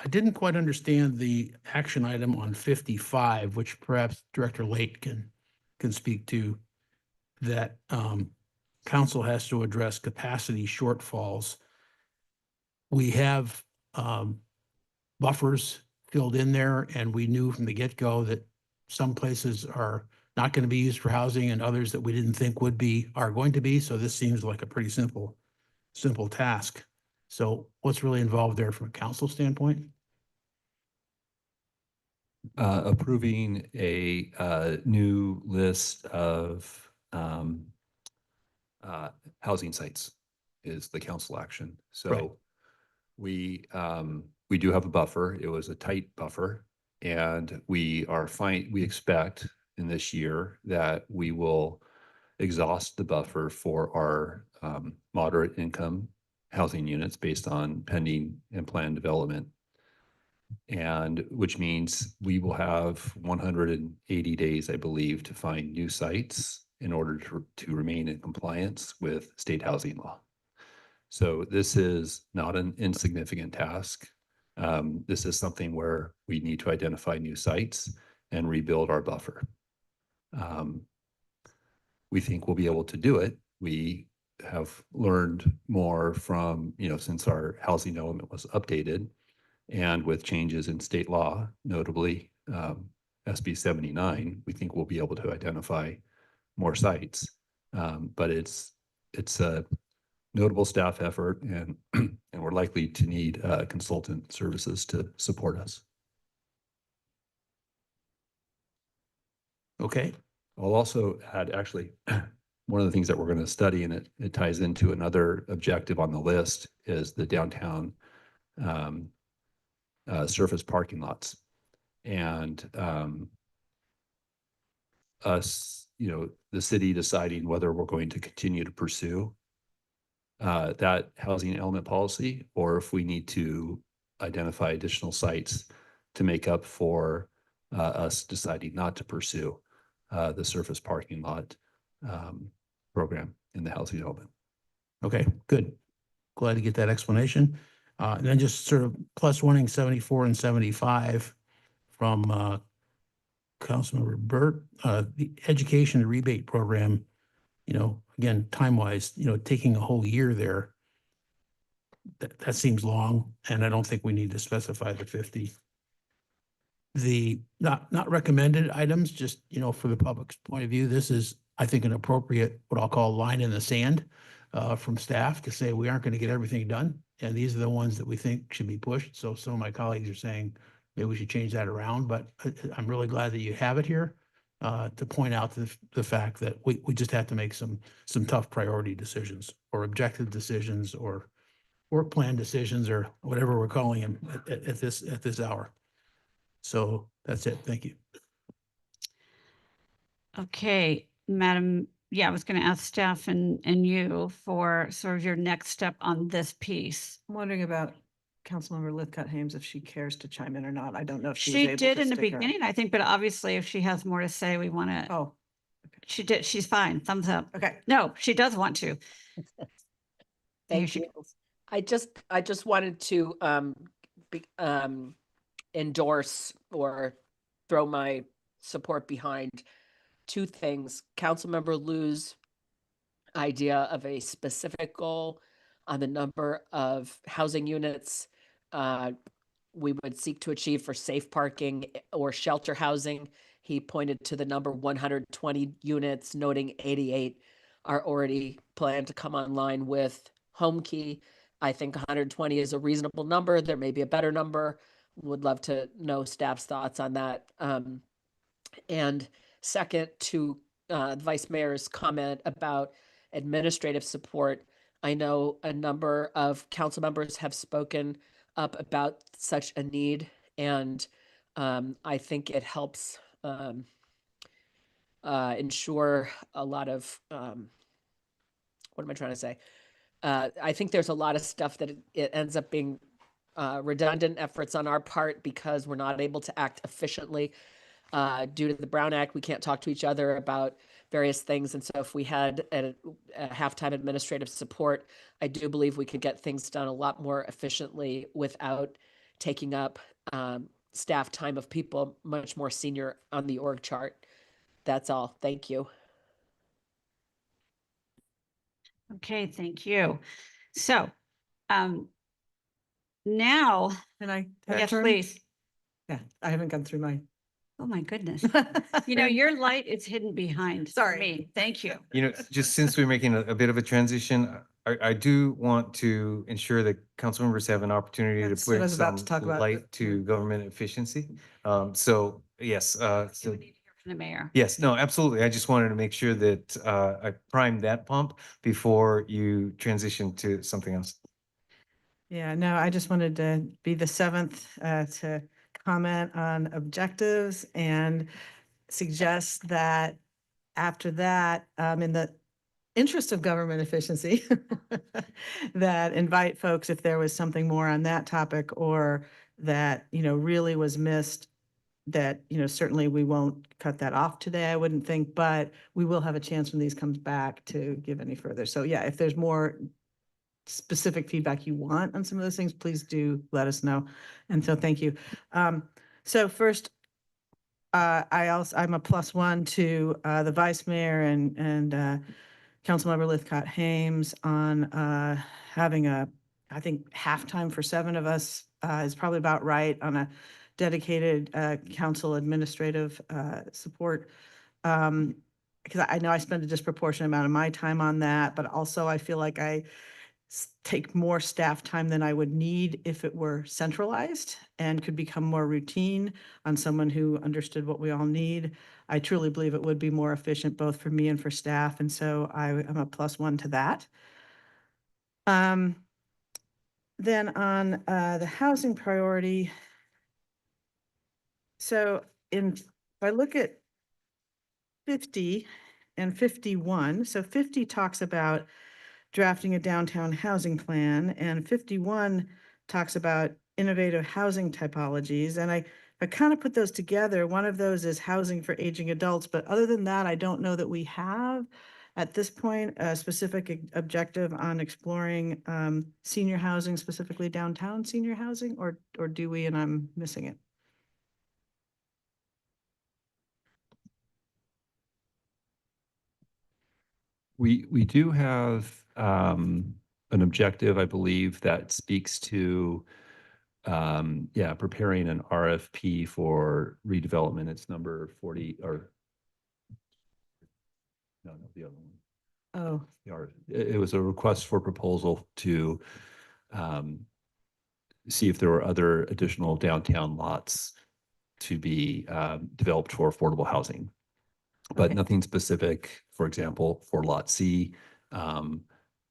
didn't quite understand the action item on 55, which perhaps Director Late can speak to, that council has to address capacity shortfalls. We have buffers filled in there, and we knew from the get-go that some places are not going to be used for housing, and others that we didn't think would be are going to be. So this seems like a pretty simple task. So what's really involved there from a council standpoint? Approving a new list of housing sites is the council action. So Right. we do have a buffer. It was a tight buffer, and we expect in this year that we will exhaust the buffer for our moderate income housing units based on pending and planned development. And which means we will have 180 days, I believe, to find new sites in order to remain in compliance with state housing law. So this is not an insignificant task. This is something where we need to identify new sites and rebuild our buffer. We think we'll be able to do it. We have learned more from, you know, since our housing element was updated, and with changes in state law, notably SB 79, we think we'll be able to identify more sites. But it's a notable staff effort, and and we're likely to need consultant services to support us. Okay, I'll also add, actually, one of the things that we're going to study, and it ties into another objective on the list, is the downtown surface parking lots. And us, the city deciding whether we're going to continue to pursue that housing element policy, or if we need to identify additional sites to make up for us deciding not to pursue the surface parking lot program in the housing element. Okay, good. Glad to get that explanation. And then just sort of plus oneing 74 and 75 from Councilmember Burt, the education rebate program, again, time-wise, taking a whole year there, that seems long, and I don't think we need to specify the 50. The not recommended items, just, for the public's point of view, this is, I think, an appropriate, what I'll call line in the sand from staff to say we aren't going to get everything done. And these are the ones that we think should be pushed. So some of my colleagues are saying maybe we should change that around, but I'm really glad that you have it here to point out the fact that we just have to make some tough priority decisions or objective decisions or work plan decisions or whatever we're calling them at this hour. So that's it. Thank you. Okay, Madam, I was going to ask staff and you for sort of your next step on this piece. I'm wondering about Councilmember Lithcott-Hames, if she cares to chime in or not. I don't know if she was She able did to in the stick around. beginning, I think, but obviously if she has more to say, we want to. Oh, She did. She's fine. Thumbs up. okay. No, she does want to. Here Thank she you. goes. I just wanted to endorse or throw my support behind two things. Councilmember Liu's idea of a specific goal on the number of housing units we would seek to achieve for safe parking or shelter housing. He pointed to the number 120 units, noting 88 are already planned to come online with Home Key. I think 120 is a reasonable number. There may be a better number. Would love to know staff's thoughts on that. And second, to Vice Mayor's comment about administrative support, I know a number of council members have spoken up about such a need, and I think it helps ensure a lot of, what am I trying to say? I think there's a lot of stuff that it ends up being redundant efforts on our part because we're not able to act efficiently. Due to the Brown Act, we can't talk to each other about various things. And so if we had a halftime administrative support, I do believe we could get things done a lot more efficiently without taking up staff time of people much more senior on the org chart. That's all. Thank you. Okay, thank you. So now, Can I yes, turn? please. Yeah, I haven't gone through my. Oh, my goodness. Your light is hidden behind Sorry. me. Thank you. Just since we're making a bit of a transition, I do want to ensure that council members have an opportunity to That's what I bring was about to some talk about. light to government efficiency. So yes, We need to hear from the mayor. yes, no, absolutely. I just wanted to make sure that I primed that pump before you transition to something else. Yeah, no, I just wanted to be the seventh to comment on objectives and suggest that after that, in the interest of government efficiency, that invite folks if there was something more on that topic or that, really was missed, that, certainly we won't cut that off today, I wouldn't think, but we will have a chance when these comes back to give any further. So yeah, if there's more specific feedback you want on some of those things, please do let us know. And so thank you. So first, I'm a +1 to the vice mayor and Councilmember Lithcott-Hames on having I think halftime for 7 of us is probably about right on a dedicated council administrative support. Because I know I spend a disproportionate amount of my time on that, but also I feel like I take more staff time than I would need if it were centralized and could become more routine on someone who understood what we all need. I truly believe it would be more efficient both for me and for staff. And so I'm a +1 to that. Then on the housing priority, so if I look at 50 and 51, so 50 talks about drafting a downtown housing plan, and 51 talks about innovative housing typologies. And I kind of put those together. One of those is housing for aging adults, but other than that, I don't know that we have at this point a specific objective on exploring senior housing, specifically downtown senior housing, or do we, and I'm missing it? We do have an objective, I believe, that speaks to preparing an RFP for redevelopment. It's number 40 or no, the other one. Oh, It was a request for proposal to see if there were other additional downtown lots to be developed for affordable housing. But okay. nothing specific, for example, for Lot C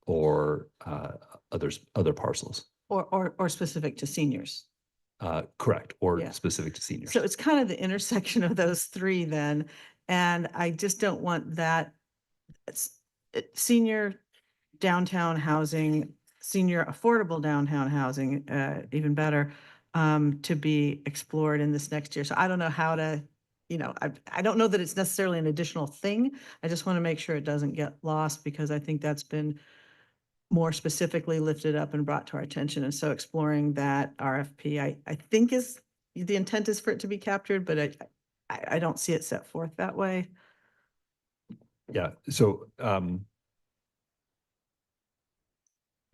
or other parcels. Or specific to seniors. Correct, or Yeah. specific to seniors. So it's kind of the intersection of those three then. And I just don't want that senior downtown housing, senior affordable downtown housing, even better, to be explored in this next year. So I don't know how to, I don't know that it's necessarily an additional thing. I just want to make sure it doesn't get lost because I think that's been more specifically lifted up and brought to our attention. And so exploring that RFP, I think the intent is for it to be captured, but I don't see it set forth that way. Yeah, so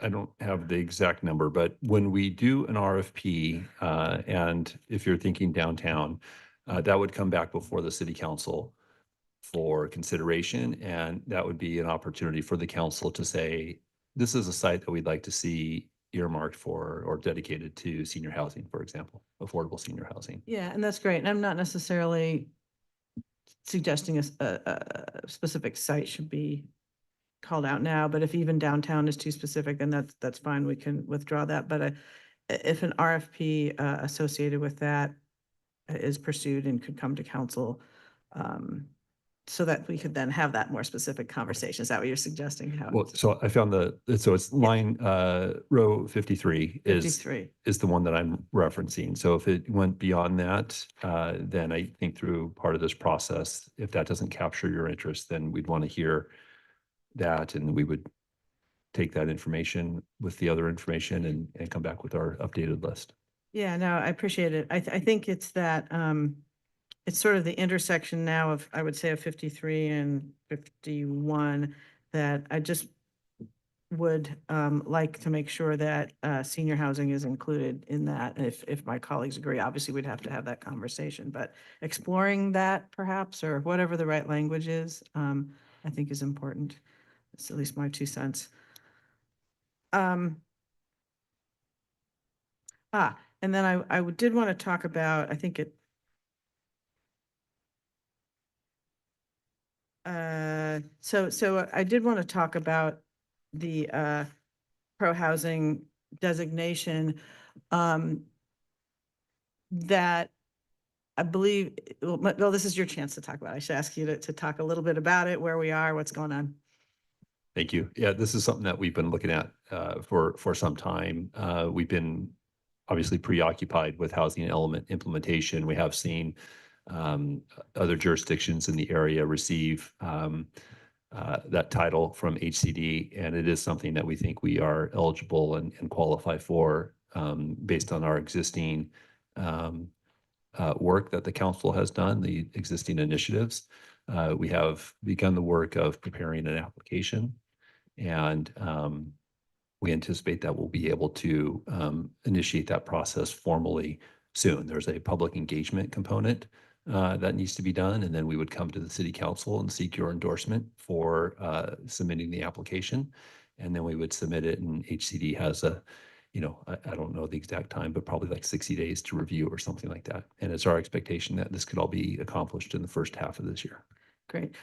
I don't have the exact number, but when we do an RFP, and if you're thinking downtown, that would come back before the city council for consideration. And that would be an opportunity for the council to say, this is a site that we'd like to see earmarked for or dedicated to senior housing, for example, affordable senior housing. Yeah, and that's great. And I'm not necessarily suggesting a specific site should be called out now, but if even downtown is too specific, then that's fine. We can withdraw that. But if an RFP associated with that is pursued and could come to council, so that we could then have that more specific conversation. Is that what you're suggesting? How Well, so I found so it's line, row 53 53. is the one that I'm referencing. So if it went beyond that, then I think through part of this process, if that doesn't capture your interest, then we'd want to hear that and we would take that information with the other information and come back with our updated list. Yeah, no, I appreciate it. I think it's that, it's sort of the intersection now of, I would say, of 53 and 51 that I just would like to make sure that senior housing is included in that. If my colleagues agree, obviously we'd have to have that conversation, but exploring that perhaps, or whatever the right language is, I think is important. It's at least my 2 cents. And then I did want to talk about, I think so I did want to talk about the pro-housing designation that I believe, well, this is your chance to talk about it. I should ask you to talk a little bit about it, where we are, what's going on. Thank you. Yeah, this is something that we've been looking at for some time. We've been obviously preoccupied with housing element implementation. We have seen other jurisdictions in the area receive that title from HCD, and it is something that we think we are eligible and qualify for based on our existing work that the council has done, the existing initiatives. We have begun the work of preparing an application, and we anticipate that we'll be able to initiate that process formally soon. There's a public engagement component that needs to be done, and then we would come to the city council and seek your endorsement for submitting the application. and then we would submit it, and HCD has a, I don't know the exact time, but probably like 60 days to review or something like that. And it's our expectation that this could all be accomplished in the first half of this year. Great.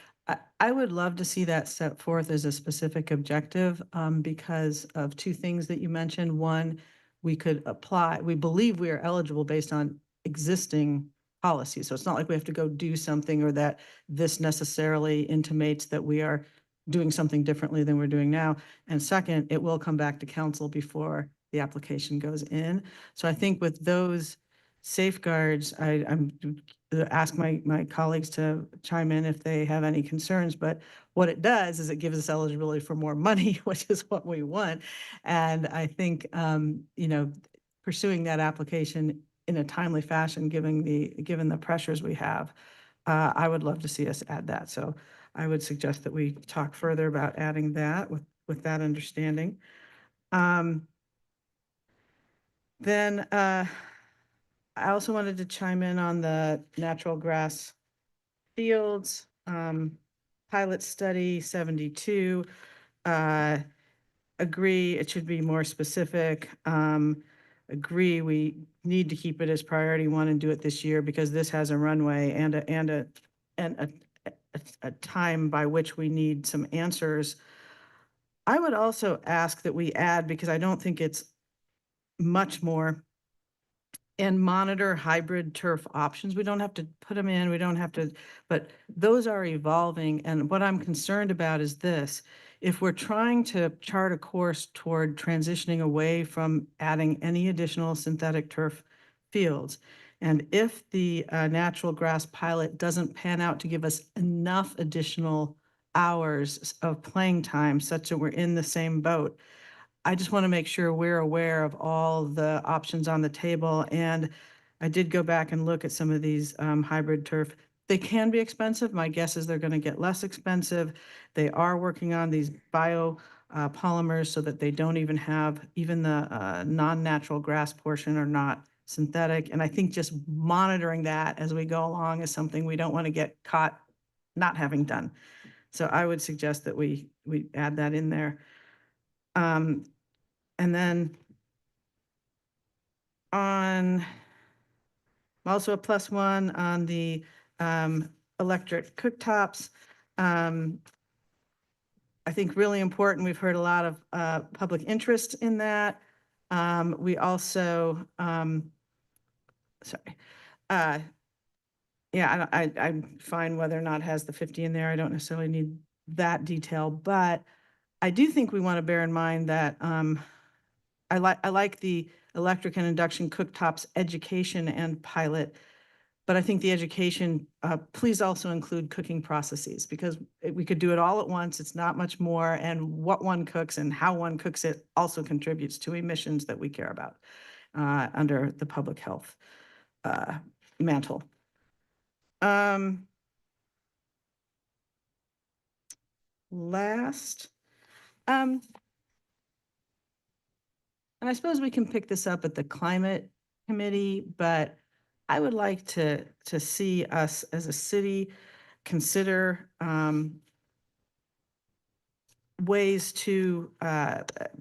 I would love to see that set forth as a specific objective because of two things that you mentioned. One, we could apply, we believe we are eligible based on existing policy. So it's not like we have to go do something or that this necessarily intimates that we are doing something differently than we're doing now. And second, it will come back to council before the application goes in. So I think with those safeguards, I'm ask my colleagues to chime in if they have any concerns, but what it does is it gives us eligibility for more money, which is what we want. And I think, pursuing that application in a timely fashion, given the pressures we have, I would love to see us add that. So I would suggest that we talk further about adding that with that understanding. Then I also wanted to chime in on the natural grass fields, pilot study 72. Agree, it should be more specific. Agree, we need to keep it as priority one and do it this year because this has a runway and a time by which we need some answers. I would also ask that we add, because I don't think it's much more, and monitor hybrid turf options. We don't have to put them in, we don't have to, but those are evolving. And what I'm concerned about is this: if we're trying to chart a course toward transitioning away from adding any additional synthetic turf fields, and if the natural grass pilot doesn't pan out to give us enough additional hours of playing time such that we're in the same boat, I just want to make sure we're aware of all the options on the table. And I did go back and look at some of these hybrid turf. They can be expensive. My guess is they're going to get less expensive. They are working on these bio polymers so that they don't even have, even the non-natural grass portion are not synthetic. And I think just monitoring that as we go along is something we don't want to get caught not having done. So I would suggest that we add that in there. And then on, also a +1 on the electric cooktops. I think really important, we've heard a lot of public interest in that. We also, yeah, I'm fine whether or not it has the 50 in there. I don't necessarily need that detail, but I do think we want to bear in mind that I like the electric and induction cooktops education and pilot, but I think the education, please also include cooking processes, because we could do it all at once. It's not much more, and what one cooks and how one cooks it also contributes to emissions that we care about under the public health mantle. Last, and I suppose we can pick this up at the climate committee, but I would like to see us as a city consider ways to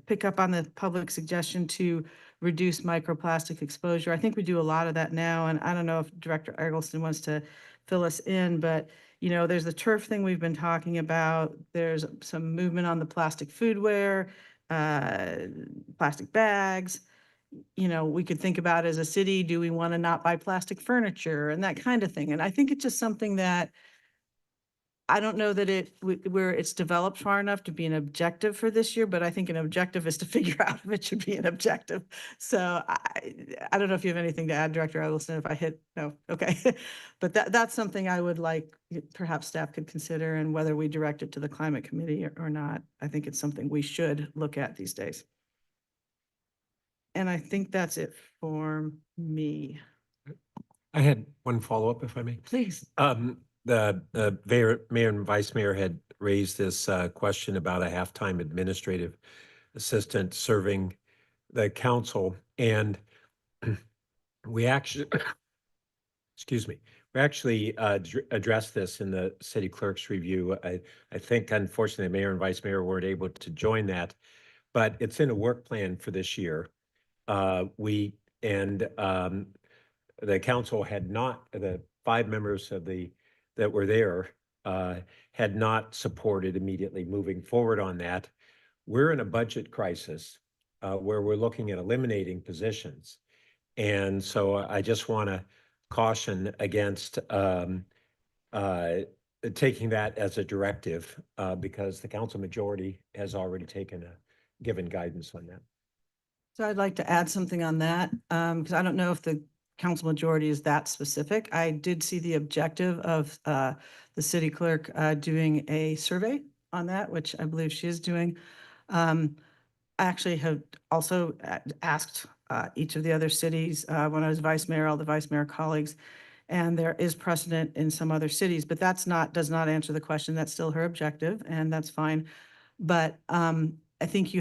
pick up on the public suggestion to reduce microplastic exposure. I think we do a lot of that now, and I don't know if Director Eggleston wants to fill us in, but there's the turf thing we've been talking about. There's some movement on the plastic foodware, plastic bags. We could think about as a city, do we want to not buy plastic furniture and that kind of thing? And I think it's just something that I don't know that where it's developed far enough to be an objective for this year, but I think an objective is to figure out if it should be an objective. So I don't know if you have anything to add, Director Eggleston, if I hit, no, okay. But that's something I would like, perhaps staff could consider, and whether we direct it to the climate committee or not, I think it's something we should look at these days. And I think that's it for me. I had one follow-up, if I may. Please. The mayor and vice mayor had raised this question about a half-time administrative assistant serving the council, and we actually, excuse me, We actually addressed this in the city clerk's review. I think unfortunately, the mayor and vice mayor weren't able to join that, but it's in a work plan for this year. The council had not, the 5 members of that were there had not supported immediately moving forward on that. We're in a budget crisis where we're looking at eliminating positions. And so I just want to caution against taking that as a directive because the council majority has already given guidance on that. So I'd like to add something on that, because I don't know if the council majority is that specific. I did see the objective of the city clerk doing a survey on that, which I believe she is doing. I actually have also asked each of the other cities when I was vice mayor, all the vice mayor colleagues, and there is precedent in some other cities, but does not answer the question. That's still her objective, and that's fine. But I think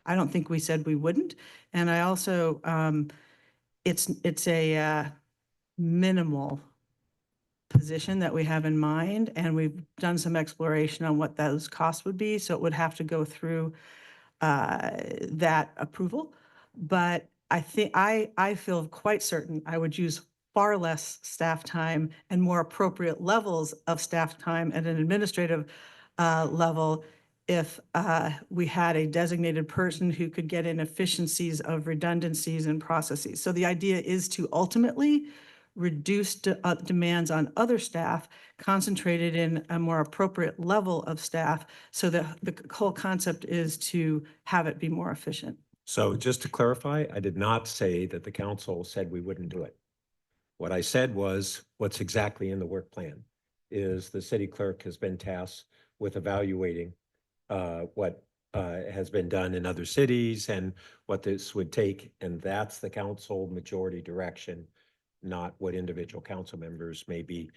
I don't think we said we wouldn't. And I also, it's a minimal position that we have in mind, and we've done some exploration on what those costs would be. So it would have to go through that approval. But I think I feel quite certain I would use far less staff time and more appropriate levels of staff time at an administrative level if we had a designated person who could get in efficiencies of redundancies and processes. So the idea is to ultimately reduce demands on other staff, concentrated in a more appropriate level of staff. So the whole concept is to have it be more efficient. So just to clarify, I did not say that the council said we wouldn't do it. What I said was what's exactly in the work plan is the city clerk has been tasked with evaluating what has been done in other cities and what this would take. And that's the council majority direction, not what individual council members may be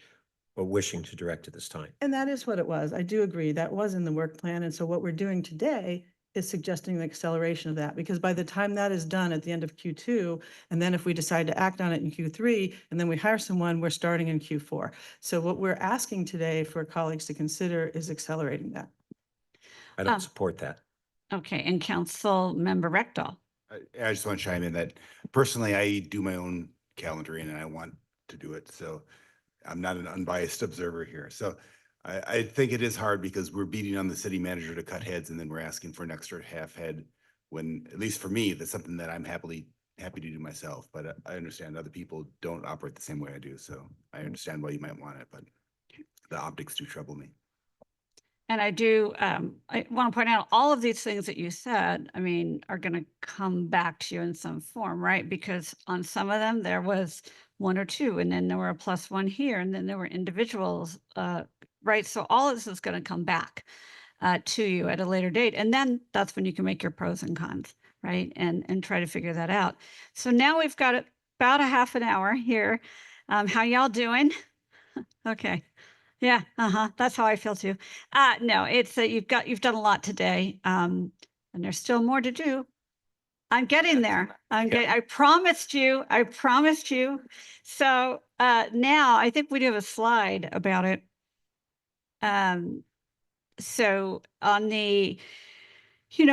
wishing to direct at this time. And that is what it was. I do agree. That was in the work plan. And so what we're doing today is suggesting the acceleration of that, because by the time that is done at the end of Q2, and then if we decide to act on it in Q3, and then we hire someone, we're starting in Q4. So what we're asking today for colleagues to consider is accelerating that. I don't support that. Okay, and Council Member Rectal. I just want to chime in that personally, I do my own calendaring and I want to do it. So I'm not an unbiased observer here. So I think it is hard because we're beating on the city manager to cut heads and then we're asking for an extra half head when, at least for me, that's something that I'm happy to do myself. But I understand other people don't operate the same way I do. So I understand why you might want it, but the optics do trouble me. And I want to point out all of these things that you said, I mean, are going to come back to you in some form, right? Because on some of them, there was 1 or 2, and then there were a +1 here, and then there were individuals, right? So all of this is going to come back to you at a later date. And then that's when you can make your pros and cons, right? And try to figure that out. So now we've got about a half an hour here. How y'all doing? Okay. Yeah, that's how I feel too. No, it's you've done a lot today, and there's still more to do. I'm getting there. I promised you. So now I think we do have a slide about it. So on the,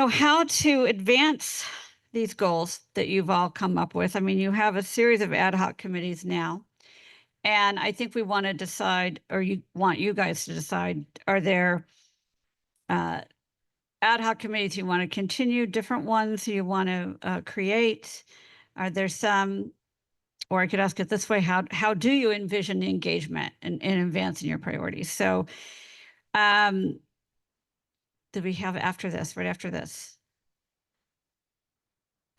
how to advance these goals that you've all come up with. I mean, you have a series of ad hoc committees now. And I think we want to decide, or you guys to decide, are there ad hoc committees you want to continue, different ones you want to create? Are there some, or I could ask it this way, how do you envision the engagement in advancing your priorities? So do we have right after this?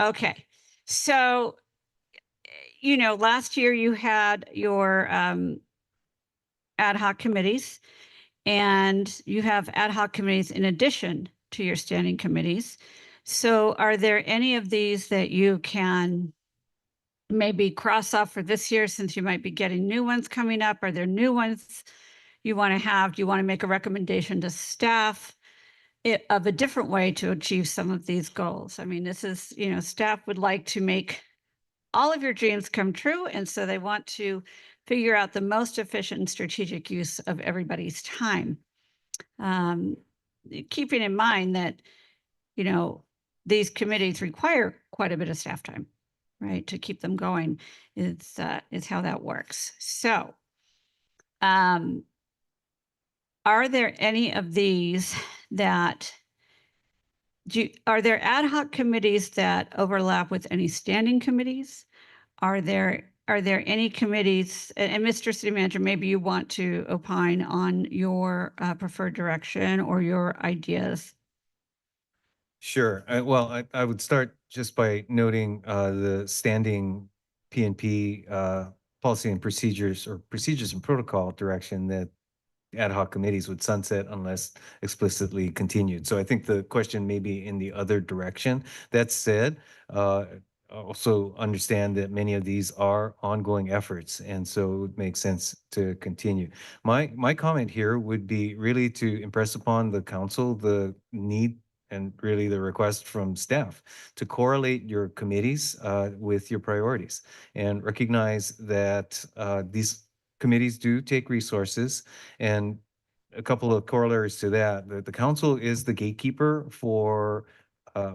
Okay, so last year you had your ad hoc committees, and you have ad hoc committees in addition to your standing committees. So are there any of these that you can maybe cross off for this year, since you might be getting new ones coming up? Are there new ones you want to have? Do you want to make a recommendation to staff of a different way to achieve some of these goals? I mean, this is, staff would like to make all of your dreams come true. And so they want to figure out the most efficient and strategic use of everybody's time. Keeping in mind that, you know, these committees require quite a bit of staff time, right? To keep them going is how that works. So, are there any of these that are there ad hoc committees that overlap with any standing committees? Are there any committees, and Mr. City Manager, maybe you want to opine on your preferred direction or your ideas? Sure. Well, I would start just by noting the standing PNP policy and procedures and protocol direction that ad hoc committees would sunset unless explicitly continued. So I think the question may be in the other direction. That said, also understand that many of these are ongoing efforts, and so it would make sense to continue. My comment here would be really to impress upon the council the need and really the request from staff to correlate your committees with your priorities and recognize that these committees do take resources. And a couple of corollaries to that, the council is the gatekeeper for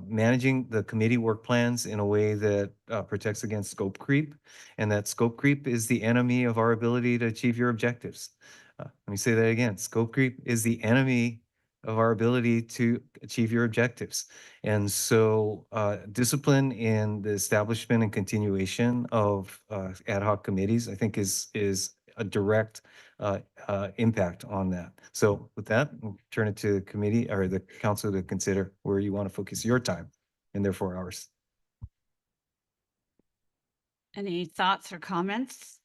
managing the committee work plans in a way that protects against scope creep. And that scope creep is the enemy of our ability to achieve your objectives. Let me say that again. Scope creep is the enemy of our ability to achieve your objectives. And so discipline in the establishment and continuation of ad hoc committees, I think is a direct impact on that. So with that, we'll turn it to the committee or the council to consider where you want to focus your time and therefore ours. Any thoughts or comments?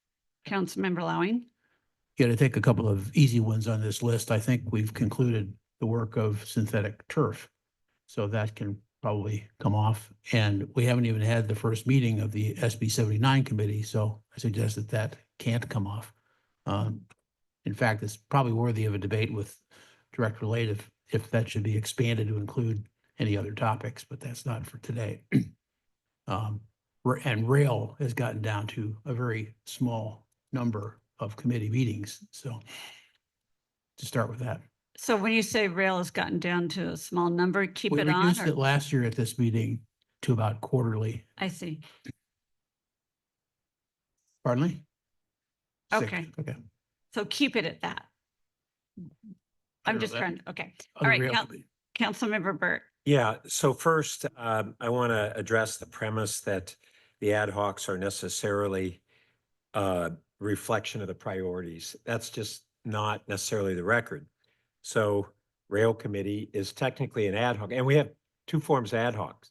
Councilmember Lowing? Yeah, to take a couple of easy ones on this list, I think we've concluded the work of synthetic turf. So that can probably come off. And we haven't even had the first meeting of the SB 79 committee. So I suggest that that can't come off. In fact, it's probably worthy of a debate with Director Late if that should be expanded to include any other topics, but that's not for today. And rail has gotten down to a very small number of committee meetings. So to start with that. So when you say rail has gotten down to a small number, keep We it on? reduced or- it last year at this meeting to about quarterly. I see. Pardon me? Six, Okay. Okay. So keep it at that. I I'm don't just know, trying, okay. other All right, rail committee. Councilmember Burt. Yeah, so first, I want to address the premise that the ad hocs are necessarily reflection of the priorities. That's just not necessarily the record. So Rail Committee is technically an ad hoc, and we have two forms of ad hocs.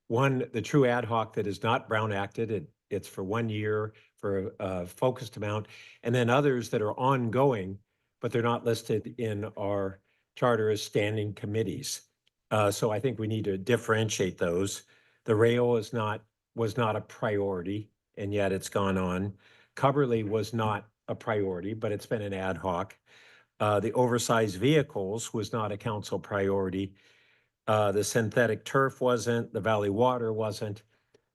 One, the true ad hoc that is not Brown acted, it's for 1 year for a focused amount, and then others that are ongoing, but they're not listed in our charter as standing committees. So I think we need to differentiate those. The rail was not a priority, and yet it's gone on. Coverly was not a priority, but it's been an ad hoc. The oversized vehicles was not a council priority. The synthetic turf wasn't, the valley water wasn't.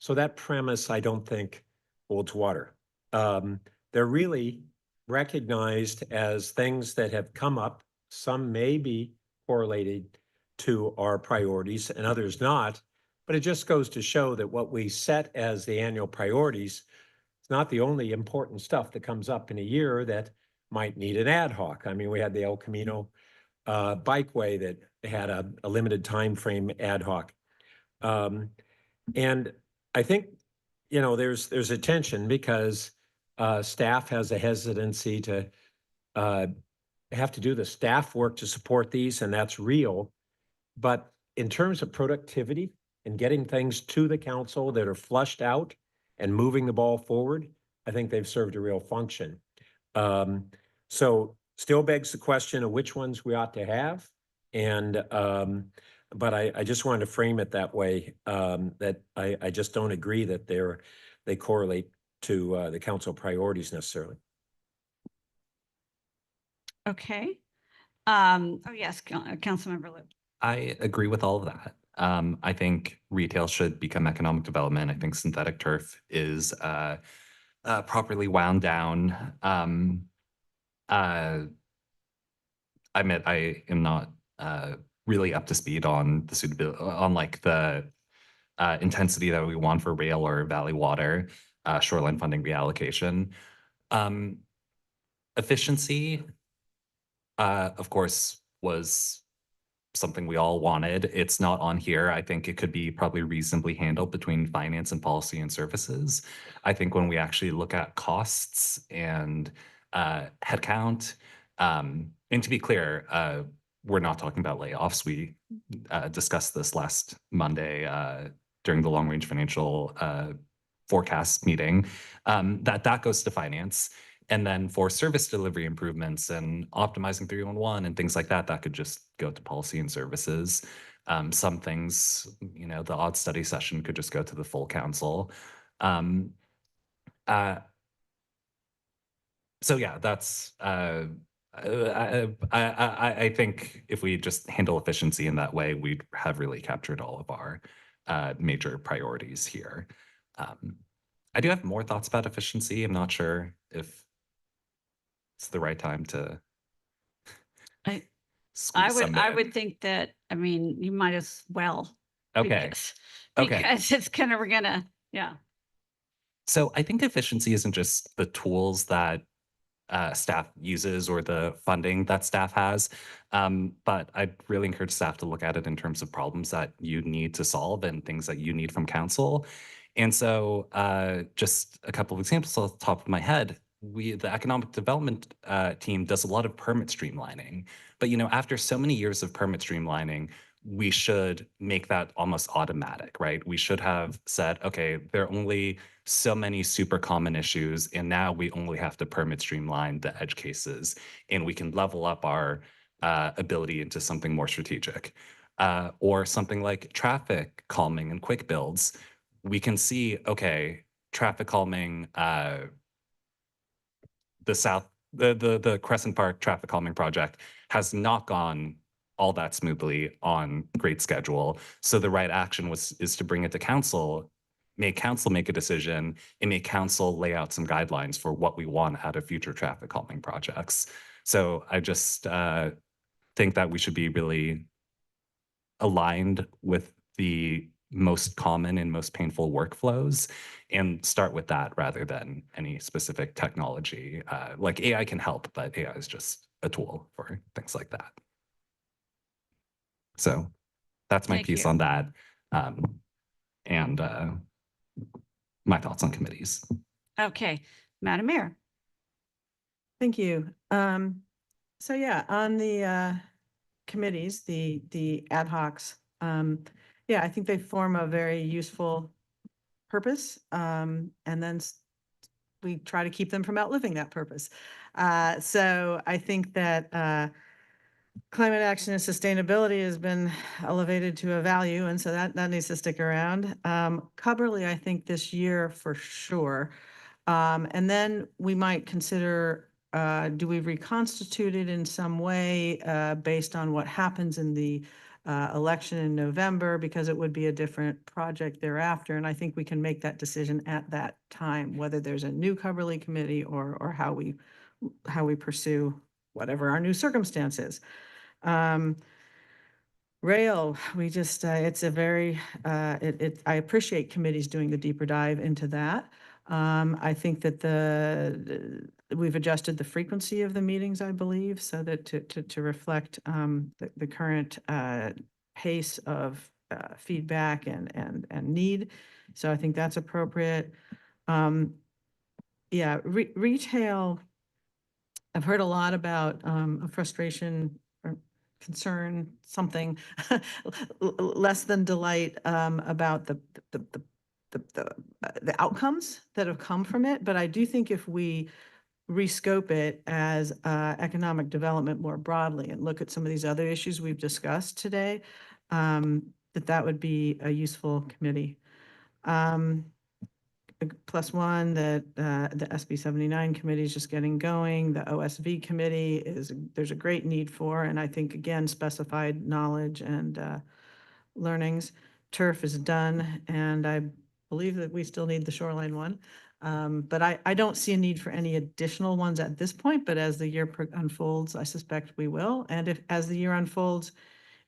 So that premise, I don't think holds water. They're really recognized as things that have come up. Some may be correlated to our priorities and others not, but it just goes to show that what we set as the annual priorities is not the only important stuff that comes up in a year that might need an ad hoc. I mean, we had the El Camino bikeway that had a limited time frame ad hoc. And I think, you know, there's a tension because staff has a hesitancy to have to do the staff work to support these, and that's real. But in terms of productivity and getting things to the council that are flushed out and moving the ball forward, I think they've served a real function. So still begs the question of which ones we ought to have. And but I just wanted to frame it that way, that I just don't agree that they correlate to the council priorities necessarily. Okay. Oh, yes, Councilmember Lip. I agree with all of that. I think retail should become economic development. I think synthetic turf is properly wound down. I admit I am not really up to speed on the suitability, on like the intensity that we want for rail or valley water, shoreline funding reallocation. Efficiency, of course, was something we all wanted. It's not on here. I think it could be probably reasonably handled between finance and policy and services. I think when we actually look at costs and headcount, and to be clear, we're not talking about layoffs. We discussed this last Monday during the long range financial forecast meeting, that goes to finance. And then for service delivery improvements and optimizing 311 and things like that, that could just go to policy and services. Some things, you know, the odd study session could just go to the full council. So yeah, that's, I think if we just handle efficiency in that way, we'd have really captured all of our major priorities here. I do have more thoughts about efficiency. I'm not sure if it's the right time to I squeeze some in. would think that, I mean, you might as well. Okay. Because it's kind of, we're gonna, yeah. So I think efficiency isn't just the tools that staff uses or the funding that staff has, but I'd really encourage staff to look at it in terms of problems that you need to solve and things that you need from council. And so just a couple of examples off the top of my head, the economic development team does a lot of permit streamlining, but you know, after so many years of permit streamlining, we should make that almost automatic, right? We should have said, okay, there are only so many super common issues, and now we only have to permit streamline the edge cases, and we can level up our ability into something more strategic. Or something like traffic calming and quick builds. We can see, okay, traffic calming, the Crescent Park traffic calming project has not gone all that smoothly on great schedule. So the right action is to bring it to council, make council make a decision, and make council lay out some guidelines for what we want out of future traffic calming projects. So I just think that we should be really aligned with the most common and most painful workflows and start with that rather than any specific technology. Like AI can help, but AI is just a tool for things like that. So that's my piece on that. And my thoughts on committees. Okay, Madam Mayor. Thank you. So yeah, on the committees, the ad hocs, yeah, I think they form a very useful purpose. And then we try to keep them from outliving that purpose. So I think that climate action and sustainability has been elevated to a value, and so that needs to stick around. Cubberly, I think this year for sure. And then we might consider, do we reconstitute it in some way based on what happens in the election in November, because it would be a different project thereafter. And I think we can make that decision at that time, whether there's a new Cubberly committee or how we pursue whatever our new circumstances. Rail, we just, it's a very, I appreciate committees doing the deeper dive into that. I think that we've adjusted the frequency of the meetings, I believe, so that to reflect the current pace of feedback and need. So I think that's appropriate. Yeah, retail, I've heard a lot about a frustration or concern, something less than delight about the outcomes that have come from it. But I do think if we rescope it as economic development more broadly and look at some of these other issues we've discussed today, that would be a useful committee. Plus one, that the SB 79 committee is just getting going. The OSV committee there's a great need for, and I think again, specified knowledge and learnings. TURF is done, and I believe that we still need the shoreline one. But I don't see a need for any additional ones at this point, but as the year unfolds, I suspect we will. And if, as the year unfolds,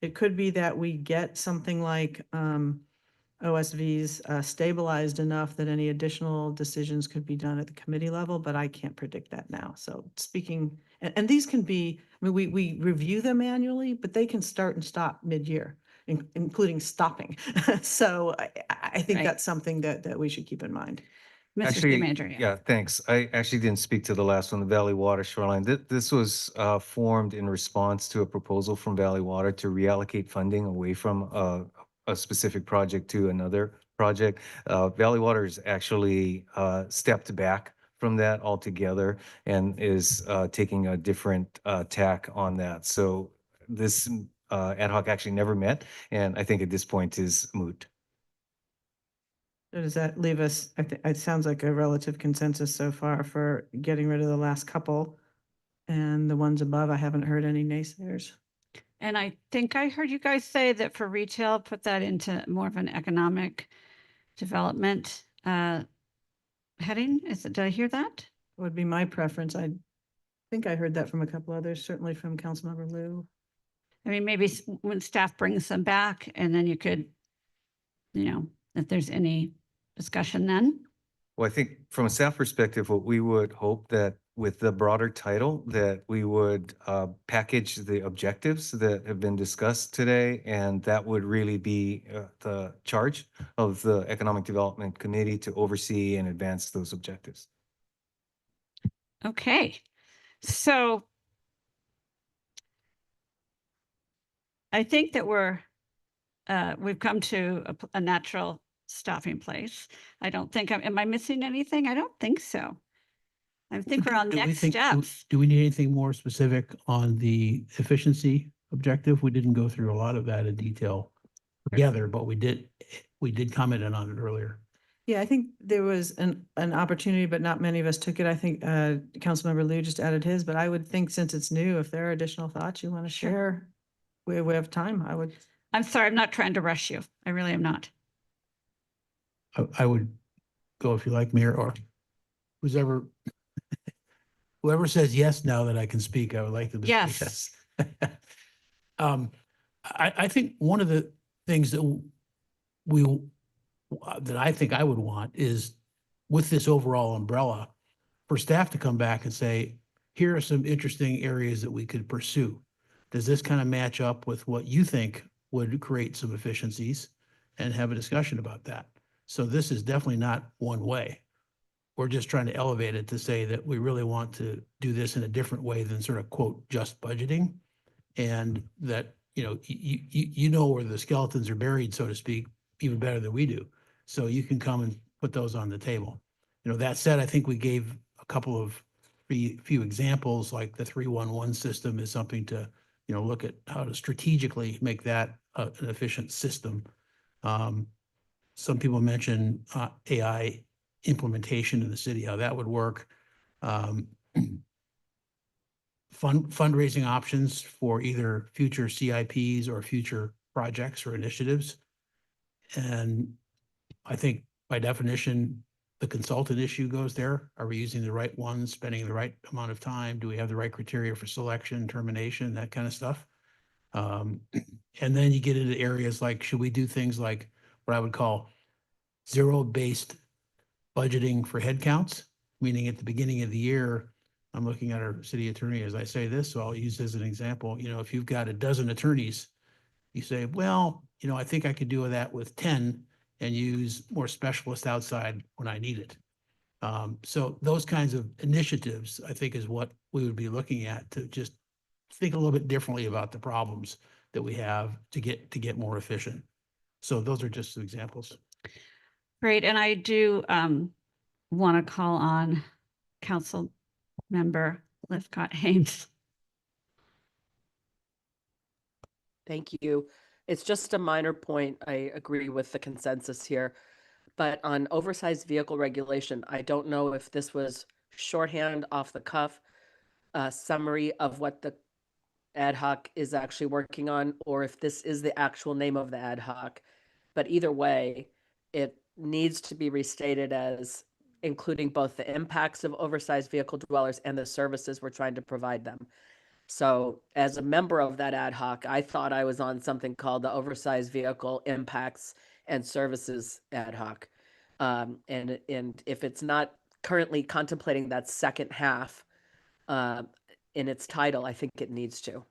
it could be that we get something like OSVs stabilized enough that any additional decisions could be done at the committee level, but I can't predict that now. So speaking, and these can be, I mean, we review them annually, but they can start and stop mid-year, including stopping. So I think Right. that's something that we should keep in mind. Mr. City Actually, Manager, yeah, thanks. I actually didn't speak to the last one, the Valley Water Shoreline. This was formed in response to a proposal from Valley Water to reallocate funding away from a specific project to another project. Valley Water has actually stepped back from that altogether and is taking a different tack on that. So this ad hoc actually never met, and I think at this point is moot. So does that leave us, it sounds like a relative consensus so far for getting rid of the last couple, and the ones above, I haven't heard any naysayers. and I think I heard you guys say that for retail, put that into more of an economic development heading. Did I hear that? Would be my preference. I think I heard that from a couple others, certainly from Councilmember Liu. I mean, maybe when staff brings them back, and then you could, if there's any discussion then. Well, I think from a staff perspective, what we would hope that with the broader title, that we would package the objectives that have been discussed today, and that would really be the charge of the Economic Development Committee to oversee and advance those objectives. Okay, so I think that we've come to a natural stopping place. I don't think am I missing anything? I don't think so. I think we're on next steps. Do we need anything more specific on the efficiency objective? We didn't go through a lot of that in detail together, but we did comment on it earlier. Yeah, I think there was an opportunity, but not many of us took it. I think Councilmember Liu just added his, but I would think since it's new, if there are additional thoughts you want to share, we have time. I'm sorry, I'm not trying to rush you. I really am not. I would go if you like, Mayor, or whoever says yes now that I can speak, I would like to. Yes. I think one of the things that I think I would want is with this overall umbrella for staff to come back and say, here are some interesting areas that we could pursue. Does this kind of match up with what you think would create some efficiencies, and have a discussion about that? So this is definitely not one way. We're just trying to elevate it to say that we really want to do this in a different way than sort of quote, just budgeting. And that, you know where the skeletons are buried, so to speak, even better than we do. So you can come and put those on the table. That said, I think we gave a couple of few examples, like the 311 system is something to, look at how to strategically make that an efficient system. Some people mention AI implementation in the city, how that would work. Fundraising options for either future CIPs or future projects or initiatives. And I think by definition, the consultant issue goes there. Are we using the right ones, spending the right amount of time? Do we have the right criteria for selection, termination, that kind of stuff? And then you get into areas like, should we do things like what I would call zero-based budgeting for headcounts? Meaning at the beginning of the year, I'm looking at our city attorney as I say this, so I'll use as an example. If you've got a dozen attorneys, you say, well, I think I could do that with 10 and use more specialists outside when I need it. So those kinds of initiatives, I think, is what we would be looking at to just think a little bit differently about the problems that we have to get more efficient. So those are just some examples. Great, and I do want to call on Council Member Lifcott Haynes. Thank you. It's just a minor point. I agree with the consensus here. But on oversized vehicle regulation, I don't know if this was shorthand off the cuff, summary of what the ad hoc is actually working on, or if this is the actual name of the ad hoc. But either way, it needs to be restated as including both the impacts of oversized vehicle dwellers and the services we're trying to provide them. So as a member of that ad hoc, I thought I was on something called the oversized vehicle impacts and services ad hoc. And if it's not currently contemplating that second half in its title, I think it needs to.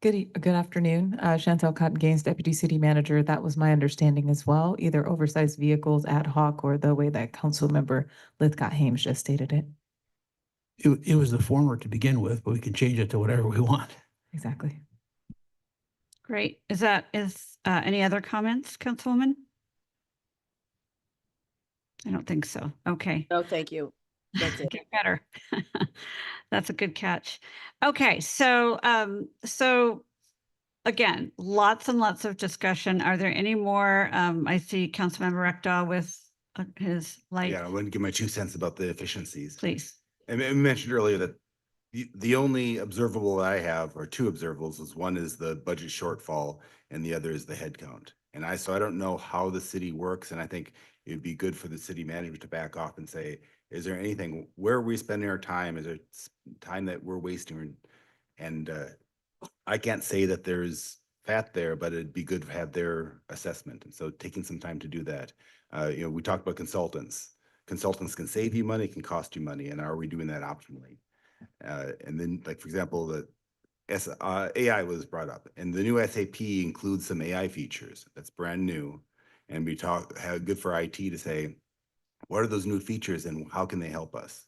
Good afternoon. Chantel Cotton Gaines, Deputy City Manager. That was my understanding as well, either oversized vehicles ad hoc or the way that Councilmember Lithcott Hames just stated it. It was the former to begin with, but we can change it to whatever we want. Exactly. Great. Is any other comments, Councilwoman? I don't think so. Okay. No, thank you. That's it. Get better. That's a good catch. Okay, so again, lots and lots of discussion. Are there any more? I see Councilmember Rekdal with his light. Yeah, I want to give my 2 cents about the efficiencies. Please. And I mentioned earlier that the only observable I have, or 2 observables, is one is the budget shortfall and the other is the head count. And so I don't know how the city works, and I think it'd be good for the city manager to back off and say, is there anything, where are we spending our time? Is there time that we're wasting? And I can't say that there's fat there, but it'd be good to have their assessment. And so taking some time to do that. We talked about consultants. Consultants can save you money, can cost you money. And are we doing that optimally? And then, like, for example, the AI was brought up, and the new SAP includes some AI features that's brand new. And we how good for IT to say, what are those new features and how can they help us?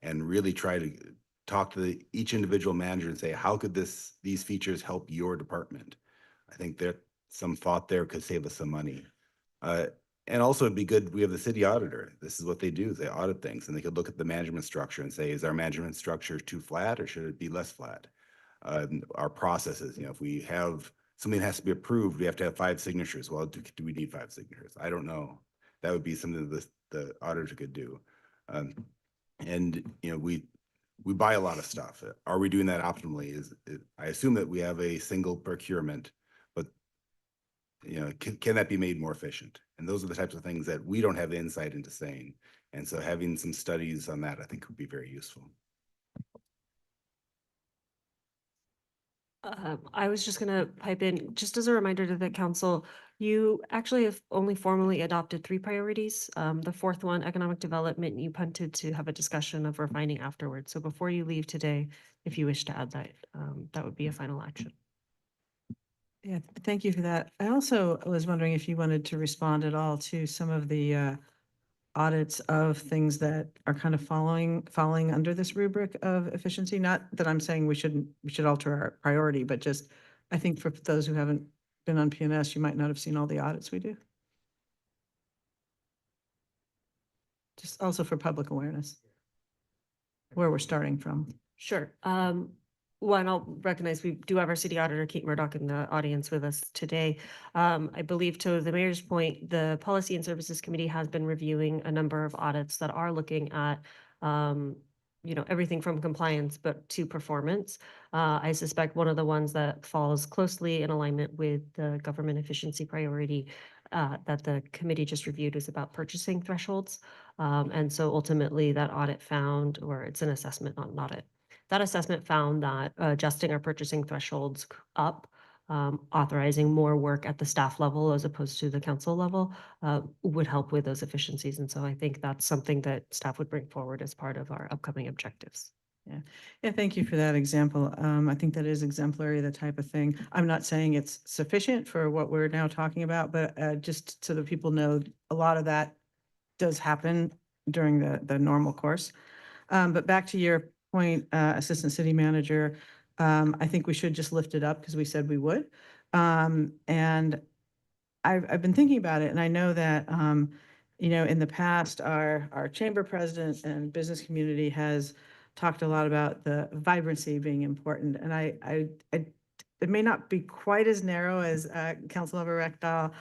And really try to talk to each individual manager and say, how could these features help your department? I think that some thought there could save us some money. And also it'd be good, we have the city auditor. This is what they do, is they audit things, and they could look at the management structure and say, is our management structure too flat or should it be less flat? Our processes, if we have, something has to be approved, we have to have 5 signatures. Well, do we need 5 signatures? I don't know. That would be something that the auditor could do. And we buy a lot of stuff. Are we doing that optimally? I assume that we have a single procurement, but can that be made more efficient? And those are the types of things that we don't have the insight into saying. And so having some studies on that, I think, would be very useful. I was just going to pipe in, just as a reminder to the council, you actually have only formally adopted 3 priorities. The 4th one, economic development, you punted to have a discussion of refining afterwards. So before you leave today, if you wish to add that, that would be a final action. Yeah, thank you for that. I also was wondering if you wanted to respond at all to some of the audits of things that are kind of falling under this rubric of efficiency. Not that I'm saying we should alter our priority, but just I think for those who haven't been on PNS, you might not have seen all the audits we do. Just also for public awareness, where we're starting from. Sure. One, I'll recognize we do have our city auditor, Kate Murdoch, in the audience with us today. I believe, to the mayor's point, the Policy and Services Committee has been reviewing a number of audits that are looking at everything from compliance but to performance. I suspect one of the ones that falls closely in alignment with the government efficiency priority that the committee just reviewed is about purchasing thresholds. And so ultimately that audit found, or it's an assessment, not an audit, that assessment found that adjusting our purchasing thresholds up, authorizing more work at the staff level as opposed to the council level would help with those efficiencies. And so I think that's something that staff would bring forward as part of our upcoming objectives. Yeah, thank you for that example. I think that is exemplary, the type of thing. I'm not saying it's sufficient for what we're now talking about, but just so that people know, a lot of that does happen during the normal course. But back to your point, Assistant City Manager, I think we should just lift it up because we said we would. And I've been thinking about it, and I know that in the past, our chamber president and business community has talked a lot about the vibrancy being important, and it may not be quite as narrow as Councilmember Rekdal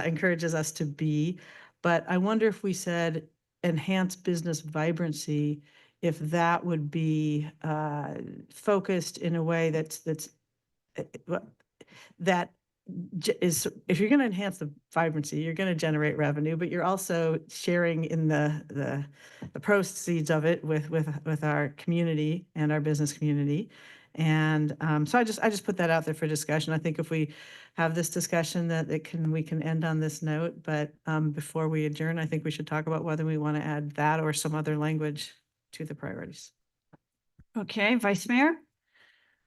encourages us to be, but I wonder if we said enhance business vibrancy, if that would be focused in a way that if you're going to enhance the vibrancy, you're going to generate revenue, but you're also sharing in the proceeds of it with our community and our business community. And so I just put that out there for discussion. I think if we have this discussion that we can end on this note, but before we adjourn, I think we should talk about whether we want to add that or some other language to the priorities. Okay, Vice Mayor?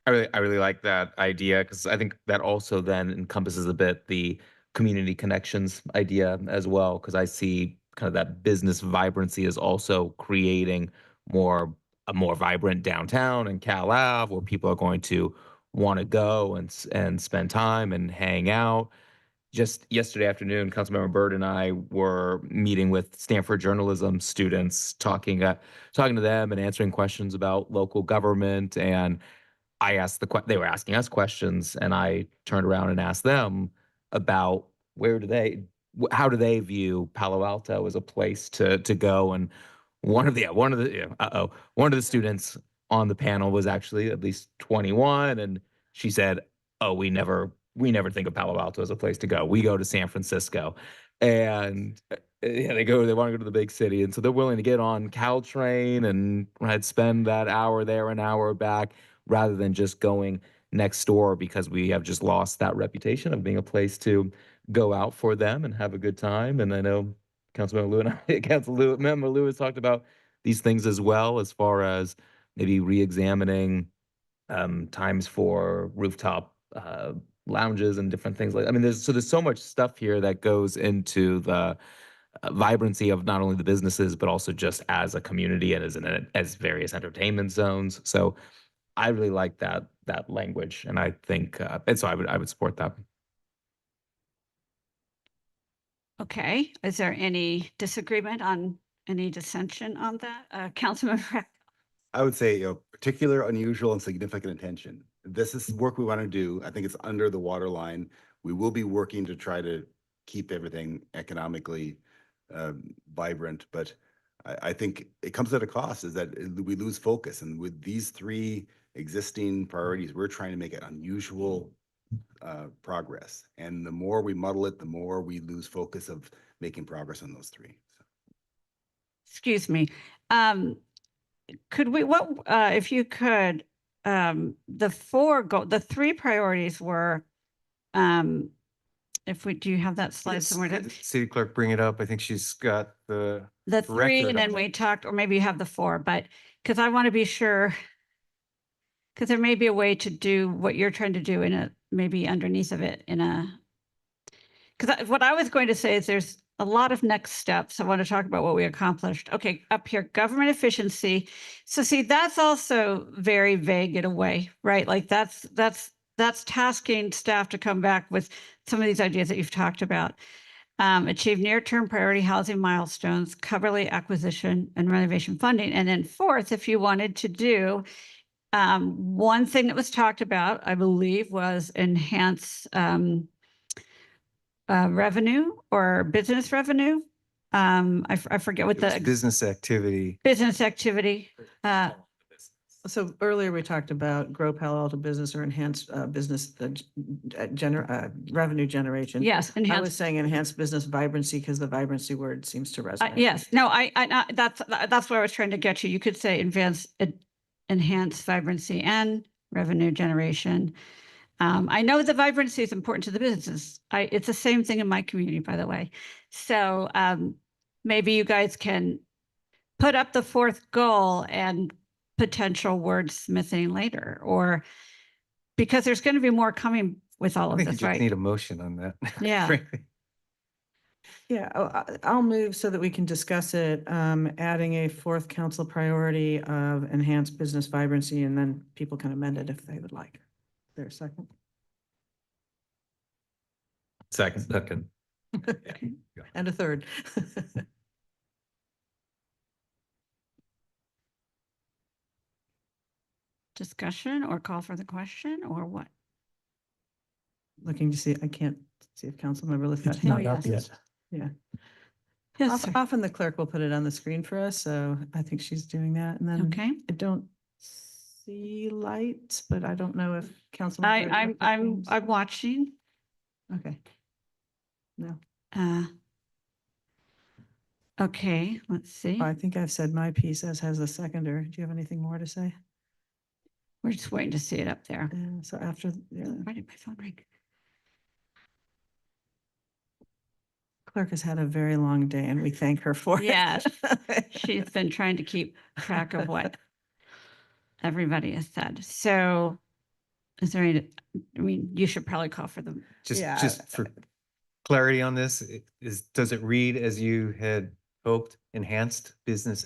I really like that idea because I think that also then encompasses a bit the community connections idea as well. Because I see kind of that business vibrancy is also creating a more vibrant downtown and Cal Ave where people are going to want to go and spend time and hang out. Just yesterday afternoon, Councilmember Byrd and I were meeting with Stanford journalism students, talking to them and answering questions about local government. And I asked they were asking us questions, and I turned around and asked them about how do they view Palo Alto as a place to go. And one of the students on the panel was actually at least 21, and she said, "Oh, we never think of Palo Alto as a place to go. We go to San Francisco." And yeah, they want to go to the big city, and so they're willing to get on Caltrain and spend that hour there, an hour back, rather than just going next door, because we have just lost that reputation of being a place to go out for them and have a good time. And I know Councilmember Lewis talked about these things as well, as far as maybe re-examining times for rooftop lounges and different things like. I mean, there's so much stuff here that goes into the vibrancy of not only the businesses but also just as a community and as various entertainment zones. So I really like that language, and I think and so I would support that. Okay, is there any disagreement on any dissension on that? Councilmember? I would say, particular, unusual, and significant attention. This is work we want to do. I think it's under the waterline. We will be working to try to keep everything economically vibrant, but I think it comes at a cost, is that we lose focus. And with these three existing priorities, we're trying to make it unusual progress. And the more we muddle it, the more we lose focus of making progress on those three. So. Excuse me. Could we, if you could, the three priorities were, do you have that slide somewhere? City Clerk, bring it up. I think she's got the three, and record. then we talked, or maybe you have the four, but because I want to be sure, because there may be a way to do what you're trying to do maybe underneath of it because what I was going to say is there's a lot of next steps. I want to talk about what we accomplished. Okay, up here, government efficiency. So see, that's also very vague in a way, right? Like that's tasking staff to come back with some of these ideas that you've talked about. Achieve near-term priority housing milestones, coverly acquisition and renovation funding. And then fourth, if you wanted to do, one thing that was talked about, I believe, was enhance revenue or business revenue. I forget what the business activity. Business activity. So earlier we talked about grow Palo Alto business or enhance business revenue generation. Yes, I was saying enhance business vibrancy because the vibrancy word seems to resonate. Yes, no, that's where I was trying to get you. You could say enhance vibrancy and revenue generation. I know the vibrancy is important to the businesses. It's the same thing in my community, by the way. So maybe you guys can put up the fourth goal and potential wordsmithing later, or because there's going to be more coming with all of this, I think you right? just need a motion on that. Yeah. Yeah, I'll move so that we can discuss it, adding a fourth council priority of enhanced business vibrancy, and then people can amend it if they would like. Is there a second? Second. And a third. Discussion or call for the question or what? Looking to see, I can't see if Councilmember Lithcott. It's not up yet. Yeah. Yes, sir. Often the clerk will put it on the screen for us, so I think she's doing that. And then Okay. I don't see lights, but I don't know if Councilmember. I'm watching. Okay. No, Okay, let's see. I think I've said my piece, as has the seconder. Do you have anything more to say? We're just waiting to see it up there. Yeah, so after, yeah, Why did my phone ring? clerk has had a very long day and we thank her for it. Yes, she's been trying to keep track of what everybody has said. So is there any, I mean, you should probably call for them. Yeah. Just for clarity on this, does it read as you had hoped, enhanced business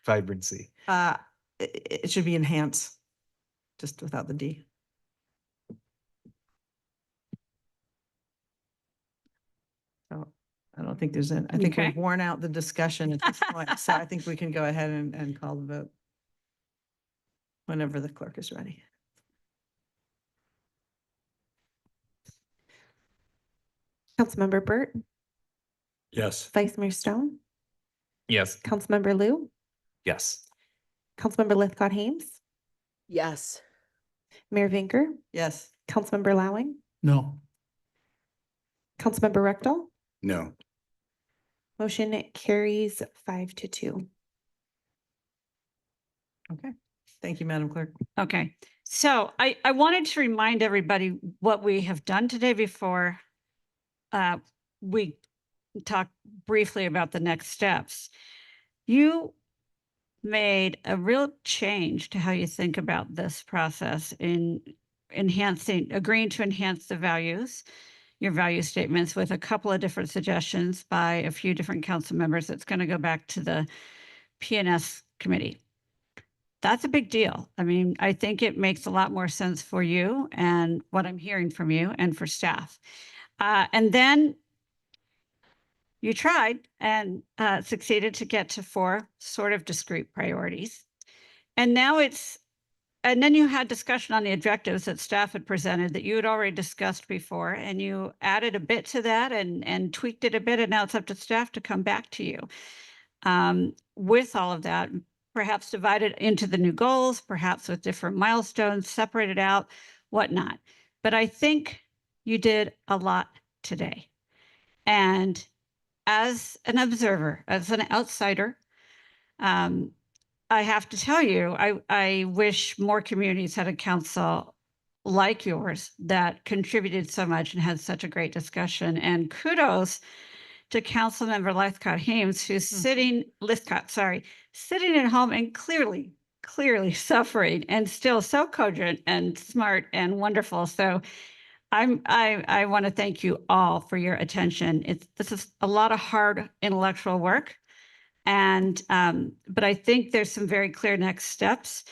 vibrancy? It should be enhance, just without the D. So I don't think there's I think Okay. we've worn out the discussion at this point. So I think we can go ahead and call the vote whenever the clerk is ready. Councilmember Burt, Yes. Vice Mayor Stone, Yes. Councilmember Lou, Yes. Councilmember Lithcott Hames, Yes. Mayor Vinker, Yes. Councilmember Lowing, No. Councilmember Rectal. No. Motion carries 5-2. Okay. Thank you, Madam Clerk. Okay, so I wanted to remind everybody what we have done today before we talk briefly about the next steps. You made a real change to how you think about this process in agreeing to enhance the values, your value statements, with a couple of different suggestions by a few different council members. It's going to go back to the P&S committee. That's a big deal. I mean, I think it makes a lot more sense for you and what I'm hearing from you and for staff. And then you tried and succeeded to get to 4 sort of discrete priorities. And now and then you had discussion on the objectives that staff had presented that you had already discussed before, and you added a bit to that and tweaked it a bit, and now it's up to staff to come back to you with all of that, perhaps divided into the new goals, perhaps with different milestones, separated out, whatnot. But I think you did a lot today. And as an observer, as an outsider, I have to tell you, I wish more communities had a council like yours that contributed so much and had such a great discussion. And kudos to Councilmember Lithcott Hames, who's sitting at home and clearly suffering and still so cogent and smart and wonderful. So I want to thank you all for your attention. This is a lot of hard intellectual work. And, but I think there's some very clear next steps.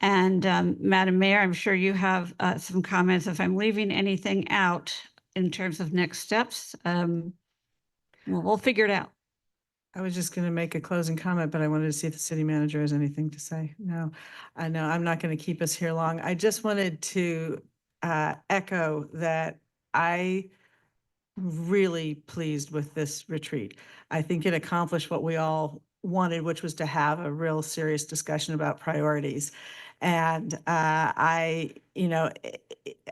And Madam Mayor, I'm sure you have some comments. If I'm leaving anything out in terms of next steps, we'll figure it out. I was just going to make a closing comment, but I wanted to see if the city manager has anything to say. No, I know I'm not going to keep us here long. I just wanted to echo that I really pleased with this retreat. I think it accomplished what we all wanted, which was to have a real serious discussion about priorities. And I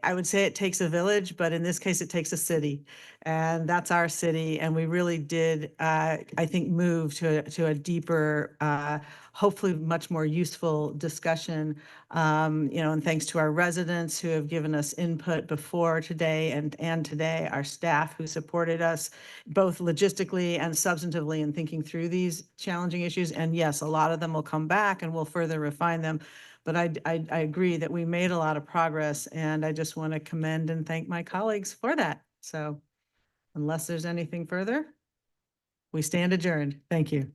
would say it takes a village, but in this case, it takes a city. And that's our city. And we really did, I think, move to a deeper, hopefully much more useful discussion. And thanks to our residents who have given us input before today and today, our staff who supported us both logistically and substantively in thinking through these challenging issues. And yes, a lot of them will come back and we'll further refine them. But I agree that we made a lot of progress, and I just want to commend and thank my colleagues for that. So unless there's anything further, we stand adjourned. Thank you.